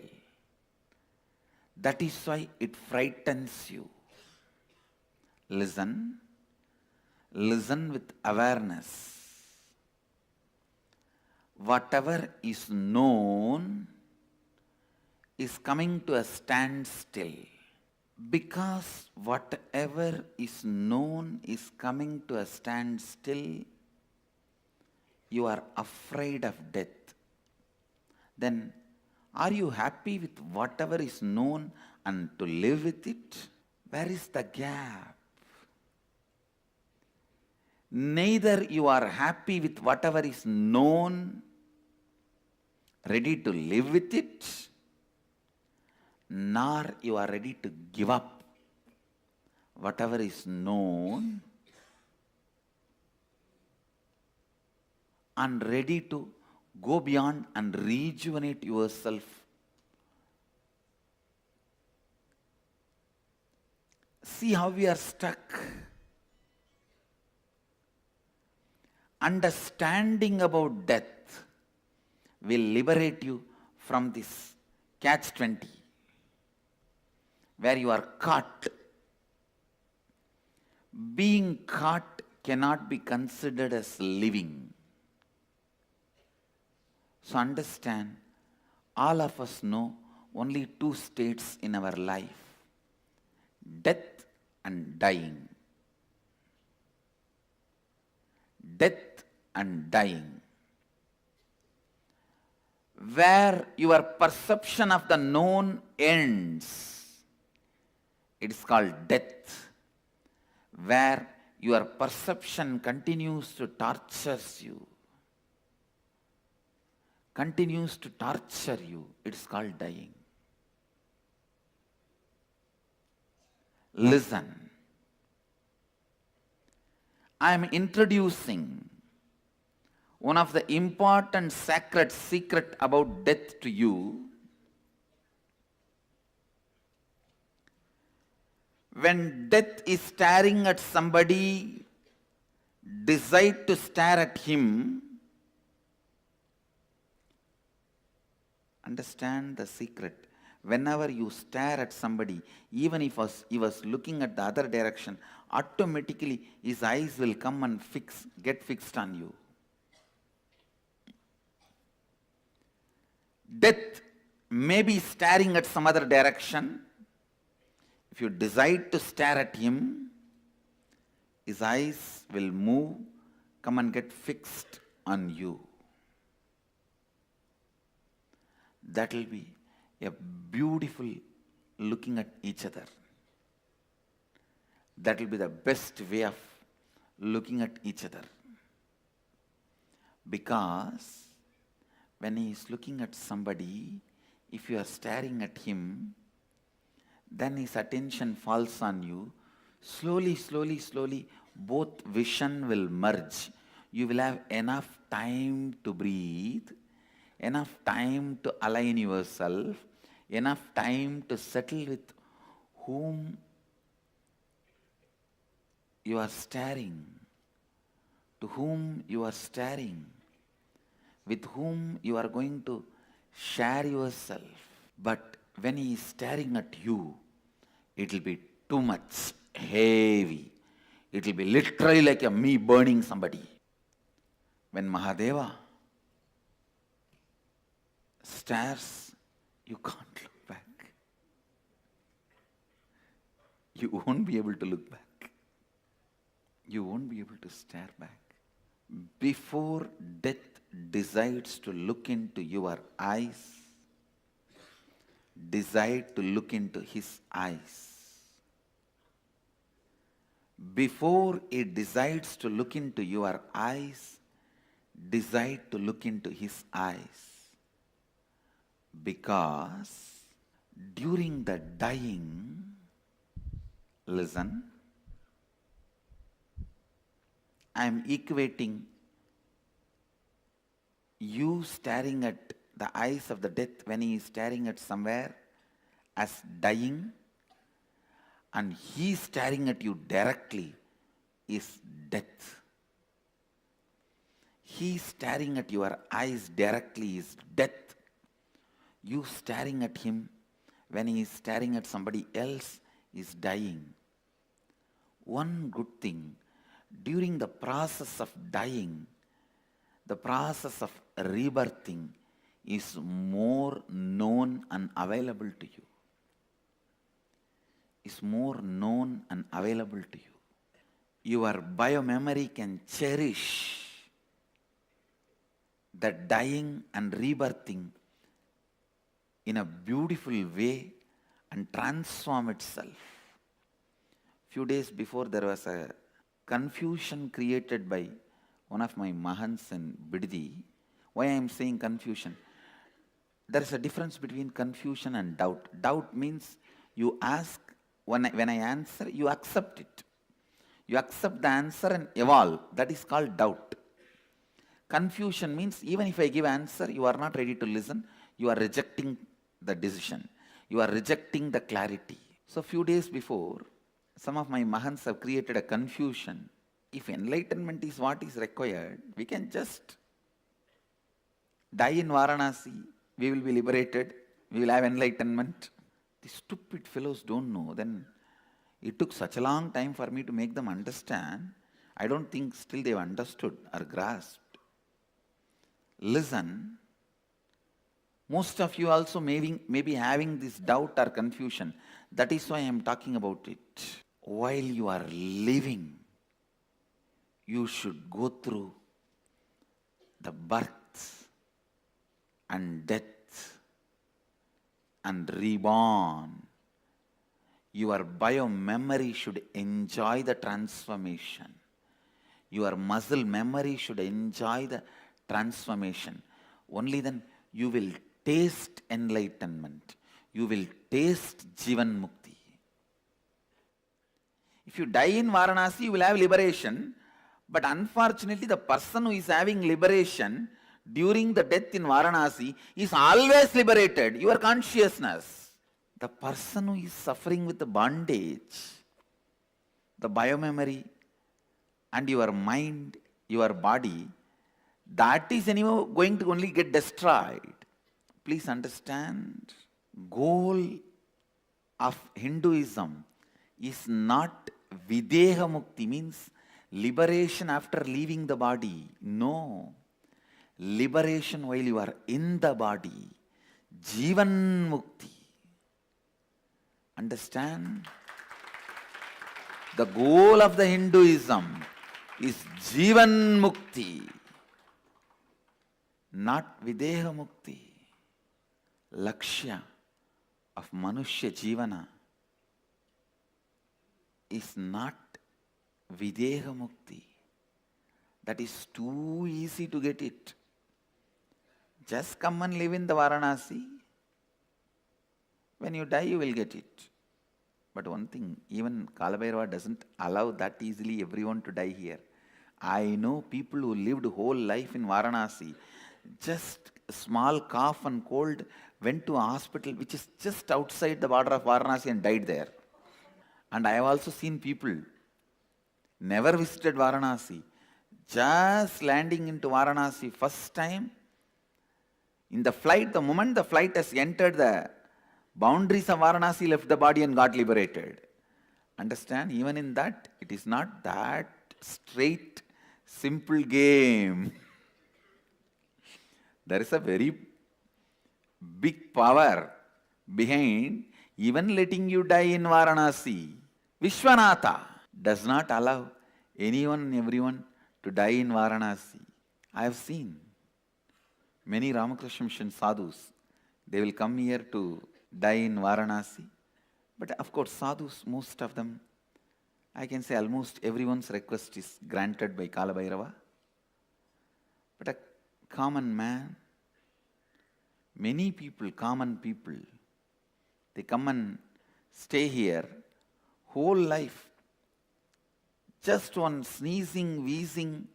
That is why it frightens you. Listen with awareness. Whatever is known is coming to a standstill. Because whatever is known is coming to a standstill, you are afraid of death. Then, are you happy with whatever is known and to live with it? Where is the gap? Neither you are happy with whatever is known, ready to live with it, nor you are ready to give up whatever is known and ready to go beyond and rejuvenate yourself. See how we are stuck. Understanding about death will liberate you from this catch-20, where you are caught. Being caught cannot be considered as living. So understand, all of us know only two states in our life: death and dying. Death and dying. Where your perception of the known ends, it is called death. Where your perception continues to torture you, it is called dying. Listen. I am introducing one of the important sacred secret about death to you. When death is staring at somebody, decide to stare at him. Understand the secret. Whenever you stare at somebody, even if he was looking at the other direction, automatically his eyes will come and get fixed on you. Death may be staring at some other direction. If you decide to stare at him, his eyes will move, come and get fixed on you. That will be a beautiful looking at each other. That will be the best way of looking at each other. Because when he is looking at somebody, if you are staring at him, then his attention falls on you. Slowly, both vision will merge. you will have enough time to breathe, enough time to align yourself, enough time to settle with whom you are staring, to whom you are staring, with whom you are going to share yourself. But when he is staring at you, it will be too much heavy. It will be literally like a me burning somebody. When Mahadeva stares, you can't look back. You won't be able to look back. You won't be able to stare back. Before death decides to look into your eyes, decide to look into his eyes. Before it decides to look into your eyes, decide to look into his eyes. Because during the dying, listen, I am equating you staring at the eyes of the death when he is staring at somewhere as dying, and he staring at you directly is death. He staring at your eyes directly is death. You staring at him when he is staring at somebody else is dying. One good thing, during the process of dying, the process of rebirthing is more known and available to you. Is more known and available to you. Your biomemory can cherish the dying and rebirthing in a beautiful way and transform itself. Few days before, there was a confusion created by one of my Mahants in Biddi. Why I am saying confusion? There is a difference between confusion and doubt. Doubt means you ask, when I answer, you accept it. You accept the answer and evolve. That is called doubt. Confusion means even if I give answer, you are not ready to listen. You are rejecting the decision. You are rejecting the clarity. So few days before, some of my Mahants have created a confusion. If enlightenment is what is required, we can just die in Varanasi. We will be liberated. We will have enlightenment. The stupid fellows don't know. Then it took such a long time for me to make them understand. I don't think still they've understood or grasped. Listen, most of you also may be having this doubt or confusion. That is why I am talking about it. While you are living, you should go through the birth and death and reborn. Your biomemory should enjoy the transformation. Your muscle memory should enjoy the transformation. Only then you will taste enlightenment. You will taste Jivan Mukti. If you die in Varanasi, you will have liberation. But unfortunately, the person who is having liberation during the death in Varanasi is always liberated. Your consciousness. The person who is suffering with the bondage, the biomemory and your mind, your body, that is anyway going to only get destroyed. Please understand, goal of Hinduism is not Videha Mukti, means liberation after leaving the body. No. Liberation while you are in the body. Jivan Mukti. Understand? The goal of the Hinduism is Jivan Mukti, not Videha Mukti. Lakshya of Manushya Jivana is not Videha Mukti. That is too easy to get it. Just come and live in the Varanasi. When you die, you will get it. But one thing, even Kalabhairava doesn't allow that easily everyone to die here. I know people who lived whole life in Varanasi, just a small cough and cold, went to a hospital which is just outside the border of Varanasi and died there. And I have also seen people never visited Varanasi, just landing into Varanasi first time. In the flight, the moment the flight has entered the boundaries of Varanasi, left the body and got liberated. Understand? Even in that, it is not that straight, simple game. There is a very big power behind even letting you die in Varanasi. Vishwanatha does not allow anyone and everyone to die in Varanasi. I have seen many Ramakrishna Mission sadhus. They will come here to die in Varanasi. But of course, sadhus, most of them, I can say almost everyone's request is granted by Kala Bhairava. But a common man, many people, common people, they come and stay here whole life. Just one sneezing, wheezing,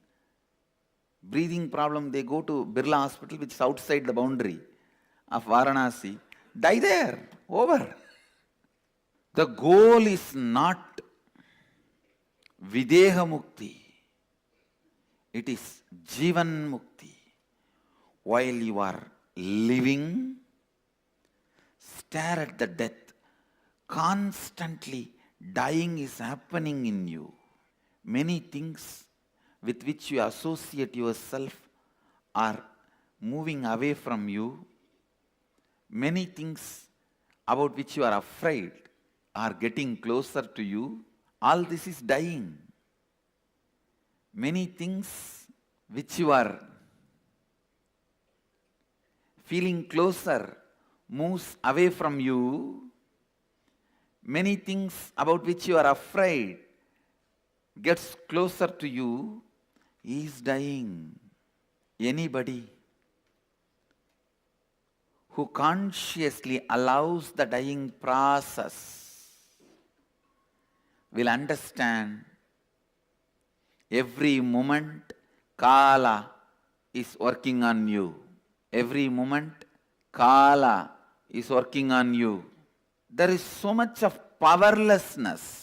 breathing problem, they go to Birla Hospital, which is outside the boundary of Varanasi, die there, over. The goal is not Videha Mukti. It is Jivan Mukti. While you are living, stare at the death. Constantly dying is happening in you. Many things with which you associate yourself are moving away from you. Many things about which you are afraid are getting closer to you. All this is dying. Many things which you are feeling closer moves away from you. Many things about which you are afraid gets closer to you. He is dying. Anybody who consciously allows the dying process will understand every moment Kala is working on you. Every moment Kala is working on you. There is so much of powerlessness.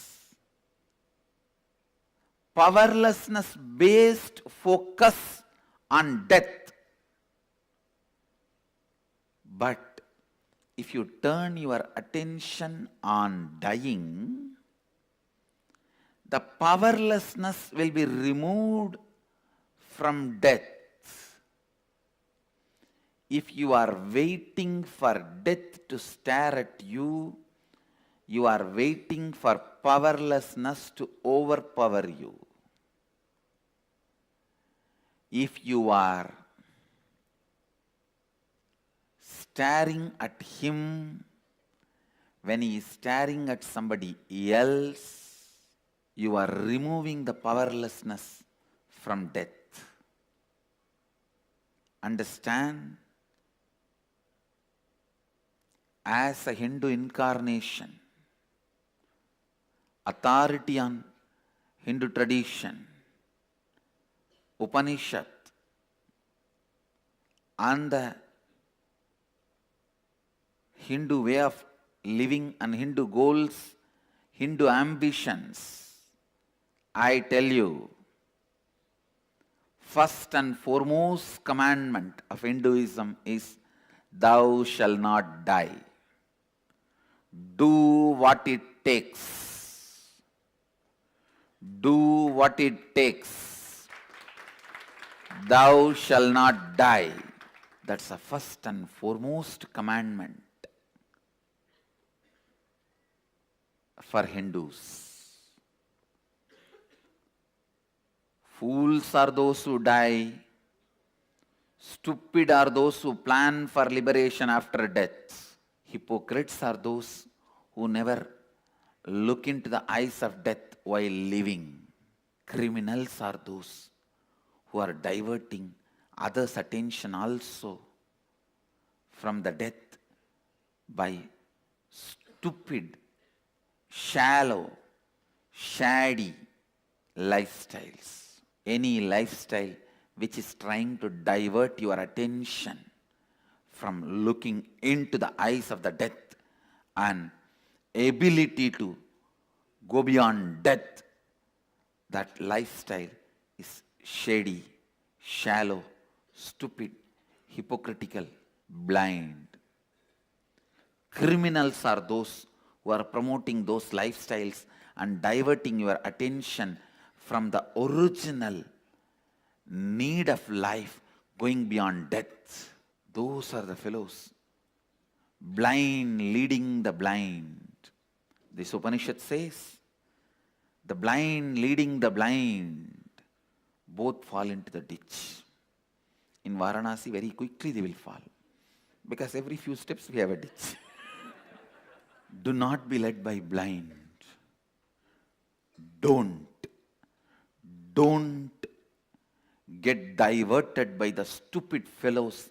Powerlessness-based focus on death. But if you turn your attention on dying, the powerlessness will be removed from death. If you are waiting for death to stare at you, you are waiting for powerlessness to overpower you. If you are staring at him when he is staring at somebody else, you are removing the powerlessness from death. Understand? As a Hindu incarnation, authority on Hindu tradition, Upanishad, and the Hindu way of living and Hindu goals, Hindu ambitions, I tell you, first and foremost commandment of Hinduism is, thou shalt not die. Do what it takes. Do what it takes. Thou shalt not die. That's the first and foremost commandment for Hindus. Fools are those who die. Stupid are those who plan for liberation after death. Hypocrites are those who never look into the eyes of death while living. Criminals are those who are diverting others' attention also from the death by stupid, shallow, shady lifestyles. any lifestyle which is trying to divert your attention from looking into the eyes of the death and ability to go beyond death, that lifestyle is shady, shallow, stupid, hypocritical, blind. Criminals are those who are promoting those lifestyles and diverting your attention from the original need of life going beyond death. Those are the fellows. Blind leading the blind. This Upanishad says, the blind leading the blind, both fall into the ditch. In Varanasi, very quickly they will fall, because every few steps we have a ditch. Do not be led by blind. Don't get diverted by the stupid fellows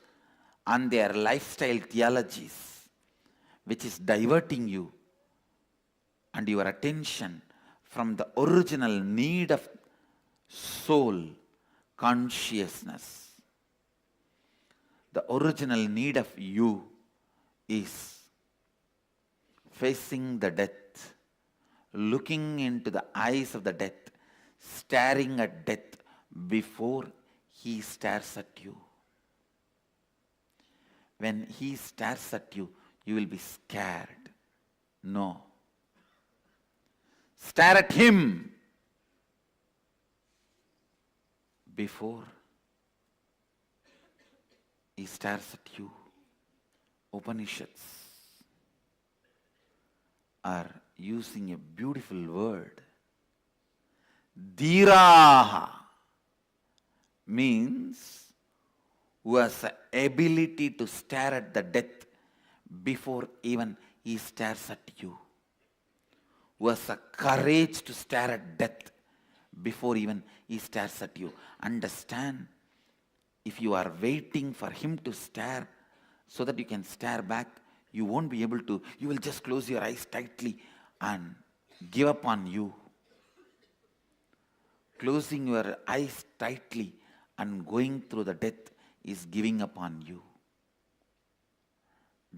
and their lifestyle theologies, which is diverting you and your attention from the original need of soul consciousness. The original need of you is facing the death, looking into the eyes of the death, staring at death before he stares at you. When he stares at you, you will be scared. No. Stare at him before he stares at you. Upanishads are using a beautiful word. Dhiraha means who has the ability to stare at the death before even he stares at you. Who has the courage to stare at death before even he stares at you. Understand, if you are waiting for him to stare so that you can stare back, you won't be able to. You will just close your eyes tightly and give up on you. Closing your eyes tightly and going through the death is giving up on you.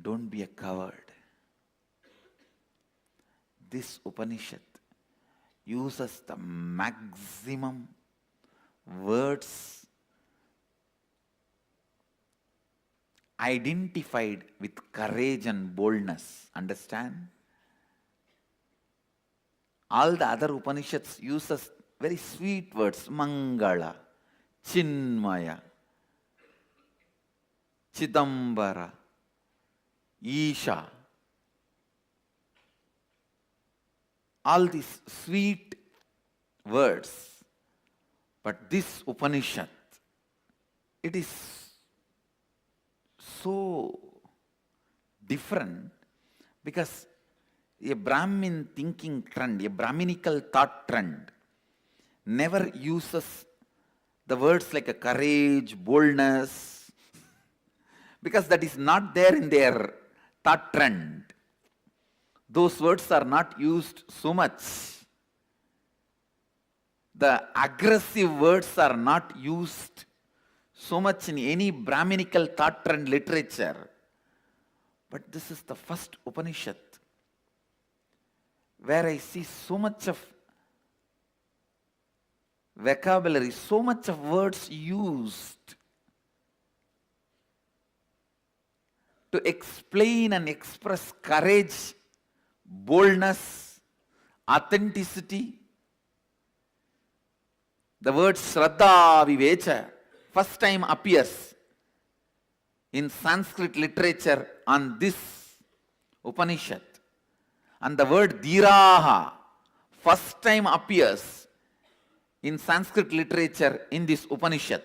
Don't be a coward. This Upanishad uses the maximum words identified with courage and boldness. Understand? All the other Upanishads uses very sweet words. Mangala, Chinmaya, Chidambara, Isha. All these sweet words. But this Upanishad, it is so different, because a Brahmin thinking trend, a Brahminical thought trend, never uses the words like a courage, boldness, because that is not there in their thought trend. Those words are not used so much. The aggressive words are not used so much in any Brahminical thought trend literature. But this is the first Upanishad where I see so much of vocabulary, so much of words used to explain and express courage, boldness, authenticity. The word Shraddha Vivecha first time appears in Sanskrit literature on this Upanishad. And the word Dhiraha first time appears in Sanskrit literature in this Upanishad.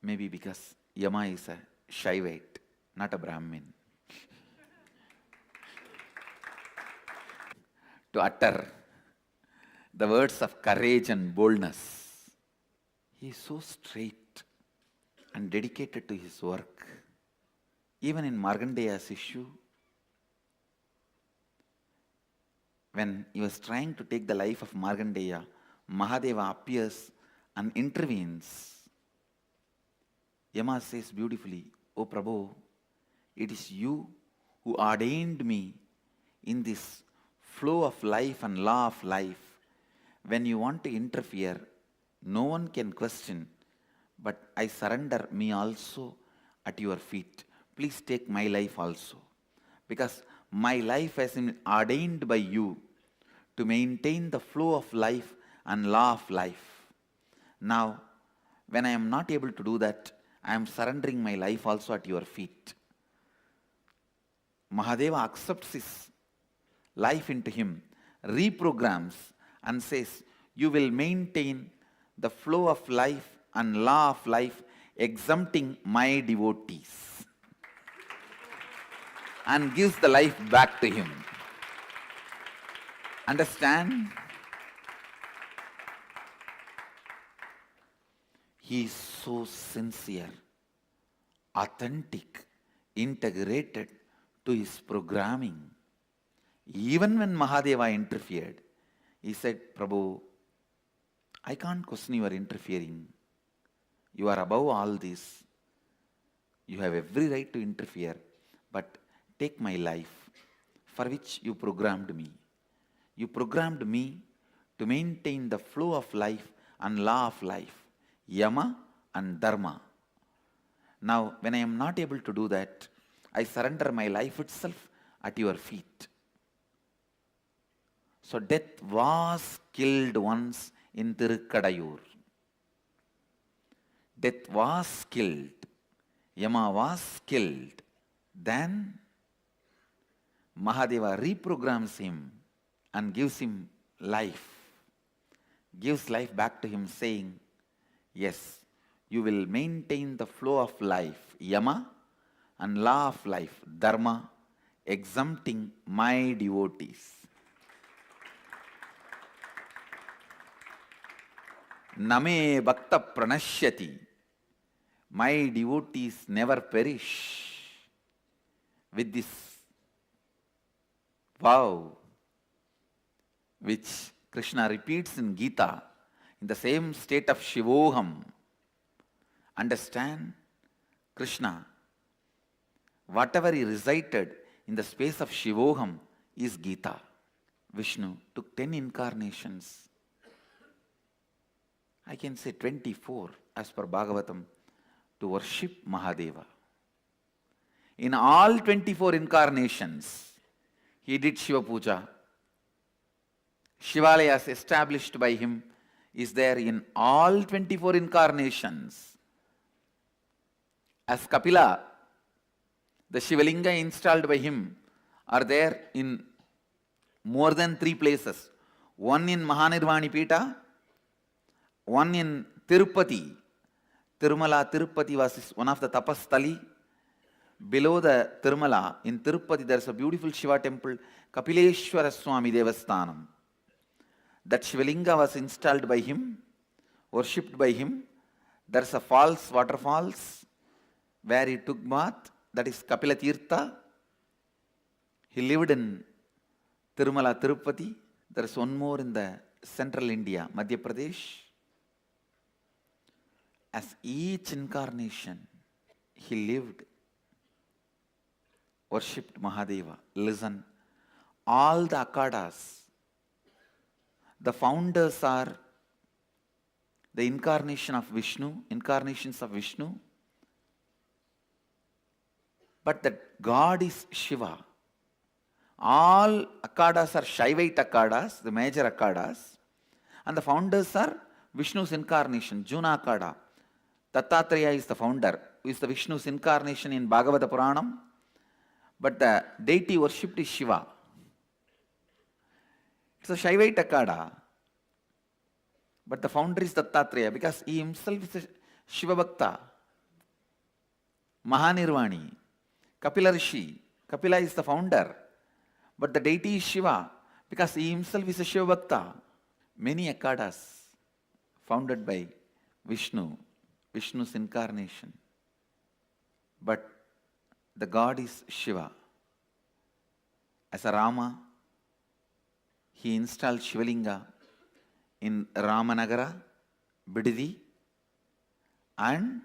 Maybe because Yama is a Shaivite, not a Brahmin. To utter the words of courage and boldness. He is so straight and dedicated to his work. Even in Markandeya's issue, when he was trying to take the life of Markandeya, Mahadeva appears and intervenes. Yama says beautifully, "O Prabhu, it is you who ordained me in this flow of life and law of life. When you want to interfere, no one can question, but I surrender me also at your feet. Please take my life also, because my life has been ordained by you to maintain the flow of life and law of life. Now, when I am not able to do that, I am surrendering my life also at your feet." Mahadeva accepts his life into him, reprograms, and says, "You will maintain the flow of life and law of life, exempting my devotees," and gives the life back to him. Understand? He is so sincere, authentic, integrated to his programming. Even when Mahadeva interfered, he said, "Prabhu, I can't question your interfering. You are above all this. You have every right to interfere, but take my life, for which you programmed me. You programmed me to maintain the flow of life and law of life, yama and dharma. Now, when I am not able to do that, I surrender my life itself at your feet." So death was killed once in Tirukadayur. Death was killed. Yama was killed. Then Mahadeva reprograms him and gives him life. Gives life back to him, saying, "Yes, you will maintain the flow of life, yama, and law of life, dharma, exempting my devotees." Name bhakta pranashyati. My devotees never perish. With this vow, which Krishna repeats in Gita, in the same state of Shivoham. Understand? Krishna, whatever he recited in the space of Shivoham is Gita. Vishnu took 10 incarnations. I can say 24 as per Bhagavatam, to worship Mahadeva. In all 24 incarnations, he did Shiva Puja. Shivalayas established by him is there in all 24 incarnations. As Kapila, the Shivalinga installed by him are there in more than 3 places. One in Mahanirvani Pita, one in Tirupati. Tirumala, Tirupati was one of the tapastali. Below the Tirumala, in Tirupati, there is a beautiful Shiva temple, Kapileshwara Swami Devasthanam. That Shivalinga was installed by him, worshipped by him. There is a falls, waterfalls, where he took bath, that is Kapila Tirtha. He lived in Tirumala, Tirupati. There is one more in the central India, Madhya Pradesh. As each incarnation, he lived, worshipped Mahadeva. Listen, all the akhadas, the founders are the incarnations of Vishnu, but that God is Shiva. All akhadas are Shaivite akhadas, the major akhadas, and the founders are Vishnu's incarnation, Juna Akhada. Dattatreya is the founder, who is the Vishnu's incarnation in Bhagavata Puranam, but the deity worshipped is Shiva. It's a Shaivite Akhada, but the founder is Dattatreya because he himself is a Shiva Bhakta. Mahanirvani, Kapila Rishi, Kapila is the founder, but the deity is Shiva because he himself is a Shiva Bhakta. Many akhadas founded by Vishnu, Vishnu's incarnation. But the God is Shiva. As a Rama, he installed Shivalinga in Ramanagara, Bididi and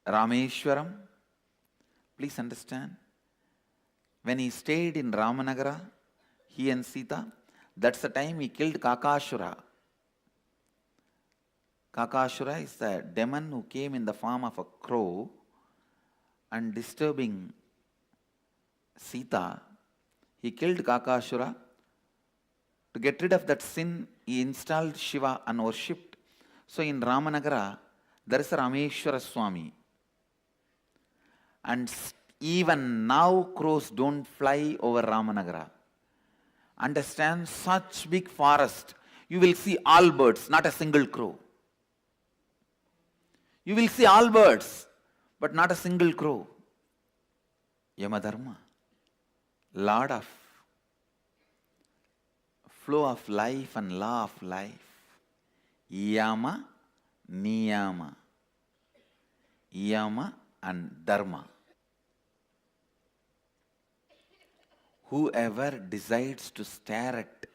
Rameshwaram. Please understand, when he stayed in Ramanagara, he and Sita, that's the time he killed Kakashura. Kakashura is the demon who came in the form of a crow and disturbing Sita. He killed Kakashura. To get rid of that sin, he installed Shiva and worshipped. So in Ramanagara, there is a Rameshwara Swami. And even now crows don't fly over Ramanagara. Understand, such big forest, you will see all birds, not a single crow. You will see all birds, but not a single crow. Yamadharma, Lord of flow of life and law of life. Yama, Niyama. Yama and Dharma. Whoever decides to stare at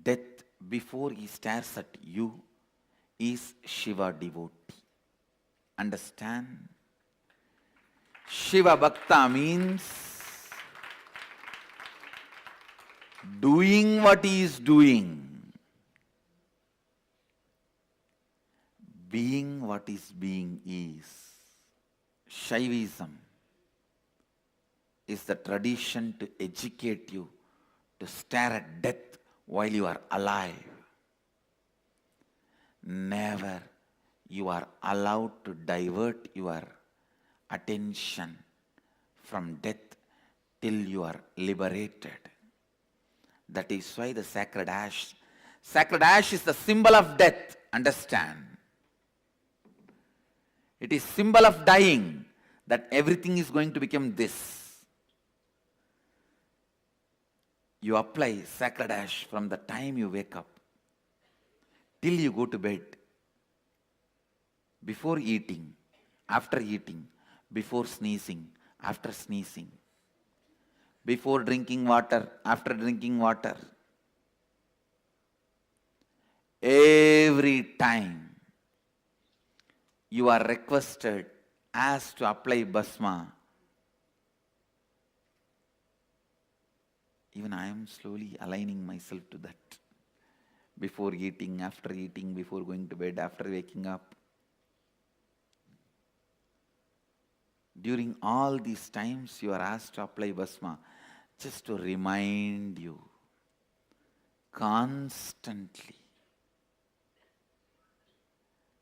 death before he stares at you is Shiva devotee. Understand? Shiva Bhakta means doing what he is doing, being what his being is. Shaivism is the tradition to educate you to stare at death while you are alive. Never you are allowed to divert your attention from death till you are liberated. That is why the sacred ash is the symbol of death. Understand? It is symbol of dying, that everything is going to become this. You apply sacred ash from the time you wake up till you go to bed, before eating, after eating, before sneezing, after sneezing, before drinking water, after drinking water. Every time you are requested as to apply bhasma. Even I am slowly aligning myself to that. Before eating, after eating, before going to bed, after waking up. During all these times you are asked to apply bhasma, just to remind you constantly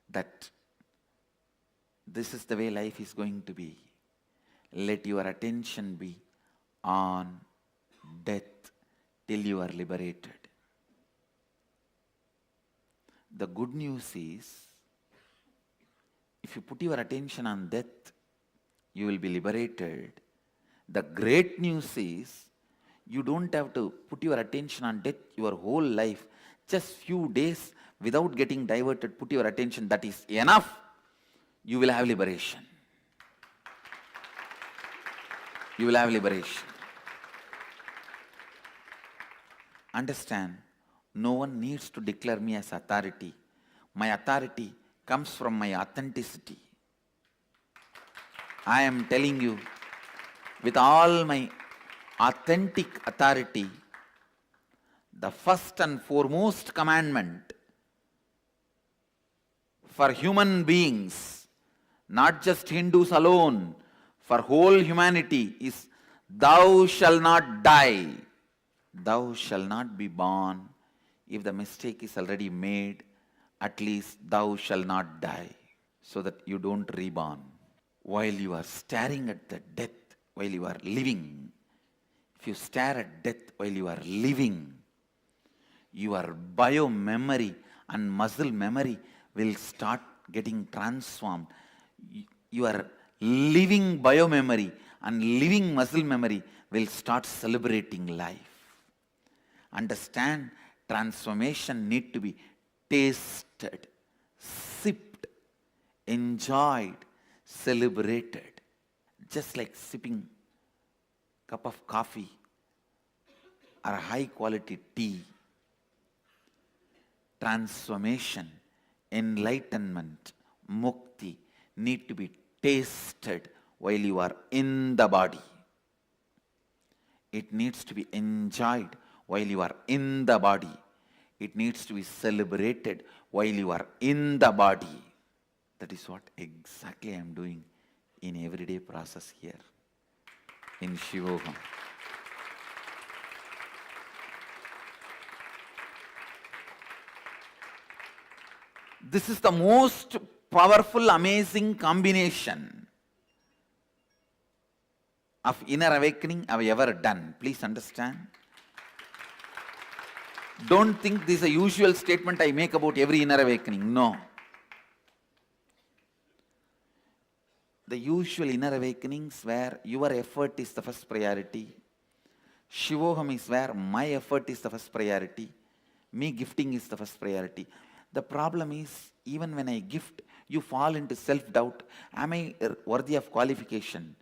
that this is the way life is going to be. Let your attention be on death till you are liberated. The good news is, if you put your attention on death, you will be liberated. The great news is, you don't have to put your attention on death your whole life. Just few days without getting diverted, put your attention, that is enough. You will have liberation. You will have liberation. Understand, no one needs to declare me as authority. My authority comes from my authenticity. I am telling you with all my authentic authority, the first and foremost commandment for human beings, not just Hindus alone, for whole humanity is, thou shalt not die. Thou shalt not be born. If the mistake is already made, at least thou shalt not die, so that you don't reborn. While you are staring at the death, while you are living, if you stare at death while you are living, your bio-memory and muscle memory will start getting transformed. Your living bio-memory and living muscle memory will start celebrating life. Understand, transformation need to be tasted, sipped, enjoyed, celebrated. Just like sipping a cup of coffee or a high quality tea. transformation, enlightenment, mukti need to be tasted while you are in the body. It needs to be enjoyed while you are in the body. It needs to be celebrated while you are in the body. That is what exactly I am doing in everyday process here in Shivoham. This is the most powerful, amazing combination of inner awakening I've ever done. Please understand. Don't think this is a usual statement I make about every inner awakening. No. The usual inner awakenings where your effort is the first priority. Shivoham is where my effort is the first priority. Me gifting is the first priority. The problem is, even when I gift, you fall into self-doubt. Am I worthy of qualification?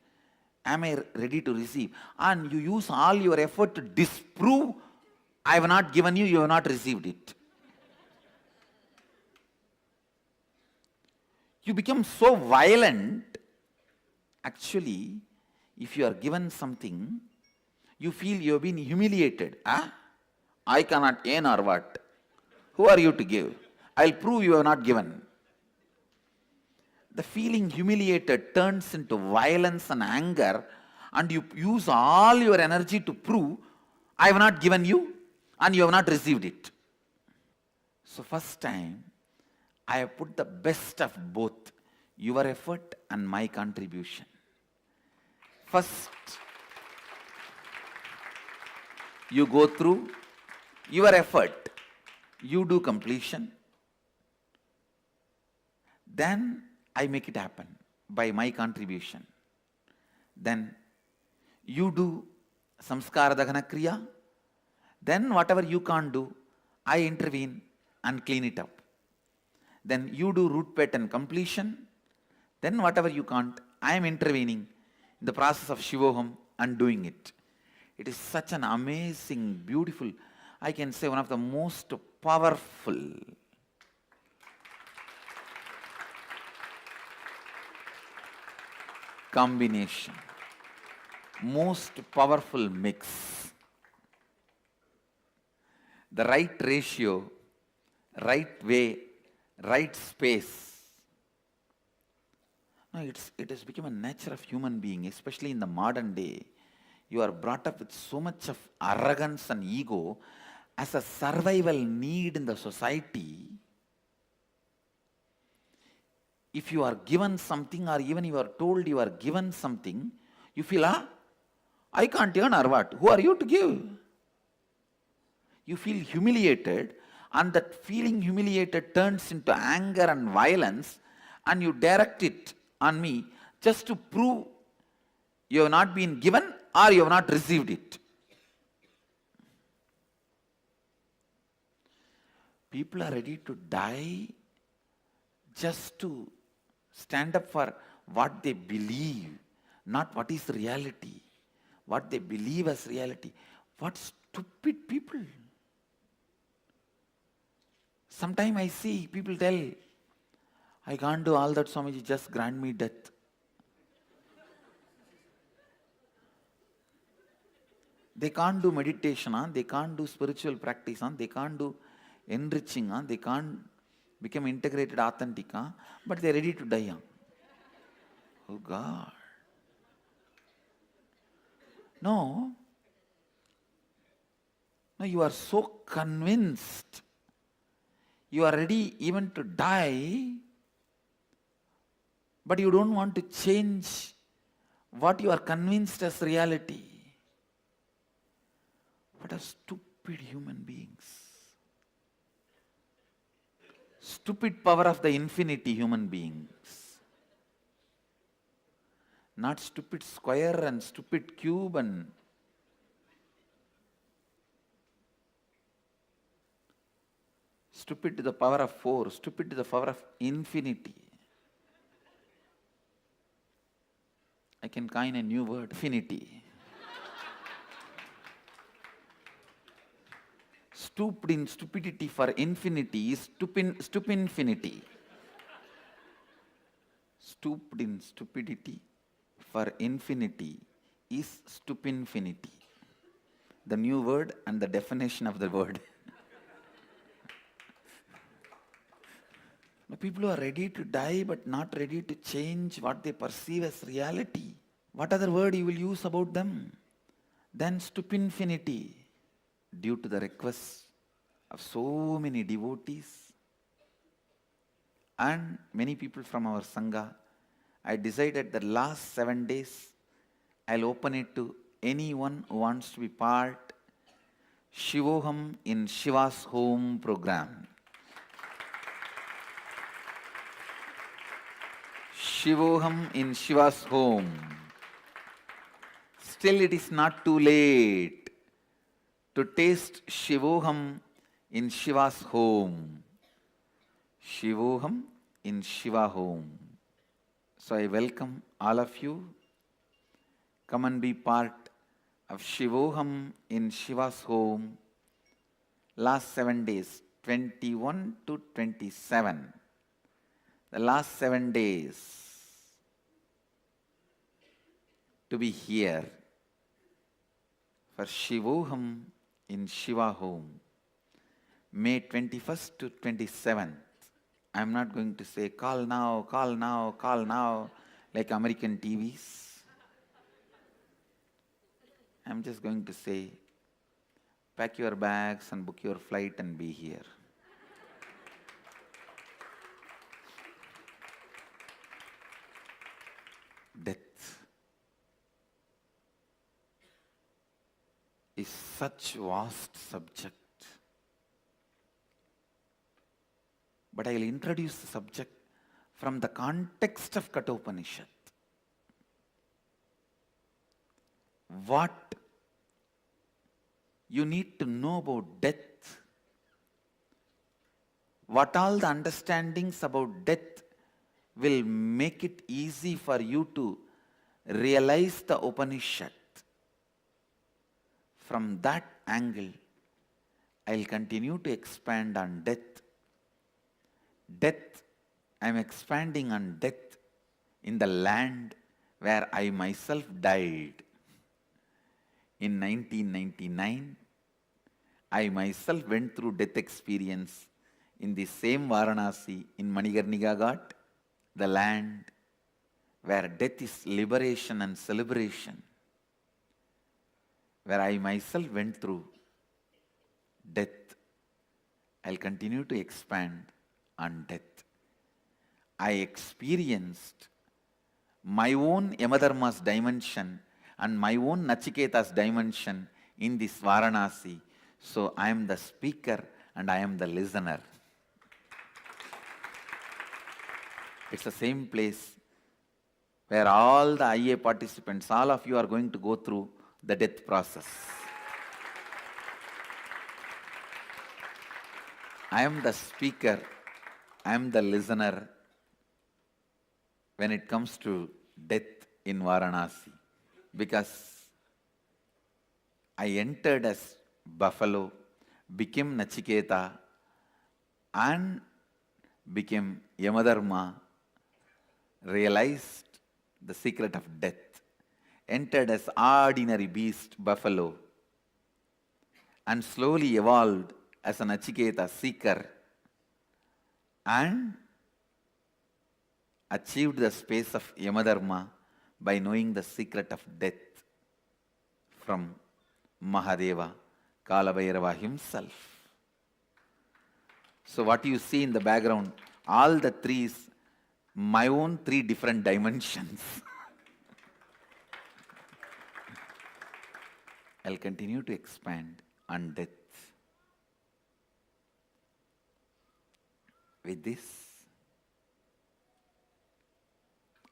Am I ready to receive? And you use all your effort to disprove, I have not given you, you have not received it. You become so violent. Actually, if you are given something, you feel you have been humiliated. I cannot earn or what? Who are you to give? I'll prove you have not given. The feeling humiliated turns into violence and anger, and you use all your energy to prove, I have not given you and you have not received it. So first time, I have put the best of both, your effort and my contribution. First, you go through your effort, you do completion, then I make it happen by my contribution. Then you do samskara dagana kriya, then whatever you can't do, I intervene and clean it up. Then you do root pattern completion, then whatever you can't, I am intervening in the process of Shivoham and doing it. It is such an amazing, beautiful, I can say one of the most powerful combination, most powerful mix. The right ratio, right way, right space. No, it has become a nature of human being, especially in the modern day. You are brought up with so much of arrogance and ego as a survival need in the society. If you are given something, or even you are told you are given something, you feel, I can't earn or what? Who are you to give? You feel humiliated, and that feeling humiliated turns into anger and violence, and you direct it on me just to prove you have not been given or you have not received it. People are ready to die just to stand up for what they believe, not what is reality. What they believe as reality. What stupid people. Sometimes I see people tell, I can't do all that, Swamiji, just grant me death. They can't do meditation, they can't do spiritual practice, they can't do enriching, they can't become integrated, authentic, but they're ready to die. Oh God. No, you are so convinced. You are ready even to die, but you don't want to change what you are convinced as reality. What a stupid human beings. Stupid power of the infinity human beings. Not stupid square and stupid cube and stupid to the power of 4, stupid to the power of infinity. I can coin a new word, infinity. stooped in stupidity for infinity is stupinfinity. Stooped in stupidity for infinity is stupinfinity. The new word and the definition of the word. People who are ready to die but not ready to change what they perceive as reality. What other word you will use about them? Then stupinfinity. Due to the requests of so many devotees and many people from our Sangha, I decided that last 7 days I'll open it to anyone who wants to be part Shivoham in Shiva's home program. Shivoham in Shiva's home. Still it is not too late to taste Shivoham in Shiva's home. Shivoham in Shiva home. So I welcome all of you. Come and be part of Shivoham in Shiva's home. Last 7 days, 21 to 27. The last 7 days to be here for Shivoham in Shiva home. May 21st to 27th. I'm not going to say call now, call now, call now like American TVs. I'm just going to say pack your bags and book your flight and be here. Death is such vast subject. But I will introduce the subject from the context of Kathopanishad. What you need to know about death, what all the understandings about death will make it easy for you to realize the Upanishad. From that angle, I'll continue to expand on death. Death, I'm expanding on death in the land where I myself died. In 1999, I myself went through death experience in the same Varanasi in Manigarniga Ghat, the land where death is liberation and celebration, where I myself went through death. I'll continue to expand on death. I experienced my own Yamadharma's dimension and my own Nachiketa's dimension in this Varanasi. So I am the speaker and I am the listener. It's the same place where all the IA participants, all of you are going to go through the death process. I am the speaker, I am the listener when it comes to death in Varanasi, because I entered as buffalo, became Nachiketa, and became Yamadharma, realized the secret of death, entered as ordinary beast, buffalo, and slowly evolved as a Nachiketa seeker, and achieved the space of Yamadharma by knowing the secret of death from Mahadeva, Kalabhairava himself. So what you see in the background, all the trees, my own 3 different dimensions. I'll continue to expand on death. With this,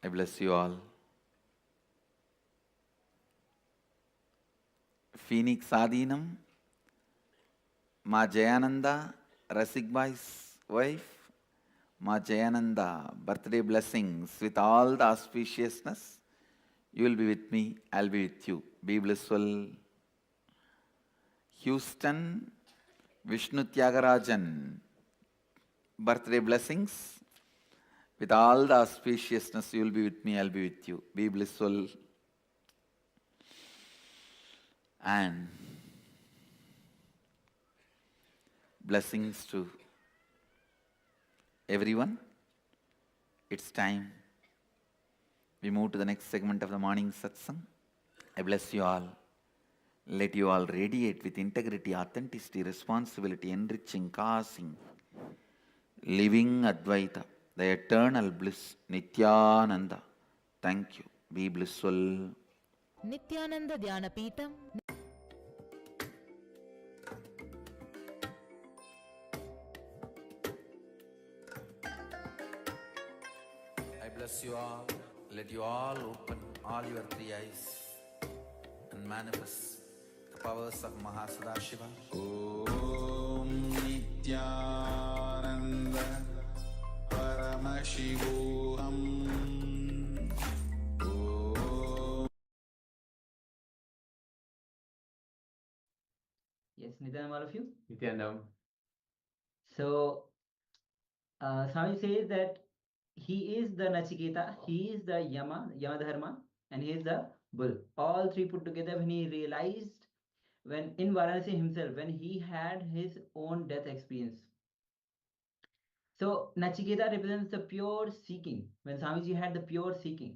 I bless you all. Phoenix Adinam, Ma Jayananda, Rasikbai's wife, Ma Jayananda, birthday blessings with all the auspiciousness. You will be with me, I'll be with you. Be blissful. Houston, Vishnu Tyagarajan, birthday blessings. With all the auspiciousness, you will be with me, I'll be with you. Be blissful. And blessings to everyone. It's time we move to the next segment of the morning satsang. I bless you all. Let you all radiate with integrity, authenticity, responsibility, enriching, causing, living Advaita, the eternal bliss, Nityananda. Thank you. Be blissful. Nithyananda ಧ್ಯಾನಪೀಠಂ I bless you all. Let you all open all your three eyes and manifest the powers of Mahasadashiva. Om Nityananda Paramashivoham. Yes, Nityanam, all of you. Nityanam. So, Swami says that he is the Nachiketa, he is the Yamadharma, and he is the bull. All three put together when he realized, when in Varanasi himself, when he had his own death experience. So, Nachiketa represents the pure seeking. When Swamiji had the pure seeking,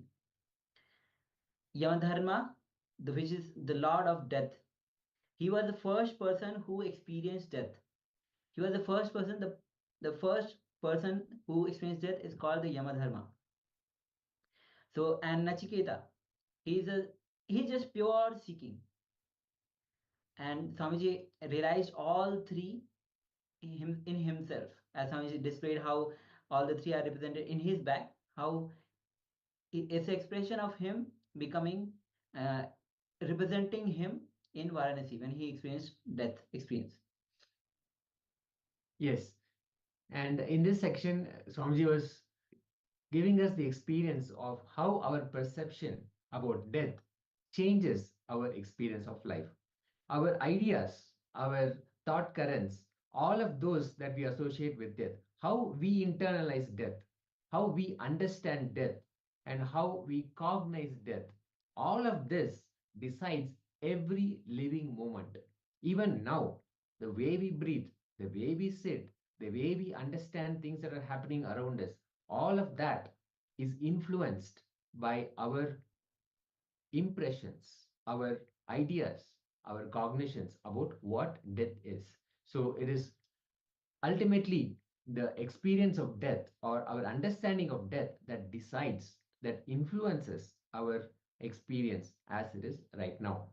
Yamadharma, which is the lord of death, he was the first person who experienced death. He was the first person, the first person who experienced death is called the Yamadharma. So, and Nachiketa, he's just pure seeking. And Swamiji realized all three in himself. As Swamiji displayed how all the three are represented in his back, how it's an expression of him becoming, representing him in Varanasi when he experienced death experience. Yes. And in this section, Swamiji was giving us the experience of how our perception about death changes our experience of life. Our ideas, our thought currents, all of those that we associate with death, how we internalize death, how we understand death, and how we cognize death, all of this decides every living moment. Even now, the way we breathe, the way we sit, the way we understand things that are happening around us, all of that is influenced by our impressions, our ideas, our cognitions about what death is. So it is ultimately the experience of death or our understanding of death that decides, that influences our experience as it is right now.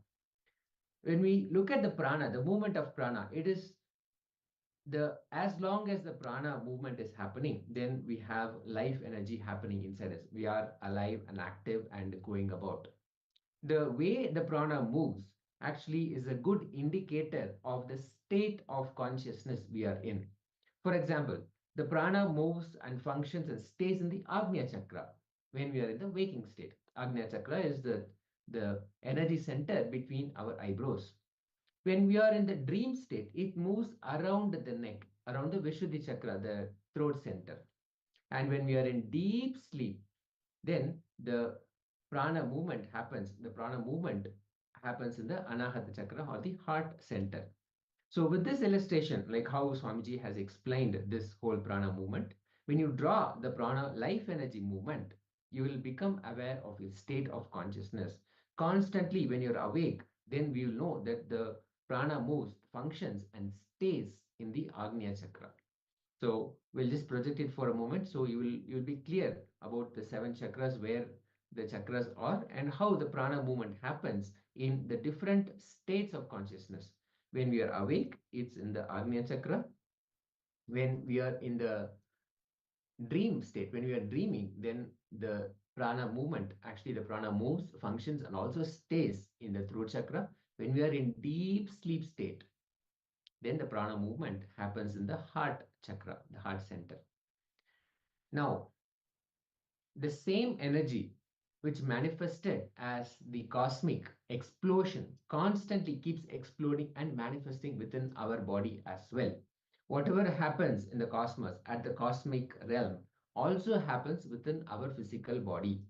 When we look at the prana, the movement of prana, it is as long as the prana movement is happening, then we have life energy happening inside us. We are alive and active and going about. The way the prana moves actually is a good indicator of the state of consciousness we are in. For example, the prana moves and functions and stays in the Agnya Chakra when we are in the waking state. Agnya Chakra is the energy center between our eyebrows. When we are in the dream state, it moves around the neck, around the Vishuddhi Chakra, the throat center. And when we are in deep sleep, then the prana movement happens. The prana movement happens in the Anahata Chakra or the heart center. So with this illustration, like how Swamiji has explained this whole prana movement, when you draw the prana life energy movement, you will become aware of your state of consciousness. Constantly when you're awake, then we will know that the prana moves, functions and stays in the Agnya Chakra. So we'll just project it for a moment. So you'll be clear about the 7 chakras, where the chakras are and how the prana movement happens in the different states of consciousness. When we are awake, it's in the Agnya Chakra. When we are in the dream state, when we are dreaming, then the prana movement, actually the prana moves, functions and also stays in the throat chakra. When we are in deep sleep state, then the prana movement happens in the heart chakra, the heart center. Now, the same energy which manifested as the cosmic explosion, constantly keeps exploding and manifesting within our body as well. Whatever happens in the cosmos at the cosmic realm also happens within our physical body.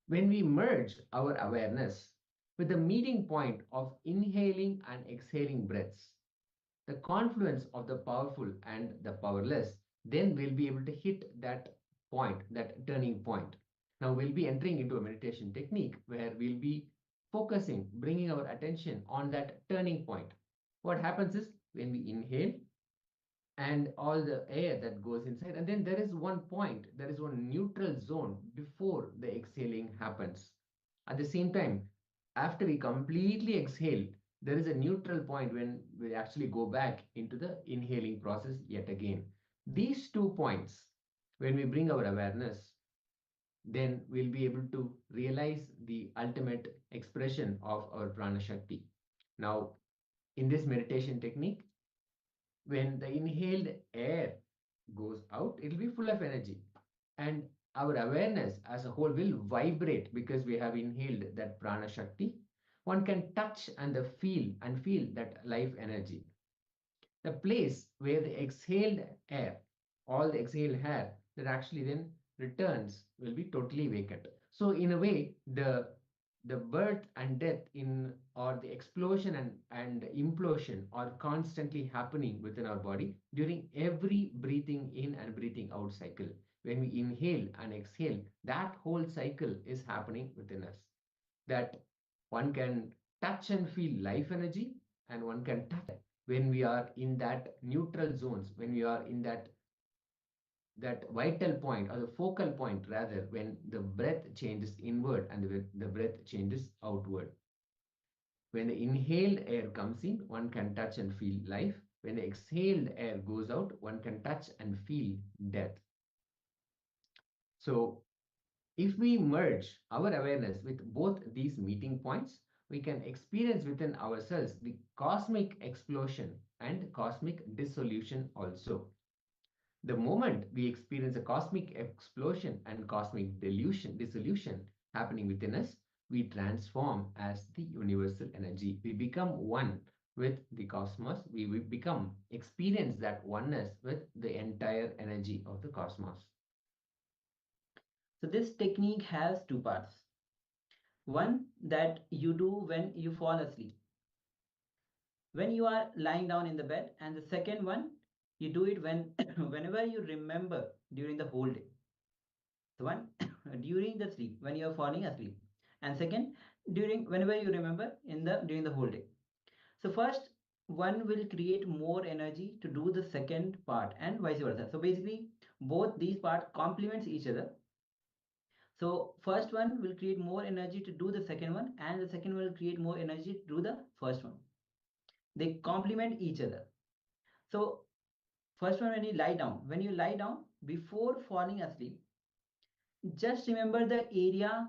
When we merge our awareness with the meeting point of inhaling and exhaling breaths, the confluence of the powerful and the powerless, then we'll be able to hit that point, that turning point. Now we'll be entering into a meditation technique where we'll be focusing, bringing our attention on that turning point. What happens is when we inhale, and all the air that goes inside, and then there is one point, there is one neutral zone before the exhaling happens. At the same time, after we completely exhale, there is a neutral point when we actually go back into the inhaling process yet again. These 2 points, when we bring our awareness, then we'll be able to realize the ultimate expression of our prana shakti. Now, in this meditation technique, when the inhaled air goes out, it will be full of energy. And our awareness as a whole will vibrate because we have inhaled that prana shakti. One can touch and feel that life energy. The place where the exhaled air, all the exhaled air that actually then returns will be totally vacant. So in a way, the birth and death in or the explosion and implosion are constantly happening within our body during every breathing in and breathing out cycle. When we inhale and exhale, that whole cycle is happening within us. That one can touch and feel life energy, and one can touch when we are in that neutral zones, when we are in that vital point or the focal point rather, when the breath changes inward and the breath changes outward. When the inhaled air comes in, one can touch and feel life. When the exhaled air goes out, one can touch and feel death. So if we merge our awareness with both these meeting points, we can experience within ourselves the cosmic explosion and cosmic dissolution also. The moment we experience a cosmic explosion and cosmic dissolution happening within us, we transform as the universal energy. We become one with the cosmos. We experience that oneness with the entire energy of the cosmos. So this technique has two parts. One that you do when you fall asleep, when you are lying down in the bed, and the second one you do it whenever you remember during the whole day. So one during the sleep when you are falling asleep, and second whenever you remember during the whole day. So first one will create more energy to do the second part and vice versa. So basically both these parts complements each other. So first one will create more energy to do the second one, and the second will create more energy to do the first one. They complement each other. So first one, when you lie down before falling asleep, just remember the area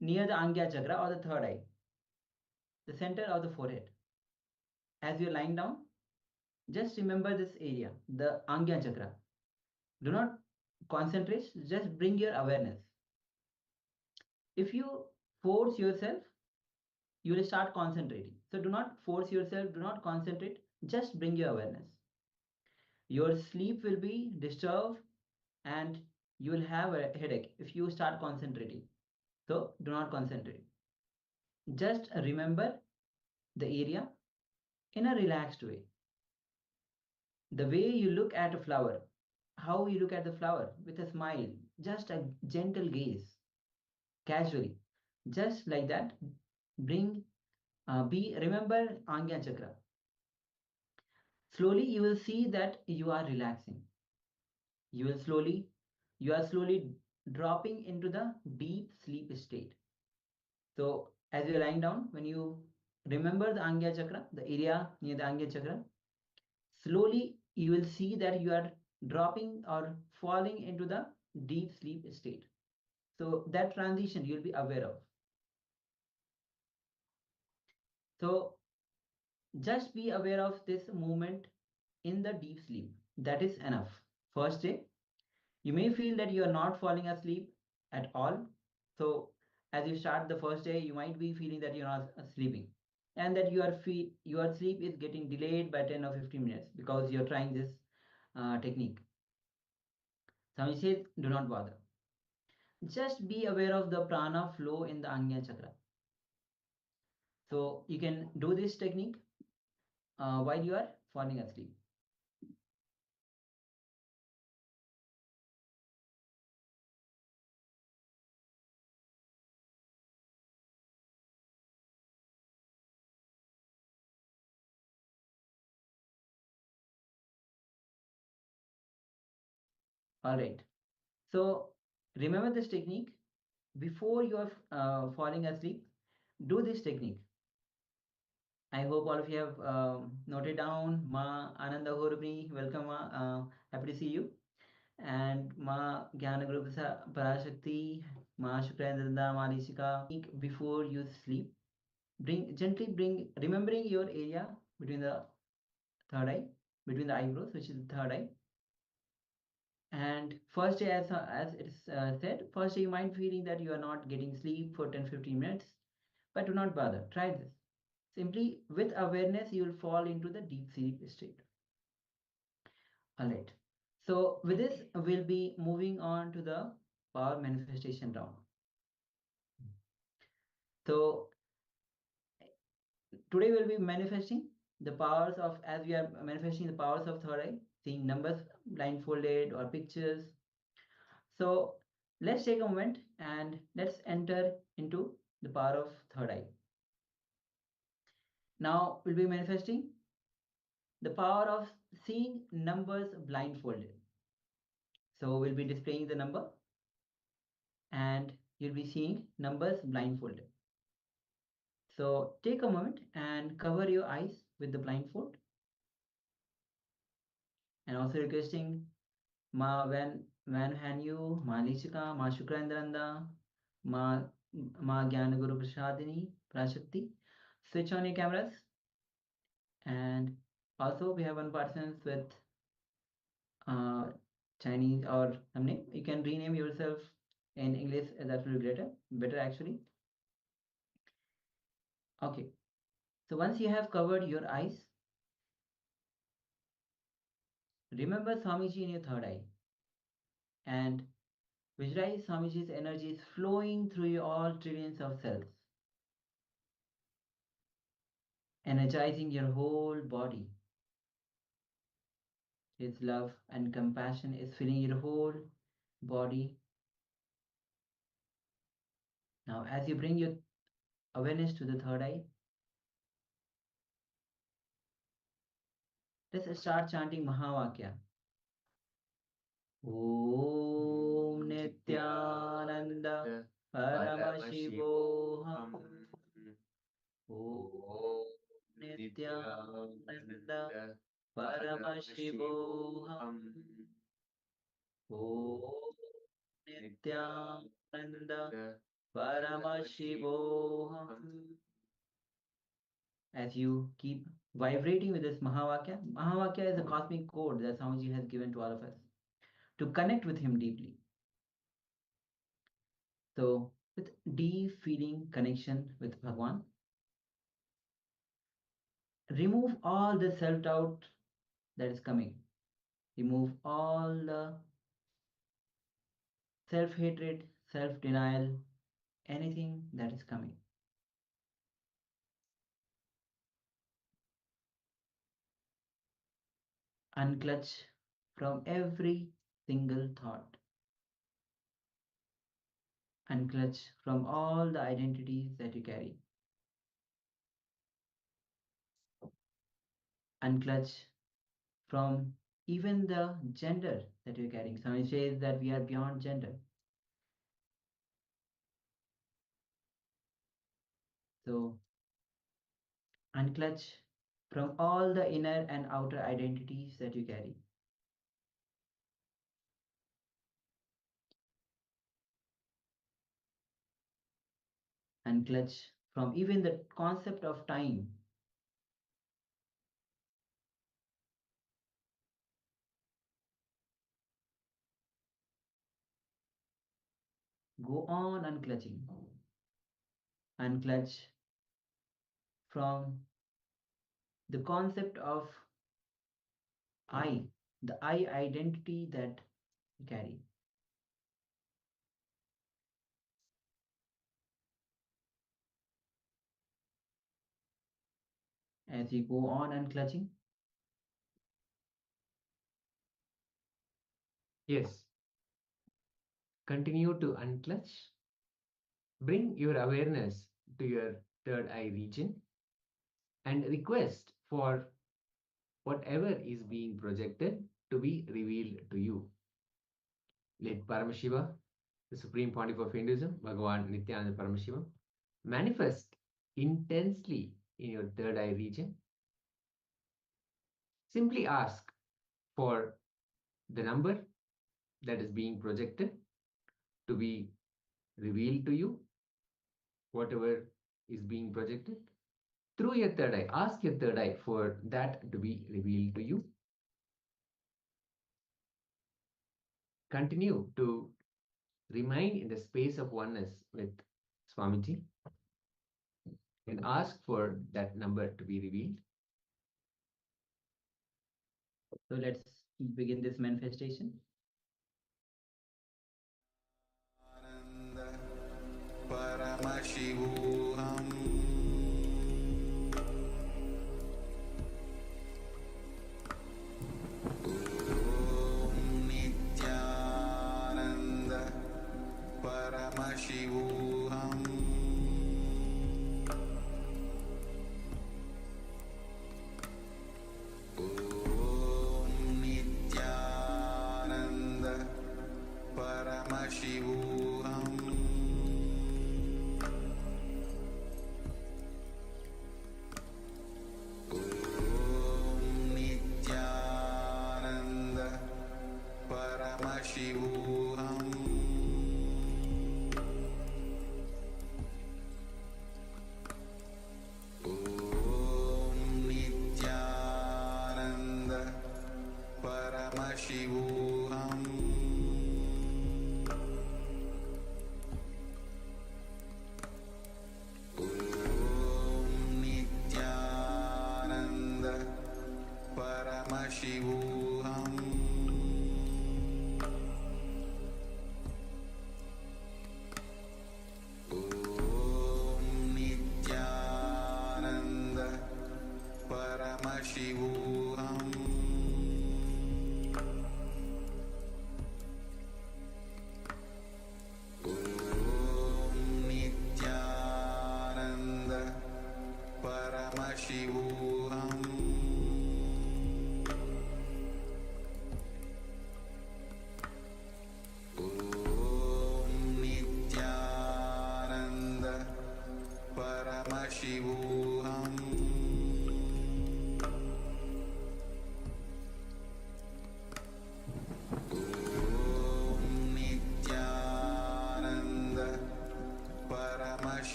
near the Angya chakra or the third eye, the center of the forehead. As you're lying down, just remember this area, the Angya chakra. Do not concentrate, just bring your awareness. If you force yourself, you will start concentrating. So do not force yourself, do not concentrate, just bring your awareness. Your sleep will be disturbed and you will have a headache if you start concentrating. So do not concentrate. Just remember the area in a relaxed way. The way you look at a flower, how you look at the flower with a smile, just a gentle gaze, casually, just like that. Remember Angya chakra. Slowly you will see that you are relaxing. You are slowly dropping into the deep sleep state. So as you're lying down, when you remember the Angya chakra, the area near the Angya chakra, slowly you will see that you are dropping or falling into the deep sleep state. So that transition you'll be aware of. So just be aware of this movement in the deep sleep. That is enough. First day, you may feel that you are not falling asleep at all. So as you start the first day, you might be feeling that you're not sleeping, and that your sleep is getting delayed by 10 or 15 minutes because you're trying this technique. Swami says, do not bother. Just be aware of the prana flow in the Agnya Chakra. So you can do this technique while you are falling asleep. All right. So remember this technique before you are falling asleep. Do this technique. I hope all of you have noted down. Ma Ananda Horubni, welcome. Ma. Happy to see you. And Ma Gyana Guru Parashakti, Ma Shukrendra, Ma Rishika. Before you sleep, bring remembering your area between the third eye, between the eyebrows, which is the third eye. And first day, as it's said, first day you might feeling that you are not getting sleep for 10-15 minutes, but do not bother. Try this. Simply with awareness, you will fall into the deep sleep state. All right. So with this, we'll be moving on to the power manifestation round. So today we'll be manifesting the powers of, as we are manifesting the powers of third eye, seeing numbers blindfolded or pictures. So let's take a moment and let's enter into the power of third eye. Now we'll be manifesting the power of seeing numbers blindfolded. So we'll be displaying the number and you'll be seeing numbers blindfolded. So take a moment and cover your eyes with the blindfold. And also requesting Ma Van Hanyu, Ma Lishika, Ma Shukrandranda, Ma Gyana Guru Prasadini, Prashakti. Switch on your cameras. And also we have one person with Chinese or some name. You can rename yourself in English, that will be better actually. Okay. So once you have covered your eyes, remember Swamiji in your third eye and visualize Swamiji's energy is flowing through your all trillions of cells, energizing your whole body. His love and compassion is filling your whole body. Now, as you bring your awareness to the third eye, let's start chanting Mahavakya. Om Nityananda Paramashivoham. Om Nityananda Paramashivoham. Om Nityananda Paramashivoham. As you keep vibrating with this Mahavakya, Mahavakya is a cosmic code that Swamiji has given to all of us to connect with him deeply. So, with deep feeling connection with Bhagwan, remove all the self-doubt that is coming. Remove all the self-hatred, self-denial, anything that is coming. Unclutch from every single thought. Unclutch from all the identities that you carry. Unclutch from even the gender that you're carrying. Somebody says that we are beyond gender. So unclutch from all the inner and outer identities that you carry. Unclutch from even the concept of time. Go on unclutching. Unclutch from the concept of I, the I identity that you carry. As you go on unclutching, Yes. Continue to unclutch. Bring your awareness to your third eye region and request for whatever is being projected to be revealed to you. Let Paramashiva, the Supreme Pontiff of Hinduism, Bhagavan Nityananda Paramashiva, manifest intensely in your third eye region. Simply ask for the number that is being projected to be revealed to you, whatever is being projected through your third eye. Ask your third eye for that to be revealed to you. Continue to remain in the space of oneness with Swamiji and ask for that number to be revealed. so let's begin this manifestation. Paramashivoham Nityananda Paramashivoham Nityananda Paramashivoham Nityananda Paramashivoham Nityananda Paramashivoham Nityananda Paramashivoham Nityananda Paramashivoham Nityananda Paramashivoham Nityananda Paramashivoham Nityananda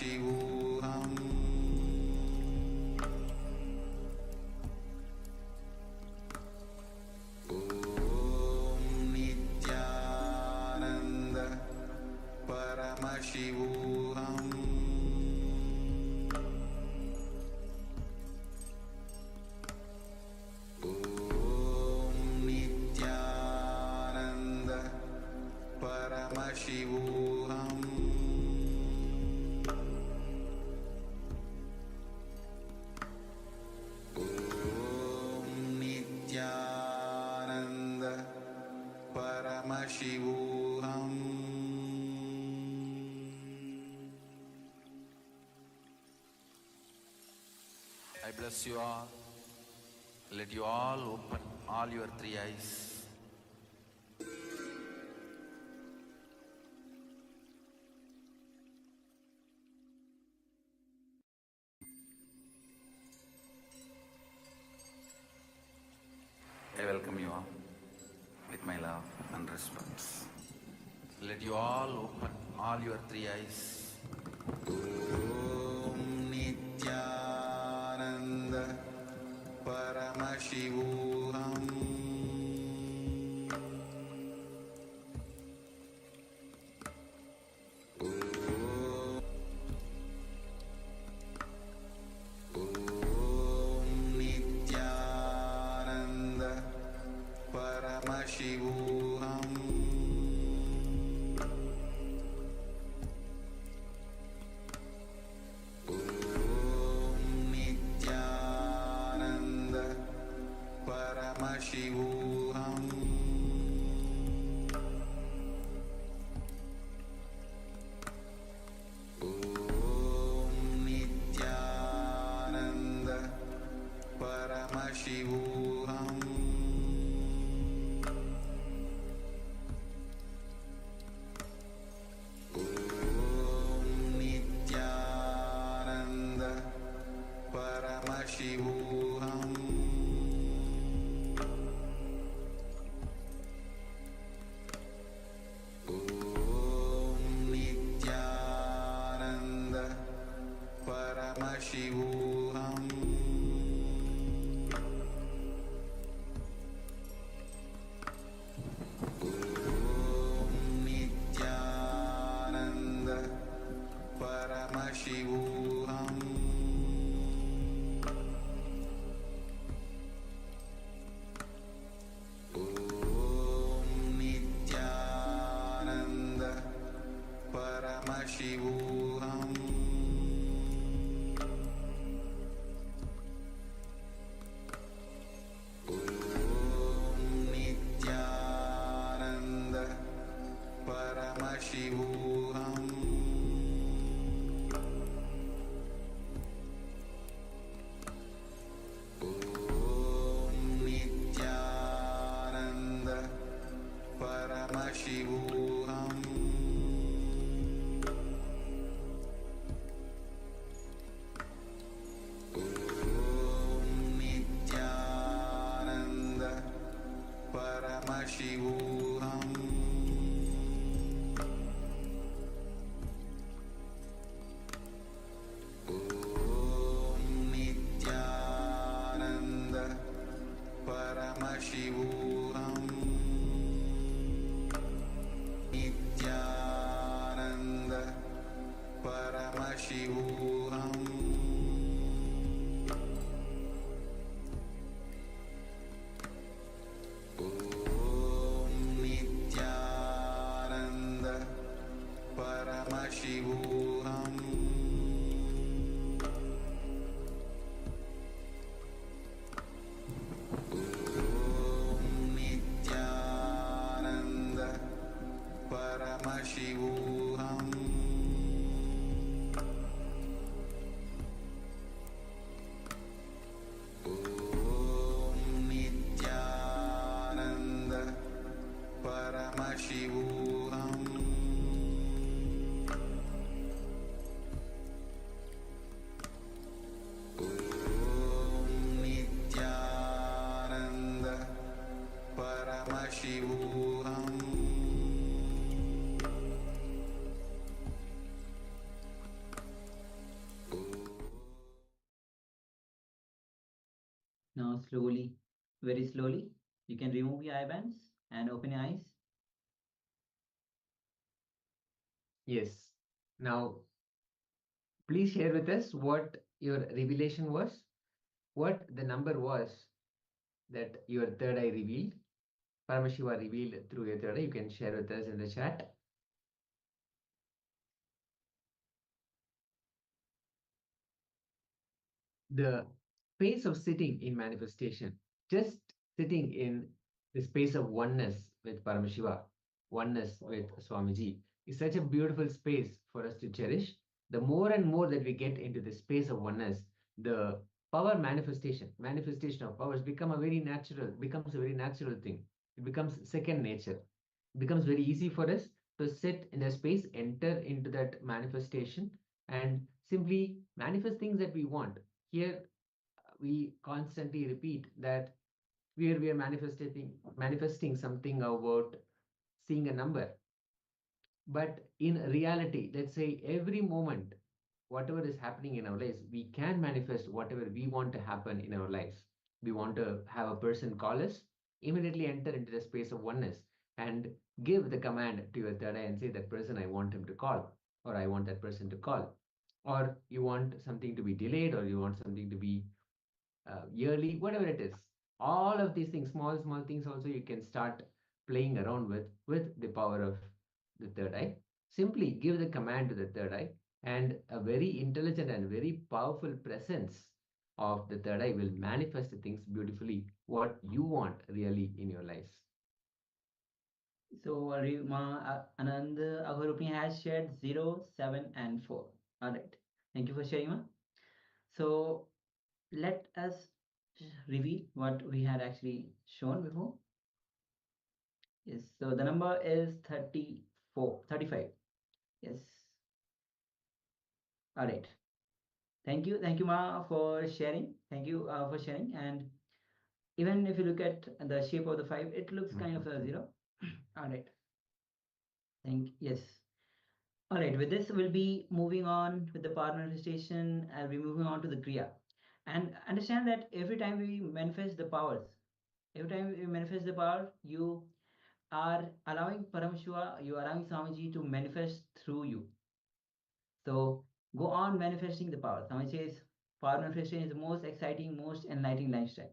Paramashivoham Nityananda Paramashivoham Nityananda Paramashivoham Nityananda Paramashivoham I bless you all. Let you all open all your three eyes. I welcome you all with my love and respect. Let you all open all your three eyes. Om Nityananda Paramashivoham Paramashivoham. Om Nityananda Paramashivoham. Om Nityananda Paramashivoham. Om Nityananda Paramashivoham. Nityananda Paramashivoham. Om Nityananda Paramashivoham. Om Nityananda Paramashivoham. Om Nityananda Paramashivoham. Om Nityananda Paramashivoham. Now slowly, very slowly, you can remove your eye bands and open your eyes. Yes. Now, please share with us what your revelation was, what the number was that your third eye revealed. Paramashiva revealed through your third eye. You can share with us in the chat. The space of sitting in manifestation, just sitting in the space of oneness with Paramashiva, oneness with Swamiji, is such a beautiful space for us to cherish. The more and more that we get into the space of oneness, the power manifestation of powers becomes a very natural thing. It becomes second nature. It becomes very easy for us to sit in that space, enter into that manifestation, and simply manifest things that we want. Here we constantly repeat that we are manifesting something about seeing a number, but in reality, let's say every moment, whatever is happening in our lives, we can manifest whatever we want to happen in our lives. We want to have a person call us, immediately enter into the space of oneness and give the command to your third eye and say, that person, I want him to call, or I want that person to call. Or you want something to be delayed, or you want something to be yearly, whatever it is. All of these things, small things also, you can start playing around with the power of the third eye. Simply give the command to the third eye, and a very intelligent and very powerful presence of the third eye will manifest the things beautifully, what you want really in your lives. So Anand Agharupni has shared 0, 7, and 4. All right. Thank you for sharing, Ma. So let us reveal what we had actually shown before. Yes. So the number is 35. Yes. All right. Thank you, Ma, for sharing. Thank you for sharing. And even if you look at the shape of the 5, it looks kind of a 0. All right. Yes. All right, with this, we'll be moving on with the power manifestation. I'll be moving on to the Kriya. And understand that every time we manifest the powers, you are allowing Parameshwara, you are allowing Swamiji to manifest through you. So go on manifesting the power. Swamiji says, power manifestation is the most exciting, most enlightening lifestyle.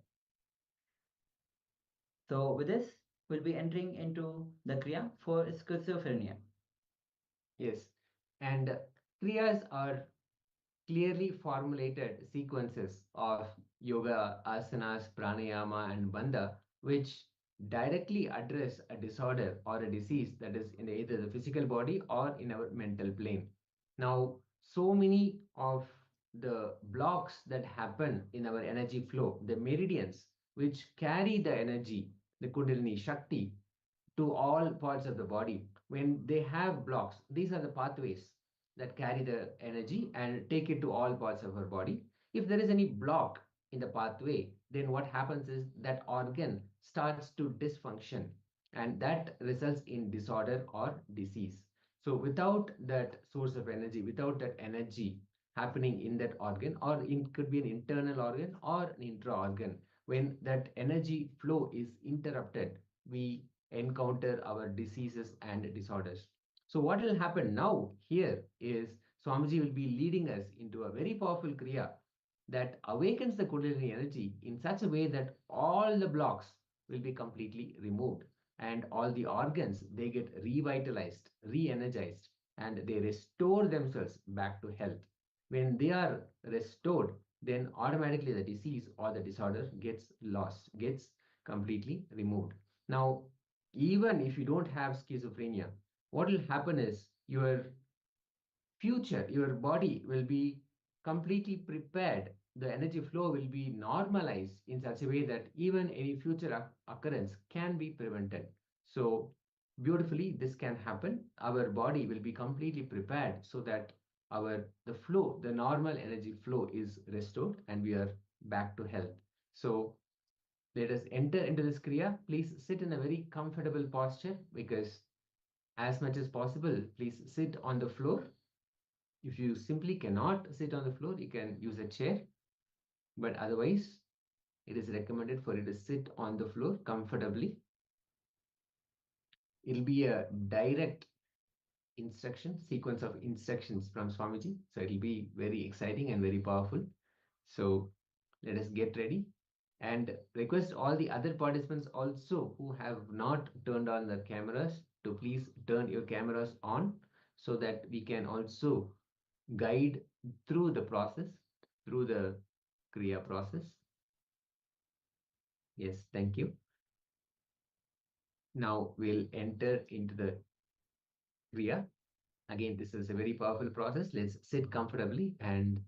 So with this, we'll be entering into the Kriya for schizophrenia. Yes. And Kriyas are clearly formulated sequences of yoga, asanas, pranayama, and bandha, which directly address a disorder or a disease that is in either the physical body or in our mental plane. Now, so many of the blocks that happen in our energy flow, the meridians which carry the energy, the Kundalini Shakti, to all parts of the body, when they have blocks, these are the pathways that carry the energy and take it to all parts of our body. If there is any block in the pathway, then what happens is that organ starts to dysfunction, and that results in disorder or disease. So without that source of energy, without that energy happening in that organ, or it could be an internal organ or an intra organ, when that energy flow is interrupted, we encounter our diseases and disorders. So what will happen now here is Swamiji will be leading us into a very powerful Kriya that awakens the Kundalini energy in such a way that all the blocks will be completely removed, and all the organs, they get revitalized, re-energized, and they restore themselves back to health. When they are restored, then automatically the disease or the disorder gets lost, gets completely removed. Now, even if you don't have schizophrenia, what will happen is your future, your body will be completely prepared. The energy flow will be normalized in such a way that even any future occurrence can be prevented. So, beautifully, this can happen. Our body will be completely prepared so that the flow, the normal energy flow is restored and we are back to health. So, let us enter into this Kriya. Please sit in a very comfortable posture, because as much as possible, please sit on the floor. If you simply cannot sit on the floor, you can use a chair, but otherwise, it is recommended for you to sit on the floor comfortably. It'll be a direct sequence of instructions from Swamiji. So it'll be very exciting and very powerful. So let us get ready and request all the other participants also who have not turned on their cameras to please turn your cameras on, so that we can also guide through the process, through the Kriya process. Yes, thank you. Now we'll enter into the Kriya. Again, this is a very powerful process. Let's sit comfortably and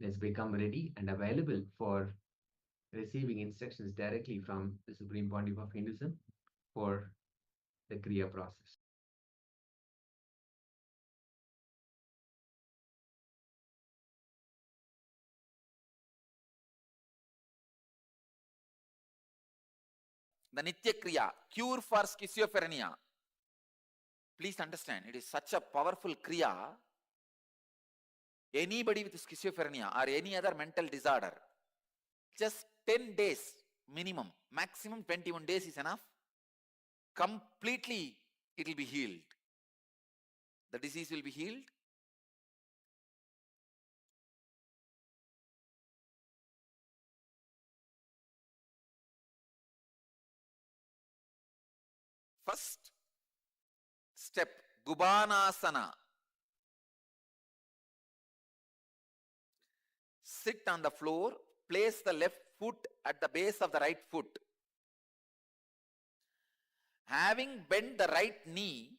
let's become ready and available for receiving instructions directly from the Supreme Pontiff of Hinduism for the Kriya process. The Nitya Kriya, cure for schizophrenia. Please understand, it is such a powerful Kriya. Anybody with schizophrenia or any other mental disorder, just 10 days minimum, maximum 21 days is enough. Completely it will be healed. The disease will be healed. First step, Gubanasana. Sit on the floor, place the left foot at the base of the right foot. Having bent the right knee,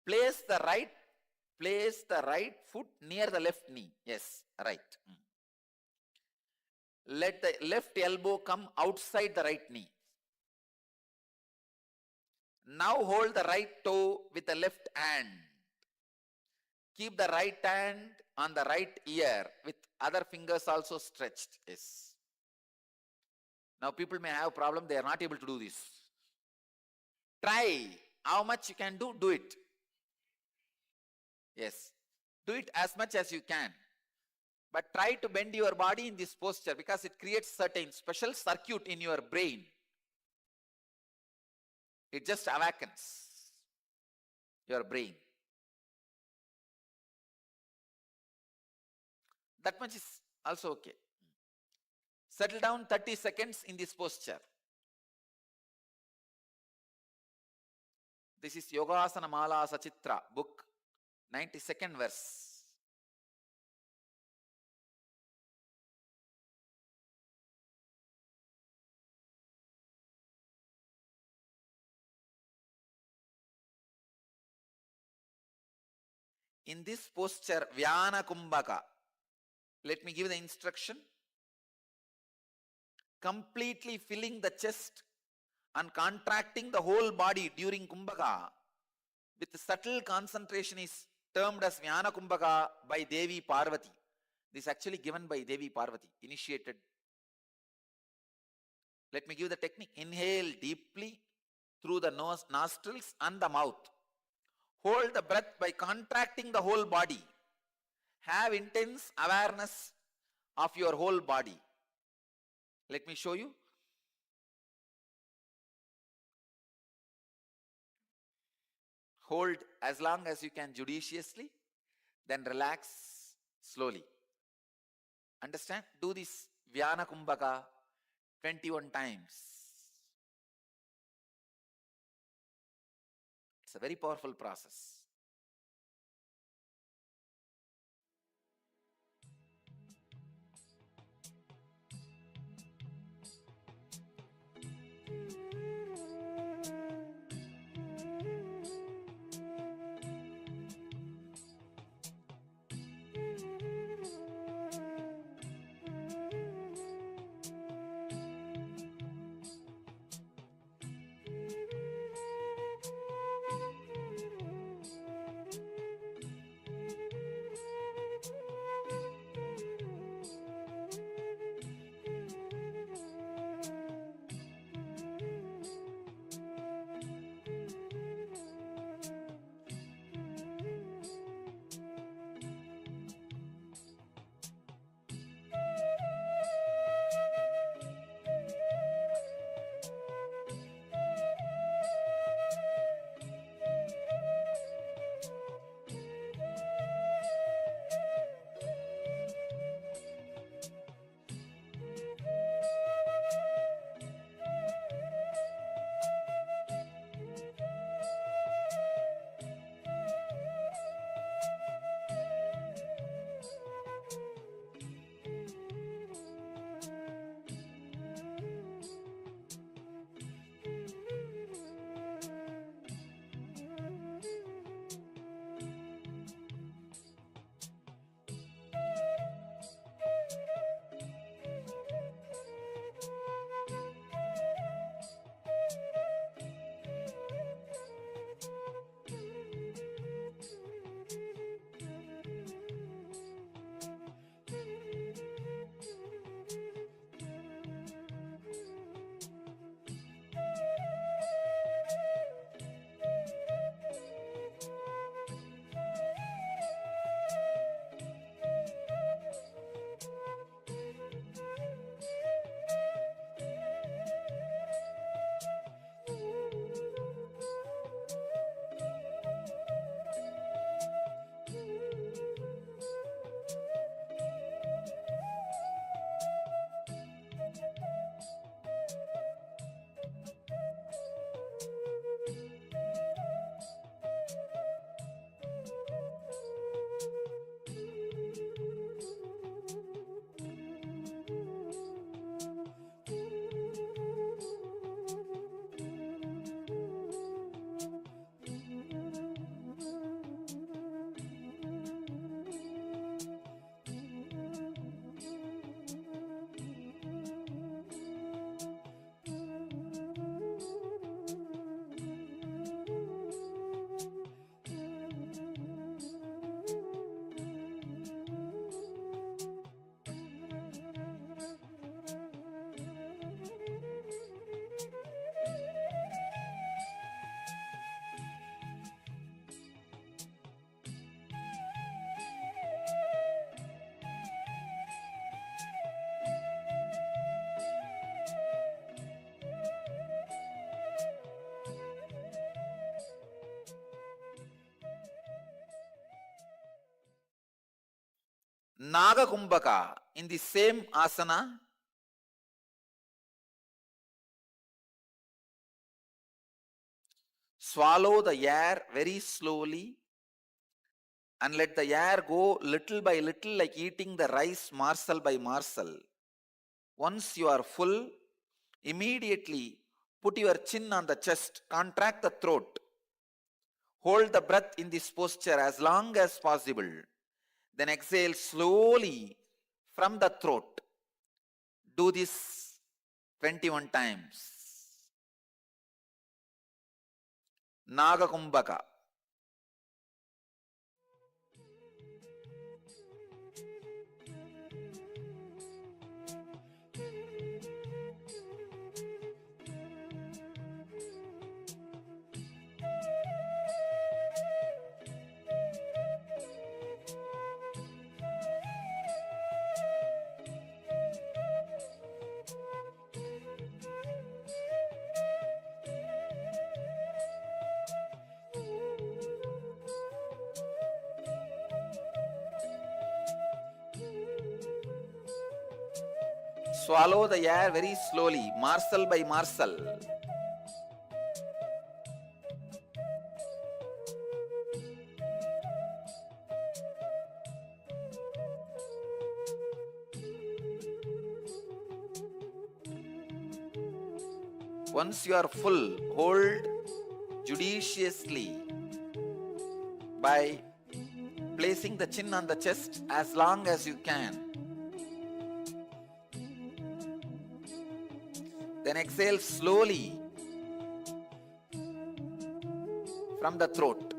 place the right foot near the left knee. Yes, right. Let the left elbow come outside the right knee. Now hold the right toe with the left hand. Keep the right hand on the right ear with other fingers also stretched. Yes. Now people may have a problem, they are not able to do this. Try. How much you can do, do it. Yes. Do it as much as you can. But try to bend your body in this posture, because it creates certain special circuit in your brain. It just awakens your brain. That much is also okay. Settle down 30 seconds in this posture. This is Yogasana Mala Sachitra book, 92nd verse. In this posture, Vyana Kumbhaka, let me give the instruction. Completely filling the chest and contracting the whole body during Kumbhaka with subtle concentration is termed as Vyana Kumbhaka by Devi Parvati. This is actually given by Devi Parvati, initiated. Let me give the technique. Inhale deeply through the nose, nostrils and the mouth. Hold the breath by contracting the whole body. Have intense awareness of your whole body. Let me show you. Hold as long as you can judiciously, then relax slowly. Understand? Do this Vyana Kumbhaka 21 times. It's a very powerful process. Naga Kumbhaka, in the same asana, swallow the air very slowly and let the air go little by little like eating the rice morsel by morsel. Once you are full, immediately put your chin on the chest, contract the throat. Hold the breath in this posture as long as possible. Then exhale slowly from the throat. Do this 21 times. Nagakumbhaka. Swallow the air very slowly, morsel by morsel. Once you are full, hold judiciously by placing the chin on the chest as long as you can. Then exhale slowly from the throat.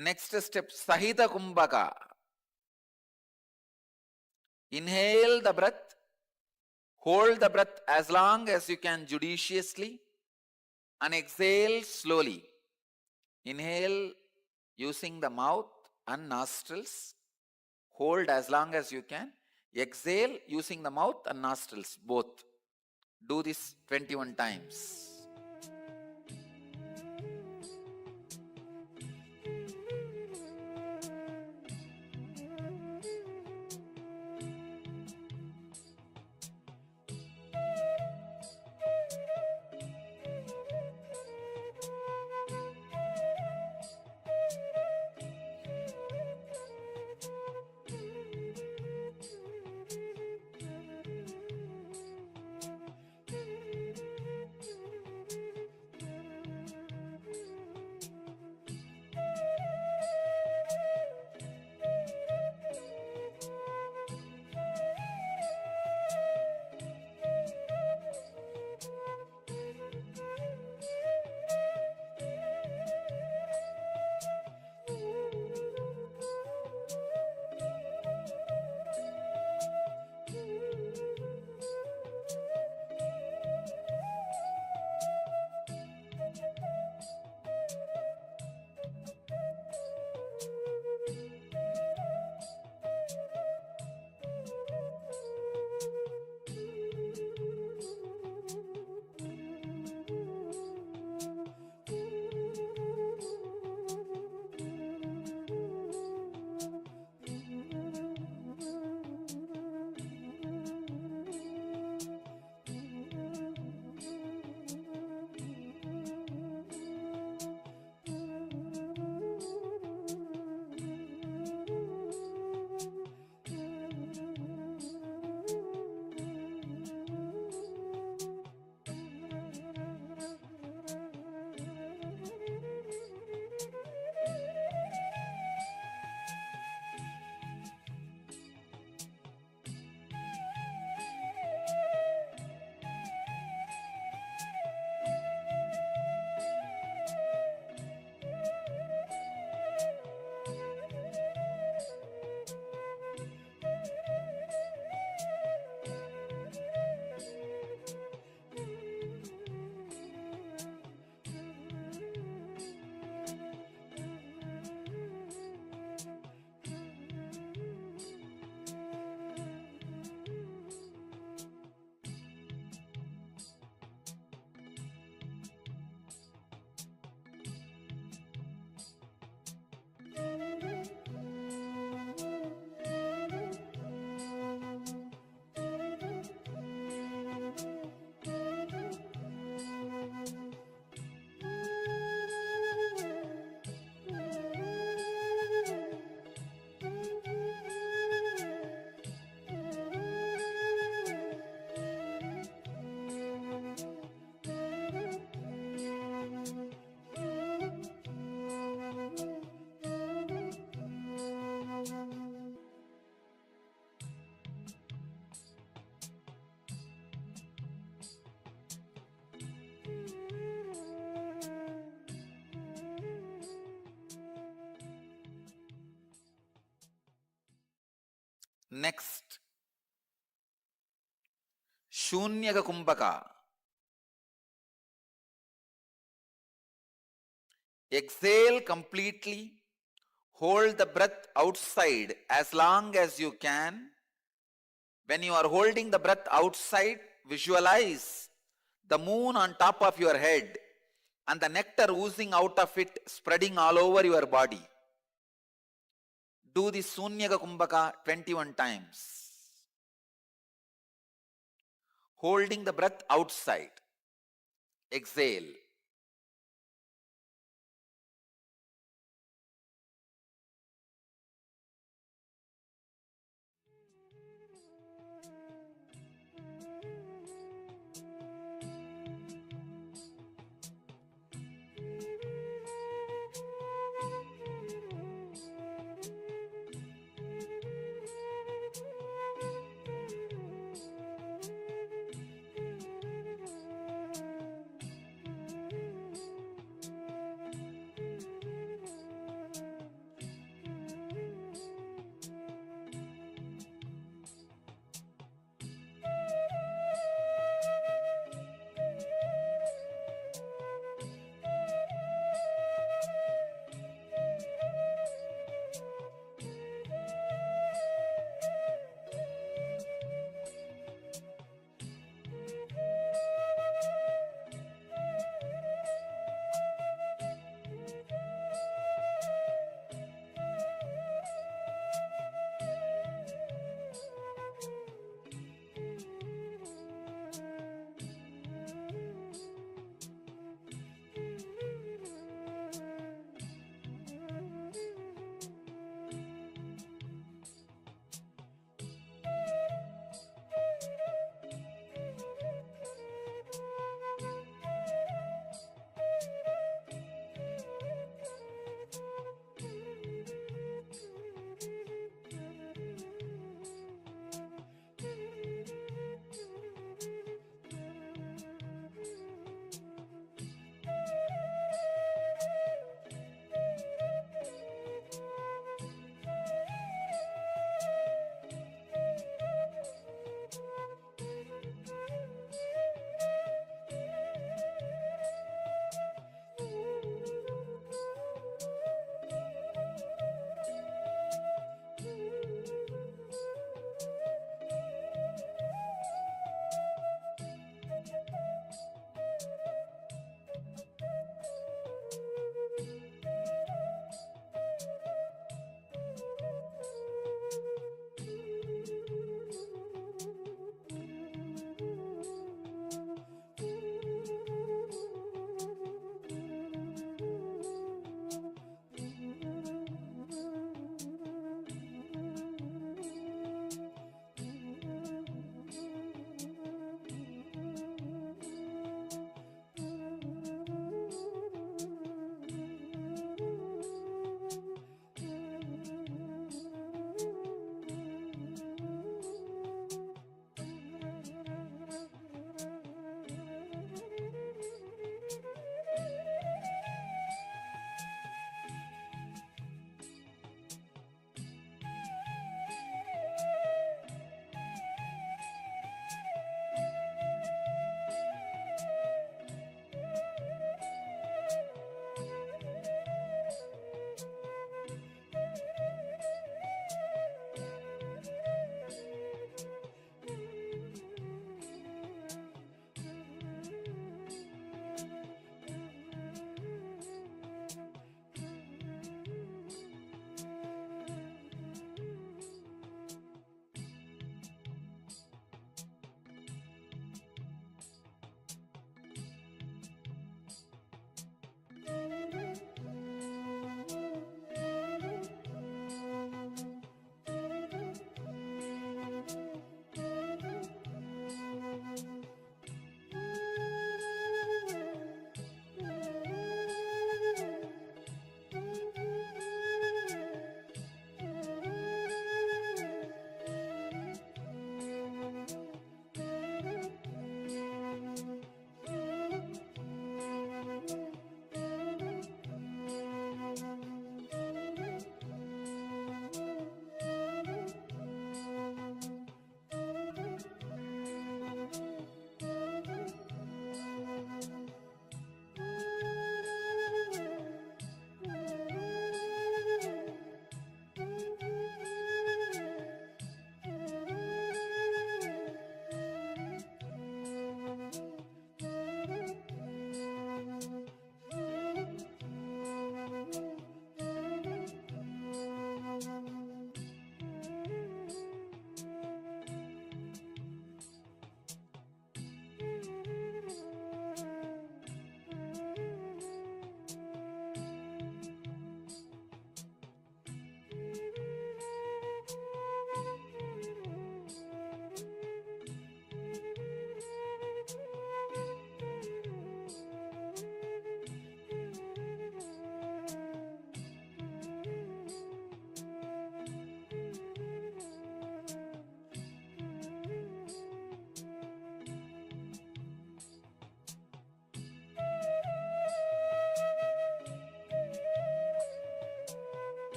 Next step, Sahita Kumbhaka. Inhale the breath. Hold the breath as long as you can judiciously. And exhale slowly. Inhale using the mouth and nostrils. Hold as long as you can. Exhale using the mouth and nostrils both. Do this 21 times. Next, Shunyaka Kumbhaka. Exhale completely. Hold the breath outside as long as you can. When you are holding the breath outside, visualize the moon on top of your head and the nectar oozing out of it, spreading all over your body. Do this Sunyaka Kumbhaka 21 times. Holding the breath outside. Exhale.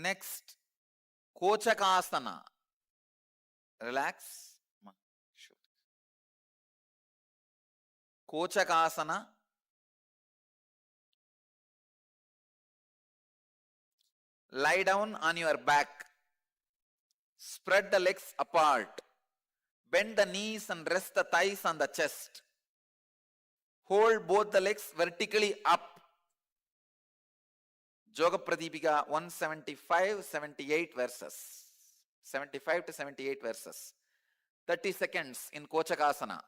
Next, Kochakasana. Relax. Kochakasana. Lie down on your back. Spread the legs apart. Bend the knees and rest the thighs on the chest. Hold both the legs vertically up. Yoga Pradipika 175, 78 verses. 75 to 78 verses. 30 seconds in Kochakasana.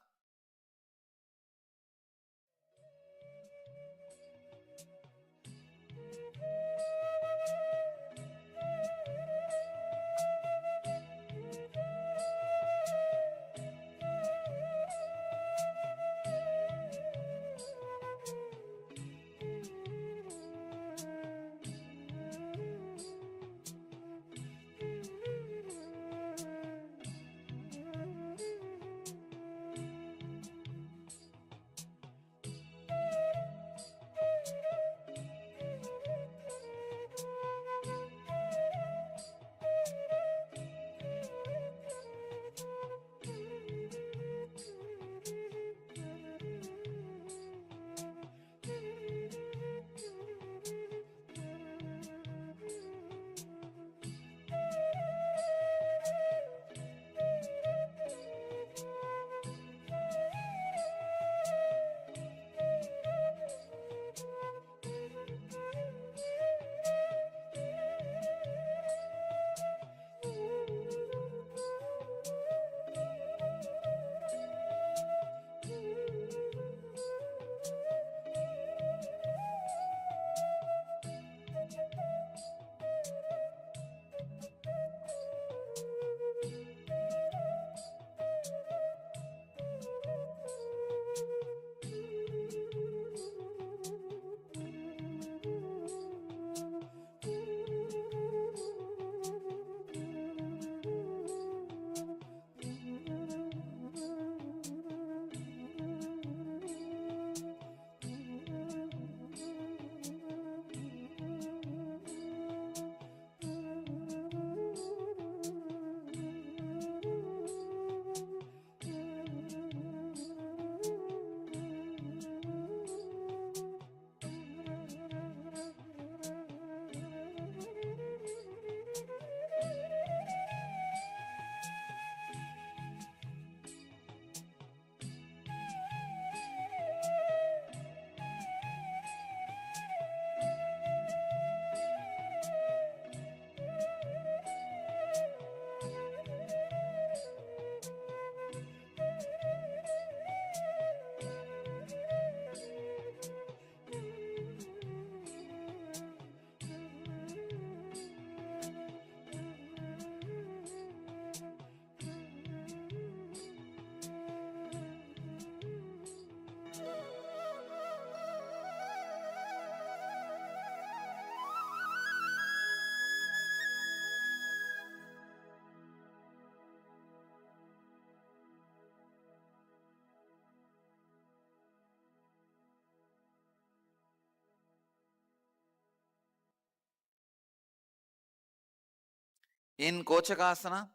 In Kochakasana,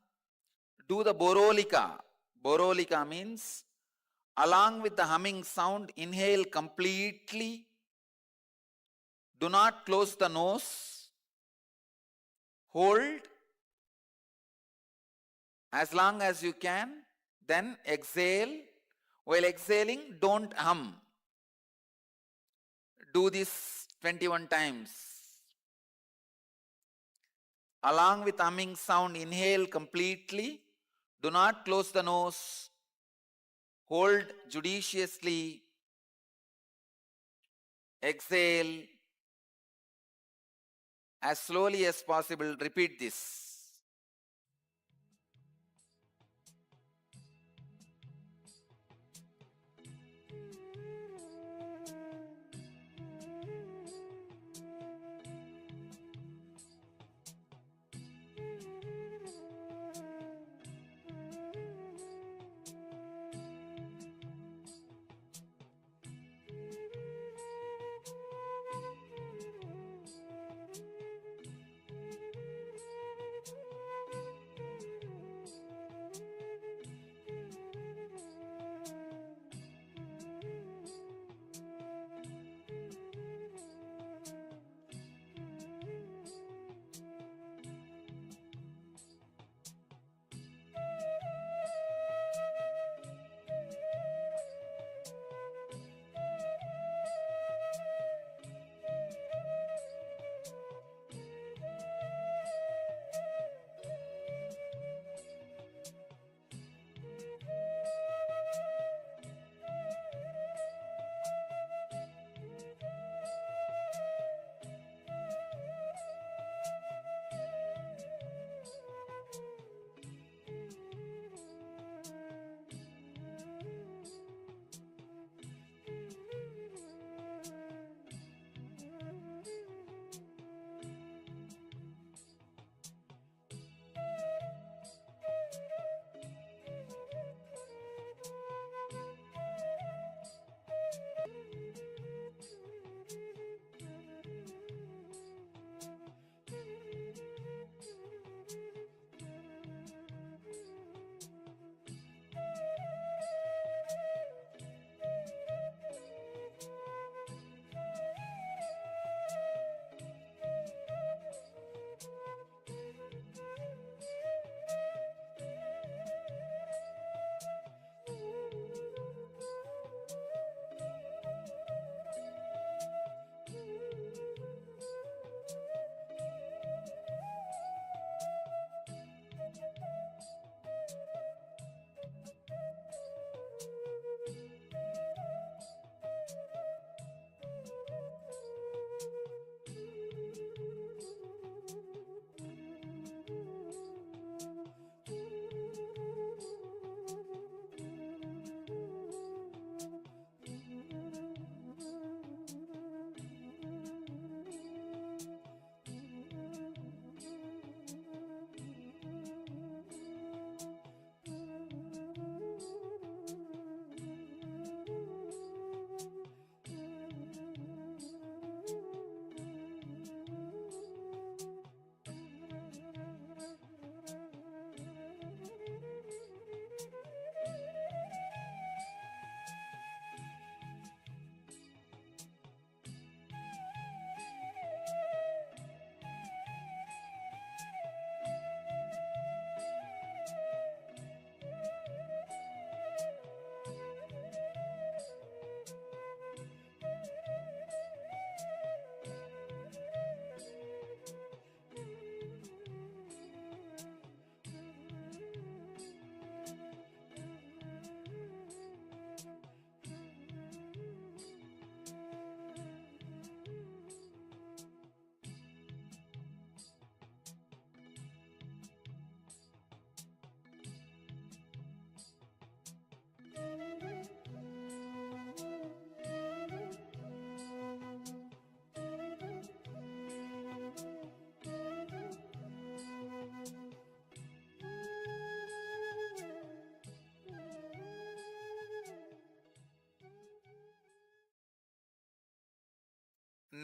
do the Borolika. Borolika means along with the humming sound, inhale completely. Do not close the nose. Hold as long as you can. Then exhale. While exhaling, don't hum. Do this 21 times. Along with humming sound, inhale completely. Do not close the nose. Hold judiciously. Exhale. As slowly as possible, repeat this.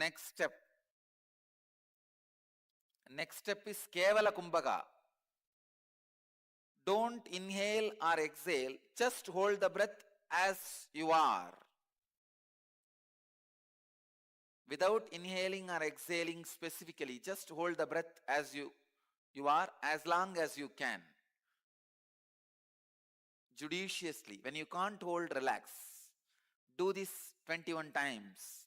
next step. Next step is Kevala Kumbhaka. Don't inhale or exhale, just hold the breath as you are. Without inhaling or exhaling specifically, just hold the breath as you are as long as you can. Judiciously. When you can't hold, relax. Do this 21 times.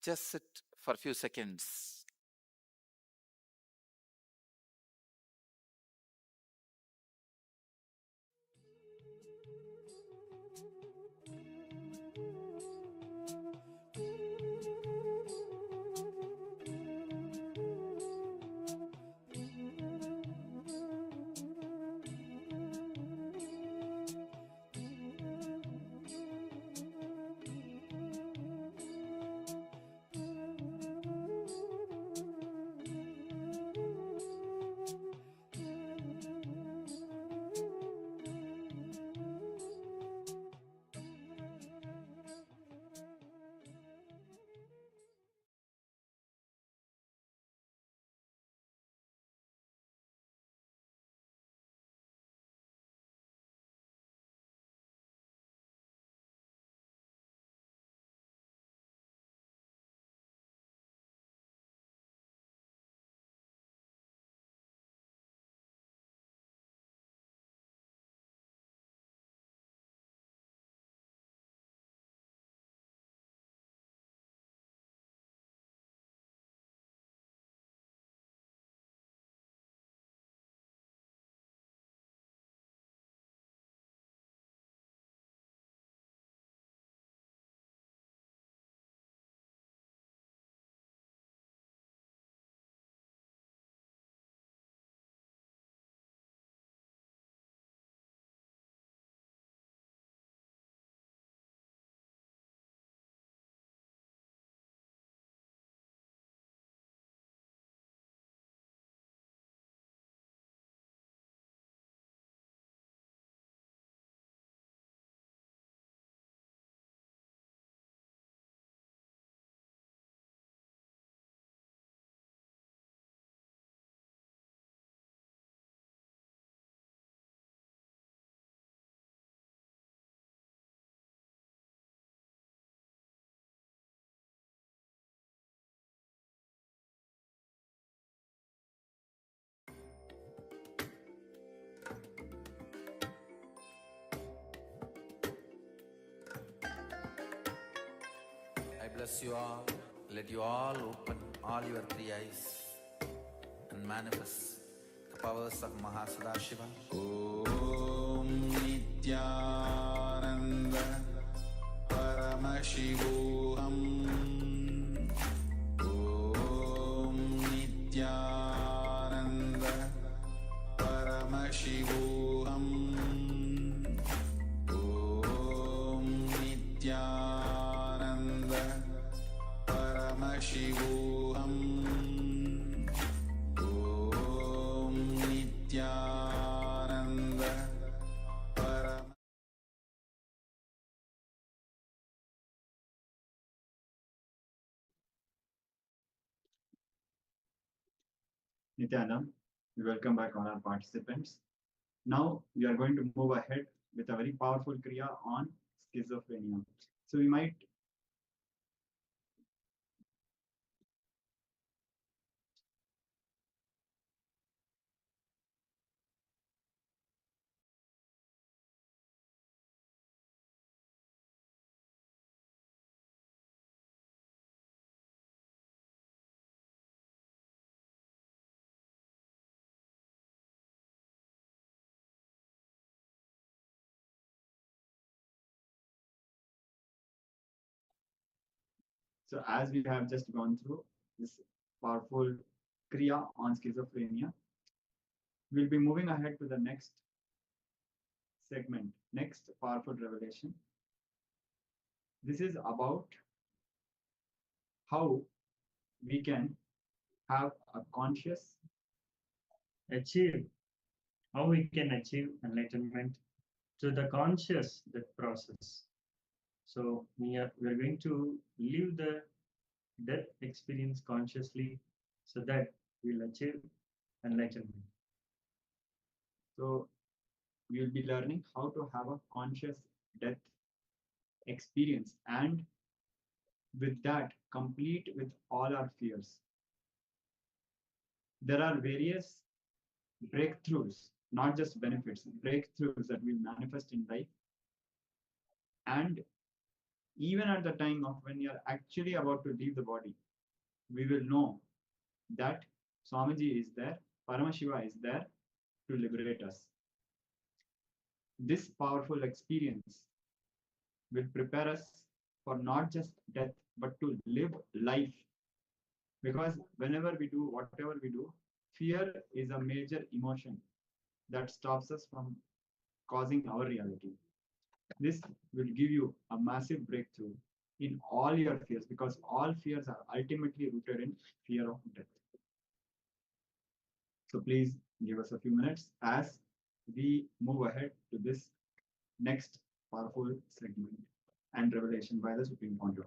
Just sit for a few seconds. bless you all. Let you all open all your three eyes and manifest the powers of Mahasudashiva. Om Nityananda Paramashivoham. Om Nityananda Paramashivoham. Om Nityananda Paramashivoham. Om Nityananda Param. Nityanam, we welcome back all our participants. Now we are going to move ahead with a very powerful Kriya on schizophrenia. So we might So as we have just gone through this powerful Kriya on schizophrenia, we'll be moving ahead to the next segment, next powerful revelation. This is about how we can have a conscious achieve, how we can achieve enlightenment to the conscious death process. So we're going to live the death experience consciously so that we'll achieve enlightenment. So we'll be learning how to have a conscious death experience, and with that complete with all our fears. There are various breakthroughs, not just benefits, breakthroughs that will manifest in life. And even at the time of when you're actually about to leave the body, we will know that Swamiji is there, Paramashiva is there to liberate us. This powerful experience will prepare us for not just death, but to live life. Because whenever we do, whatever we do, fear is a major emotion that stops us from causing our reality. This will give you a massive breakthrough in all your fears, because all fears are ultimately rooted in fear of death. So please give us a few minutes as we move ahead to this next powerful segment and revelation by the Supreme Pontiff.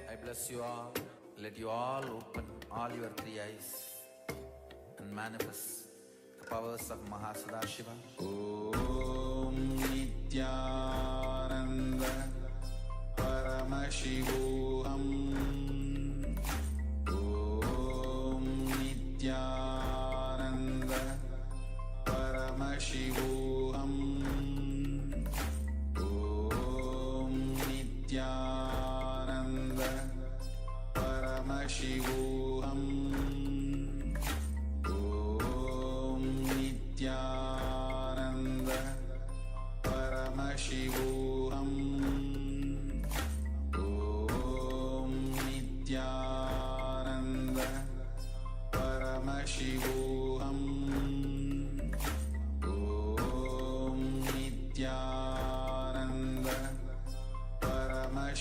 I bless you all. Let you all open all your three eyes and manifest the powers of Mahasudashiva. Om Nityananda Paramashivoham. Om Nityananda Paramashivoham. Om Nityananda Paramashivoham. Om Nityananda Paramashivoham.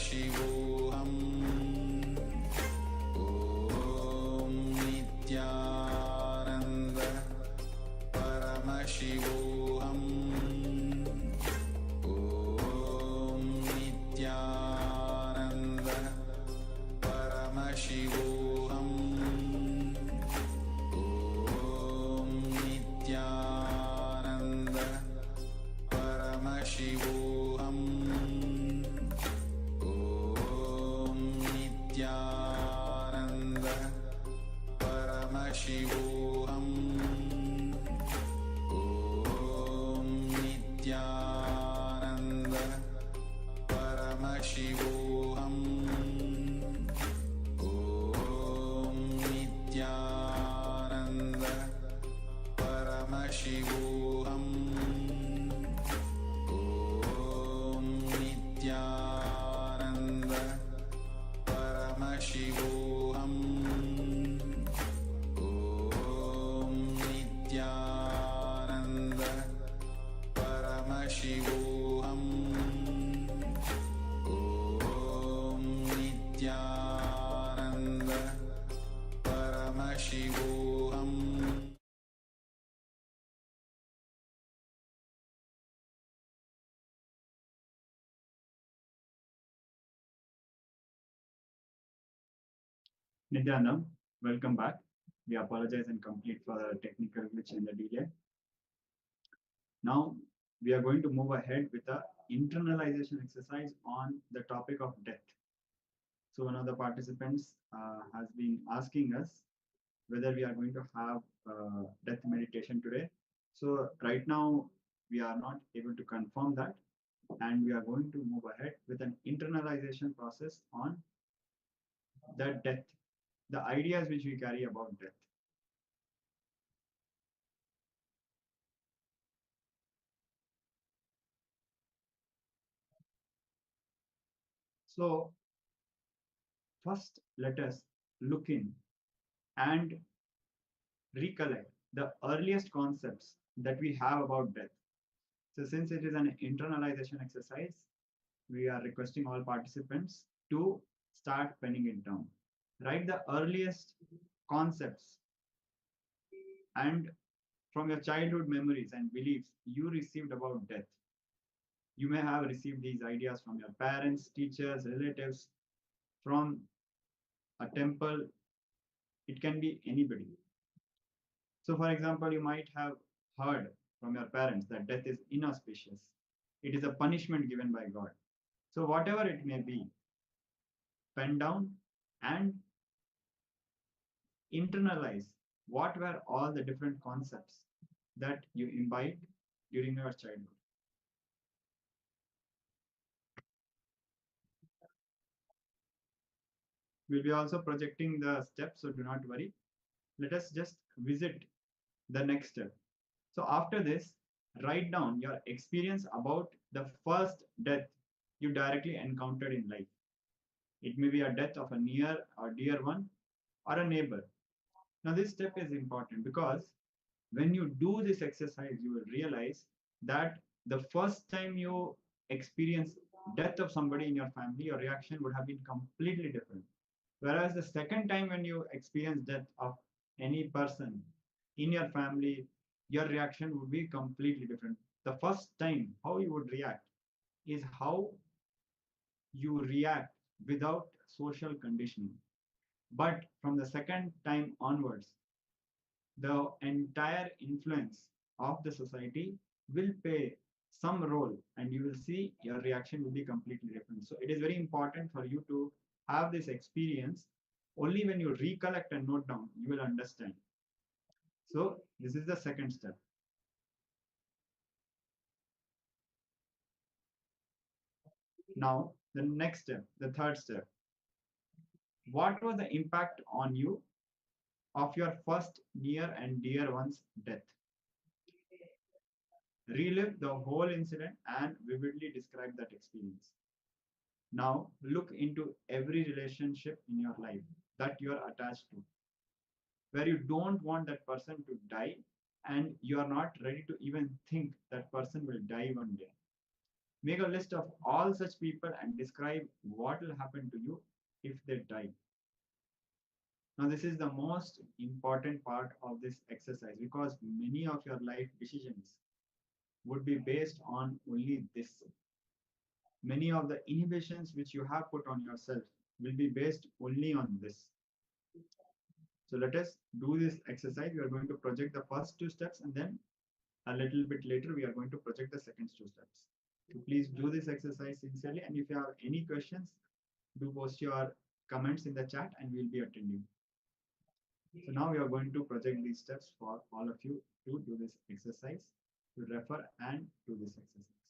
Paramashivoham Om Nityananda Paramashivoham Om Nityananda Paramashivoham Om Nityananda Paramashivoham Om Nityananda Paramashivoham Om Nityananda Paramashivoham Om Nityananda Paramashivoham Om Nityananda Paramashivoham Om Nityananda Paramashivoham Om Nityananda Paramashivoham. Nityanam, welcome back. We apologize and complete for the technical glitch and the delay. Now we are going to move ahead with a internalization exercise on the topic of death. So one of the participants has been asking us whether we are going to have death meditation today. So right now we are not able to confirm that, and we are going to move ahead with an internalization process on the death, the ideas which we carry about death. So first, let us look in and recollect the earliest concepts that we have about death. So since it is an internalization exercise, we are requesting all participants to start penning it down. Write the earliest concepts and from your childhood memories and beliefs you received about death. You may have received these ideas from your parents, teachers, relatives, from a temple. It can be anybody. So for example, you might have heard from your parents that death is inauspicious. It is a punishment given by God. So whatever it may be, pen down and internalize what were all the different concepts that you imbibed during your childhood. We'll be also projecting the steps, so do not worry. Let us just visit the next step. So after this, write down your experience about the first death you directly encountered in life. It may be a death of a near or dear one or a neighbor. Now this step is important because when you do this exercise, you will realize that the first time you experience death of somebody in your family, your reaction would have been completely different. Whereas the second time when you experience death of any person in your family, your reaction would be completely different. The first time, how you would react is how you react without social conditioning. But from the second time onwards, the entire influence of the society will play some role, and you will see your reaction will be completely different. So it is very important for you to have this experience. Only when you recollect and note down, you will understand. So this is the second step. Now, the next step, the third step. What was the impact on you of your first near and dear one's death? Relive the whole incident and vividly describe that experience. Now, look into every relationship in your life that you are attached to, where you don't want that person to die and you are not ready to even think that person will die one day. Make a list of all such people and describe what will happen to you if they die. Now, this is the most important part of this exercise because many of your life decisions would be based on only this. Many of the inhibitions which you have put on yourself will be based only on this. So let us do this exercise. We are going to project the first two steps, and then a little bit later we are going to project the second two steps. So please do this exercise sincerely, and if you have any questions, do post your comments in the chat and we'll be attending. So now we are going to project these steps for all of you to do this exercise, to refer and do this exercise.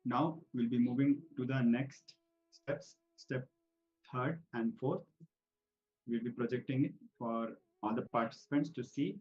Now we'll be moving to the next steps, step third and fourth. We'll be projecting it for all the participants to see.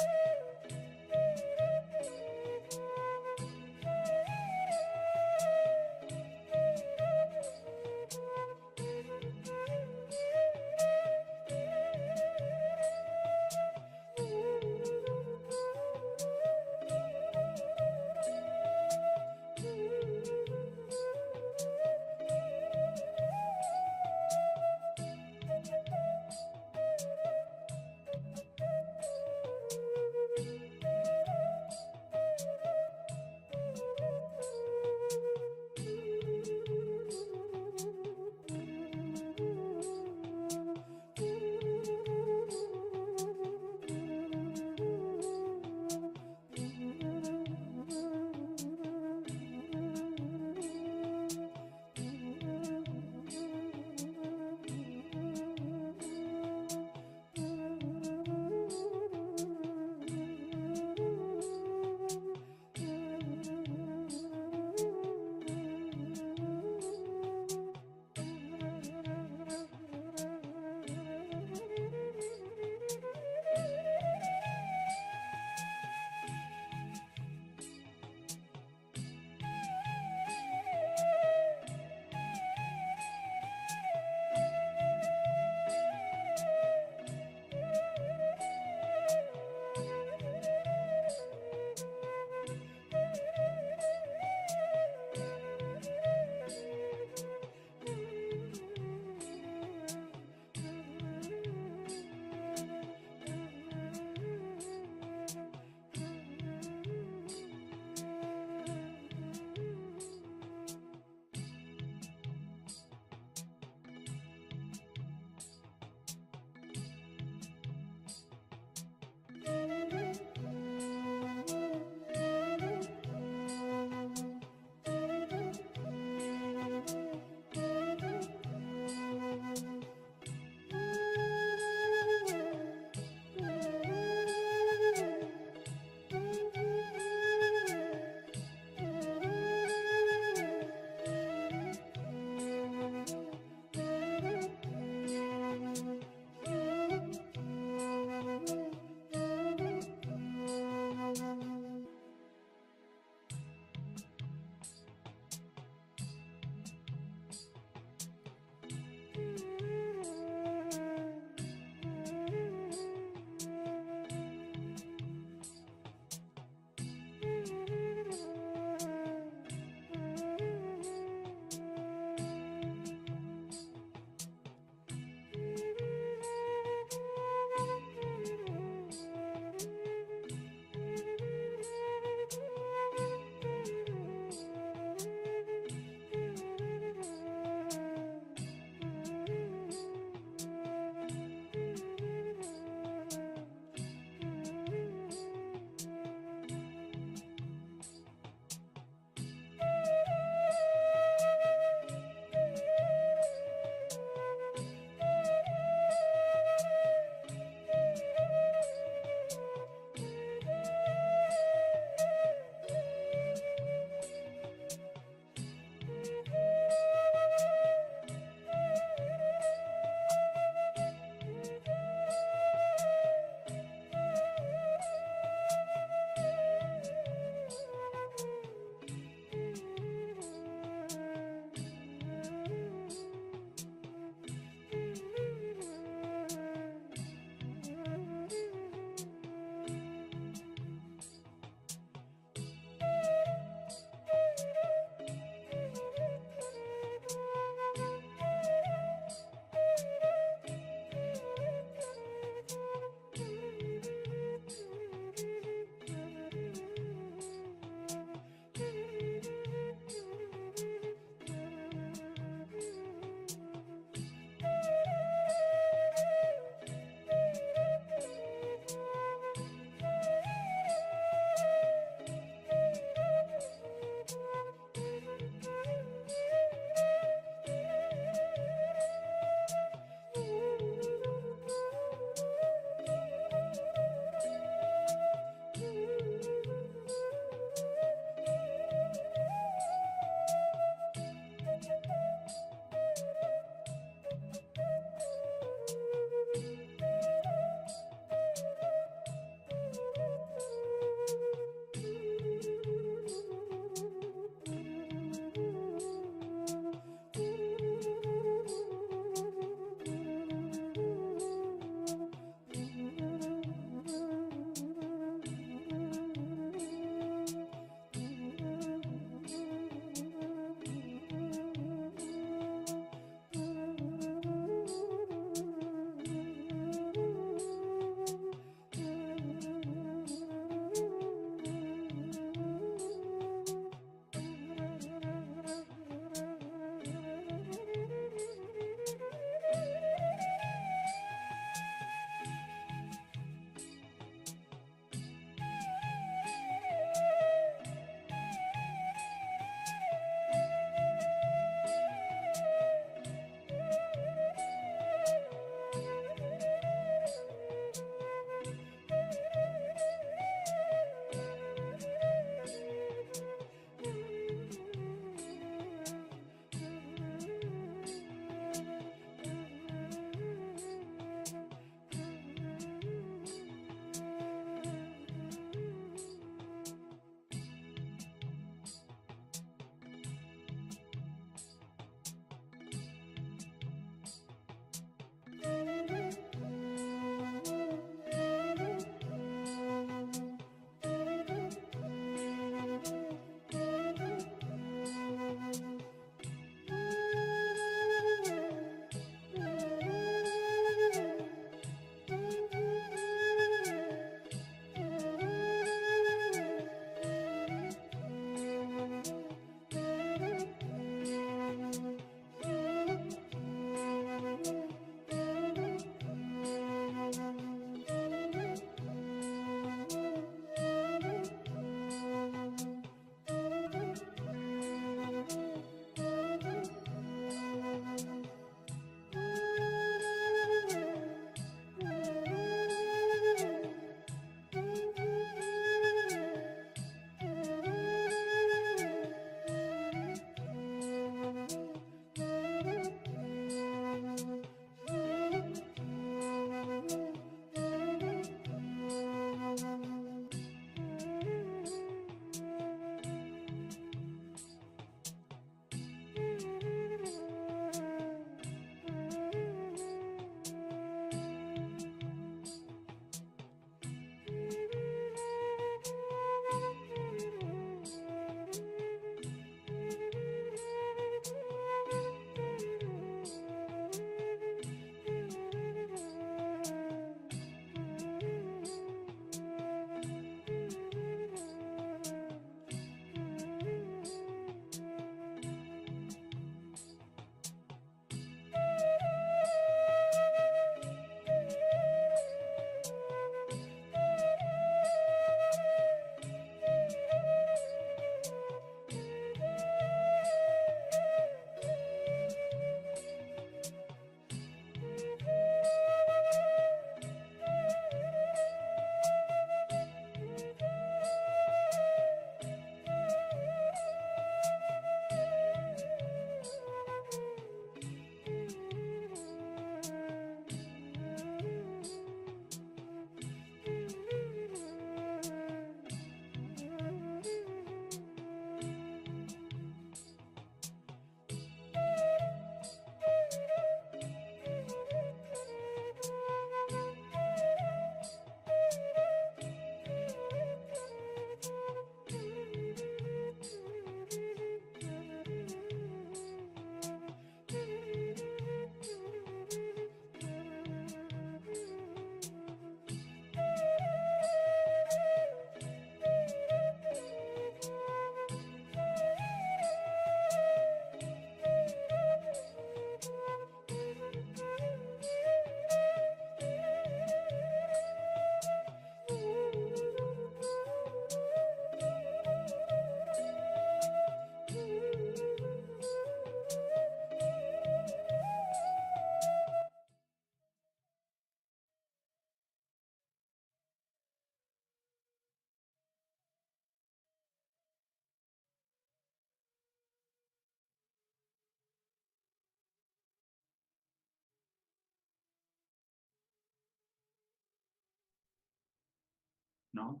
Now,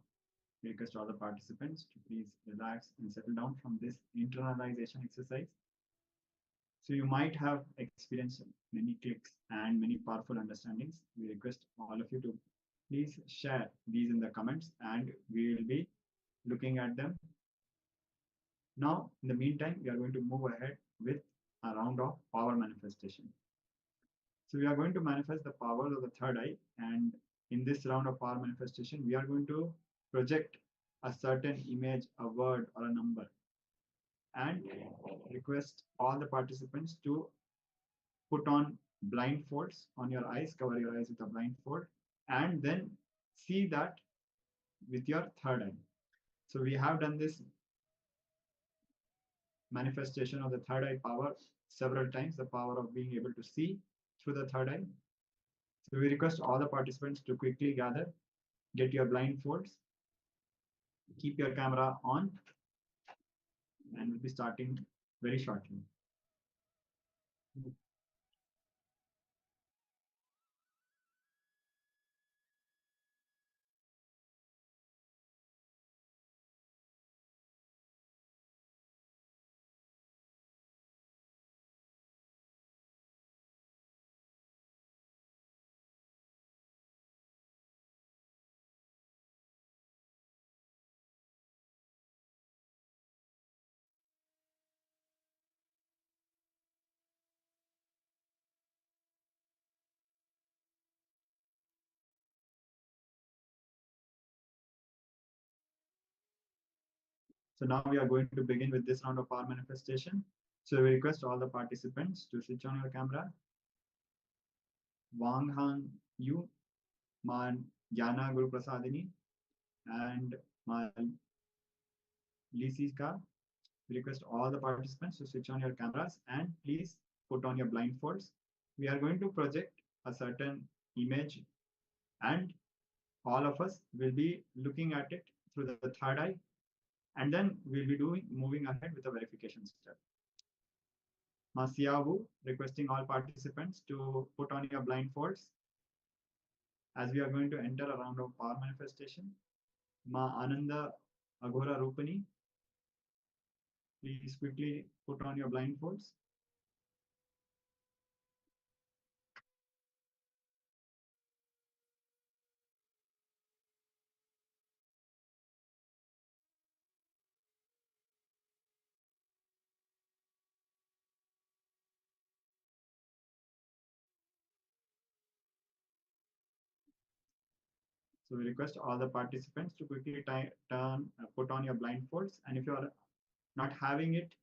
we request all the participants to please relax and settle down from this internalization exercise. So you might have experienced many clicks and many powerful understandings. We request all of you to please share these in the comments and we will be looking at them. Now, in the meantime, we are going to move ahead with a round of power manifestation. So we are going to manifest the power of the third eye, and in this round of power manifestation, we are going to project a certain image, a word, or a number, and request all the participants to put on blindfolds on your eyes, cover your eyes with a blindfold, and then see that with your third eye. So we have done this manifestation of the third eye power several times, the power of being able to see through the third eye. So we request all the participants to quickly gather, get your blindfolds, keep your camera on, and we'll be starting very shortly. So now we are going to begin with this round of power manifestation. So we request all the participants to switch on your camera. Wang Han Yu, Man Jana Guru Prasadini, and Man Lisika. We request all the participants to switch on your cameras and please put on your blindfolds. We are going to project a certain image and all of us will be looking at it through the third eye, and then we'll be moving ahead with a verification step. Ma Xiaowu requesting all participants to put on your blindfolds as we are going to enter a round of power manifestation. Ma Ananda Aghora Rupani, please quickly put on your blindfolds. So we request all the participants to quickly put on your blindfolds. And if you are not having it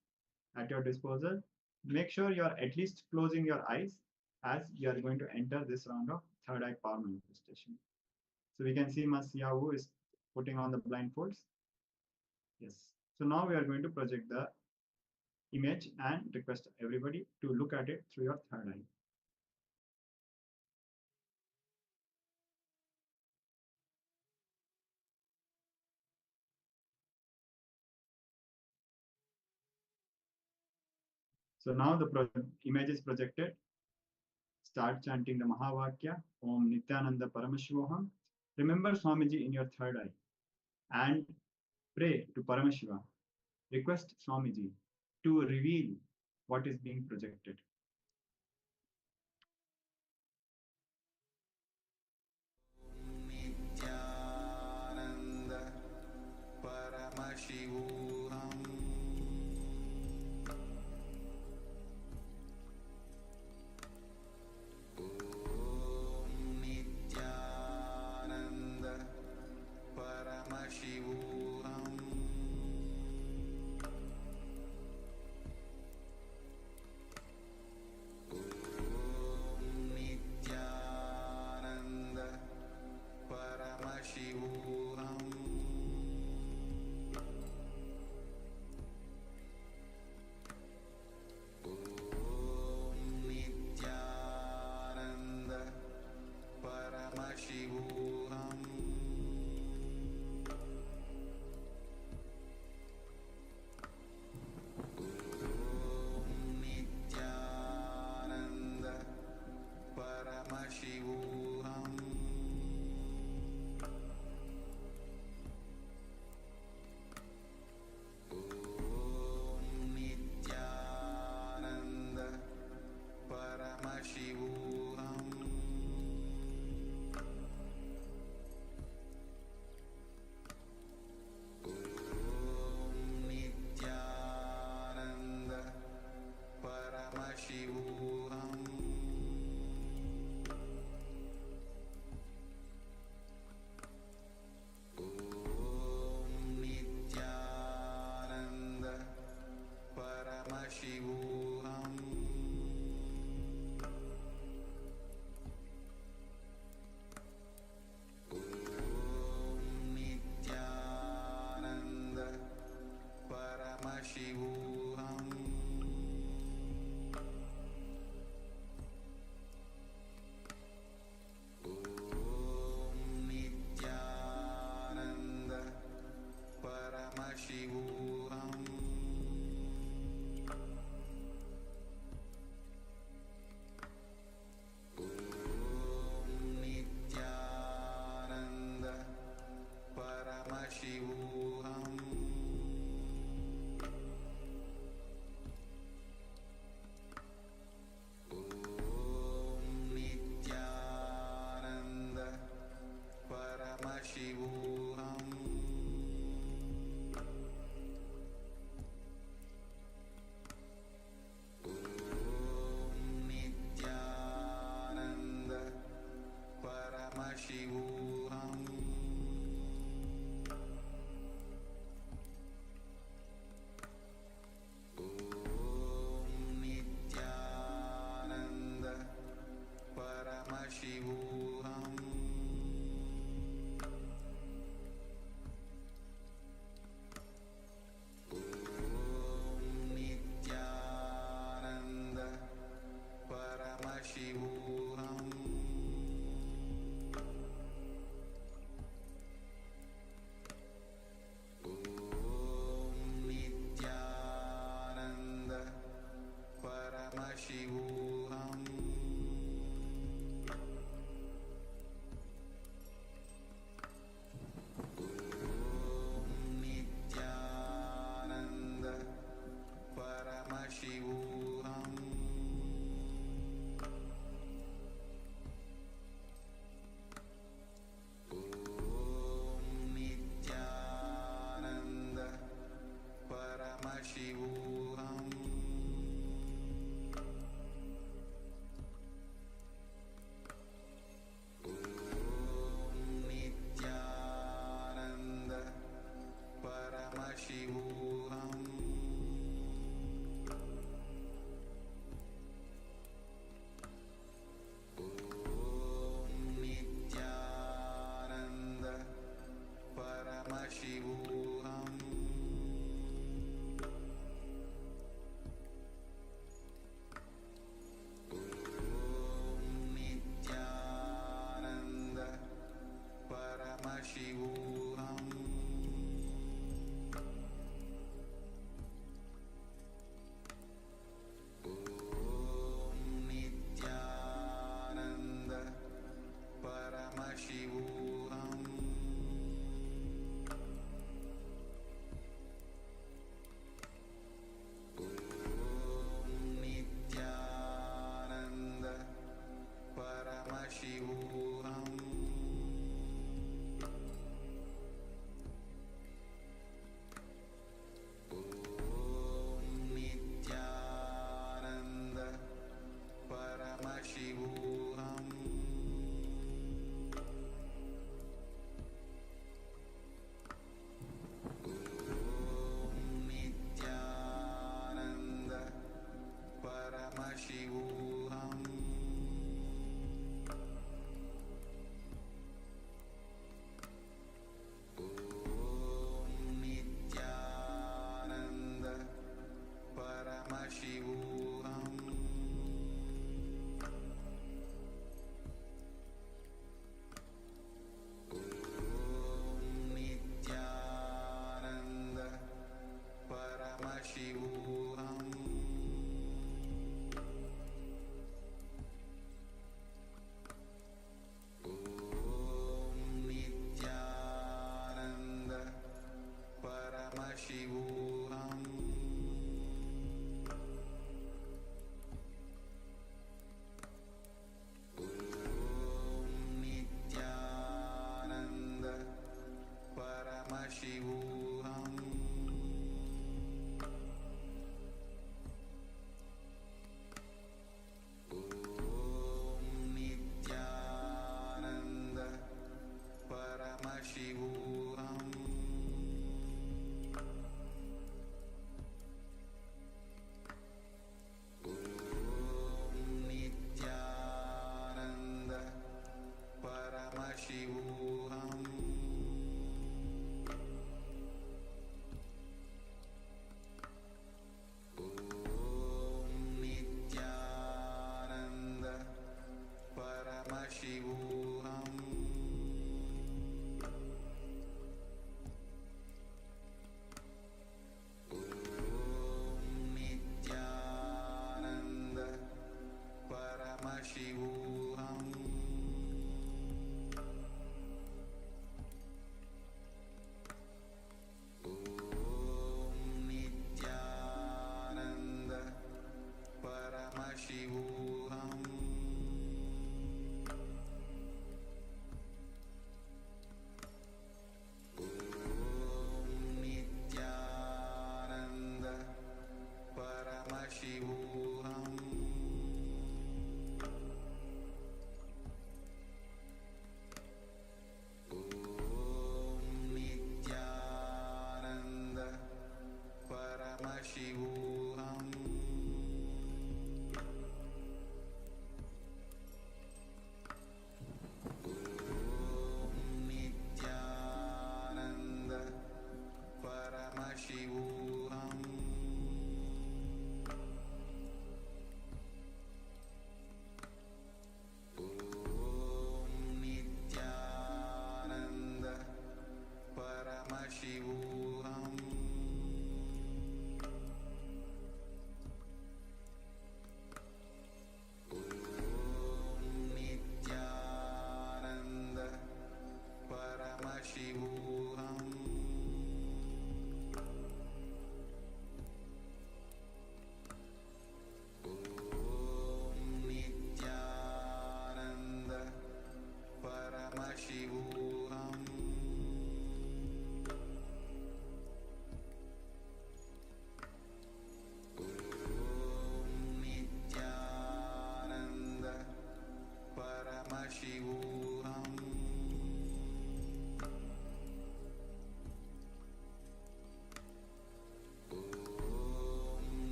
at your disposal, make sure you are at least closing your eyes as you are going to enter this round of third eye power manifestation. So we can see Mas Yahoo is putting on the blindfolds. Yes. So now we are going to project the image and request everybody to look at it through your third eye. So now the image is projected. Start chanting the Mahavakya, Om Nityananda Paramashivoham. Remember Swamiji in your third eye and pray to Paramashiva. Request Swamiji to reveal what is being projected. Nityananda Paramashivoham. Om Nityananda Paramashivoham. Om Nityananda Paramashivoham. Om Nityananda Paramashivoham. Om Nityananda Paramashivoham. Paramashivoham Om Nityananda Paramashivoham Om Nityananda Paramashivoham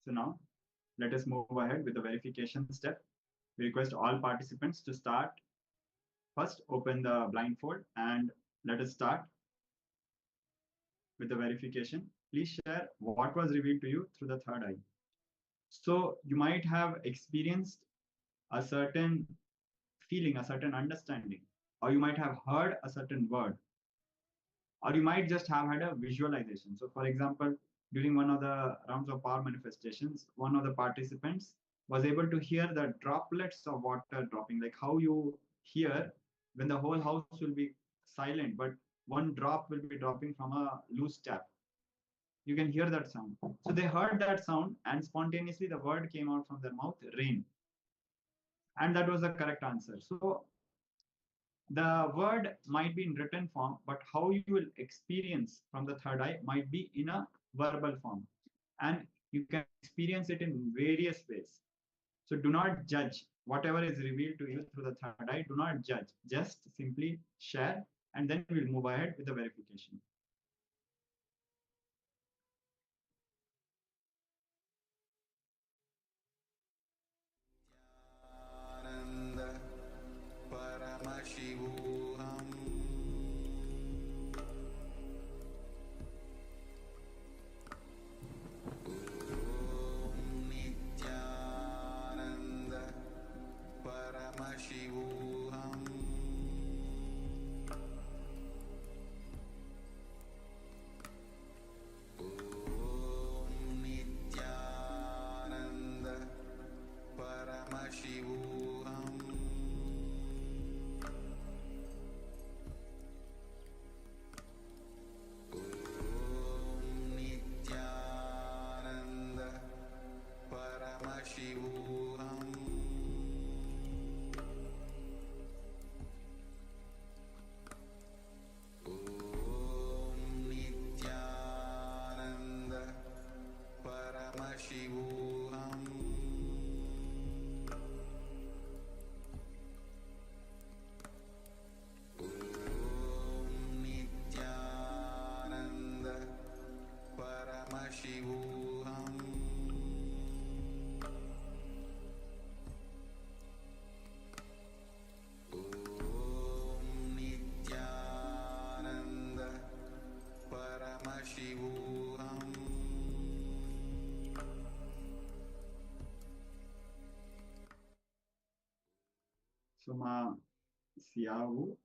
So now let us move ahead with the verification step. We request all participants to start. First, open the blindfold and let us start with the verification. Please share what was revealed to you through the third eye. So you might have experienced a certain feeling, a certain understanding, or you might have heard a certain word, or you might just have had a visualization. So for example, during one of the rounds of power manifestations, one of the participants was able to hear the droplets of water dropping, like how you hear when the whole house will be silent, but one drop will be dropping from a loose tap. You can hear that sound. So they heard that sound and spontaneously the word came out from their mouth, rain. And that was the correct answer. So the word might be in written form, but how you will experience from the third eye might be in a verbal form. And you can experience it in various ways. So do not judge whatever is revealed to you through the third eye. Do not judge. Just simply share, and then we'll move ahead with the verification. So Ma Siawu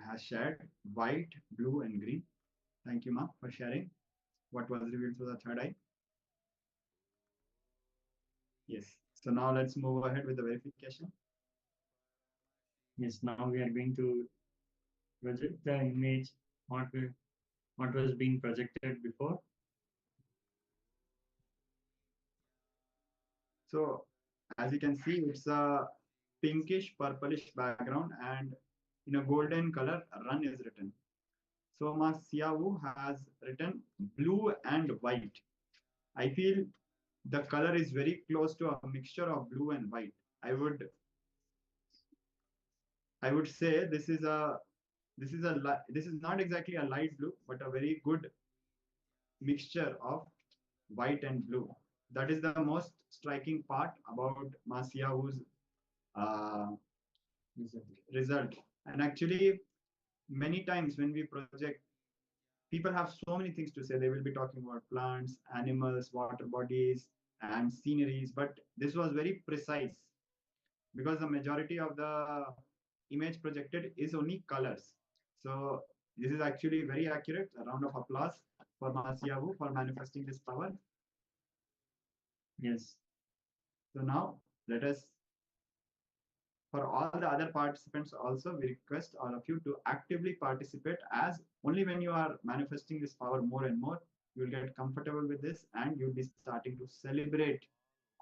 has shared white, blue, and green. Thank you, Ma, for sharing what was revealed through the third eye. Yes. So now let's move ahead with the verification. Yes, now we are going to project the image what was being projected before. So as you can see, it's a pinkish purplish background and in a golden color run is written. So Ma Xiaowu has written blue and white. I feel the color is very close to a mixture of blue and white. I would say this is not exactly a light blue, but a very good mixture of white and blue. That is the most striking part about Ma Xiaowu's uh, result. And actually, many times when we project, people have so many things to say. They will be talking about plants, animals, water bodies, and sceneries. But this was very precise because the majority of the image projected is only colors. So this is actually very accurate. A round of applause for Masiavu for manifesting this power. Yes. So now let us, for all the other participants also, we request all of you to actively participate, as only when you are manifesting this power more and more, you will get comfortable with this and you'll be starting to celebrate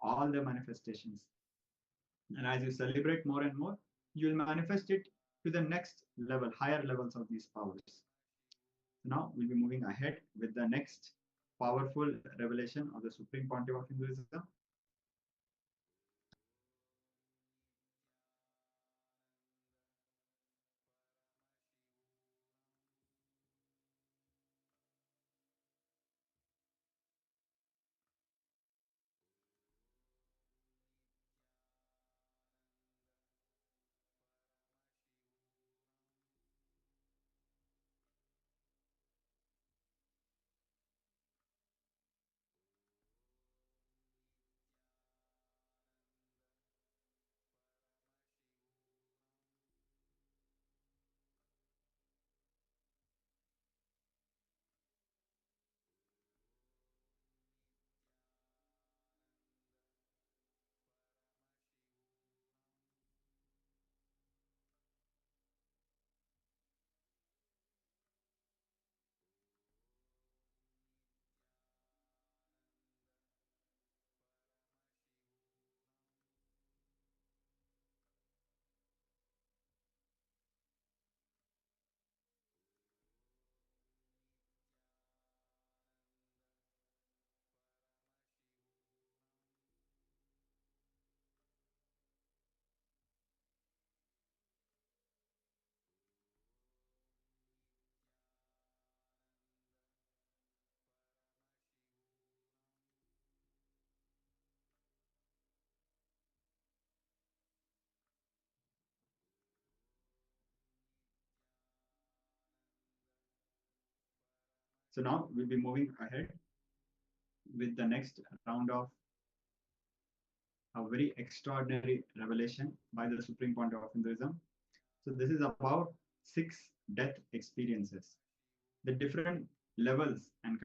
all the manifestations. And as you celebrate more and more, you will manifest it to the next level, higher levels of these powers. Now we'll be moving ahead with the next powerful revelation of the Supreme Pontiff of Hinduism. So now we'll be moving ahead with the next round of a very extraordinary revelation by the Supreme Pontiff of Hinduism. So this is about 6 death experiences, the different levels and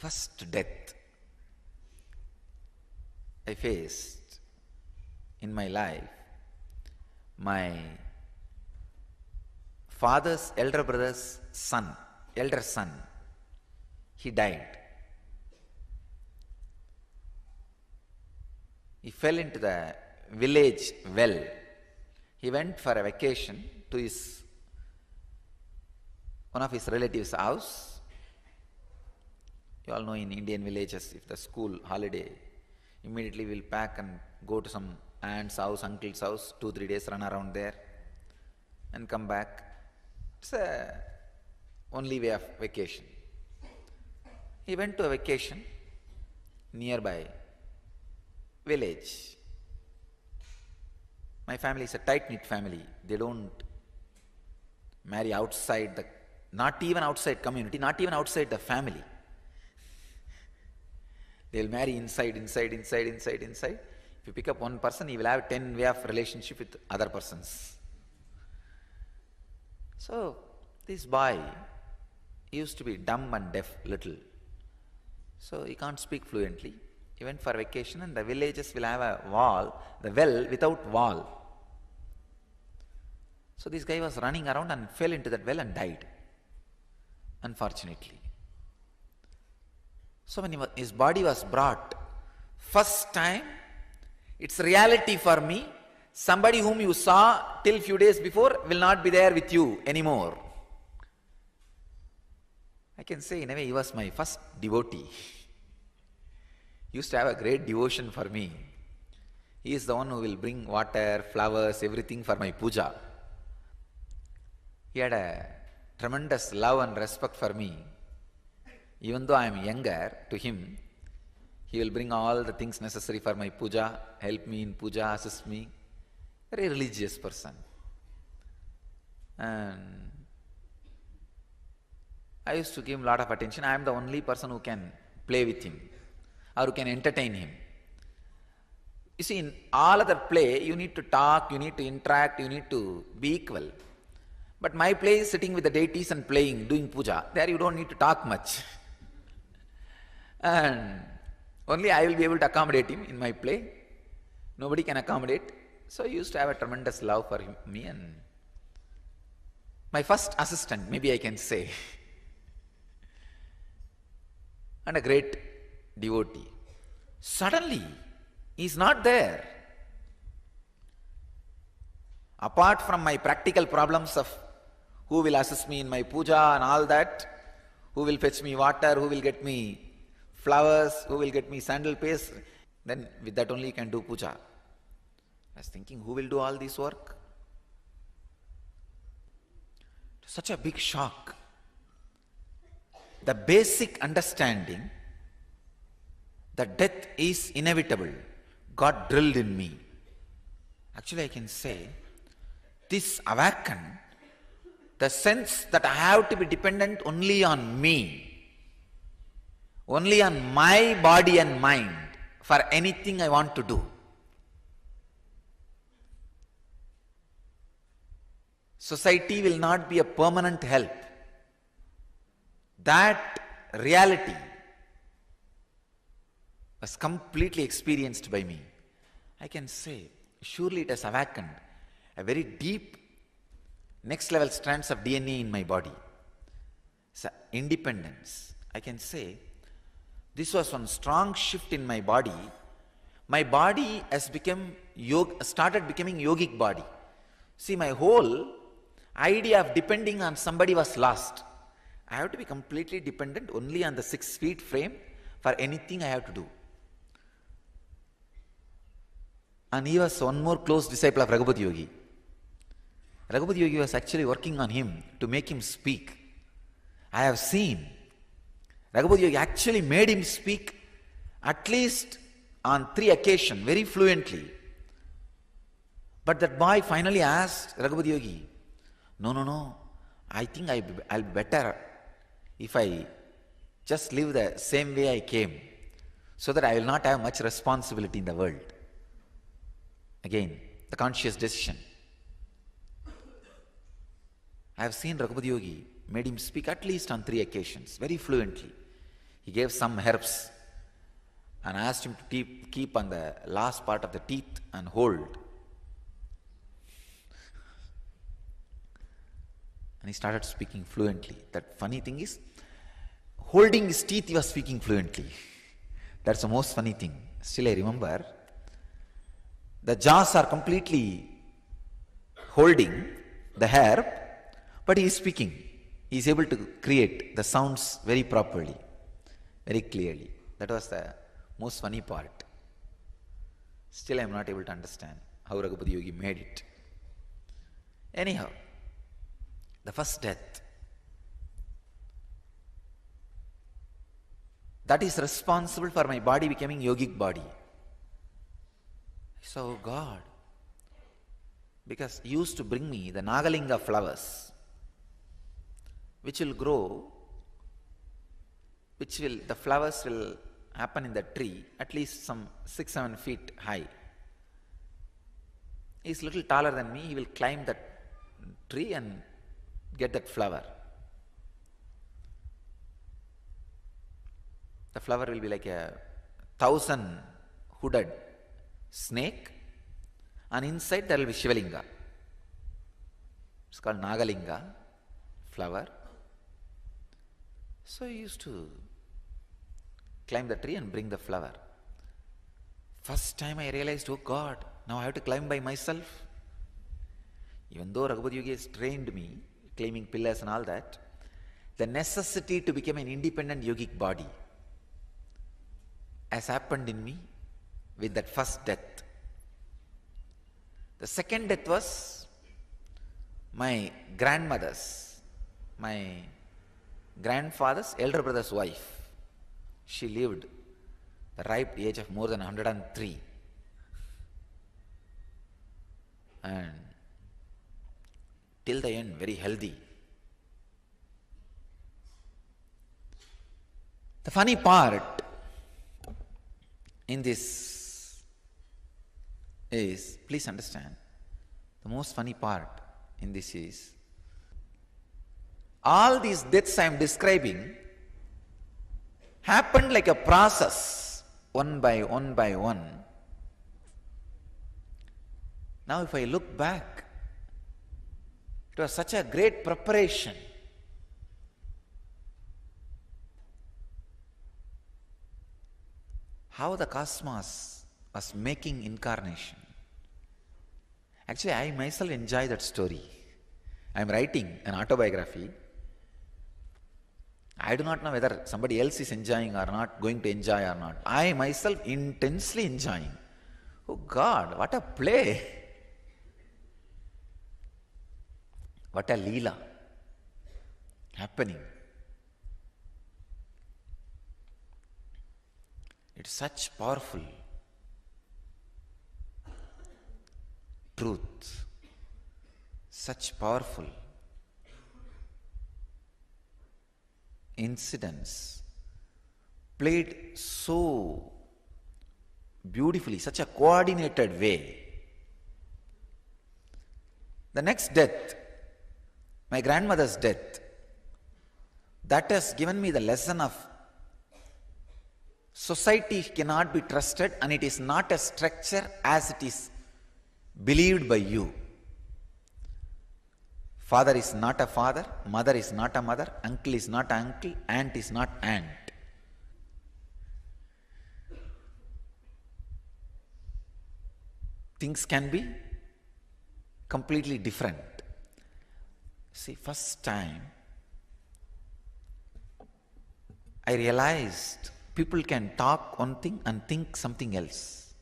first death I faced in my life, my father's elder brother's son, elder son, he died. He fell into the village well. He went for a vacation to one of his relatives' house. You all know in Indian villages, if the school holiday, immediately we'll pack and go to some aunt's house, uncle's house, 2-3 days run around there and come back. It's a only way of vacation. He went to a vacation nearby village. My family is a tight-knit family. They don't marry outside the, not even outside community, not even outside the family. They'll marry inside. If you pick up one person, he will have 10 way of relationship with other persons. So, this boy used to be dumb and deaf little. So, he can't speak fluently. He went for vacation and the villages will have a wall, the well without wall. So, this guy was running around and fell into that well and died, unfortunately. So, when his body was brought, first time, it's reality for me, somebody whom you saw till few days before will not be there with you anymore. I can say in a way he was my first devotee. He used to have a great devotion for me. He is the one who will bring water, flowers, everything for my puja. He had a tremendous love and respect for me. Even though I am younger to him, he will bring all the things necessary for my puja, help me in puja, assist me. Very religious person. And I used to give him a lot of attention. I am the only person who can play with him or who can entertain him. You see, in all other play, you need to talk, you need to interact, you need to be equal. But my play is sitting with the deities and playing, doing puja. There you don't need to talk much. And only I will be able to accommodate him in my play. Nobody can accommodate. So I used to have a tremendous love for me and my first assistant, maybe I can say. And a great devotee. Suddenly, he is not there. Apart from my practical problems of who will assist me in my puja and all that, who will fetch me water, who will get me flowers, who will get me sandal paste, then with that only you can do puja. I was thinking, who will do all this work? Such a big shock. The basic understanding that death is inevitable got drilled in me. Actually, I can say, this awakened the sense that I have to be dependent only on me, only on my body and mind for anything I want to do. Society will not be a permanent help. That reality was completely experienced by me. I can say, surely it has awakened a very deep next level strands of DNA in my body. So, independence. I can say, this was one strong shift in my body. My body has started becoming yogic body. See, my whole idea of depending on somebody was lost. I have to be completely dependent only on the 6 feet frame for anything I have to do. And he was one more close disciple of Raghupati Yogi. Raghupati Yogi was actually working on him to make him speak. I have seen Raghupati Yogi actually made him speak at least on 3 occasions very fluently. But that boy finally asked Raghupati Yogi, no, I think I'll be better if I just live the same way I came, so that I will not have much responsibility in the world. Again, the conscious decision. I have seen Raghupati Yogi made him speak at least on 3 occasions, very fluently. He gave some herbs and asked him to keep on the last part of the teeth and hold. And he started speaking fluently. That funny thing is, holding his teeth, he was speaking fluently. That's the most funny thing. Still I remember, the jaws are completely holding the herb, but he is speaking. He is able to create the sounds very properly, very clearly. That was the most funny part. Still I am not able to understand how Raghupati Yogi made it. Anyhow, the first death, that is responsible for my body becoming yogic body. So God, because He used to bring me the Nagalinga flowers, which will grow, the flowers will happen in the tree at least some 6-7 feet high. He is little taller than me, he will climb that tree and get that flower. The flower will be like a 1,000 hooded snake, and inside there will be Shivalinga. It's called Nagalinga flower. So he used to climb the tree and bring the flower. First time I realized, oh God, now I have to climb by myself. Even though Raghupati Yogi has trained me, climbing pillars and all that, the necessity to become an independent yogic body has happened in me with that first death. The second death was my grandmother's, my grandfather's elder brother's wife. She lived the ripe age of more than 103. And till the end, very healthy. The funny part in this is, please understand, the most funny part in this is, all these deaths I am describing happened like a process, one by one by one. Now if I look back, it was such a great preparation. How the cosmos was making incarnation. Actually, I myself enjoy that story. I am writing an autobiography. I do not know whether somebody else is enjoying or not, going to enjoy or not. I myself intensely enjoying. Oh God, what a play! What a leela happening. It's such powerful truth, such powerful incidents, played so beautifully, such a coordinated way. The next death, my grandmother's death, that has given me the lesson of society cannot be trusted, and it is not a structure as it is believed by you. Father is not a father, mother is not a mother, uncle is not uncle, aunt is not aunt. Things can be completely different. See, first time I realized people can talk one thing and think something else.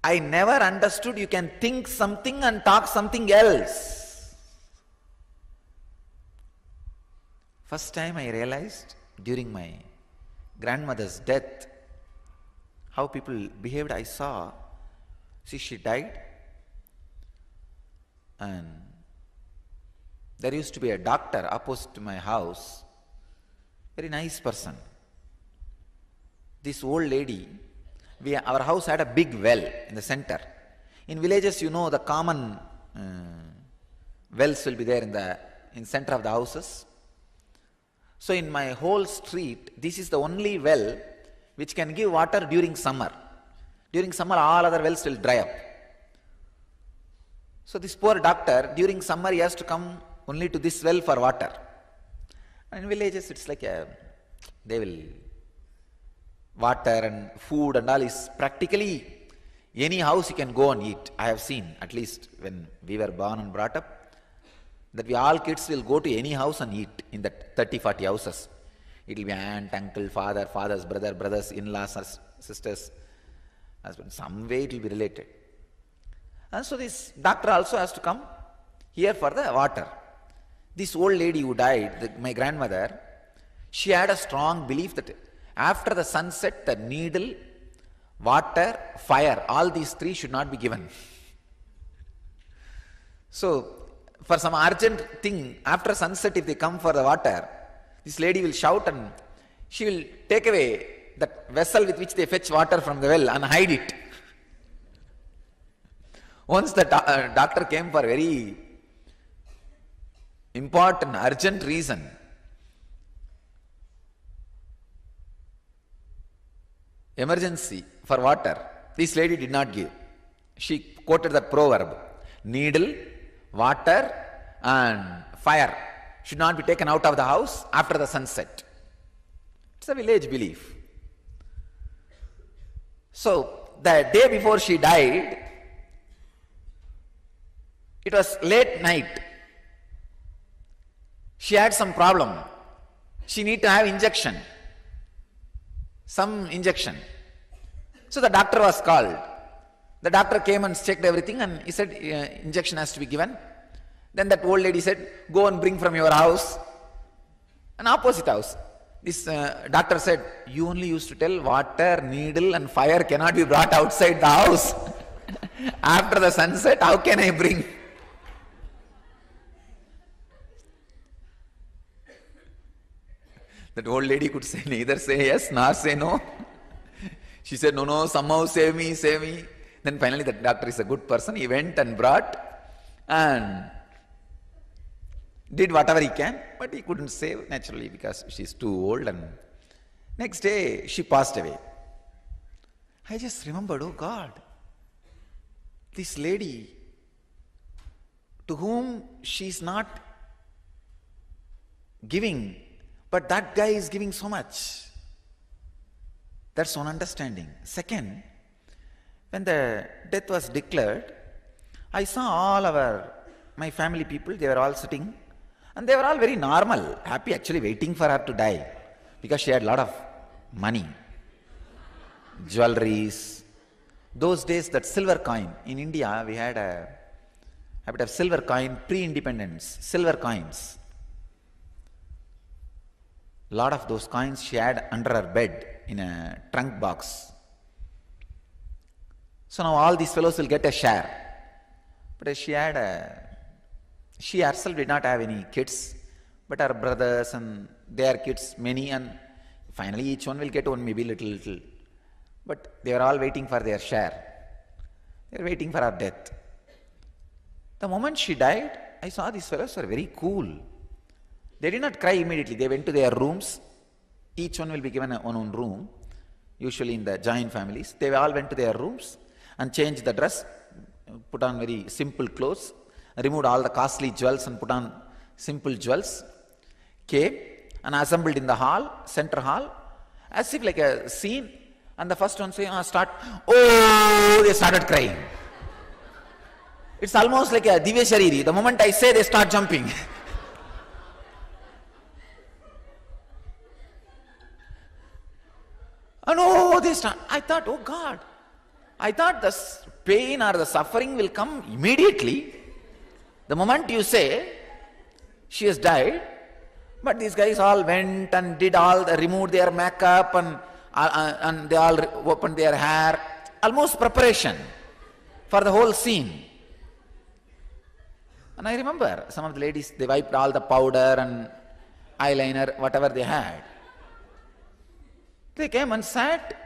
I never understood you can think something and talk something else. First time I realized during my grandmother's death how people behaved. I saw, see, she died, and there used to be a doctor opposite to my house, very nice person. This old lady, our house had a big well in the center. In villages, you know, the common wells will be there in center of the houses. So in my whole street, this is the only well which can give water during summer. During summer, all other wells will dry up. So this poor doctor, during summer, he has to come only to this well for water. And in villages, it's like they will water and food and all is practically any house you can go and eat. I have seen, at least when we were born and brought up, that we all kids will go to any house and eat in that 30, 40 houses. It will be aunt, uncle, father, father's brother, brothers, in-laws, sisters, husband. Some way it will be related. And so this doctor also has to come here for the water. This old lady who died, my grandmother, she had a strong belief that after the sunset, the needle, water, fire, all these three should not be given. So, for some urgent thing, after sunset, if they come for the water, this lady will shout and she will take away that vessel with which they fetch water from the well and hide it. Once the doctor came for a very important, urgent reason, emergency for water, this lady did not give. She quoted that proverb, needle, water and fire should not be taken out of the house after the sunset. It's a village belief. So, the day before she died, it was late night. She had some problem. She need to have injection. Some injection. So the doctor was called. The doctor came and checked everything and he said injection has to be given. Then that old lady said, go and bring from your house. An opposite house. This doctor said, you only used to tell water, needle and fire cannot be brought outside the house. After the sunset, how can I bring? That old lady could say neither say yes nor say no. She said, no, somehow save me, save me. Then finally the doctor is a good person. He went and brought and did whatever he can, but he couldn't save naturally because she's too old. And next day she passed away. I just remembered, oh God, this lady to whom she's not giving, but that guy is giving so much. That's one understanding. Second, when the death was declared, I saw my family people, they were all sitting and they were all very normal, happy, actually waiting for her to die because she had a lot of money, jewelries. Those days, that silver coin, in India we had a habit of silver coin, pre-independence, silver coins. Lot of those coins she had under her bed in a trunk box. So now all these fellows will get a share. But she herself did not have any kids, but her brothers and their kids, many, and finally each one will get one, maybe little. But they were all waiting for their share. They were waiting for her death. The moment she died, I saw these fellows were very cool. They did not cry immediately. They went to their rooms. Each one will be given one own room, usually in the joint families. They all went to their rooms and changed the dress, put on very simple clothes, removed all the costly jewels and put on simple jewels, came and assembled in the hall, center hall, as if like a scene. And the first one say, start, oh, they started crying. It's almost like a Divya Shariri. The moment I say, they start jumping. And oh, they start. I thought, oh God. I thought the pain or the suffering will come immediately. The moment you say, she has died, but these guys all went and did removed their makeup and they all opened their hair. Almost preparation for the whole scene. And I remember some of the ladies, they wiped all the powder and eyeliner, whatever they had. They came and sat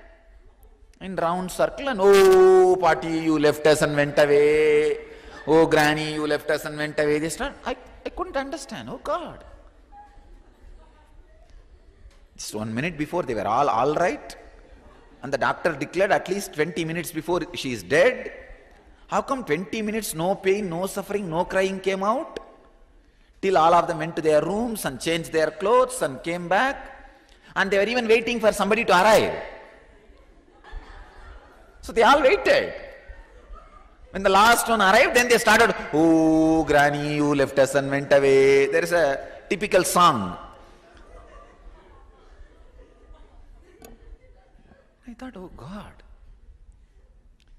in round circle and, oh, Pati, you left us and went away. Oh, Granny, you left us and went away. They started, I couldn't understand. Oh, God. Just 1 minute before they were all right. And the doctor declared at least 20 minutes before she is dead. How come 20 minutes, no pain, no suffering, no crying came out? Till all of them went to their rooms and changed their clothes and came back. And they were even waiting for somebody to arrive. So they all waited. When the last one arrived, then they started, "Oh, Granny, you left us and went away." There is a typical song. I thought, oh God.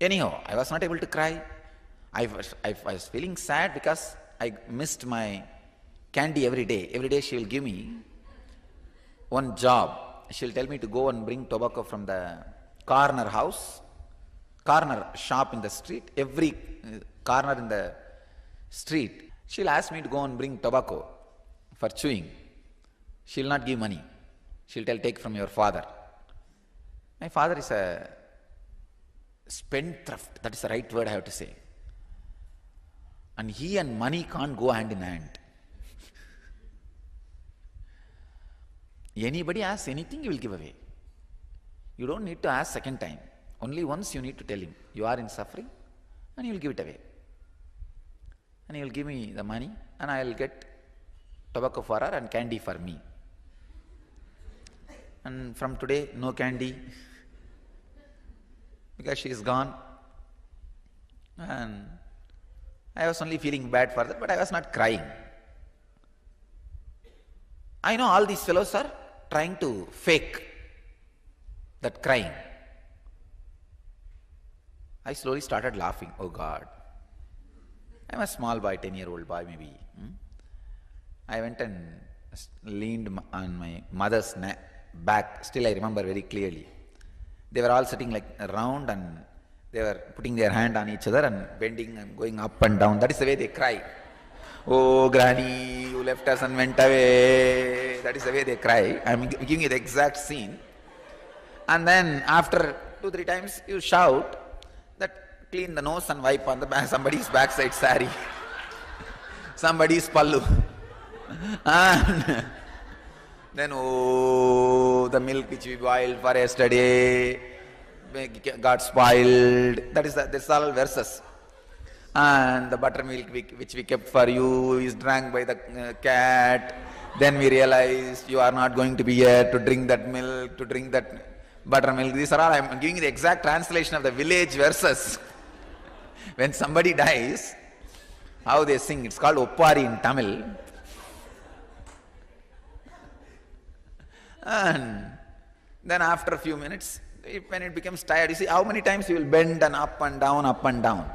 Anyhow, I was not able to cry. I was feeling sad because I missed my candy every day. Every day she will give me one job. She'll tell me to go and bring tobacco from the corner shop in the street. Every corner in the street, she'll ask me to go and bring tobacco for chewing. She'll not give money. She'll tell, take from your father. My father is a spendthrift. That is the right word I have to say. And he and money can't go hand in hand. Anybody asks anything, he will give away. You don't need to ask second time. Only once you need to tell him, you are in suffering, and he will give it away. And he will give me the money, and I will get tobacco for her and candy for me. And from today, no candy, because she is gone. And I was only feeling bad for that, but I was not crying. I know all these fellows are trying to fake that crying. I slowly started laughing. Oh God. I'm a small boy, 10-year-old boy maybe. I went and leaned on my mother's back. Still I remember very clearly. They were all sitting like around and they were putting their hand on each other and bending and going up and down. That is the way they cry. Oh Granny, you left us and went away. That is the way they cry. I'm giving you the exact scene. And then after 2-3 times you shout that clean the nose and wipe on the back, somebody's backside sari, somebody's pallu. And then, oh, the milk which we boiled for yesterday got spoiled. That's all verses. And the buttermilk which we kept for you is drank by the cat. Then we realized you are not going to be here to drink that milk, to drink that buttermilk. These are all, I'm giving the exact translation of the village verses. When somebody dies, how they sing, it's called Oppari in Tamil. And then after a few minutes, when it becomes tired, you see how many times you will bend and up and down, up and down.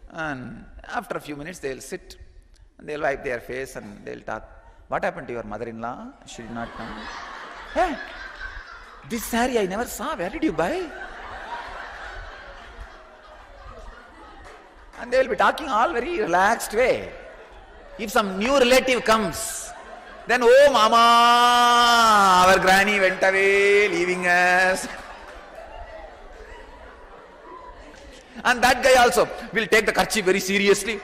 And after a few minutes, they will sit and they will wipe their face and they will talk. What happened to your mother-in-law? She did not come. Hey, this saree I never saw. Where did you buy? And they will be talking all very relaxed way. If some new relative comes, then, oh mama, our granny went away, leaving us. And that guy also will take the kerchief very seriously.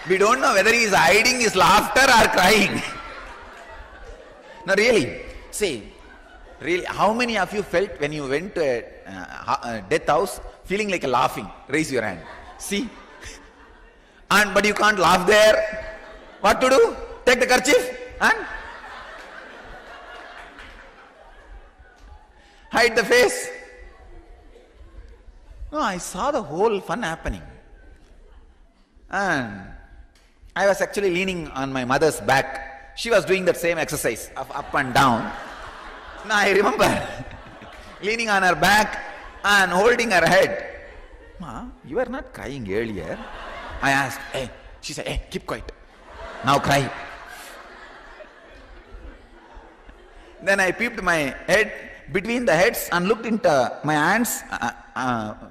We don't know whether he is hiding his laughter or crying. Now really, say, really, how many of you felt when you went to a death house feeling like a laughing? Raise your hand. See? But you can't laugh there. What to do? Take the kerchief and hide the face. No, I saw the whole fun happening. And I was actually leaning on my mother's back. She was doing that same exercise of up and down. Now I remember leaning on her back and holding her head. Ma, you were not crying earlier. I asked, hey, she said, hey, keep quiet. Now cry. Then I peeped my head between the heads and looked into my aunt's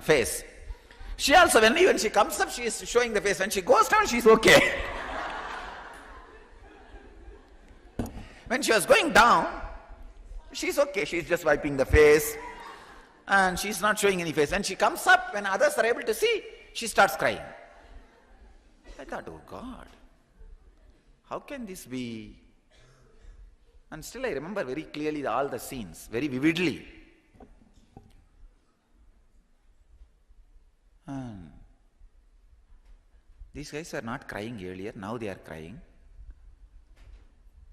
face. She also, when she comes up, she is showing the face. When she goes down, she's okay. When she was going down, she's okay. She's just wiping the face and she's not showing any face. When she comes up, when others are able to see, she starts crying. I thought, oh God, how can this be? And still I remember very clearly all the scenes, very vividly. And these guys were not crying earlier, now they are crying.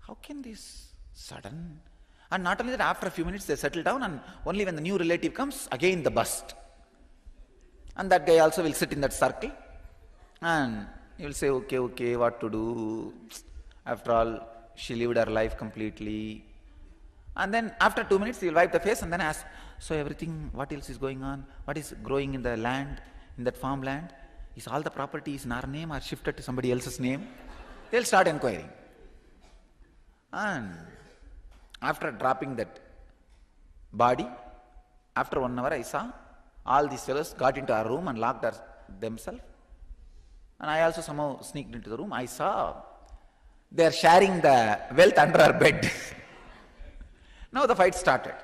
How can this sudden? And not only that, after a few minutes they settle down, and only when the new relative comes, again the bust. And that guy also will sit in that circle and he will say, okay, what to do? After all, she lived her life completely. And then after 2 minutes he will wipe the face and then ask, so everything, what else is going on? What is growing in the land, in that farmland? Is all the properties in our name or shifted to somebody else's name? They'll start inquiring. And after dropping that body, after 1 hour I saw all these fellows got into our room and locked themselves. And I also somehow sneaked into the room. I saw they are sharing the wealth under our bed. Now the fight started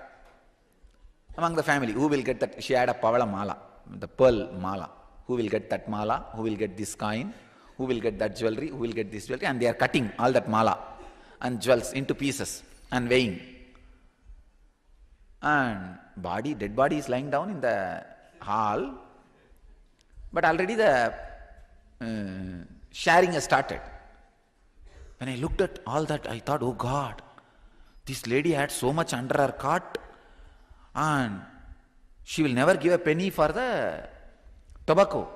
among the family. Who will get that? She had a pavala mala, the pearl mala. Who will get that mala? Who will get this coin? Who will get that jewelry? Who will get this jewelry? And they are cutting all that mala and jewels into pieces and weighing. And dead body is lying down in the hall, but already the sharing has started. When I looked at all that, I thought, oh God, this lady had so much under her cot and she will never give a penny for the tobacco.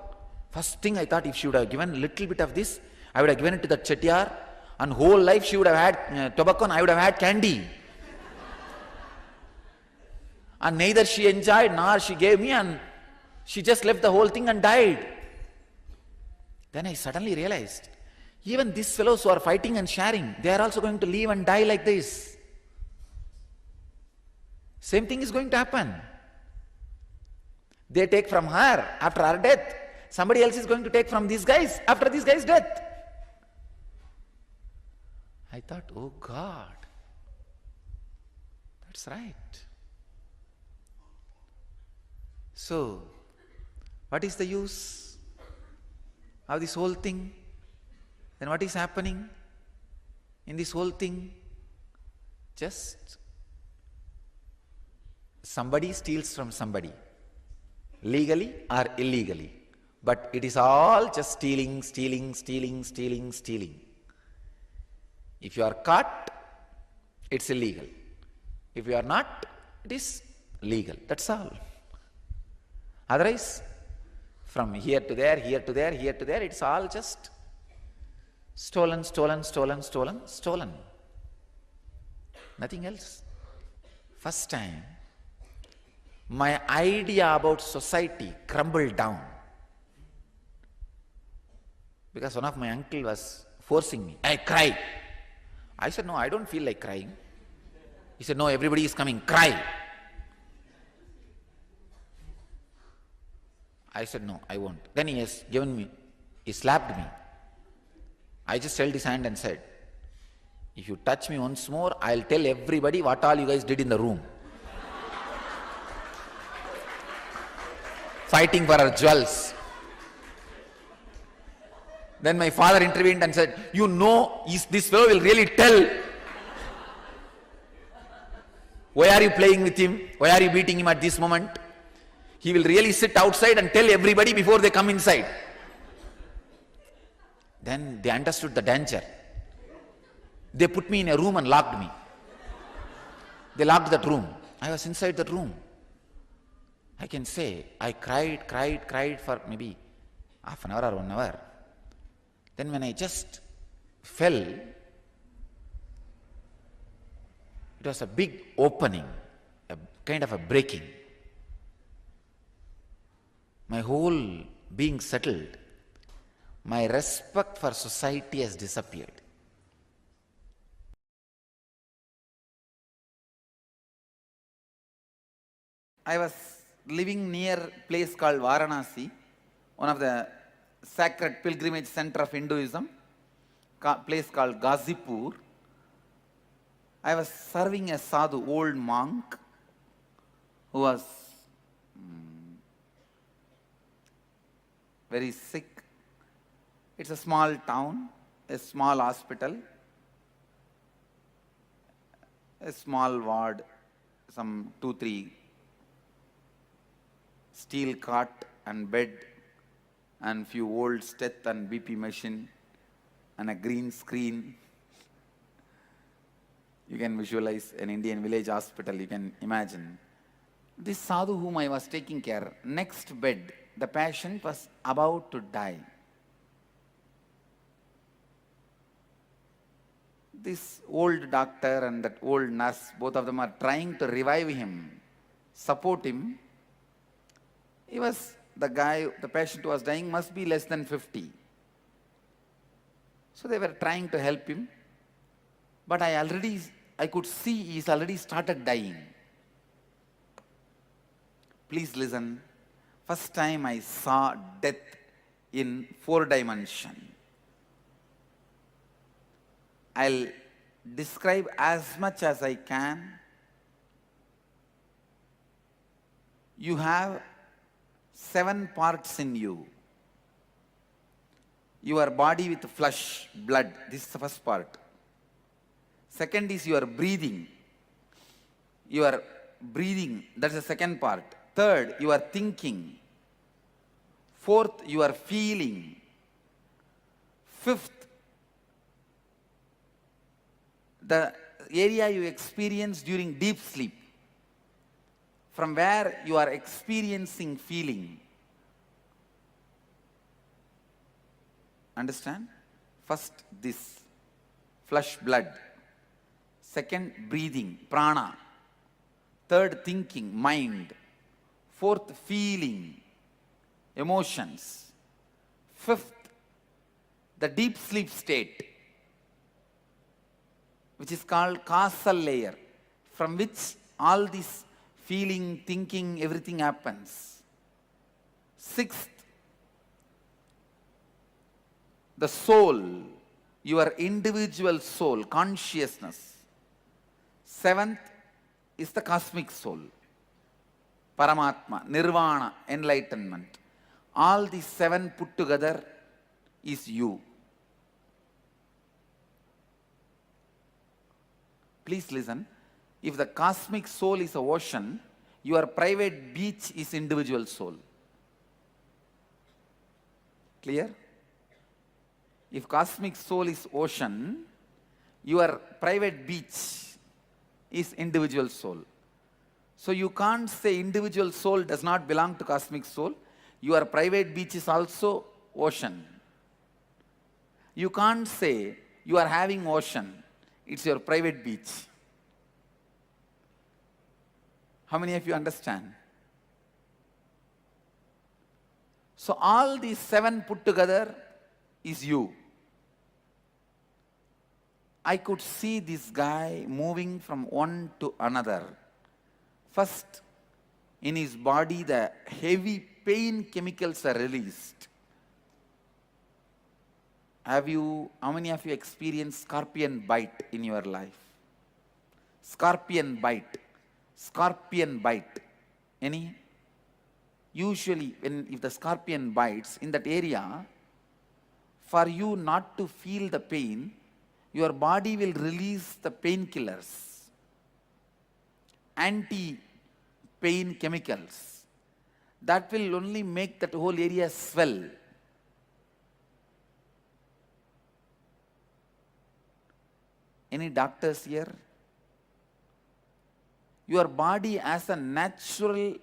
First thing I thought, if she would have given a little bit of this, I would have given it to the chettiar, and whole life she would have had tobacco and I would have had candy. And neither she enjoyed nor she gave me, and she just left the whole thing and died. Then I suddenly realized, even these fellows who are fighting and sharing, they are also going to live and die like this. Same thing is going to happen. They take from her after her death. Somebody else is going to take from these guys after these guys' death. I thought, oh God, that's right. So, what is the use of this whole thing? Then what is happening in this whole thing? Just somebody steals from somebody, legally or illegally. But it is all just stealing. If you are caught, it's illegal. If you are not, it is legal. That's all. Otherwise, from here to there, it's all just stolen. Nothing else. First time, my idea about society crumbled down. Because one of my uncle was forcing me. I cry. I said, no, I don't feel like crying. He said, no, everybody is coming, cry. I said, no, I won't. Then he slapped me. I just held his hand and said, if you touch me once more, I'll tell everybody what all you guys did in the room. Fighting for our jewels. Then my father intervened and said, you know, this fellow will really tell. Why are you playing with him? Why are you beating him at this moment? He will really sit outside and tell everybody before they come inside. Then they understood the danger. They put me in a room and locked me. They locked that room. I was inside that room. I can say, I cried for maybe half an hour or 1 hour. Then when I just fell, it was a big opening, a kind of a breaking. My whole being settled. My respect for society has disappeared. I was living near a place called Varanasi, one of the sacred pilgrimage center of Hinduism, place called Ghazipur. I was serving a sadhu, old monk, who was very sick. It's a small town, a small hospital. a small ward, some 2-3 steel cot and bed and few old steth and BP machine and a green screen. You can visualize an Indian village hospital, you can imagine. This sadhu whom I was taking care, next bed, the patient was about to die. This old doctor and that old nurse, both of them are trying to revive him, support him. He was, the guy, the patient who was dying must be less than 50. So they were trying to help him. But I could see he's already started dying. Please listen. First time I saw death in 4 dimension. I'll describe as much as I can. You have 7 parts in you. Your body with flesh, blood, this is the first part. Second is your breathing. Your breathing, that's the second part. Third, you are thinking. Fourth, you are feeling. Fifth, the area you experience during deep sleep, from where you are experiencing feeling. Understand? First, this, flesh, blood. Second, breathing, prana. Third, thinking, mind. Fourth, feeling, emotions. Fifth, the deep sleep state, which is called causal layer, from which all this feeling, thinking, everything happens. Sixth, the soul, your individual soul, consciousness. Seventh is the cosmic soul, Paramatma, Nirvana, enlightenment. All these 7 put together is you. Please listen. If the cosmic soul is an ocean, your private beach is individual soul. Clear? If cosmic soul is ocean, your private beach is individual soul. So you can't say individual soul does not belong to cosmic soul. Your private beach is also ocean. You can't say you are having ocean. It's your private beach. How many of you understand? So all these 7 put together is you. I could see this guy moving from one to another. First, in his body, the heavy pain chemicals are released. How many of you experienced scorpion bite in your life? Scorpion bite. Scorpion bite. Any? Usually, if the scorpion bites in that area, for you not to feel the pain, your body will release the painkillers, anti-pain chemicals. That will only make that whole area swell. Any doctors here? Your body has a natural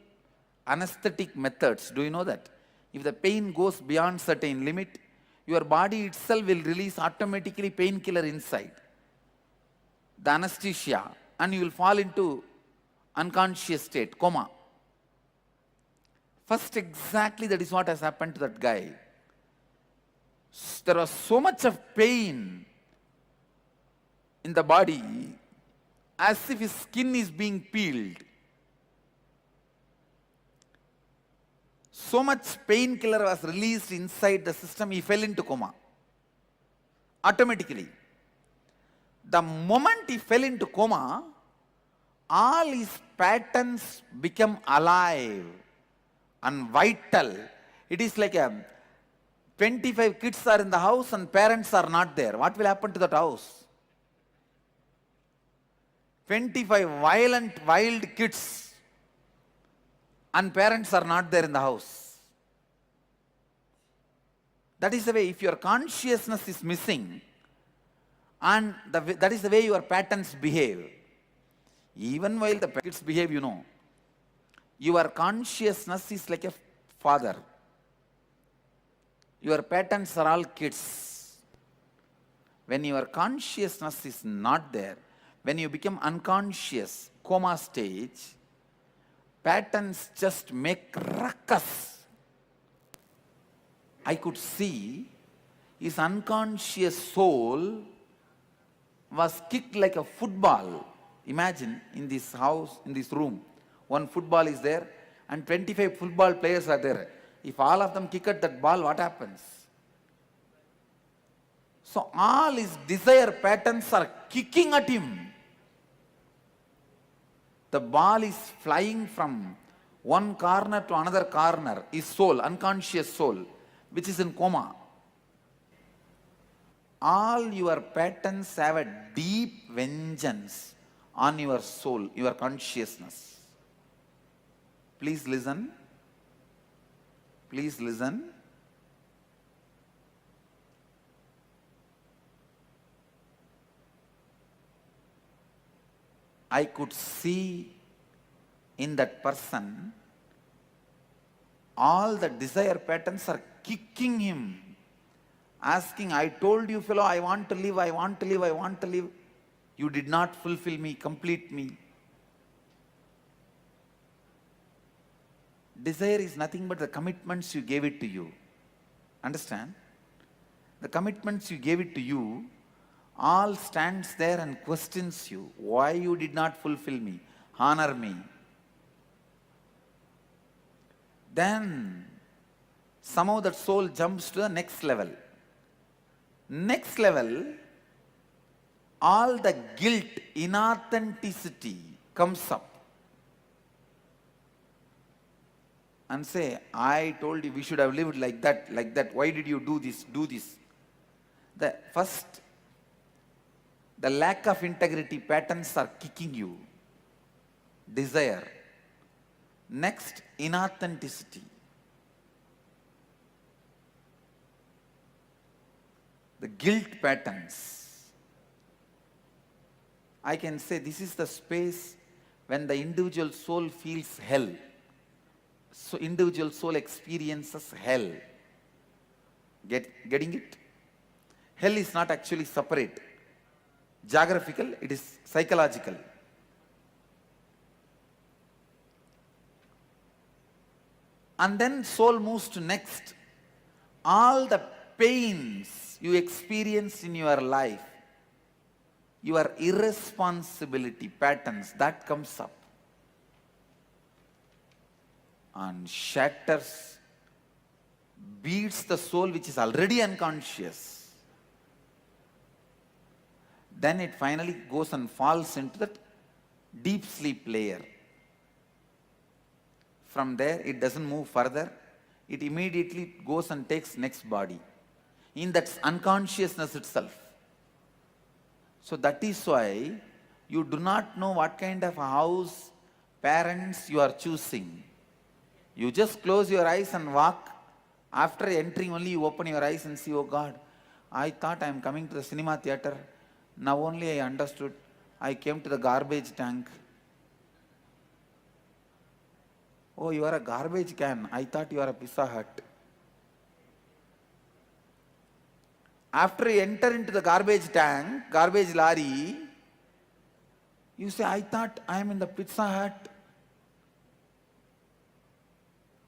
anesthetic methods. Do you know that? If the pain goes beyond certain limit, your body itself will release automatically painkiller inside, the anesthesia, and you will fall into unconscious state, coma. First, exactly that is what has happened to that guy. There was so much of pain in the body, as if his skin is being peeled. So much painkiller was released inside the system, he fell into coma. Automatically. The moment he fell into coma, all his patterns become alive and vital. It is like 25 kids are in the house and parents are not there. What will happen to that house? 25 violent, wild kids, and parents are not there in the house. That is the way, if your consciousness is missing, and that is the way your patterns behave. Even while the kids behave, your consciousness is like a father. Your patterns are all kids. When your consciousness is not there, when you become unconscious, coma stage, patterns just make ruckus. I could see his unconscious soul was kicked like a football. Imagine in this house, in this room, one football is there and 25 football players are there. If all of them kick at that ball, what happens? So all his desire patterns are kicking at him. The ball is flying from one corner to another corner. His soul, unconscious soul, which is in coma. All your patterns have a deep vengeance on your soul, your consciousness. Please listen. Please listen. I could see in that person all the desire patterns are kicking him, asking, I told you, fellow, I want to live, I want to live, I want to live. You did not fulfill me, complete me. Desire is nothing but the commitments you gave it to you. Understand? The commitments you gave it to you, all stands there and questions you. Why you did not fulfill me? Honor me. Then somehow that soul jumps to the next level. Next level, all the guilt, inauthenticity comes up. And say, I told you we should have lived like that, like that. Why did you do this, do this? The first, the lack of integrity patterns are kicking you. Desire. Next, inauthenticity. The guilt patterns. I can say this is the space when the individual soul feels hell. So individual soul experiences hell. Getting it? Hell is not actually separate. Geographical, it is psychological. And then soul moves to next. All the pains you experience in your life, your irresponsibility patterns, that comes up and shatters, beats the soul which is already unconscious. Then it finally goes and falls into that deep sleep layer. From there, it doesn't move further. It immediately goes and takes next body in that unconsciousness itself. So that is why you do not know what kind of house, parents you are choosing. You just close your eyes and walk. After entering only, you open your eyes and see, oh God, I thought I am coming to the cinema theater. Now only I understood. I came to the garbage tank. Oh, you are a garbage can. I thought you are a Pizza Hut. After you enter into the garbage tank, garbage lorry, you say, I thought I am in the Pizza Hut.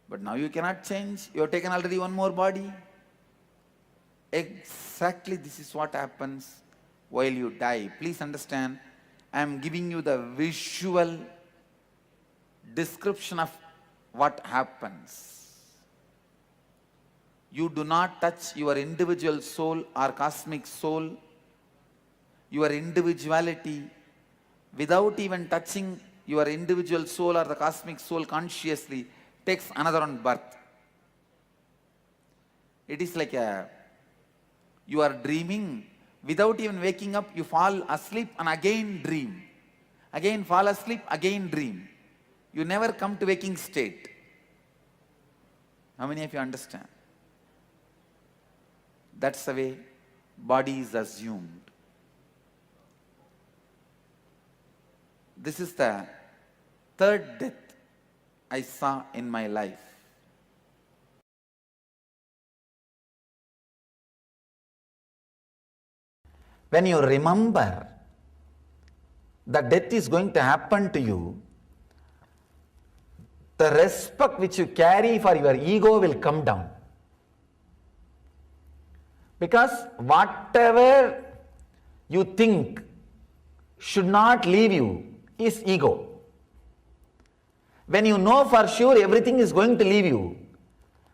But now you cannot change. You have taken already one more body. Exactly this is what happens while you die. Please understand, I am giving you the visual description of what happens. You do not touch your individual soul or cosmic soul, your individuality, without even touching your individual soul or the cosmic soul consciously, takes another one birth. It is like you are dreaming, without even waking up, you fall asleep and again dream. again fall asleep, again dream. You never come to waking state. How many of you understand? That's the way body is assumed. This is the third death I saw in my life. When you remember that death is going to happen to you, the respect which you carry for your ego will come down. Because whatever you think should not leave you is ego. When you know for sure everything is going to leave you,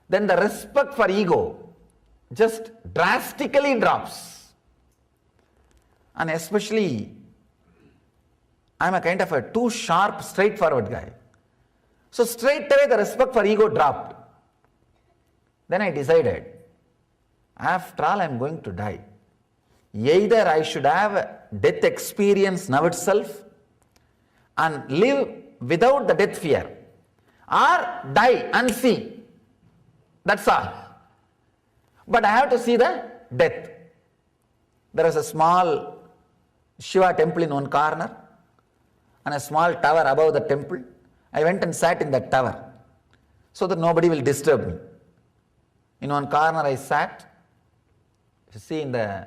then the respect for ego just drastically drops. And especially, I'm a kind of a too sharp, straightforward guy. So straight away the respect for ego dropped. Then I decided, after all I'm going to die. Either I should have a death experience now itself and live without the death fear, or die and see. That's all. But I have to see the death. There is a small Shiva temple in one corner and a small tower above the temple. I went and sat in that tower so that nobody will disturb me. In one corner I sat. If you see in the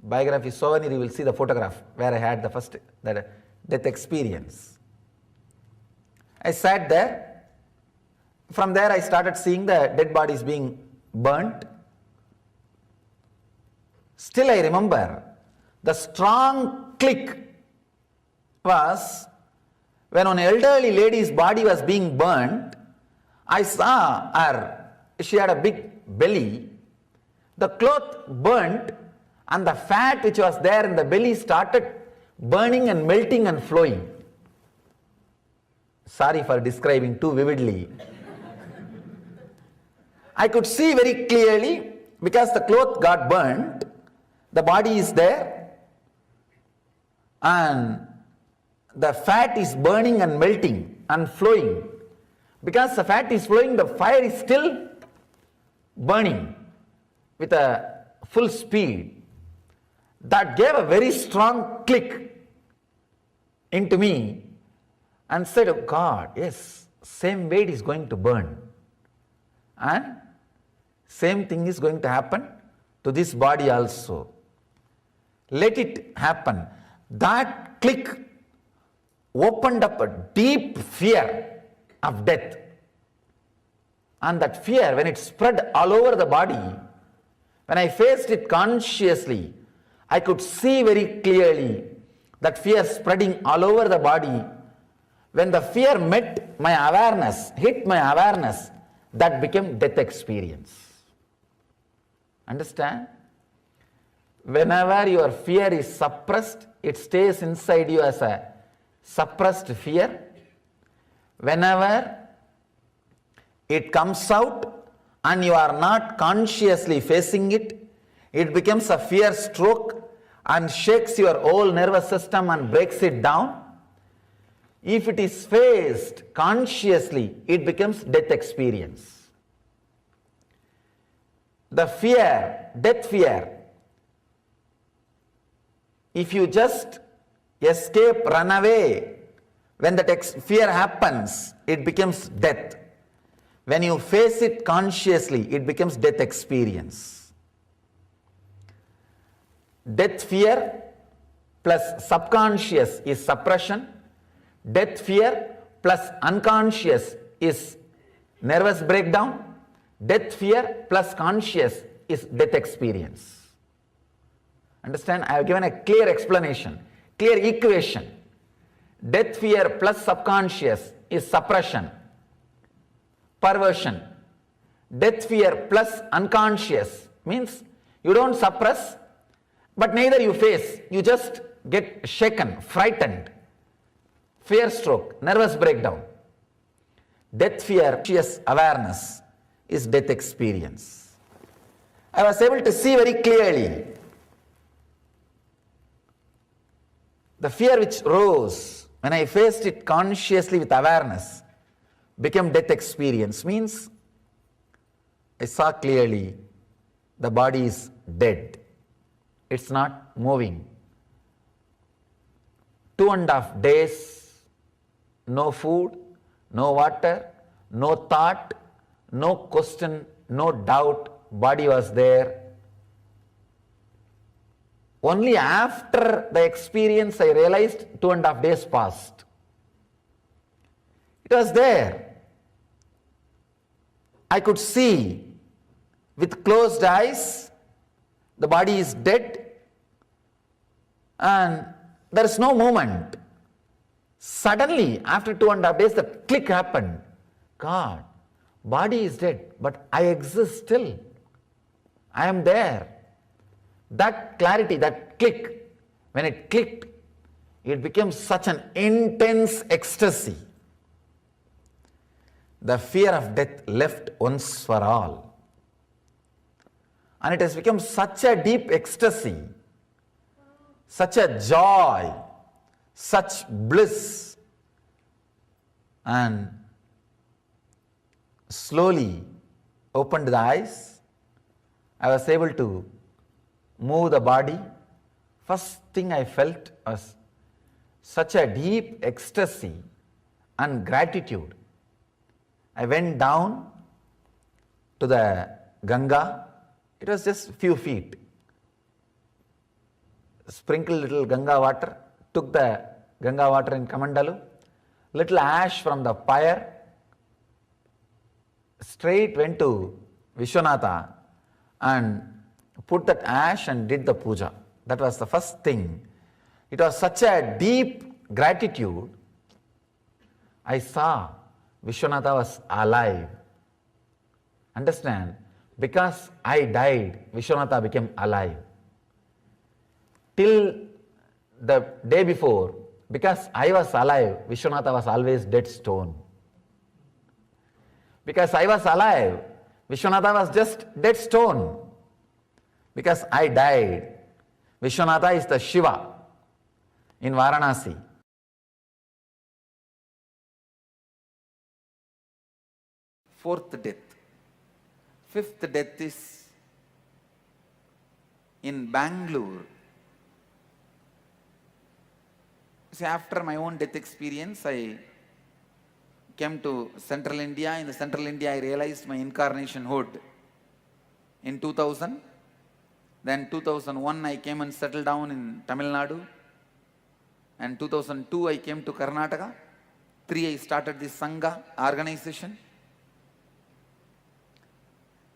biography souvenir, you will see the photograph where I had the death experience. I sat there. From there I started seeing the dead bodies being burnt. Still I remember the strong click was when an elderly lady's body was being burnt. I saw her, she had a big belly. The cloth burnt and the fat which was there in the belly started burning and melting and flowing. Sorry for describing too vividly. I could see very clearly because the cloth got burnt, the body is there and the fat is burning and melting and flowing. Because the fat is flowing, the fire is still burning with a full speed. That gave a very strong click into me and said, oh God, yes, same way it is going to burn. And same thing is going to happen to this body also. Let it happen. That click opened up a deep fear of death. And that fear, when it spread all over the body, when I faced it consciously, I could see very clearly that fear spreading all over the body. When the fear met my awareness, hit my awareness, that became death experience. Understand? Whenever your fear is suppressed, it stays inside you as a suppressed fear. Whenever it comes out and you are not consciously facing it, it becomes a fear stroke and shakes your whole nervous system and breaks it down. If it is faced consciously, it becomes death experience. The fear, death fear, if you just escape, run away, when that fear happens, it becomes death. When you face it consciously, it becomes death experience. Death fear plus subconscious is suppression. Death fear plus unconscious is nervous breakdown. Death fear plus conscious is death experience. Understand? I have given a clear explanation, clear equation. Death fear plus subconscious is suppression, perversion. Death fear plus unconscious means you don't suppress, but neither you face. You just get shaken, frightened, fear stroke, nervous breakdown. Death fear, conscious awareness is death experience. I was able to see very clearly the fear which rose When I faced it consciously with awareness, became death experience, means I saw clearly the body is dead. It's not moving. 2.5 days, no food, no water, no thought, no question, no doubt, body was there. Only after the experience I realized 2.5 days passed. It was there. I could see with closed eyes, the body is dead and there is no movement. Suddenly, after 2.5 days, the click happened. God, body is dead, but I exist still. I am there. That clarity, that click, when it clicked, it became such an intense ecstasy. The fear of death left once for all. And it has become such a deep ecstasy, such a joy, such bliss. And slowly opened the eyes. I was able to move the body. First thing I felt was such a deep ecstasy and gratitude. I went down to the Ganga. It was just a few feet. Sprinkled little Ganga water, took the Ganga water in Kamandalu, little ash from the pyre, straight went to Vishwanatha and put that ash and did the puja. That was the first thing. It was such a deep gratitude. I saw Vishwanatha was alive. Understand? Because I died, Vishwanatha became alive. Till the day before, because I was alive, Vishwanatha was always dead stone. Because I was alive, Vishwanatha was just dead stone. Because I died, Vishwanatha is the Shiva in Varanasi. Fourth death. Fifth death is in Bangalore. See, after my own death experience, I came to Central India. In the Central India, I realized my incarnation hood in 2000. Then 2001, I came and settled down in Tamil Nadu. And 2002, I came to Karnataka. 3, I started this Sangha organization.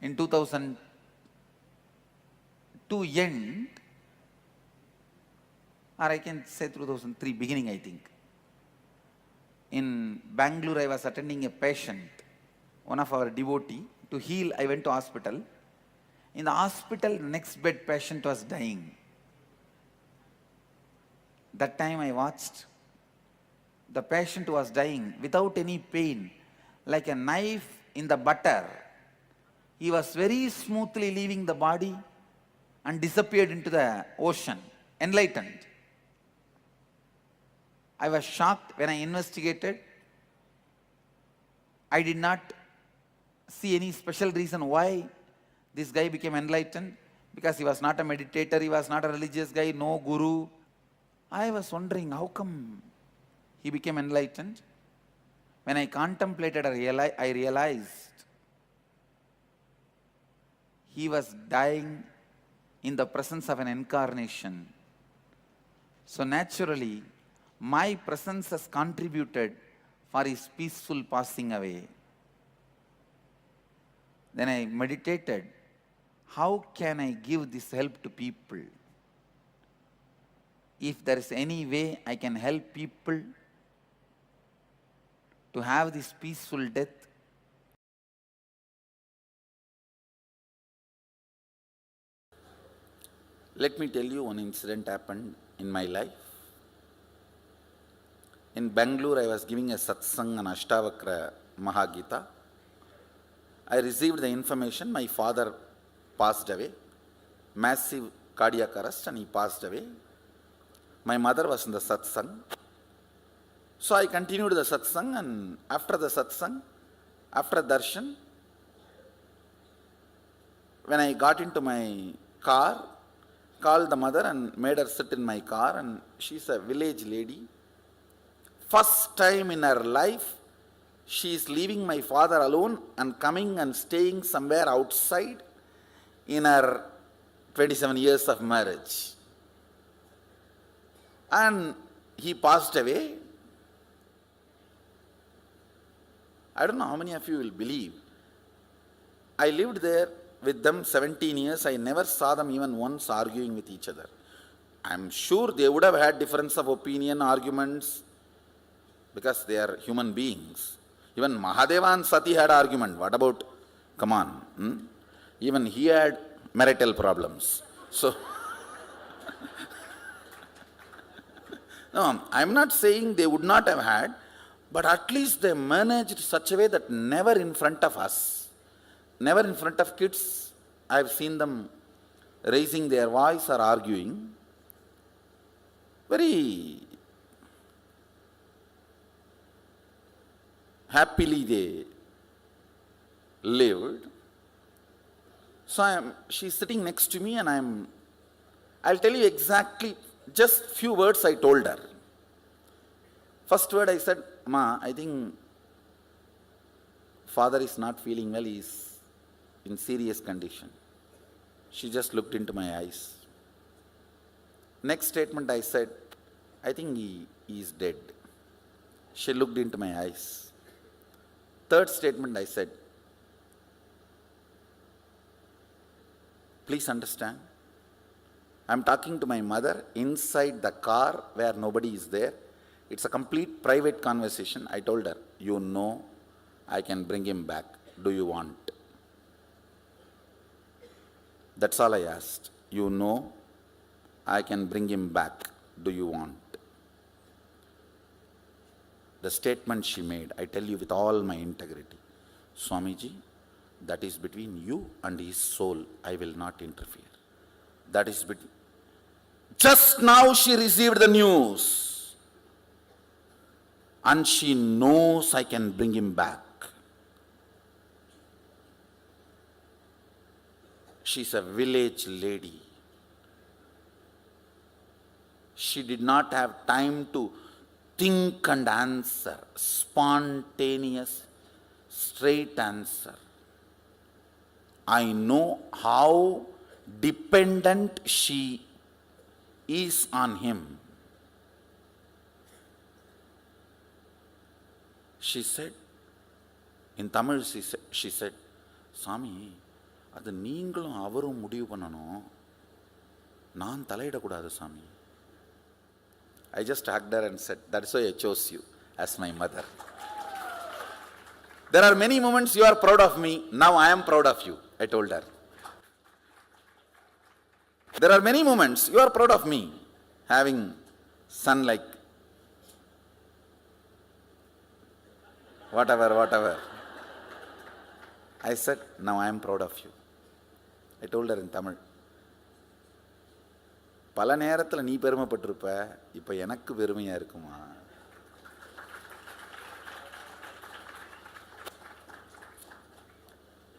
In 2002 end, or I can say 2003 beginning, I think. In Bangalore, I was attending a patient, one of our devotee. To heal, I went to hospital. In the hospital, next bed patient was dying. That time I watched. The patient was dying without any pain, like a knife in the butter. He was very smoothly leaving the body and disappeared into the ocean, enlightened. I was shocked when I investigated. I did not see any special reason why this guy became enlightened, because he was not a meditator, he was not a religious guy, no guru. I was wondering how come he became enlightened. When I contemplated, I realized he was dying in the presence of an incarnation. So naturally, my presence has contributed for his peaceful passing away. Then I meditated, how can I give this help to people? If there is any way I can help people to have this peaceful death, let me tell you one incident happened in my life. In Bangalore, I was giving a satsang on Ashtavakra Mahagita. I received the information my father passed away, massive cardiac arrest, and he passed away. My mother was in the satsang. So I continued the satsang, and after the satsang, after darshan, when I got into my car, called the mother and made her sit in my car, and she's a village lady. First time in her life, she is leaving my father alone and coming and staying somewhere outside in her 27 years of marriage. And he passed away. I don't know how many of you will believe. I lived there with them 17 years. I never saw them even once arguing with each other. I'm sure they would have had difference of opinion, arguments, because they are human beings. Even Mahadeva and Sati had argument. What about, come on, even he had marital problems. So, no, I'm not saying they would not have had, but at least they managed such a way that never in front of us, never in front of kids, I've seen them raising their voice or arguing. Very happily they lived. So she's sitting next to me, and I'll tell you exactly just few words I told her. First word I said, Ma, I think father is not feeling well, he is in serious condition. She just looked into my eyes. Next statement I said, I think he is dead. She looked into my eyes. Third statement I said, please understand, I'm talking to my mother inside the car where nobody is there. It's a complete private conversation. I told her, you know, I can bring him back. Do you want? That's all I asked. You know, I can bring him back. Do you want? The statement she made, I tell you with all my integrity, Swamiji, that is between you and his soul. I will not interfere. That is between. Just now she received the news, and she knows I can bring him back. She's a village lady. She did not have time to think and answer, spontaneous, straight answer. I know how dependent she is on him. She said, in Tamil she said, Swami, அது நீங்களும் அவரும் முடிவு பண்ணணும், நான் தலையிடக்கூடாது சாமி. I just hugged her and said, that's why I chose you as my mother. There are many moments you are proud of me, now I am proud of you, I told her. There are many moments you are proud of me, having son like whatever. I said, now I am proud of you. I told her in Tamil. பல நேரத்தில் நீ பெருமைப்பட்டிருப்ப, இப்போ எனக்கு பெருமையா இருக்குமா?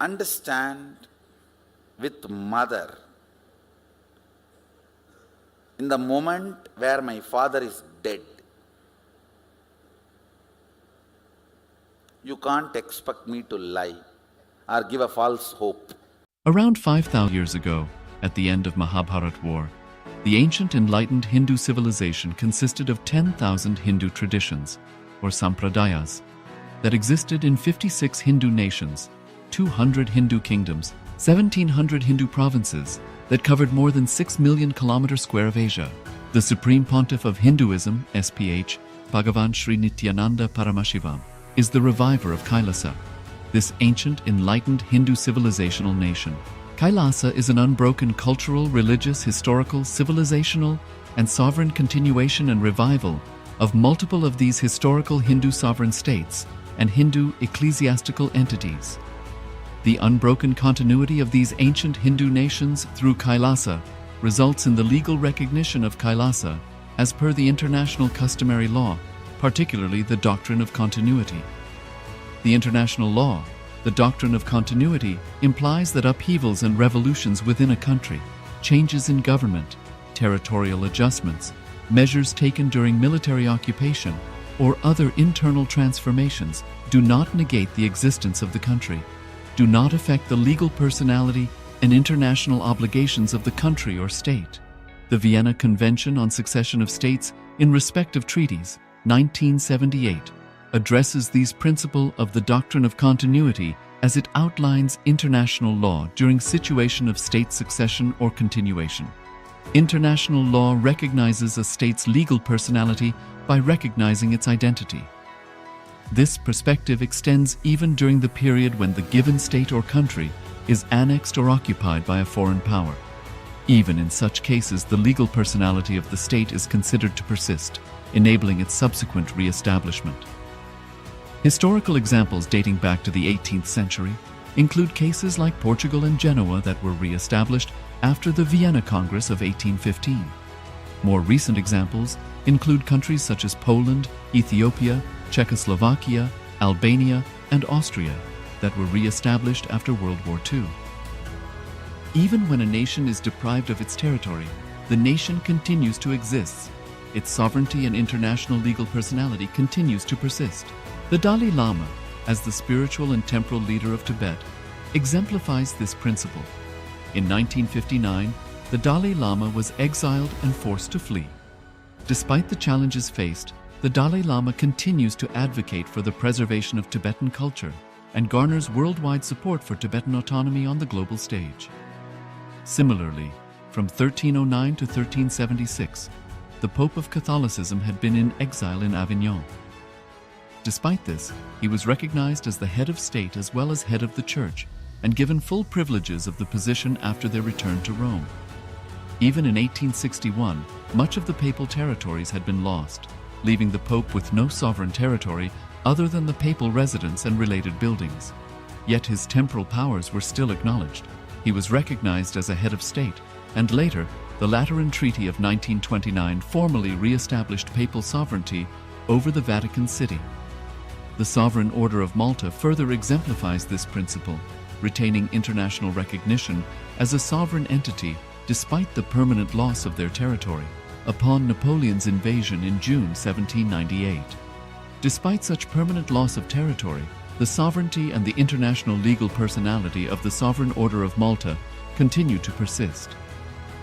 Understand with mother, in the moment where my father is dead, you can't expect me to lie or give a false hope. Around 5,000 years ago, at the end of Mahabharat War, the ancient enlightened Hindu civilization consisted of 10,000 Hindu traditions, or sampradayas, that existed in 56 Hindu nations, 200 Hindu kingdoms, 1,700 Hindu provinces that covered more than 6 million kilometers square of Asia. The Supreme Pontiff of Hinduism, SPH, Bhagavan Sri Nityananda Paramashivoham, is the reviver of Kailasa, this ancient enlightened Hindu civilizational nation. Kailasa is an unbroken cultural, religious, historical, civilizational, and sovereign continuation and revival of multiple of these historical Hindu sovereign states and Hindu ecclesiastical entities. The unbroken continuity of these ancient Hindu nations through Kailasa results in the legal recognition of Kailasa, as per the international customary law, particularly the doctrine of continuity. The international law, the doctrine of continuity, implies that upheavals and revolutions within a country, changes in government, territorial adjustments, measures taken during military occupation, or other internal transformations do not negate the existence of the country, do not affect the legal personality and international obligations of the country or state. The Vienna Convention on Succession of States in Respective Treaties, 1978, addresses these principles of the doctrine of continuity as it outlines international law during situation of state succession or continuation. International law recognizes a state's legal personality by recognizing its identity. This perspective extends even during the period when the given state or country is annexed or occupied by a foreign power. Even in such cases, the legal personality of the state is considered to persist, enabling its subsequent re-establishment. Historical examples dating back to the 18th century include cases like Portugal and Genoa that were re-established after the Vienna Congress of 1815. More recent examples include countries such as Poland, Ethiopia, Czechoslovakia, Albania, and Austria that were re-established after World War II. Even when a nation is deprived of its territory, the nation continues to exist. Its sovereignty and international legal personality continues to persist. The Dalai Lama, as the spiritual and temporal leader of Tibet, exemplifies this principle. In 1959, the Dalai Lama was exiled and forced to flee. Despite the challenges faced, the Dalai Lama continues to advocate for the preservation of Tibetan culture and garners worldwide support for Tibetan autonomy on the global stage. Similarly, from 1309 to 1376, the Pope of Catholicism had been in exile in Avignon. Despite this, he was recognized as the head of state as well as head of the church and given full privileges of the position after their return to Rome. Even in 1861, much of the papal territories had been lost, leaving the Pope with no sovereign territory other than the papal residence and related buildings. Yet his temporal powers were still acknowledged. He was recognized as a head of state, and later, the Lateran Treaty of 1929 formally re-established papal sovereignty over the Vatican City. The Sovereign Order of Malta further exemplifies this principle, retaining international recognition as a sovereign entity despite the permanent loss of their territory upon Napoleon's invasion in June 1798. Despite such permanent loss of territory, the sovereignty and the international legal personality of the Sovereign Order of Malta continue to persist.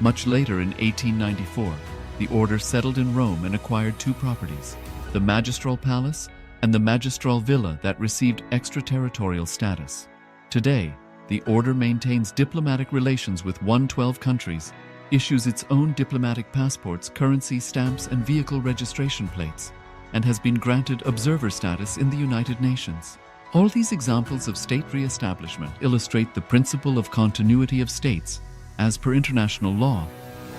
Much later in 1894, the order settled in Rome and acquired two properties, the Magistral Palace and the Magistral Villa that received extraterritorial status. Today, the order maintains diplomatic relations with 112 countries, issues its own diplomatic passports, currency stamps, and vehicle registration plates, and has been granted observer status in the United Nations. All these examples of state re-establishment illustrate the principle of continuity of states, as per international law,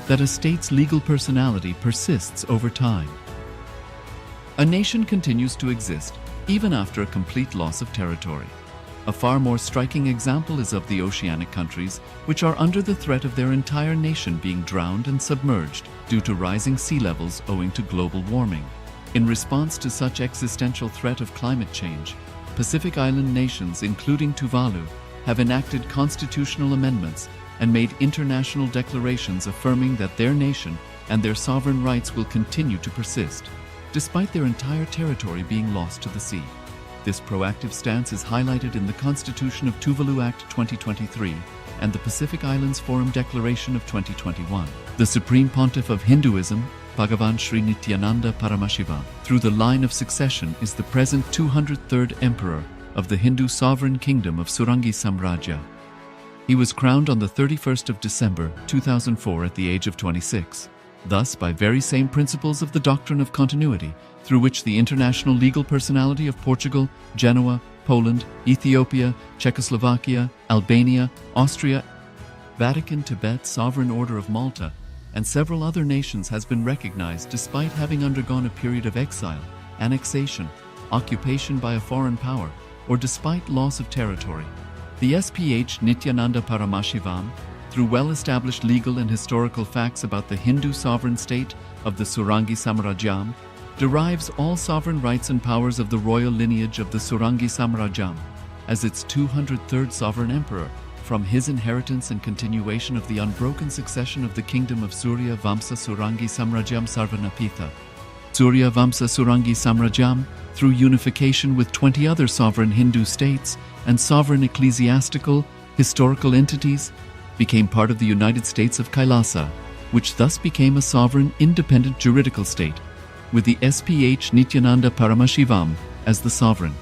that a state's legal personality persists over time. A nation continues to exist even after a complete loss of territory. A far more striking example is of the oceanic countries, which are under the threat of their entire nation being drowned and submerged due to rising sea levels owing to global warming. In response to such existential threat of climate change, Pacific Island nations, including Tuvalu, have enacted constitutional amendments and made international declarations affirming that their nation and their sovereign rights will continue to persist, despite their entire territory being lost to the sea. This proactive stance is highlighted in the Constitution of Tuvalu Act 2023 and the Pacific Islands Forum Declaration of 2021. The Supreme Pontiff of Hinduism, Bhagavan Sri Nityananda Paramashiva, through the line of succession, is the present 203rd Emperor of the Hindu Sovereign Kingdom of Surangi Samrajya. He was crowned on the 31st of December 2004 at the age of 26. Thus, by very same principles of the doctrine of continuity, through which the international legal personality of Portugal, Genoa, Poland, Ethiopia, Czechoslovakia, Albania, Austria, Vatican, Tibet, Sovereign Order of Malta, and several other nations has been recognized despite having undergone a period of exile, annexation, occupation by a foreign power, or despite loss of territory. The SPH Nityananda Paramashivoham, through well-established legal and historical facts about the Hindu sovereign state of the Surangi Samrajyam, derives all sovereign rights and powers of the royal lineage of the Surangi Samrajam as its 203rd sovereign emperor from his inheritance and continuation of the unbroken succession of the kingdom of Surya Vamsa Surangi Samrajam Sarvanapitha. Surya Vamsa Surangi Samrajam, through unification with 20 other sovereign Hindu states and sovereign ecclesiastical, historical entities, became part of the United States of Kailasa, which thus became a sovereign, independent juridical state, with the SPH Nityananda Paramashivoham as the sovereign.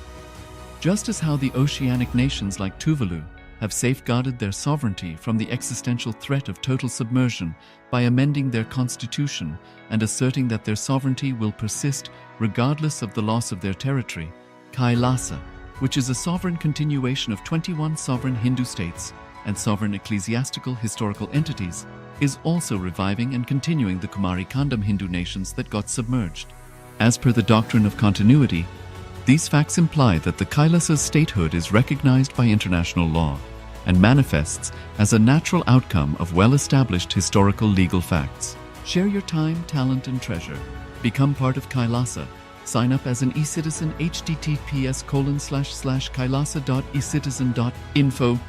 Just as how the oceanic nations like Tuvalu have safeguarded their sovereignty from the existential threat of total submersion by amending their constitution and asserting that their sovereignty will persist regardless of the loss of their territory, Kailasa, which is a sovereign continuation of 21 sovereign Hindu states and sovereign ecclesiastical historical entities, is also reviving and continuing the Kumari Kandam Hindu nations that got submerged. As per the doctrine of continuity, these facts imply that the Kailasa's statehood is recognized by international law and manifests as a natural outcome of well-established historical legal facts. Share your time, talent, and treasure. Become part of Kailasa. Sign up as an eCitizen https://kailasa.ecitizen.info.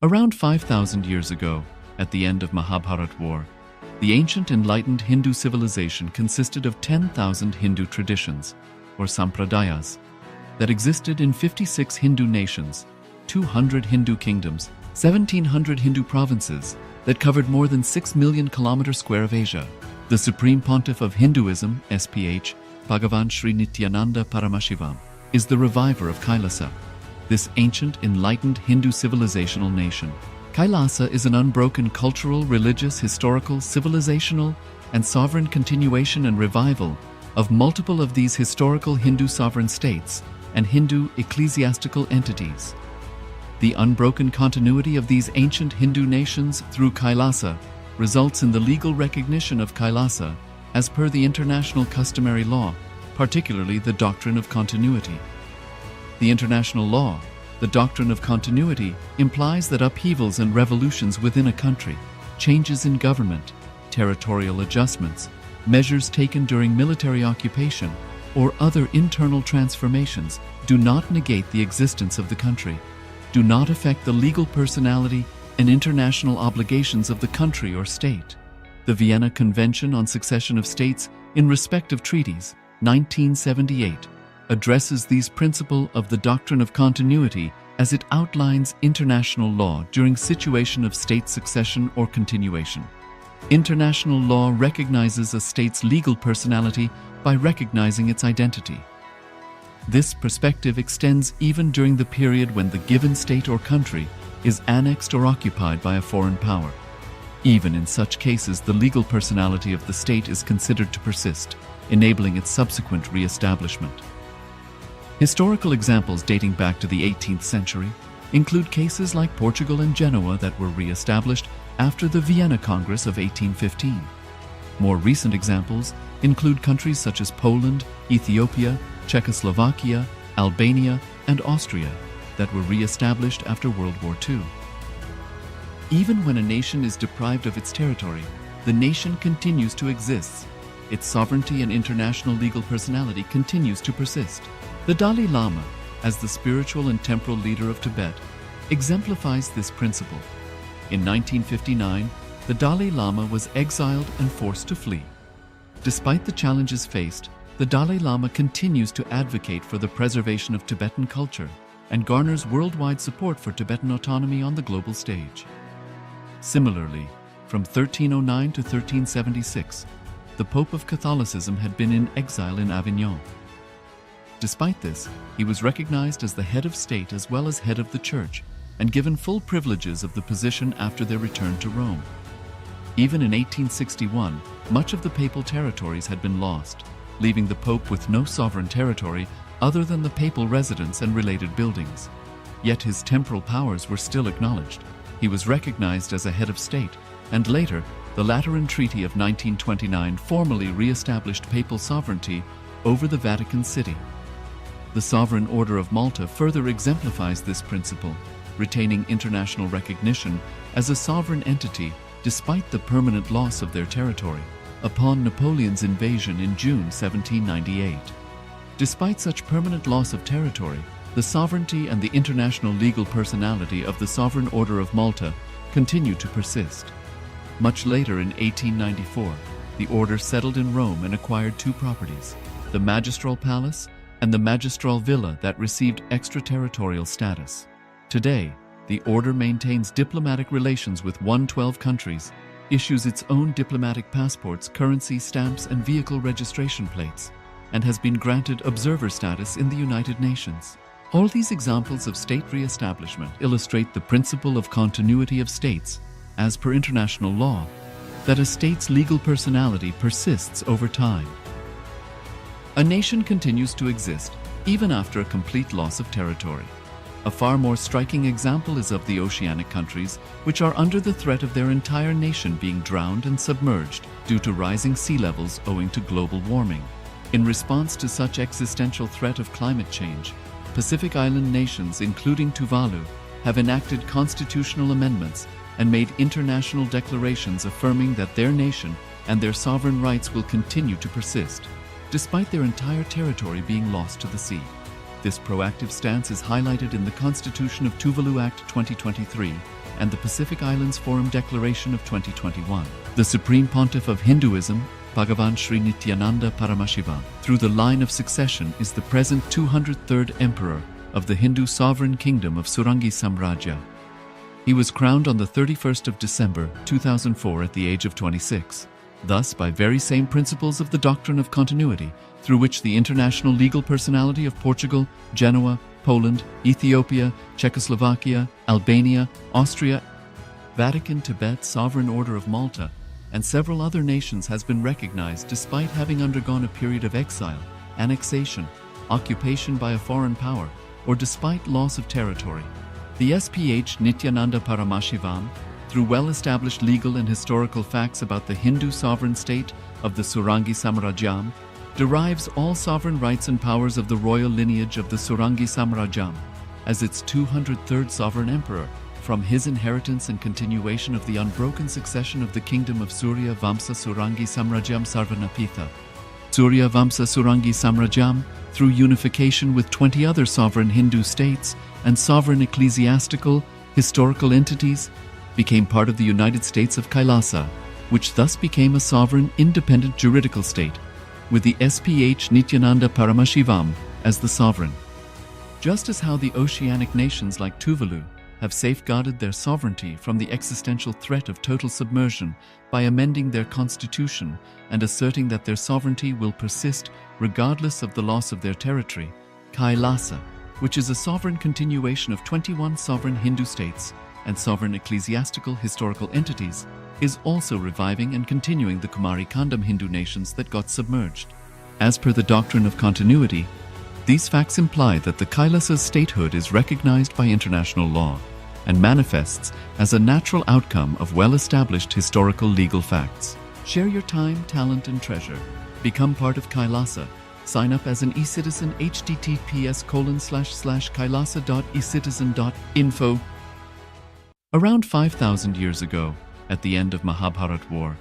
Around 5,000 years ago, at the end of Mahabharat War, the ancient enlightened Hindu civilization consisted of 10,000 Hindu traditions, or sampradayas, that existed in 56 Hindu nations, 200 Hindu kingdoms, 1,700 Hindu provinces that covered more than 6 million kilometers square of Asia. The Supreme Pontiff of Hinduism, SPH, Bhagavan Sri Nityananda Paramashivoham, is the reviver of Kailasa, this ancient, enlightened Hindu civilizational nation. Kailasa is an unbroken cultural, religious, historical, civilizational, and sovereign continuation and revival of multiple of these historical Hindu sovereign states and Hindu ecclesiastical entities. The unbroken continuity of these ancient Hindu nations through Kailasa results in the legal recognition of Kailasa as per the international customary law, particularly the doctrine of continuity. The international law, the doctrine of continuity, implies that upheavals and revolutions within a country, changes in government, territorial adjustments, measures taken during military occupation, or other internal transformations do not negate the existence of the country, do not affect the legal personality and international obligations of the country or state. The Vienna Convention on Succession of States in respect of treaties, 1978, addresses these principles of the doctrine of continuity as it outlines international law during situation of state succession or continuation. International law recognizes a state's legal personality by recognizing its identity. This perspective extends even during the period when the given state or country is annexed or occupied by a foreign power. Even in such cases, the legal personality of the state is considered to persist, enabling its subsequent re-establishment. Historical examples dating back to the 18th century include cases like Portugal and Genoa that were re-established after the Vienna Congress of 1815. More recent examples include countries such as Poland, Ethiopia, Czechoslovakia, Albania, and Austria that were re-established after World War II. Even when a nation is deprived of its territory, the nation continues to exist. Its sovereignty and international legal personality continues to persist. The Dalai Lama, as the spiritual and temporal leader of Tibet, exemplifies this principle. In 1959, the Dalai Lama was exiled and forced to flee. Despite the challenges faced, the Dalai Lama continues to advocate for the preservation of Tibetan culture and garners worldwide support for Tibetan autonomy on the global stage. Similarly, from 1309 to 1376, the Pope of Catholicism had been in exile in Avignon. Despite this, he was recognized as the head of state as well as head of the church and given full privileges of the position after their return to Rome. Even in 1861, much of the papal territories had been lost, leaving the Pope with no sovereign territory other than the papal residence and related buildings. Yet his temporal powers were still acknowledged. He was recognized as a head of state, and later, the Lateran Treaty of 1929 formally re-established papal sovereignty over the Vatican City. The Sovereign Order of Malta further exemplifies this principle, retaining international recognition as a sovereign entity despite the permanent loss of their territory. upon Napoleon's invasion in June 1798. Despite such permanent loss of territory, the sovereignty and the international legal personality of the Sovereign Order of Malta continue to persist. Much later in 1894, the order settled in Rome and acquired two properties, the Magistral Palace and the Magistral Villa that received extraterritorial status. Today, the order maintains diplomatic relations with 112 countries, issues its own diplomatic passports, currency, stamps, and vehicle registration plates, and has been granted observer status in the United Nations. All these examples of state re-establishment illustrate the principle of continuity of states, as per international law, that a state's legal personality persists over time. A nation continues to exist even after a complete loss of territory. A far more striking example is of the oceanic countries, which are under the threat of their entire nation being drowned and submerged due to rising sea levels owing to global warming. In response to such existential threat of climate change, Pacific Island nations, including Tuvalu, have enacted constitutional amendments and made international declarations affirming that their nation and their sovereign rights will continue to persist, despite their entire territory being lost to the sea. This proactive stance is highlighted in the Constitution of Tuvalu Act 2023 and the Pacific Islands Forum Declaration of 2021. The Supreme Pontiff of Hinduism, Bhagavan Sri Nityananda Paramashivoham, through the line of succession, is the present 203rd Emperor of the Hindu Sovereign Kingdom of Surangi Samrajya. He was crowned on the 31st of December 2004 at the age of 26. Thus, by very same principles of the doctrine of continuity, through which the international legal personality of Portugal, Genoa, Poland, Ethiopia, Czechoslovakia, Albania, Austria, Vatican, Tibet, Sovereign Order of Malta, and several other nations has been recognized despite having undergone a period of exile, annexation, occupation by a foreign power, or despite loss of territory. The SPH Nityananda Paramashivoham, through well-established legal and historical facts about the Hindu sovereign state of the Surangi Samrajyam, derives all sovereign rights and powers of the royal lineage of the Surangi Samrajyam as its 203rd sovereign emperor, from his inheritance and continuation of the unbroken succession of the kingdom of Surya Vamsa Surangi Samrajyam Sarvanapitha. Surya Vamsa Surangi Samrajyam, through unification with 20 other sovereign Hindu states and sovereign ecclesiastical, historical entities, became part of the United States of Kailasa, which thus became a sovereign, independent juridical state, with the SPH Nityananda Paramashivoham as the sovereign. Just as how the oceanic nations like Tuvalu have safeguarded their sovereignty from the existential threat of total submersion by amending their constitution and asserting that their sovereignty will persist regardless of the loss of their territory, Kailasa, which is a sovereign continuation of 21 sovereign Hindu states and sovereign ecclesiastical historical entities, is also reviving and continuing the Kumari Kandam Hindu nations that got submerged. As per the doctrine of continuity, these facts imply that the Kailasa's statehood is recognized by international law and manifests as a natural outcome of well-established historical legal facts. Share your time, talent, and treasure. Become part of Kailasa. Sign up as an eCitizen https://kailasa.ecitizen.info. Around 5,000 years ago, at the end of Mahabharat War,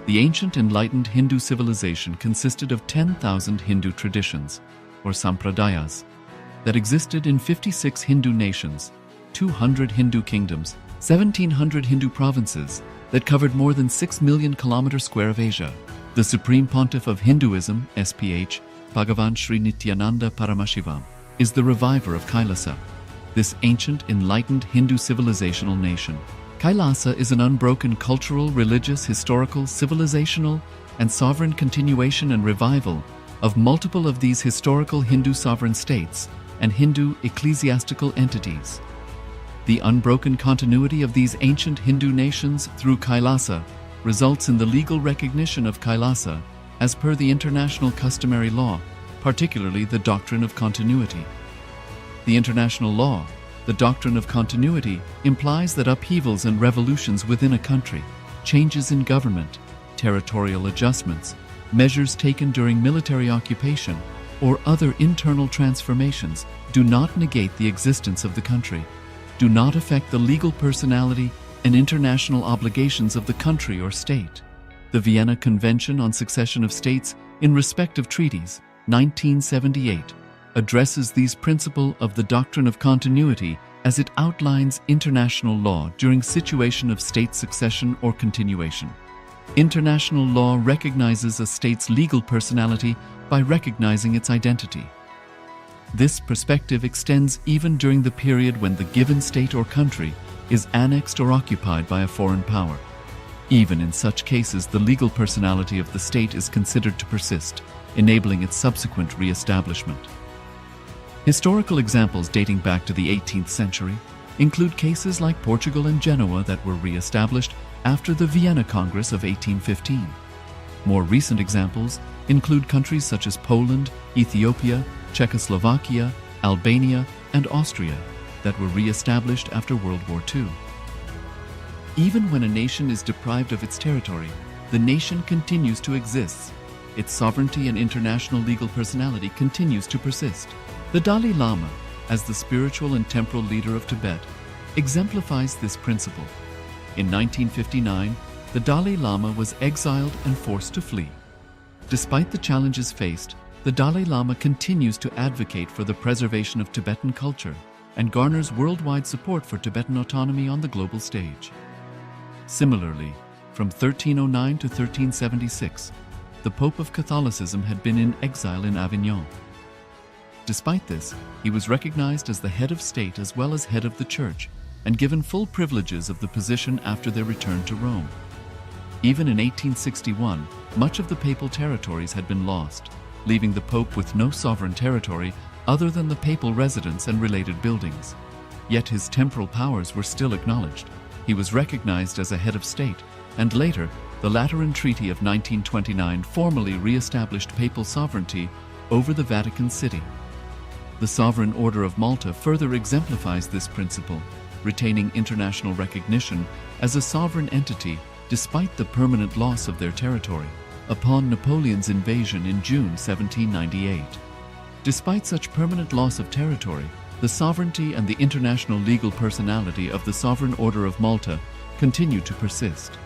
the ancient enlightened Hindu civilization consisted of 10,000 Hindu traditions, or sampradayas, that existed in 56 Hindu nations, 200 Hindu kingdoms, 1,700 Hindu provinces that covered more than 6 million kilometers square of Asia. The Supreme Pontiff of Hinduism, SPH, Bhagavan Sri Nityananda Paramashivoham, is the reviver of Kailasa, this ancient, enlightened Hindu civilizational nation. Kailasa is an unbroken cultural, religious, historical, civilizational, and sovereign continuation and revival of multiple of these historical Hindu sovereign states and Hindu ecclesiastical entities. The unbroken continuity of these ancient Hindu nations through Kailasa results in the legal recognition of Kailasa as per the international customary law, particularly the doctrine of continuity. The international law, the doctrine of continuity, implies that upheavals and revolutions within a country, changes in government, territorial adjustments, measures taken during military occupation, or other internal transformations do not negate the existence of the country, do not affect the legal personality and international obligations of the country or state. The Vienna Convention on Succession of States in Respective Treaties, 1978, addresses these principles of the doctrine of continuity as it outlines international law during situation of state succession or continuation. International law recognizes a state's legal personality by recognizing its identity. This perspective extends even during the period when the given state or country is annexed or occupied by a foreign power. Even in such cases, the legal personality of the state is considered to persist, enabling its subsequent re-establishment. Historical examples dating back to the 18th century include cases like Portugal and Genoa that were re-established after the Vienna Congress of 1815. More recent examples include countries such as Poland, Ethiopia, Czechoslovakia, Albania, and Austria that were re-established after World War II. Even when a nation is deprived of its territory, the nation continues to exist. Its sovereignty and international legal personality continues to persist. The Dalai Lama, as the spiritual and temporal leader of Tibet, exemplifies this principle. In 1959, the Dalai Lama was exiled and forced to flee. Despite the challenges faced, the Dalai Lama continues to advocate for the preservation of Tibetan culture and garners worldwide support for Tibetan autonomy on the global stage. Similarly, from 1309 to 1376, the Pope of Catholicism had been in exile in Avignon. Despite this, he was recognized as the head of state as well as head of the church and given full privileges of the position after their return to Rome. Even in 1861, much of the papal territories had been lost, leaving the Pope with no sovereign territory other than the papal residence and related buildings. Yet his temporal powers were still acknowledged. He was recognized as a head of state, and later, the Lateran Treaty of 1929 formally re-established papal sovereignty over the Vatican City. The Sovereign Order of Malta further exemplifies this principle, retaining international recognition as a sovereign entity despite the permanent loss of their territory upon Napoleon's invasion in June 1798. Despite such permanent loss of territory, the sovereignty and the international legal personality of the Sovereign Order of Malta continue to persist.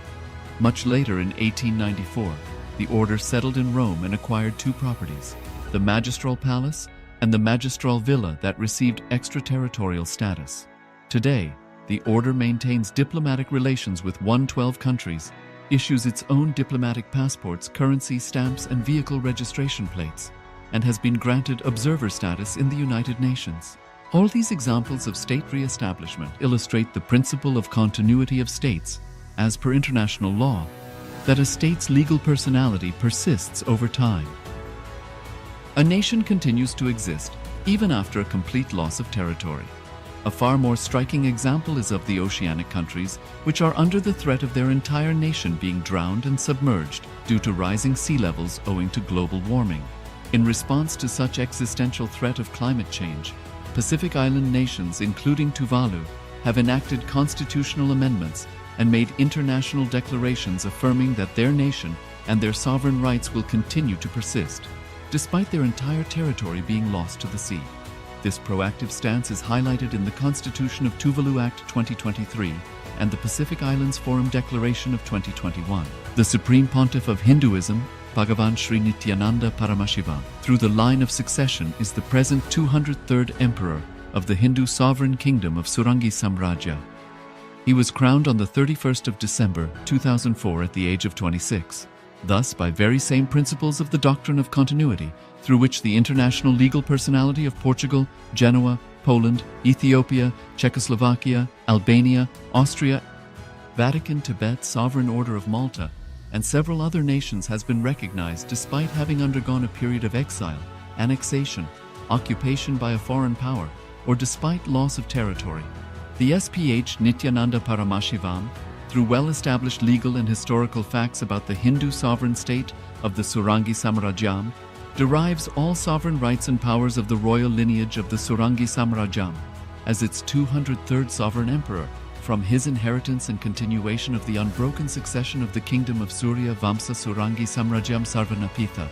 Much later in 1894, the order settled in Rome and acquired two properties, the Magistral Palace and the Magistral Villa that received extraterritorial status. Today, the order maintains diplomatic relations with 112 countries, issues its own diplomatic passports, currency, stamps, and vehicle registration plates, and has been granted observer status in the United Nations. All these examples of state re-establishment illustrate the principle of continuity of states, as per international law, that a state's legal personality persists over time. A nation continues to exist even after a complete loss of territory. A far more striking example is of the oceanic countries, which are under the threat of their entire nation being drowned and submerged due to rising sea levels owing to global warming. In response to such existential threat of climate change, Pacific Island nations, including Tuvalu, have enacted constitutional amendments and made international declarations affirming that their nation and their sovereign rights will continue to persist, despite their entire territory being lost to the sea. This proactive stance is highlighted in the Constitution of Tuvalu Act 2023 and the Pacific Islands Forum Declaration of 2021. The Supreme Pontiff of Hinduism, Bhagavan Sri Nityananda Paramashivoham, through the line of succession, is the present 203rd Emperor of the Hindu Sovereign Kingdom of Surangi Samrajya. He was crowned on the 31st of December 2004 at the age of 26. Thus, by very same principles of the doctrine of continuity, through which the international legal personality of Portugal, Genoa, Poland, Ethiopia, Czechoslovakia, Albania, Austria, Vatican, Tibet, Sovereign Order of Malta, and several other nations has been recognized despite having undergone a period of exile, annexation, occupation by a foreign power, or despite loss of territory. The SPH Nityananda Paramashivoham, through well-established legal and historical facts about the Hindu sovereign state of the Surangi Samrajyam, derives all sovereign rights and powers of the royal lineage of the Surangi Samrajyam as its 203rd sovereign emperor, from his inheritance and continuation of the unbroken succession of the kingdom of Surya Vamsa Surangi Samrajyam Sarvanapitha.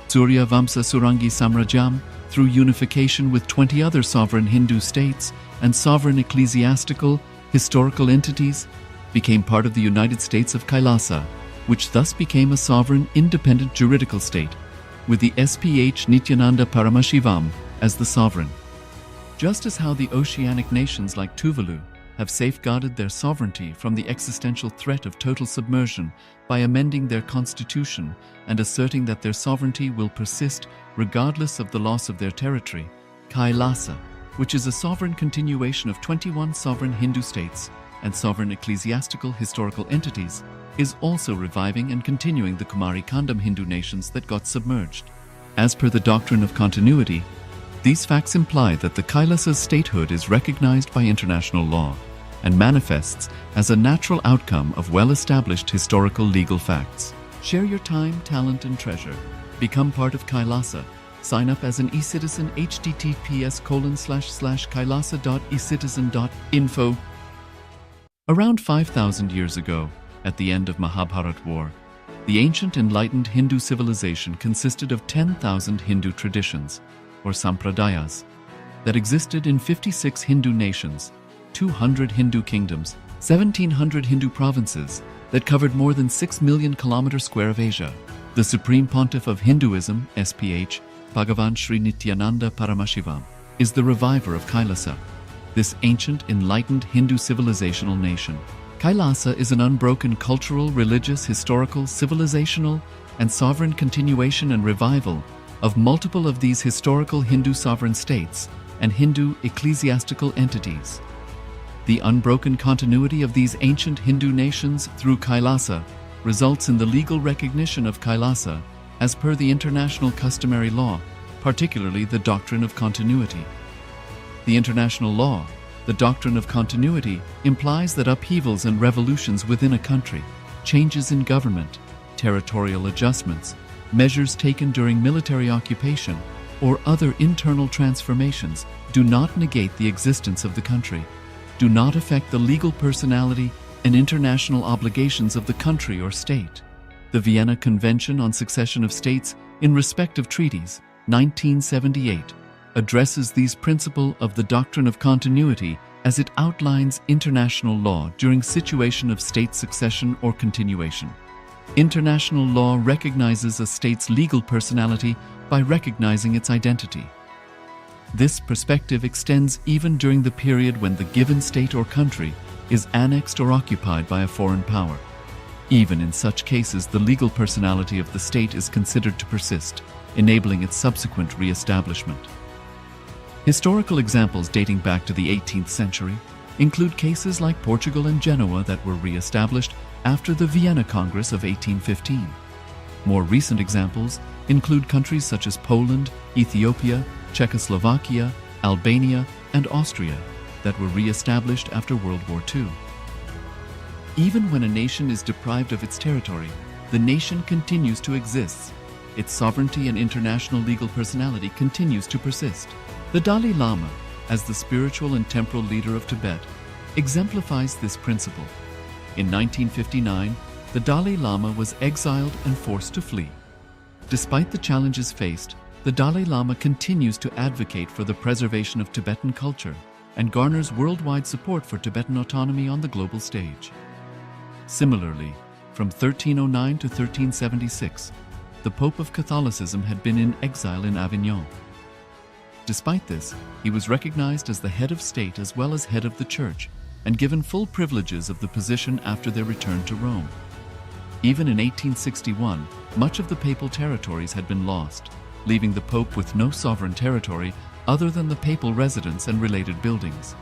Surya Vamsa Surangi Samrajyam, through unification with 20 other sovereign Hindu states and sovereign ecclesiastical, historical entities, became part of the United States of Kailasa, which thus became a sovereign independent juridical state, with the SPH Nityananda Paramashivoham as the sovereign. Just as how the oceanic nations like Tuvalu have safeguarded their sovereignty from the existential threat of total submersion by amending their constitution and asserting that their sovereignty will persist regardless of the loss of their territory, Kailasa, which is a sovereign continuation of 21 sovereign Hindu states and sovereign ecclesiastical historical entities, is also reviving and continuing the Kumari Kandam Hindu nations that got submerged. As per the doctrine of continuity, these facts imply that the Kailasa's statehood is recognized by international law and manifests as a natural outcome of well-established historical legal facts. Share your time, talent, and treasure. Become part of Kailasa. Sign up as an eCitizen https://kailasa.ecitizen.info. Around 5,000 years ago, at the end of Mahabharat War, the ancient enlightened Hindu civilization consisted of 10,000 Hindu traditions, or sampradayas, that existed in 56 Hindu nations, 200 Hindu kingdoms, 1,700 Hindu provinces that covered more than 6 million kilometers square of Asia. The Supreme Pontiff of Hinduism, SPH, Bhagavan Sri Nityananda Paramashivoham, is the reviver of Kailasa, this ancient enlightened Hindu civilizational nation. Kailasa is an unbroken cultural, religious, historical, civilizational, and sovereign continuation and revival of multiple of these historical Hindu sovereign states and Hindu ecclesiastical entities. The unbroken continuity of these ancient Hindu nations through Kailasa results in the legal recognition of Kailasa as per the international customary law, particularly the doctrine of continuity. The international law, the doctrine of continuity, implies that upheavals and revolutions within a country, changes in government, territorial adjustments, measures taken during military occupation, or other internal transformations do not negate the existence of the country, do not affect the legal personality and international obligations of the country or state. The Vienna Convention on Succession of States in respect of treaties, 1978, addresses these principles of the doctrine of continuity as it outlines international law during situation of state succession or continuation. International law recognizes a state's legal personality by recognizing its identity. This perspective extends even during the period when the given state or country is annexed or occupied by a foreign power. Even in such cases, the legal personality of the state is considered to persist, enabling its subsequent re-establishment. Historical examples dating back to the 18th century include cases like Portugal and Genoa that were re-established after the Vienna Congress of 1815. More recent examples include countries such as Poland, Ethiopia, Czechoslovakia, Albania, and Austria that were re-established after World War II. Even when a nation is deprived of its territory, the nation continues to exist. Its sovereignty and international legal personality continues to persist. The Dalai Lama, as the spiritual and temporal leader of Tibet, exemplifies this principle. In 1959, the Dalai Lama was exiled and forced to flee. Despite the challenges faced, the Dalai Lama continues to advocate for the preservation of Tibetan culture and garners worldwide support for Tibetan autonomy on the global stage. Similarly, from 1309 to 1376, the Pope of Catholicism had been in exile in Avignon. Despite this, he was recognized as the head of state as well as head of the church and given full privileges of the position after their return to Rome. Even in 1861, much of the papal territories had been lost, leaving the Pope with no sovereign territory other than the papal residence and related buildings.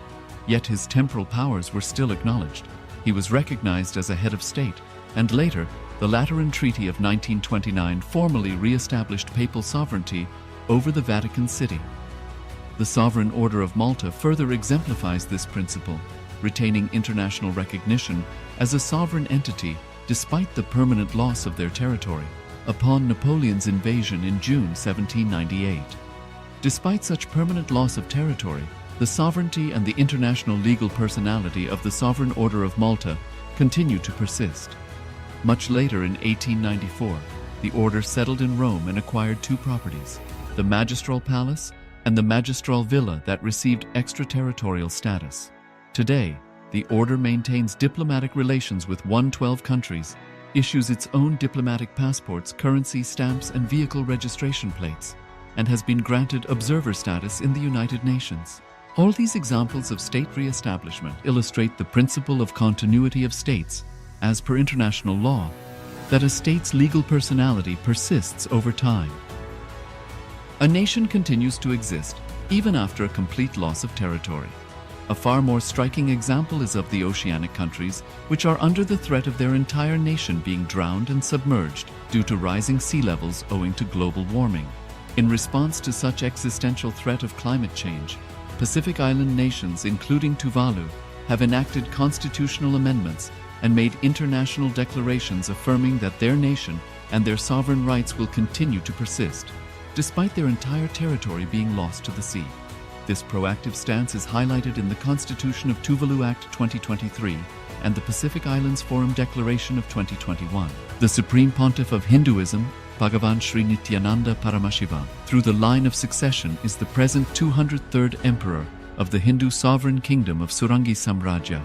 Yet his temporal powers were still acknowledged. He was recognized as a head of state, and later, the Lateran Treaty of 1929 formally re-established papal sovereignty over the Vatican City. The Sovereign Order of Malta further exemplifies this principle, retaining international recognition as a sovereign entity despite the permanent loss of their territory upon Napoleon's invasion in June 1798. Despite such permanent loss of territory, the sovereignty and the international legal personality of the Sovereign Order of Malta continue to persist. Much later in 1894, the order settled in Rome and acquired two properties, the Magistral Palace and the Magistral Villa that received extraterritorial status. Today, the order maintains diplomatic relations with 112 countries issues its own diplomatic passports, currency, stamps, and vehicle registration plates, and has been granted observer status in the United Nations. All these examples of state re-establishment illustrate the principle of continuity of states, as per international law, that a state's legal personality persists over time. A nation continues to exist even after a complete loss of territory. A far more striking example is of the oceanic countries, which are under the threat of their entire nation being drowned and submerged due to rising sea levels owing to global warming. In response to such existential threat of climate change, Pacific Island nations, including Tuvalu, have enacted constitutional amendments and made international declarations affirming that their nation and their sovereign rights will continue to persist, despite their entire territory being lost to the sea. This proactive stance is highlighted in the Constitution of Tuvalu Act 2023 and the Pacific Islands Forum Declaration of 2021. The Supreme Pontiff of Hinduism, Bhagavan Sri Nityananda Paramashivoham, through the line of succession, is the present 203rd Emperor of the Hindu Sovereign Kingdom of Surangi Samrajya.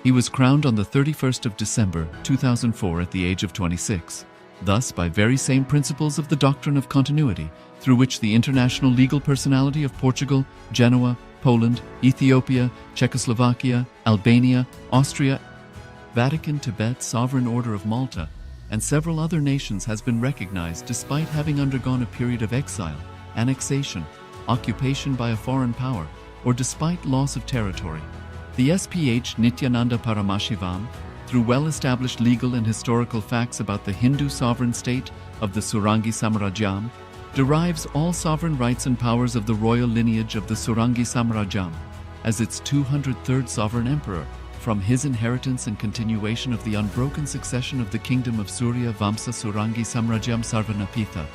He was crowned on the 31st of December 2004 at the age of 26. Thus, by very same principles of the doctrine of continuity, through which the international legal personality of Portugal, Genoa, Poland, Ethiopia, Czechoslovakia, Albania, Austria, Vatican, Tibet, Sovereign Order of Malta, and several other nations has been recognized despite having undergone a period of exile, annexation, occupation by a foreign power, or despite loss of territory. The SPH Nityananda Paramashivoham, through well-established legal and historical facts about the Hindu sovereign state of the Surangi Samrajyam, derives all sovereign rights and powers of the royal lineage of the Surangi Samrajyam as its 203rd sovereign emperor, from his inheritance and continuation of the unbroken succession of the kingdom of Surya Vamsa Surangi Samrajyam Sarvanapitha.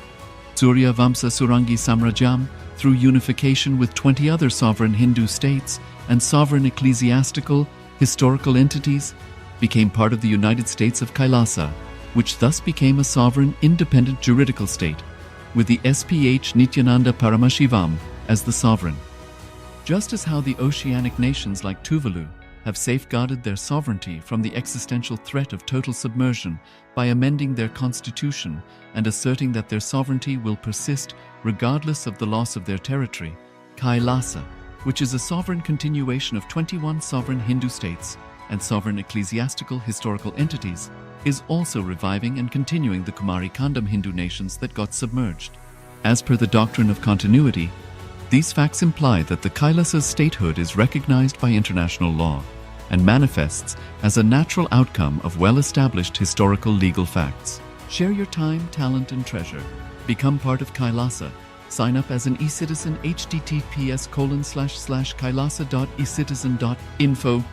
Surya Vamsa Surangi Samrajyam, through unification with 20 other sovereign Hindu states and sovereign ecclesiastical, historical entities, became part of the United States of Kailasa, which thus became a sovereign, independent juridical state, with the SPH Nityananda Paramashivoham as the sovereign. Just as how the oceanic nations like Tuvalu have safeguarded their sovereignty from the existential threat of total submersion by amending their constitution and asserting that their sovereignty will persist regardless of the loss of their territory, Kailasa, which is a sovereign continuation of 21 sovereign Hindu states and sovereign ecclesiastical historical entities, is also reviving and continuing the Kumari Kandam Hindu nations that got submerged. As per the doctrine of continuity, these facts imply that the Kailasa's statehood is recognized by international law and manifests as a natural outcome of well-established historical legal facts. Share your time, talent, and treasure. Become part of Kailasa. Sign up as an eCitizen https://kailasa.ecitizen.info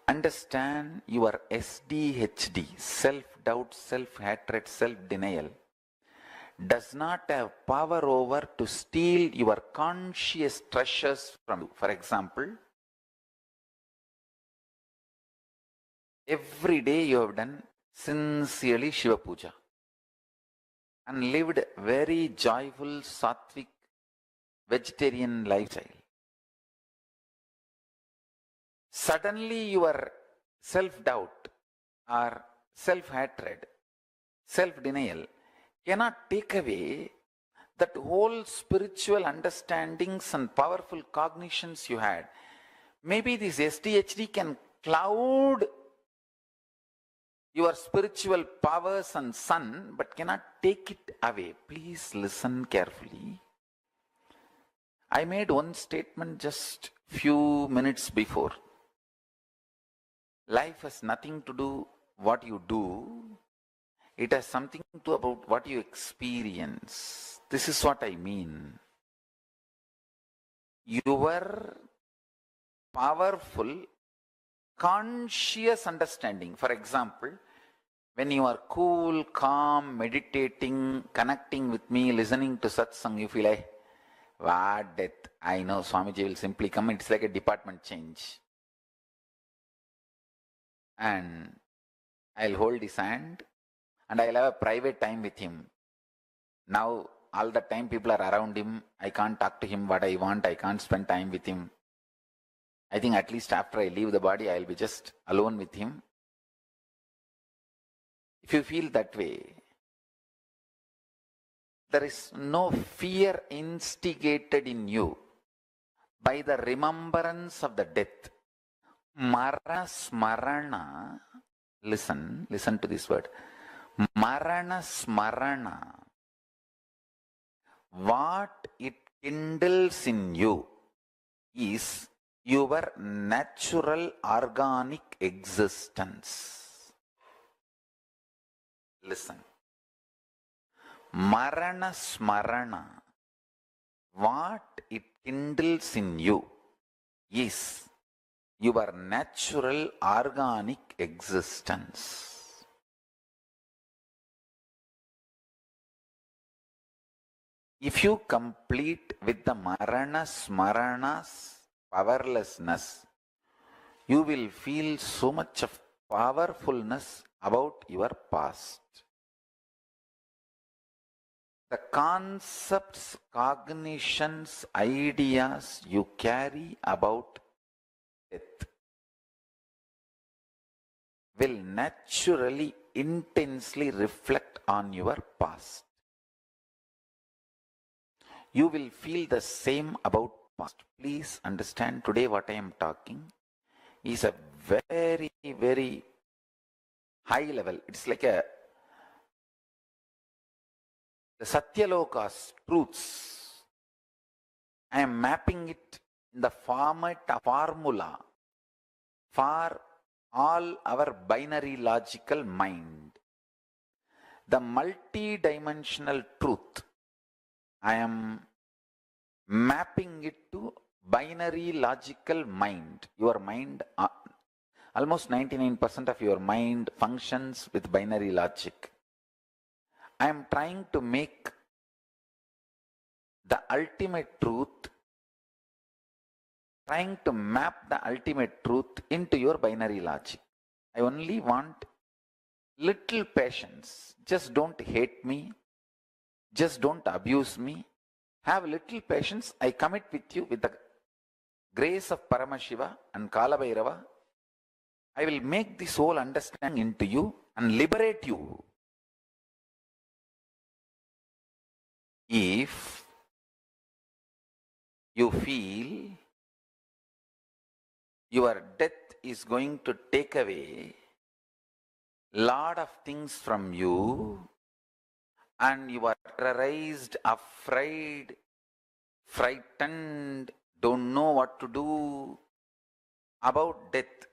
understand your SDHD, self-doubt, self-hatred, self-denial, does not have power over to steal your conscious treasures from you. For example, every day you have done sincerely Shiva Puja and lived very joyful, sattvic, vegetarian lifestyle. Suddenly your self-doubt or self-hatred, self-denial cannot take away that whole spiritual understandings and powerful cognitions you had. Maybe this SDHD can cloud your spiritual powers and sun, but cannot take it away. Please listen carefully. I made one statement just few minutes before. Life has nothing to do what you do. It has something to do about what you experience. This is what I mean. Your powerful, conscious understanding. For example, when you are cool, calm, meditating, connecting with me, listening to satsang, you feel like, what death? I know Swamiji will simply come. It's like a department change. And I'll hold his hand and I'll have a private time with him. Now, all the time people are around him. I can't talk to him what I want. I can't spend time with him. I think at least after I leave the body, I'll be just alone with him. If you feel that way, there is no fear instigated in you by the remembrance of the death. Marana smarana, listen to this word. Marana smarana, what it kindles in you is your natural organic existence. Listen. Marana smarana, what it kindles in you is your natural organic existence. If you complete with the marana smarana's powerlessness, you will feel so much of powerfulness about your past. The concepts, cognitions, ideas you carry about death will naturally, intensely reflect on your past. You will feel the same about past. Please understand, today what I am talking is a very, very high level. It's like the Satyaloka's truths. I am mapping it in the format of formula for all our binary logical mind. The multi-dimensional truth, I am mapping it to binary logical mind. Your mind, almost 99% of your mind functions with binary logic. I am trying to make the ultimate truth, trying to map the ultimate truth into your binary logic. I only want little patience. Just don't hate me. Just don't abuse me. Have little patience. I commit with you with the grace of Paramashiva and Kalabhairava. I will make this whole understanding into you and liberate you. If you feel your death is going to take away lot of things from you and you are terrorized, afraid, frightened, don't know what to do about death,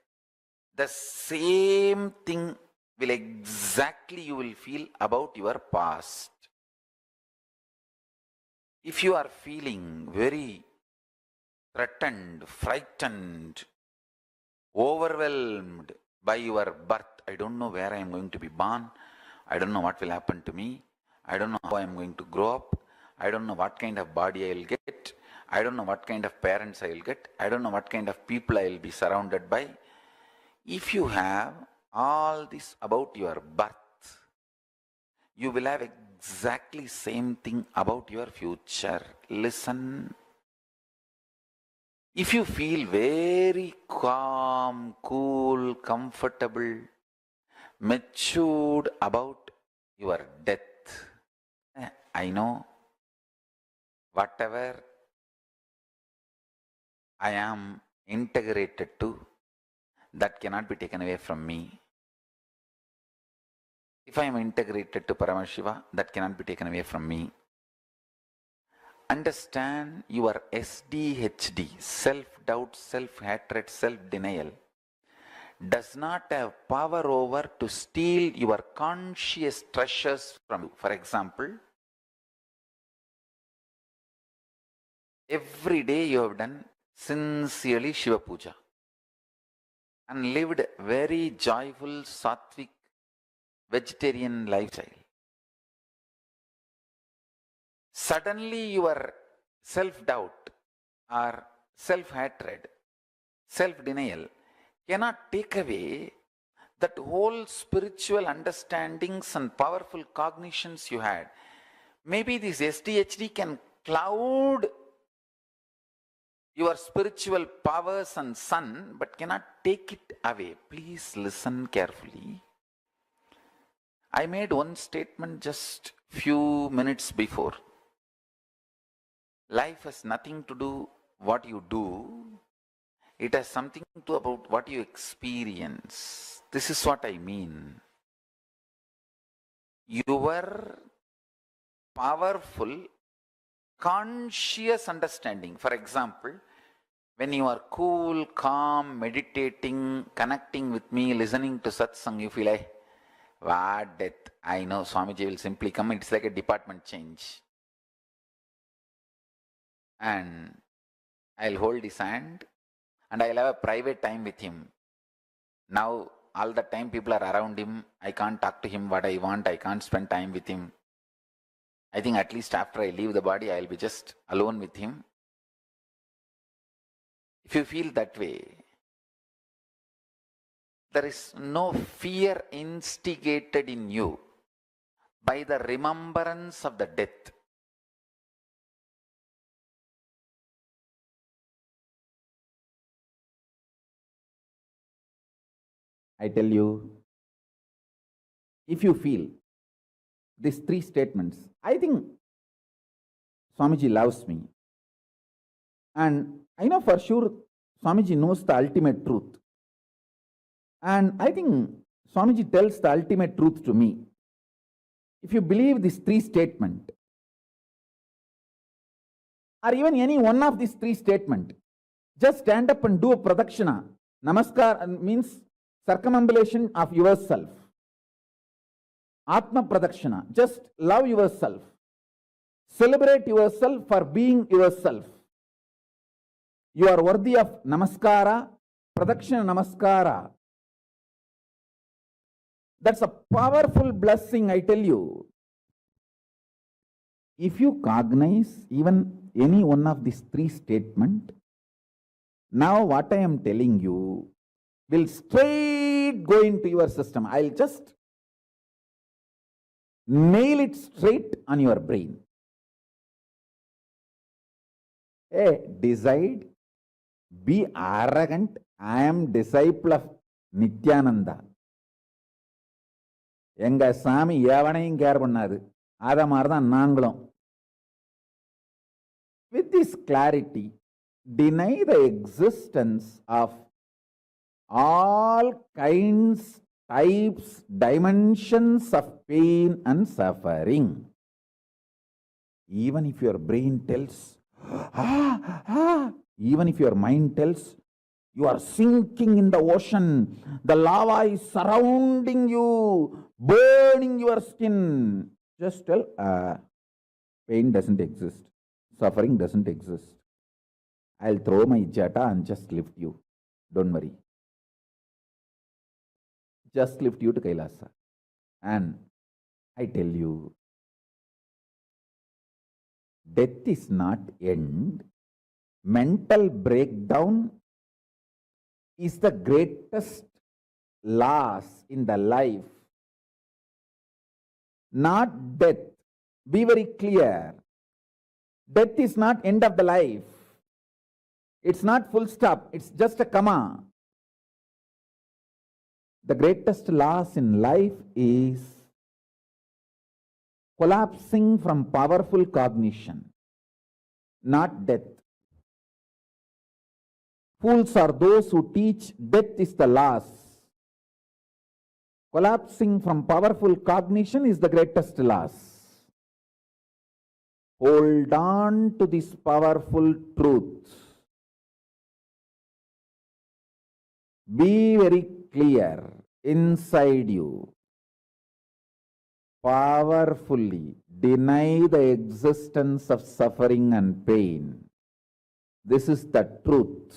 the same thing will exactly you will feel about your past. If you are feeling very threatened, frightened, overwhelmed by your birth. I don't know where I am going to be born. I don't know what will happen to me. I don't know how I am going to grow up. I don't know what kind of body I will get. I don't know what kind of parents I will get. I don't know what kind of people I will be surrounded by. If you have all this about your birth, you will have exactly same thing about your future. Listen. If you feel very calm, cool, comfortable, matured about your death, I know whatever I am integrated to, that cannot be taken away from me. If I am integrated to Paramashiva, that cannot be taken away from me. Understand your SDHD, self-doubt, self-hatred, self-denial, does not have power over to steal your conscious treasures from you. For example, every day you have done sincerely Shiva Puja and lived very joyful, sattvic, vegetarian lifestyle. Suddenly your self-doubt or self-hatred, self-denial cannot take away that whole spiritual understandings and powerful cognitions you had. Maybe this SDHD can cloud your spiritual powers and sun, but cannot take it away. Please listen carefully. I made one statement just few minutes before. Life has nothing to do what you do. It has something to do about what you experience. This is what I mean. Your powerful, conscious understanding. For example, when you are cool, calm, meditating, connecting with me, listening to satsang, you feel like, what death? I know Swamiji will simply come. It's like a department change. And I'll hold his hand and I'll have a private time with him. Now, all the time people are around him. I can't talk to him what I want. I can't spend time with him. I think at least after I leave the body, I'll be just alone with him. If you feel that way, there is no fear instigated in you by the remembrance of the death. I tell you, if you feel these three statements, I think Swamiji loves me. And I know for sure Swamiji knows the ultimate truth. And I think Swamiji tells the ultimate truth to me. If you believe these three statements, or even any one of these three statements, just stand up and do a pradakshina. Namaskar means circumambulation of yourself. Atma pradakshina. Just love yourself. Celebrate yourself for being yourself. You are worthy of namaskara, pradakshina namaskara. That's a powerful blessing, I tell you. If you cognize even any one of these three statements, now what I am telling you will straight go into your system. I'll just nail it straight on your brain. Hey, decide, be arrogant. I am disciple of Nityananda. எங்க சாமி எவனையும் care பண்ணாது. அத மாதிரி தான் நாங்களும். With this clarity, deny the existence of all kinds, types, dimensions of pain and suffering. Even if your brain tells, even if your mind tells, you are sinking in the ocean, the lava is surrounding you, burning your skin. Just tell, pain doesn't exist, suffering doesn't exist. I'll throw my jata and just lift you. Don't worry. just lift you to Kailasa. And I tell you, death is not end. Mental breakdown is the greatest loss in the life. Not death. Be very clear. Death is not end of the life. It's not full stop. It's just a comma. The greatest loss in life is collapsing from powerful cognition, not death. Fools are those who teach death is the loss. Collapsing from powerful cognition is the greatest loss. Hold on to this powerful truth. Be very clear inside you. Powerfully deny the existence of suffering and pain. This is the truth.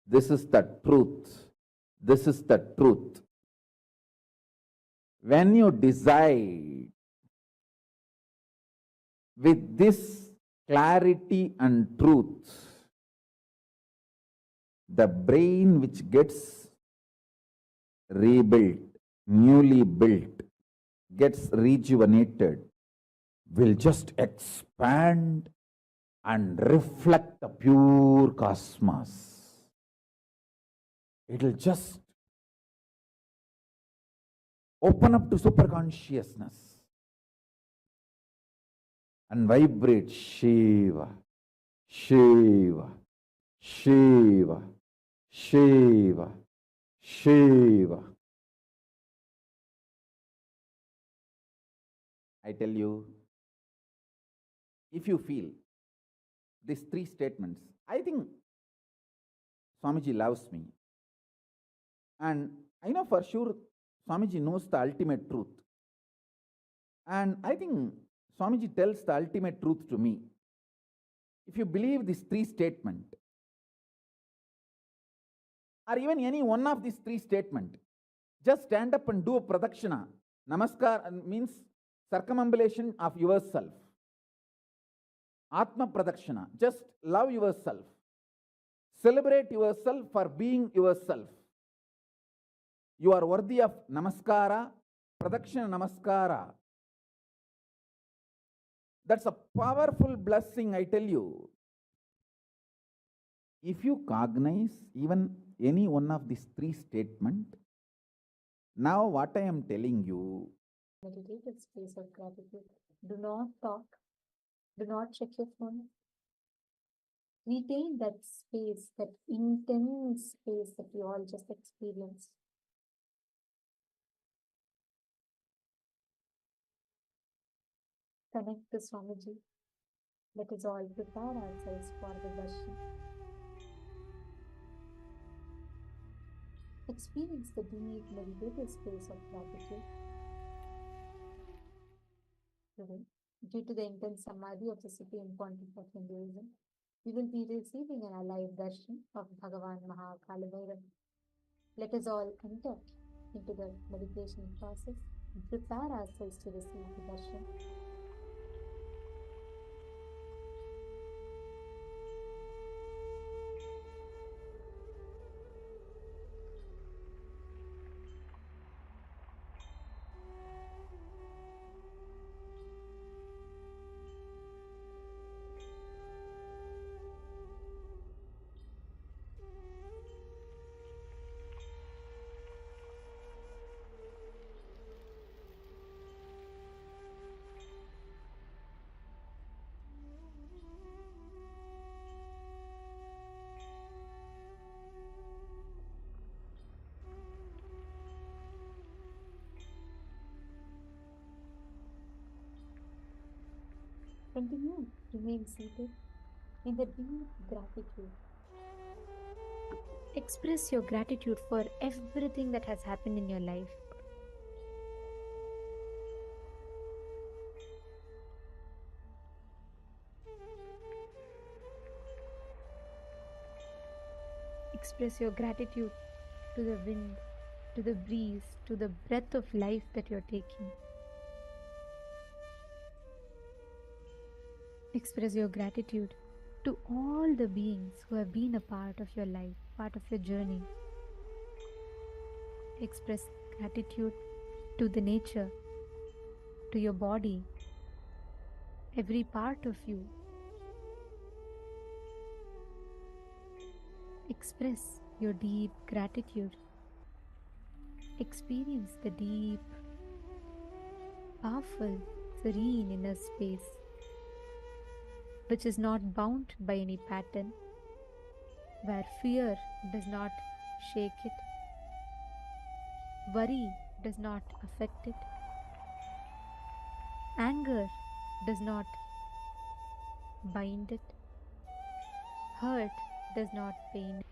This is the truth. This is the truth. When you decide with this clarity and truth, the brain which gets rebuilt, newly built, gets rejuvenated, will just expand and reflect the pure cosmos. It will just open up to superconsciousness and vibrate Shiva, Shiva, Shiva, Shiva, Shiva. I tell you, if you feel these three statements, I think Swamiji loves me. And I know for sure Swamiji knows the ultimate truth. And I think Swamiji tells the ultimate truth to me. If you believe these three statements, or even any one of these three statements, just stand up and do a pradakshina. Namaskar means circumambulation of yourself. Atma pradakshina. Just love yourself. Celebrate yourself for being yourself. You are worthy of namaskara, pradakshina namaskara. That's a powerful blessing, I tell you. If you cognize even any one of these three statements, now what I am telling you, meditative space of gratitude. Do not talk. Do not check your phone. Retain that space, that intense space that we all just experienced. Connect to Swamiji. Let us all prepare ourselves for the darshan. Experience the deep meditative space of gratitude. Today, due to the intense samadhi of the Supreme Pontiff of Hinduism, we will be receiving an alive darshan of Bhagavan Mahakala. Let us all enter into the meditation process and prepare ourselves to receive the darshan. Continue to remain seated in the deep gratitude. Express your gratitude for everything that has happened in your life. Express your gratitude to the wind, to the breeze, to the breath of life that you're taking. Express your gratitude to all the beings who have been a part of your life, part of your journey. Express gratitude to the nature, to your body, every part of you. Express your deep gratitude. Experience the deep, powerful, serene inner space, which is not bound by any pattern, where fear does not shake it, worry does not affect it, anger does not bind it, hurt does not pain it.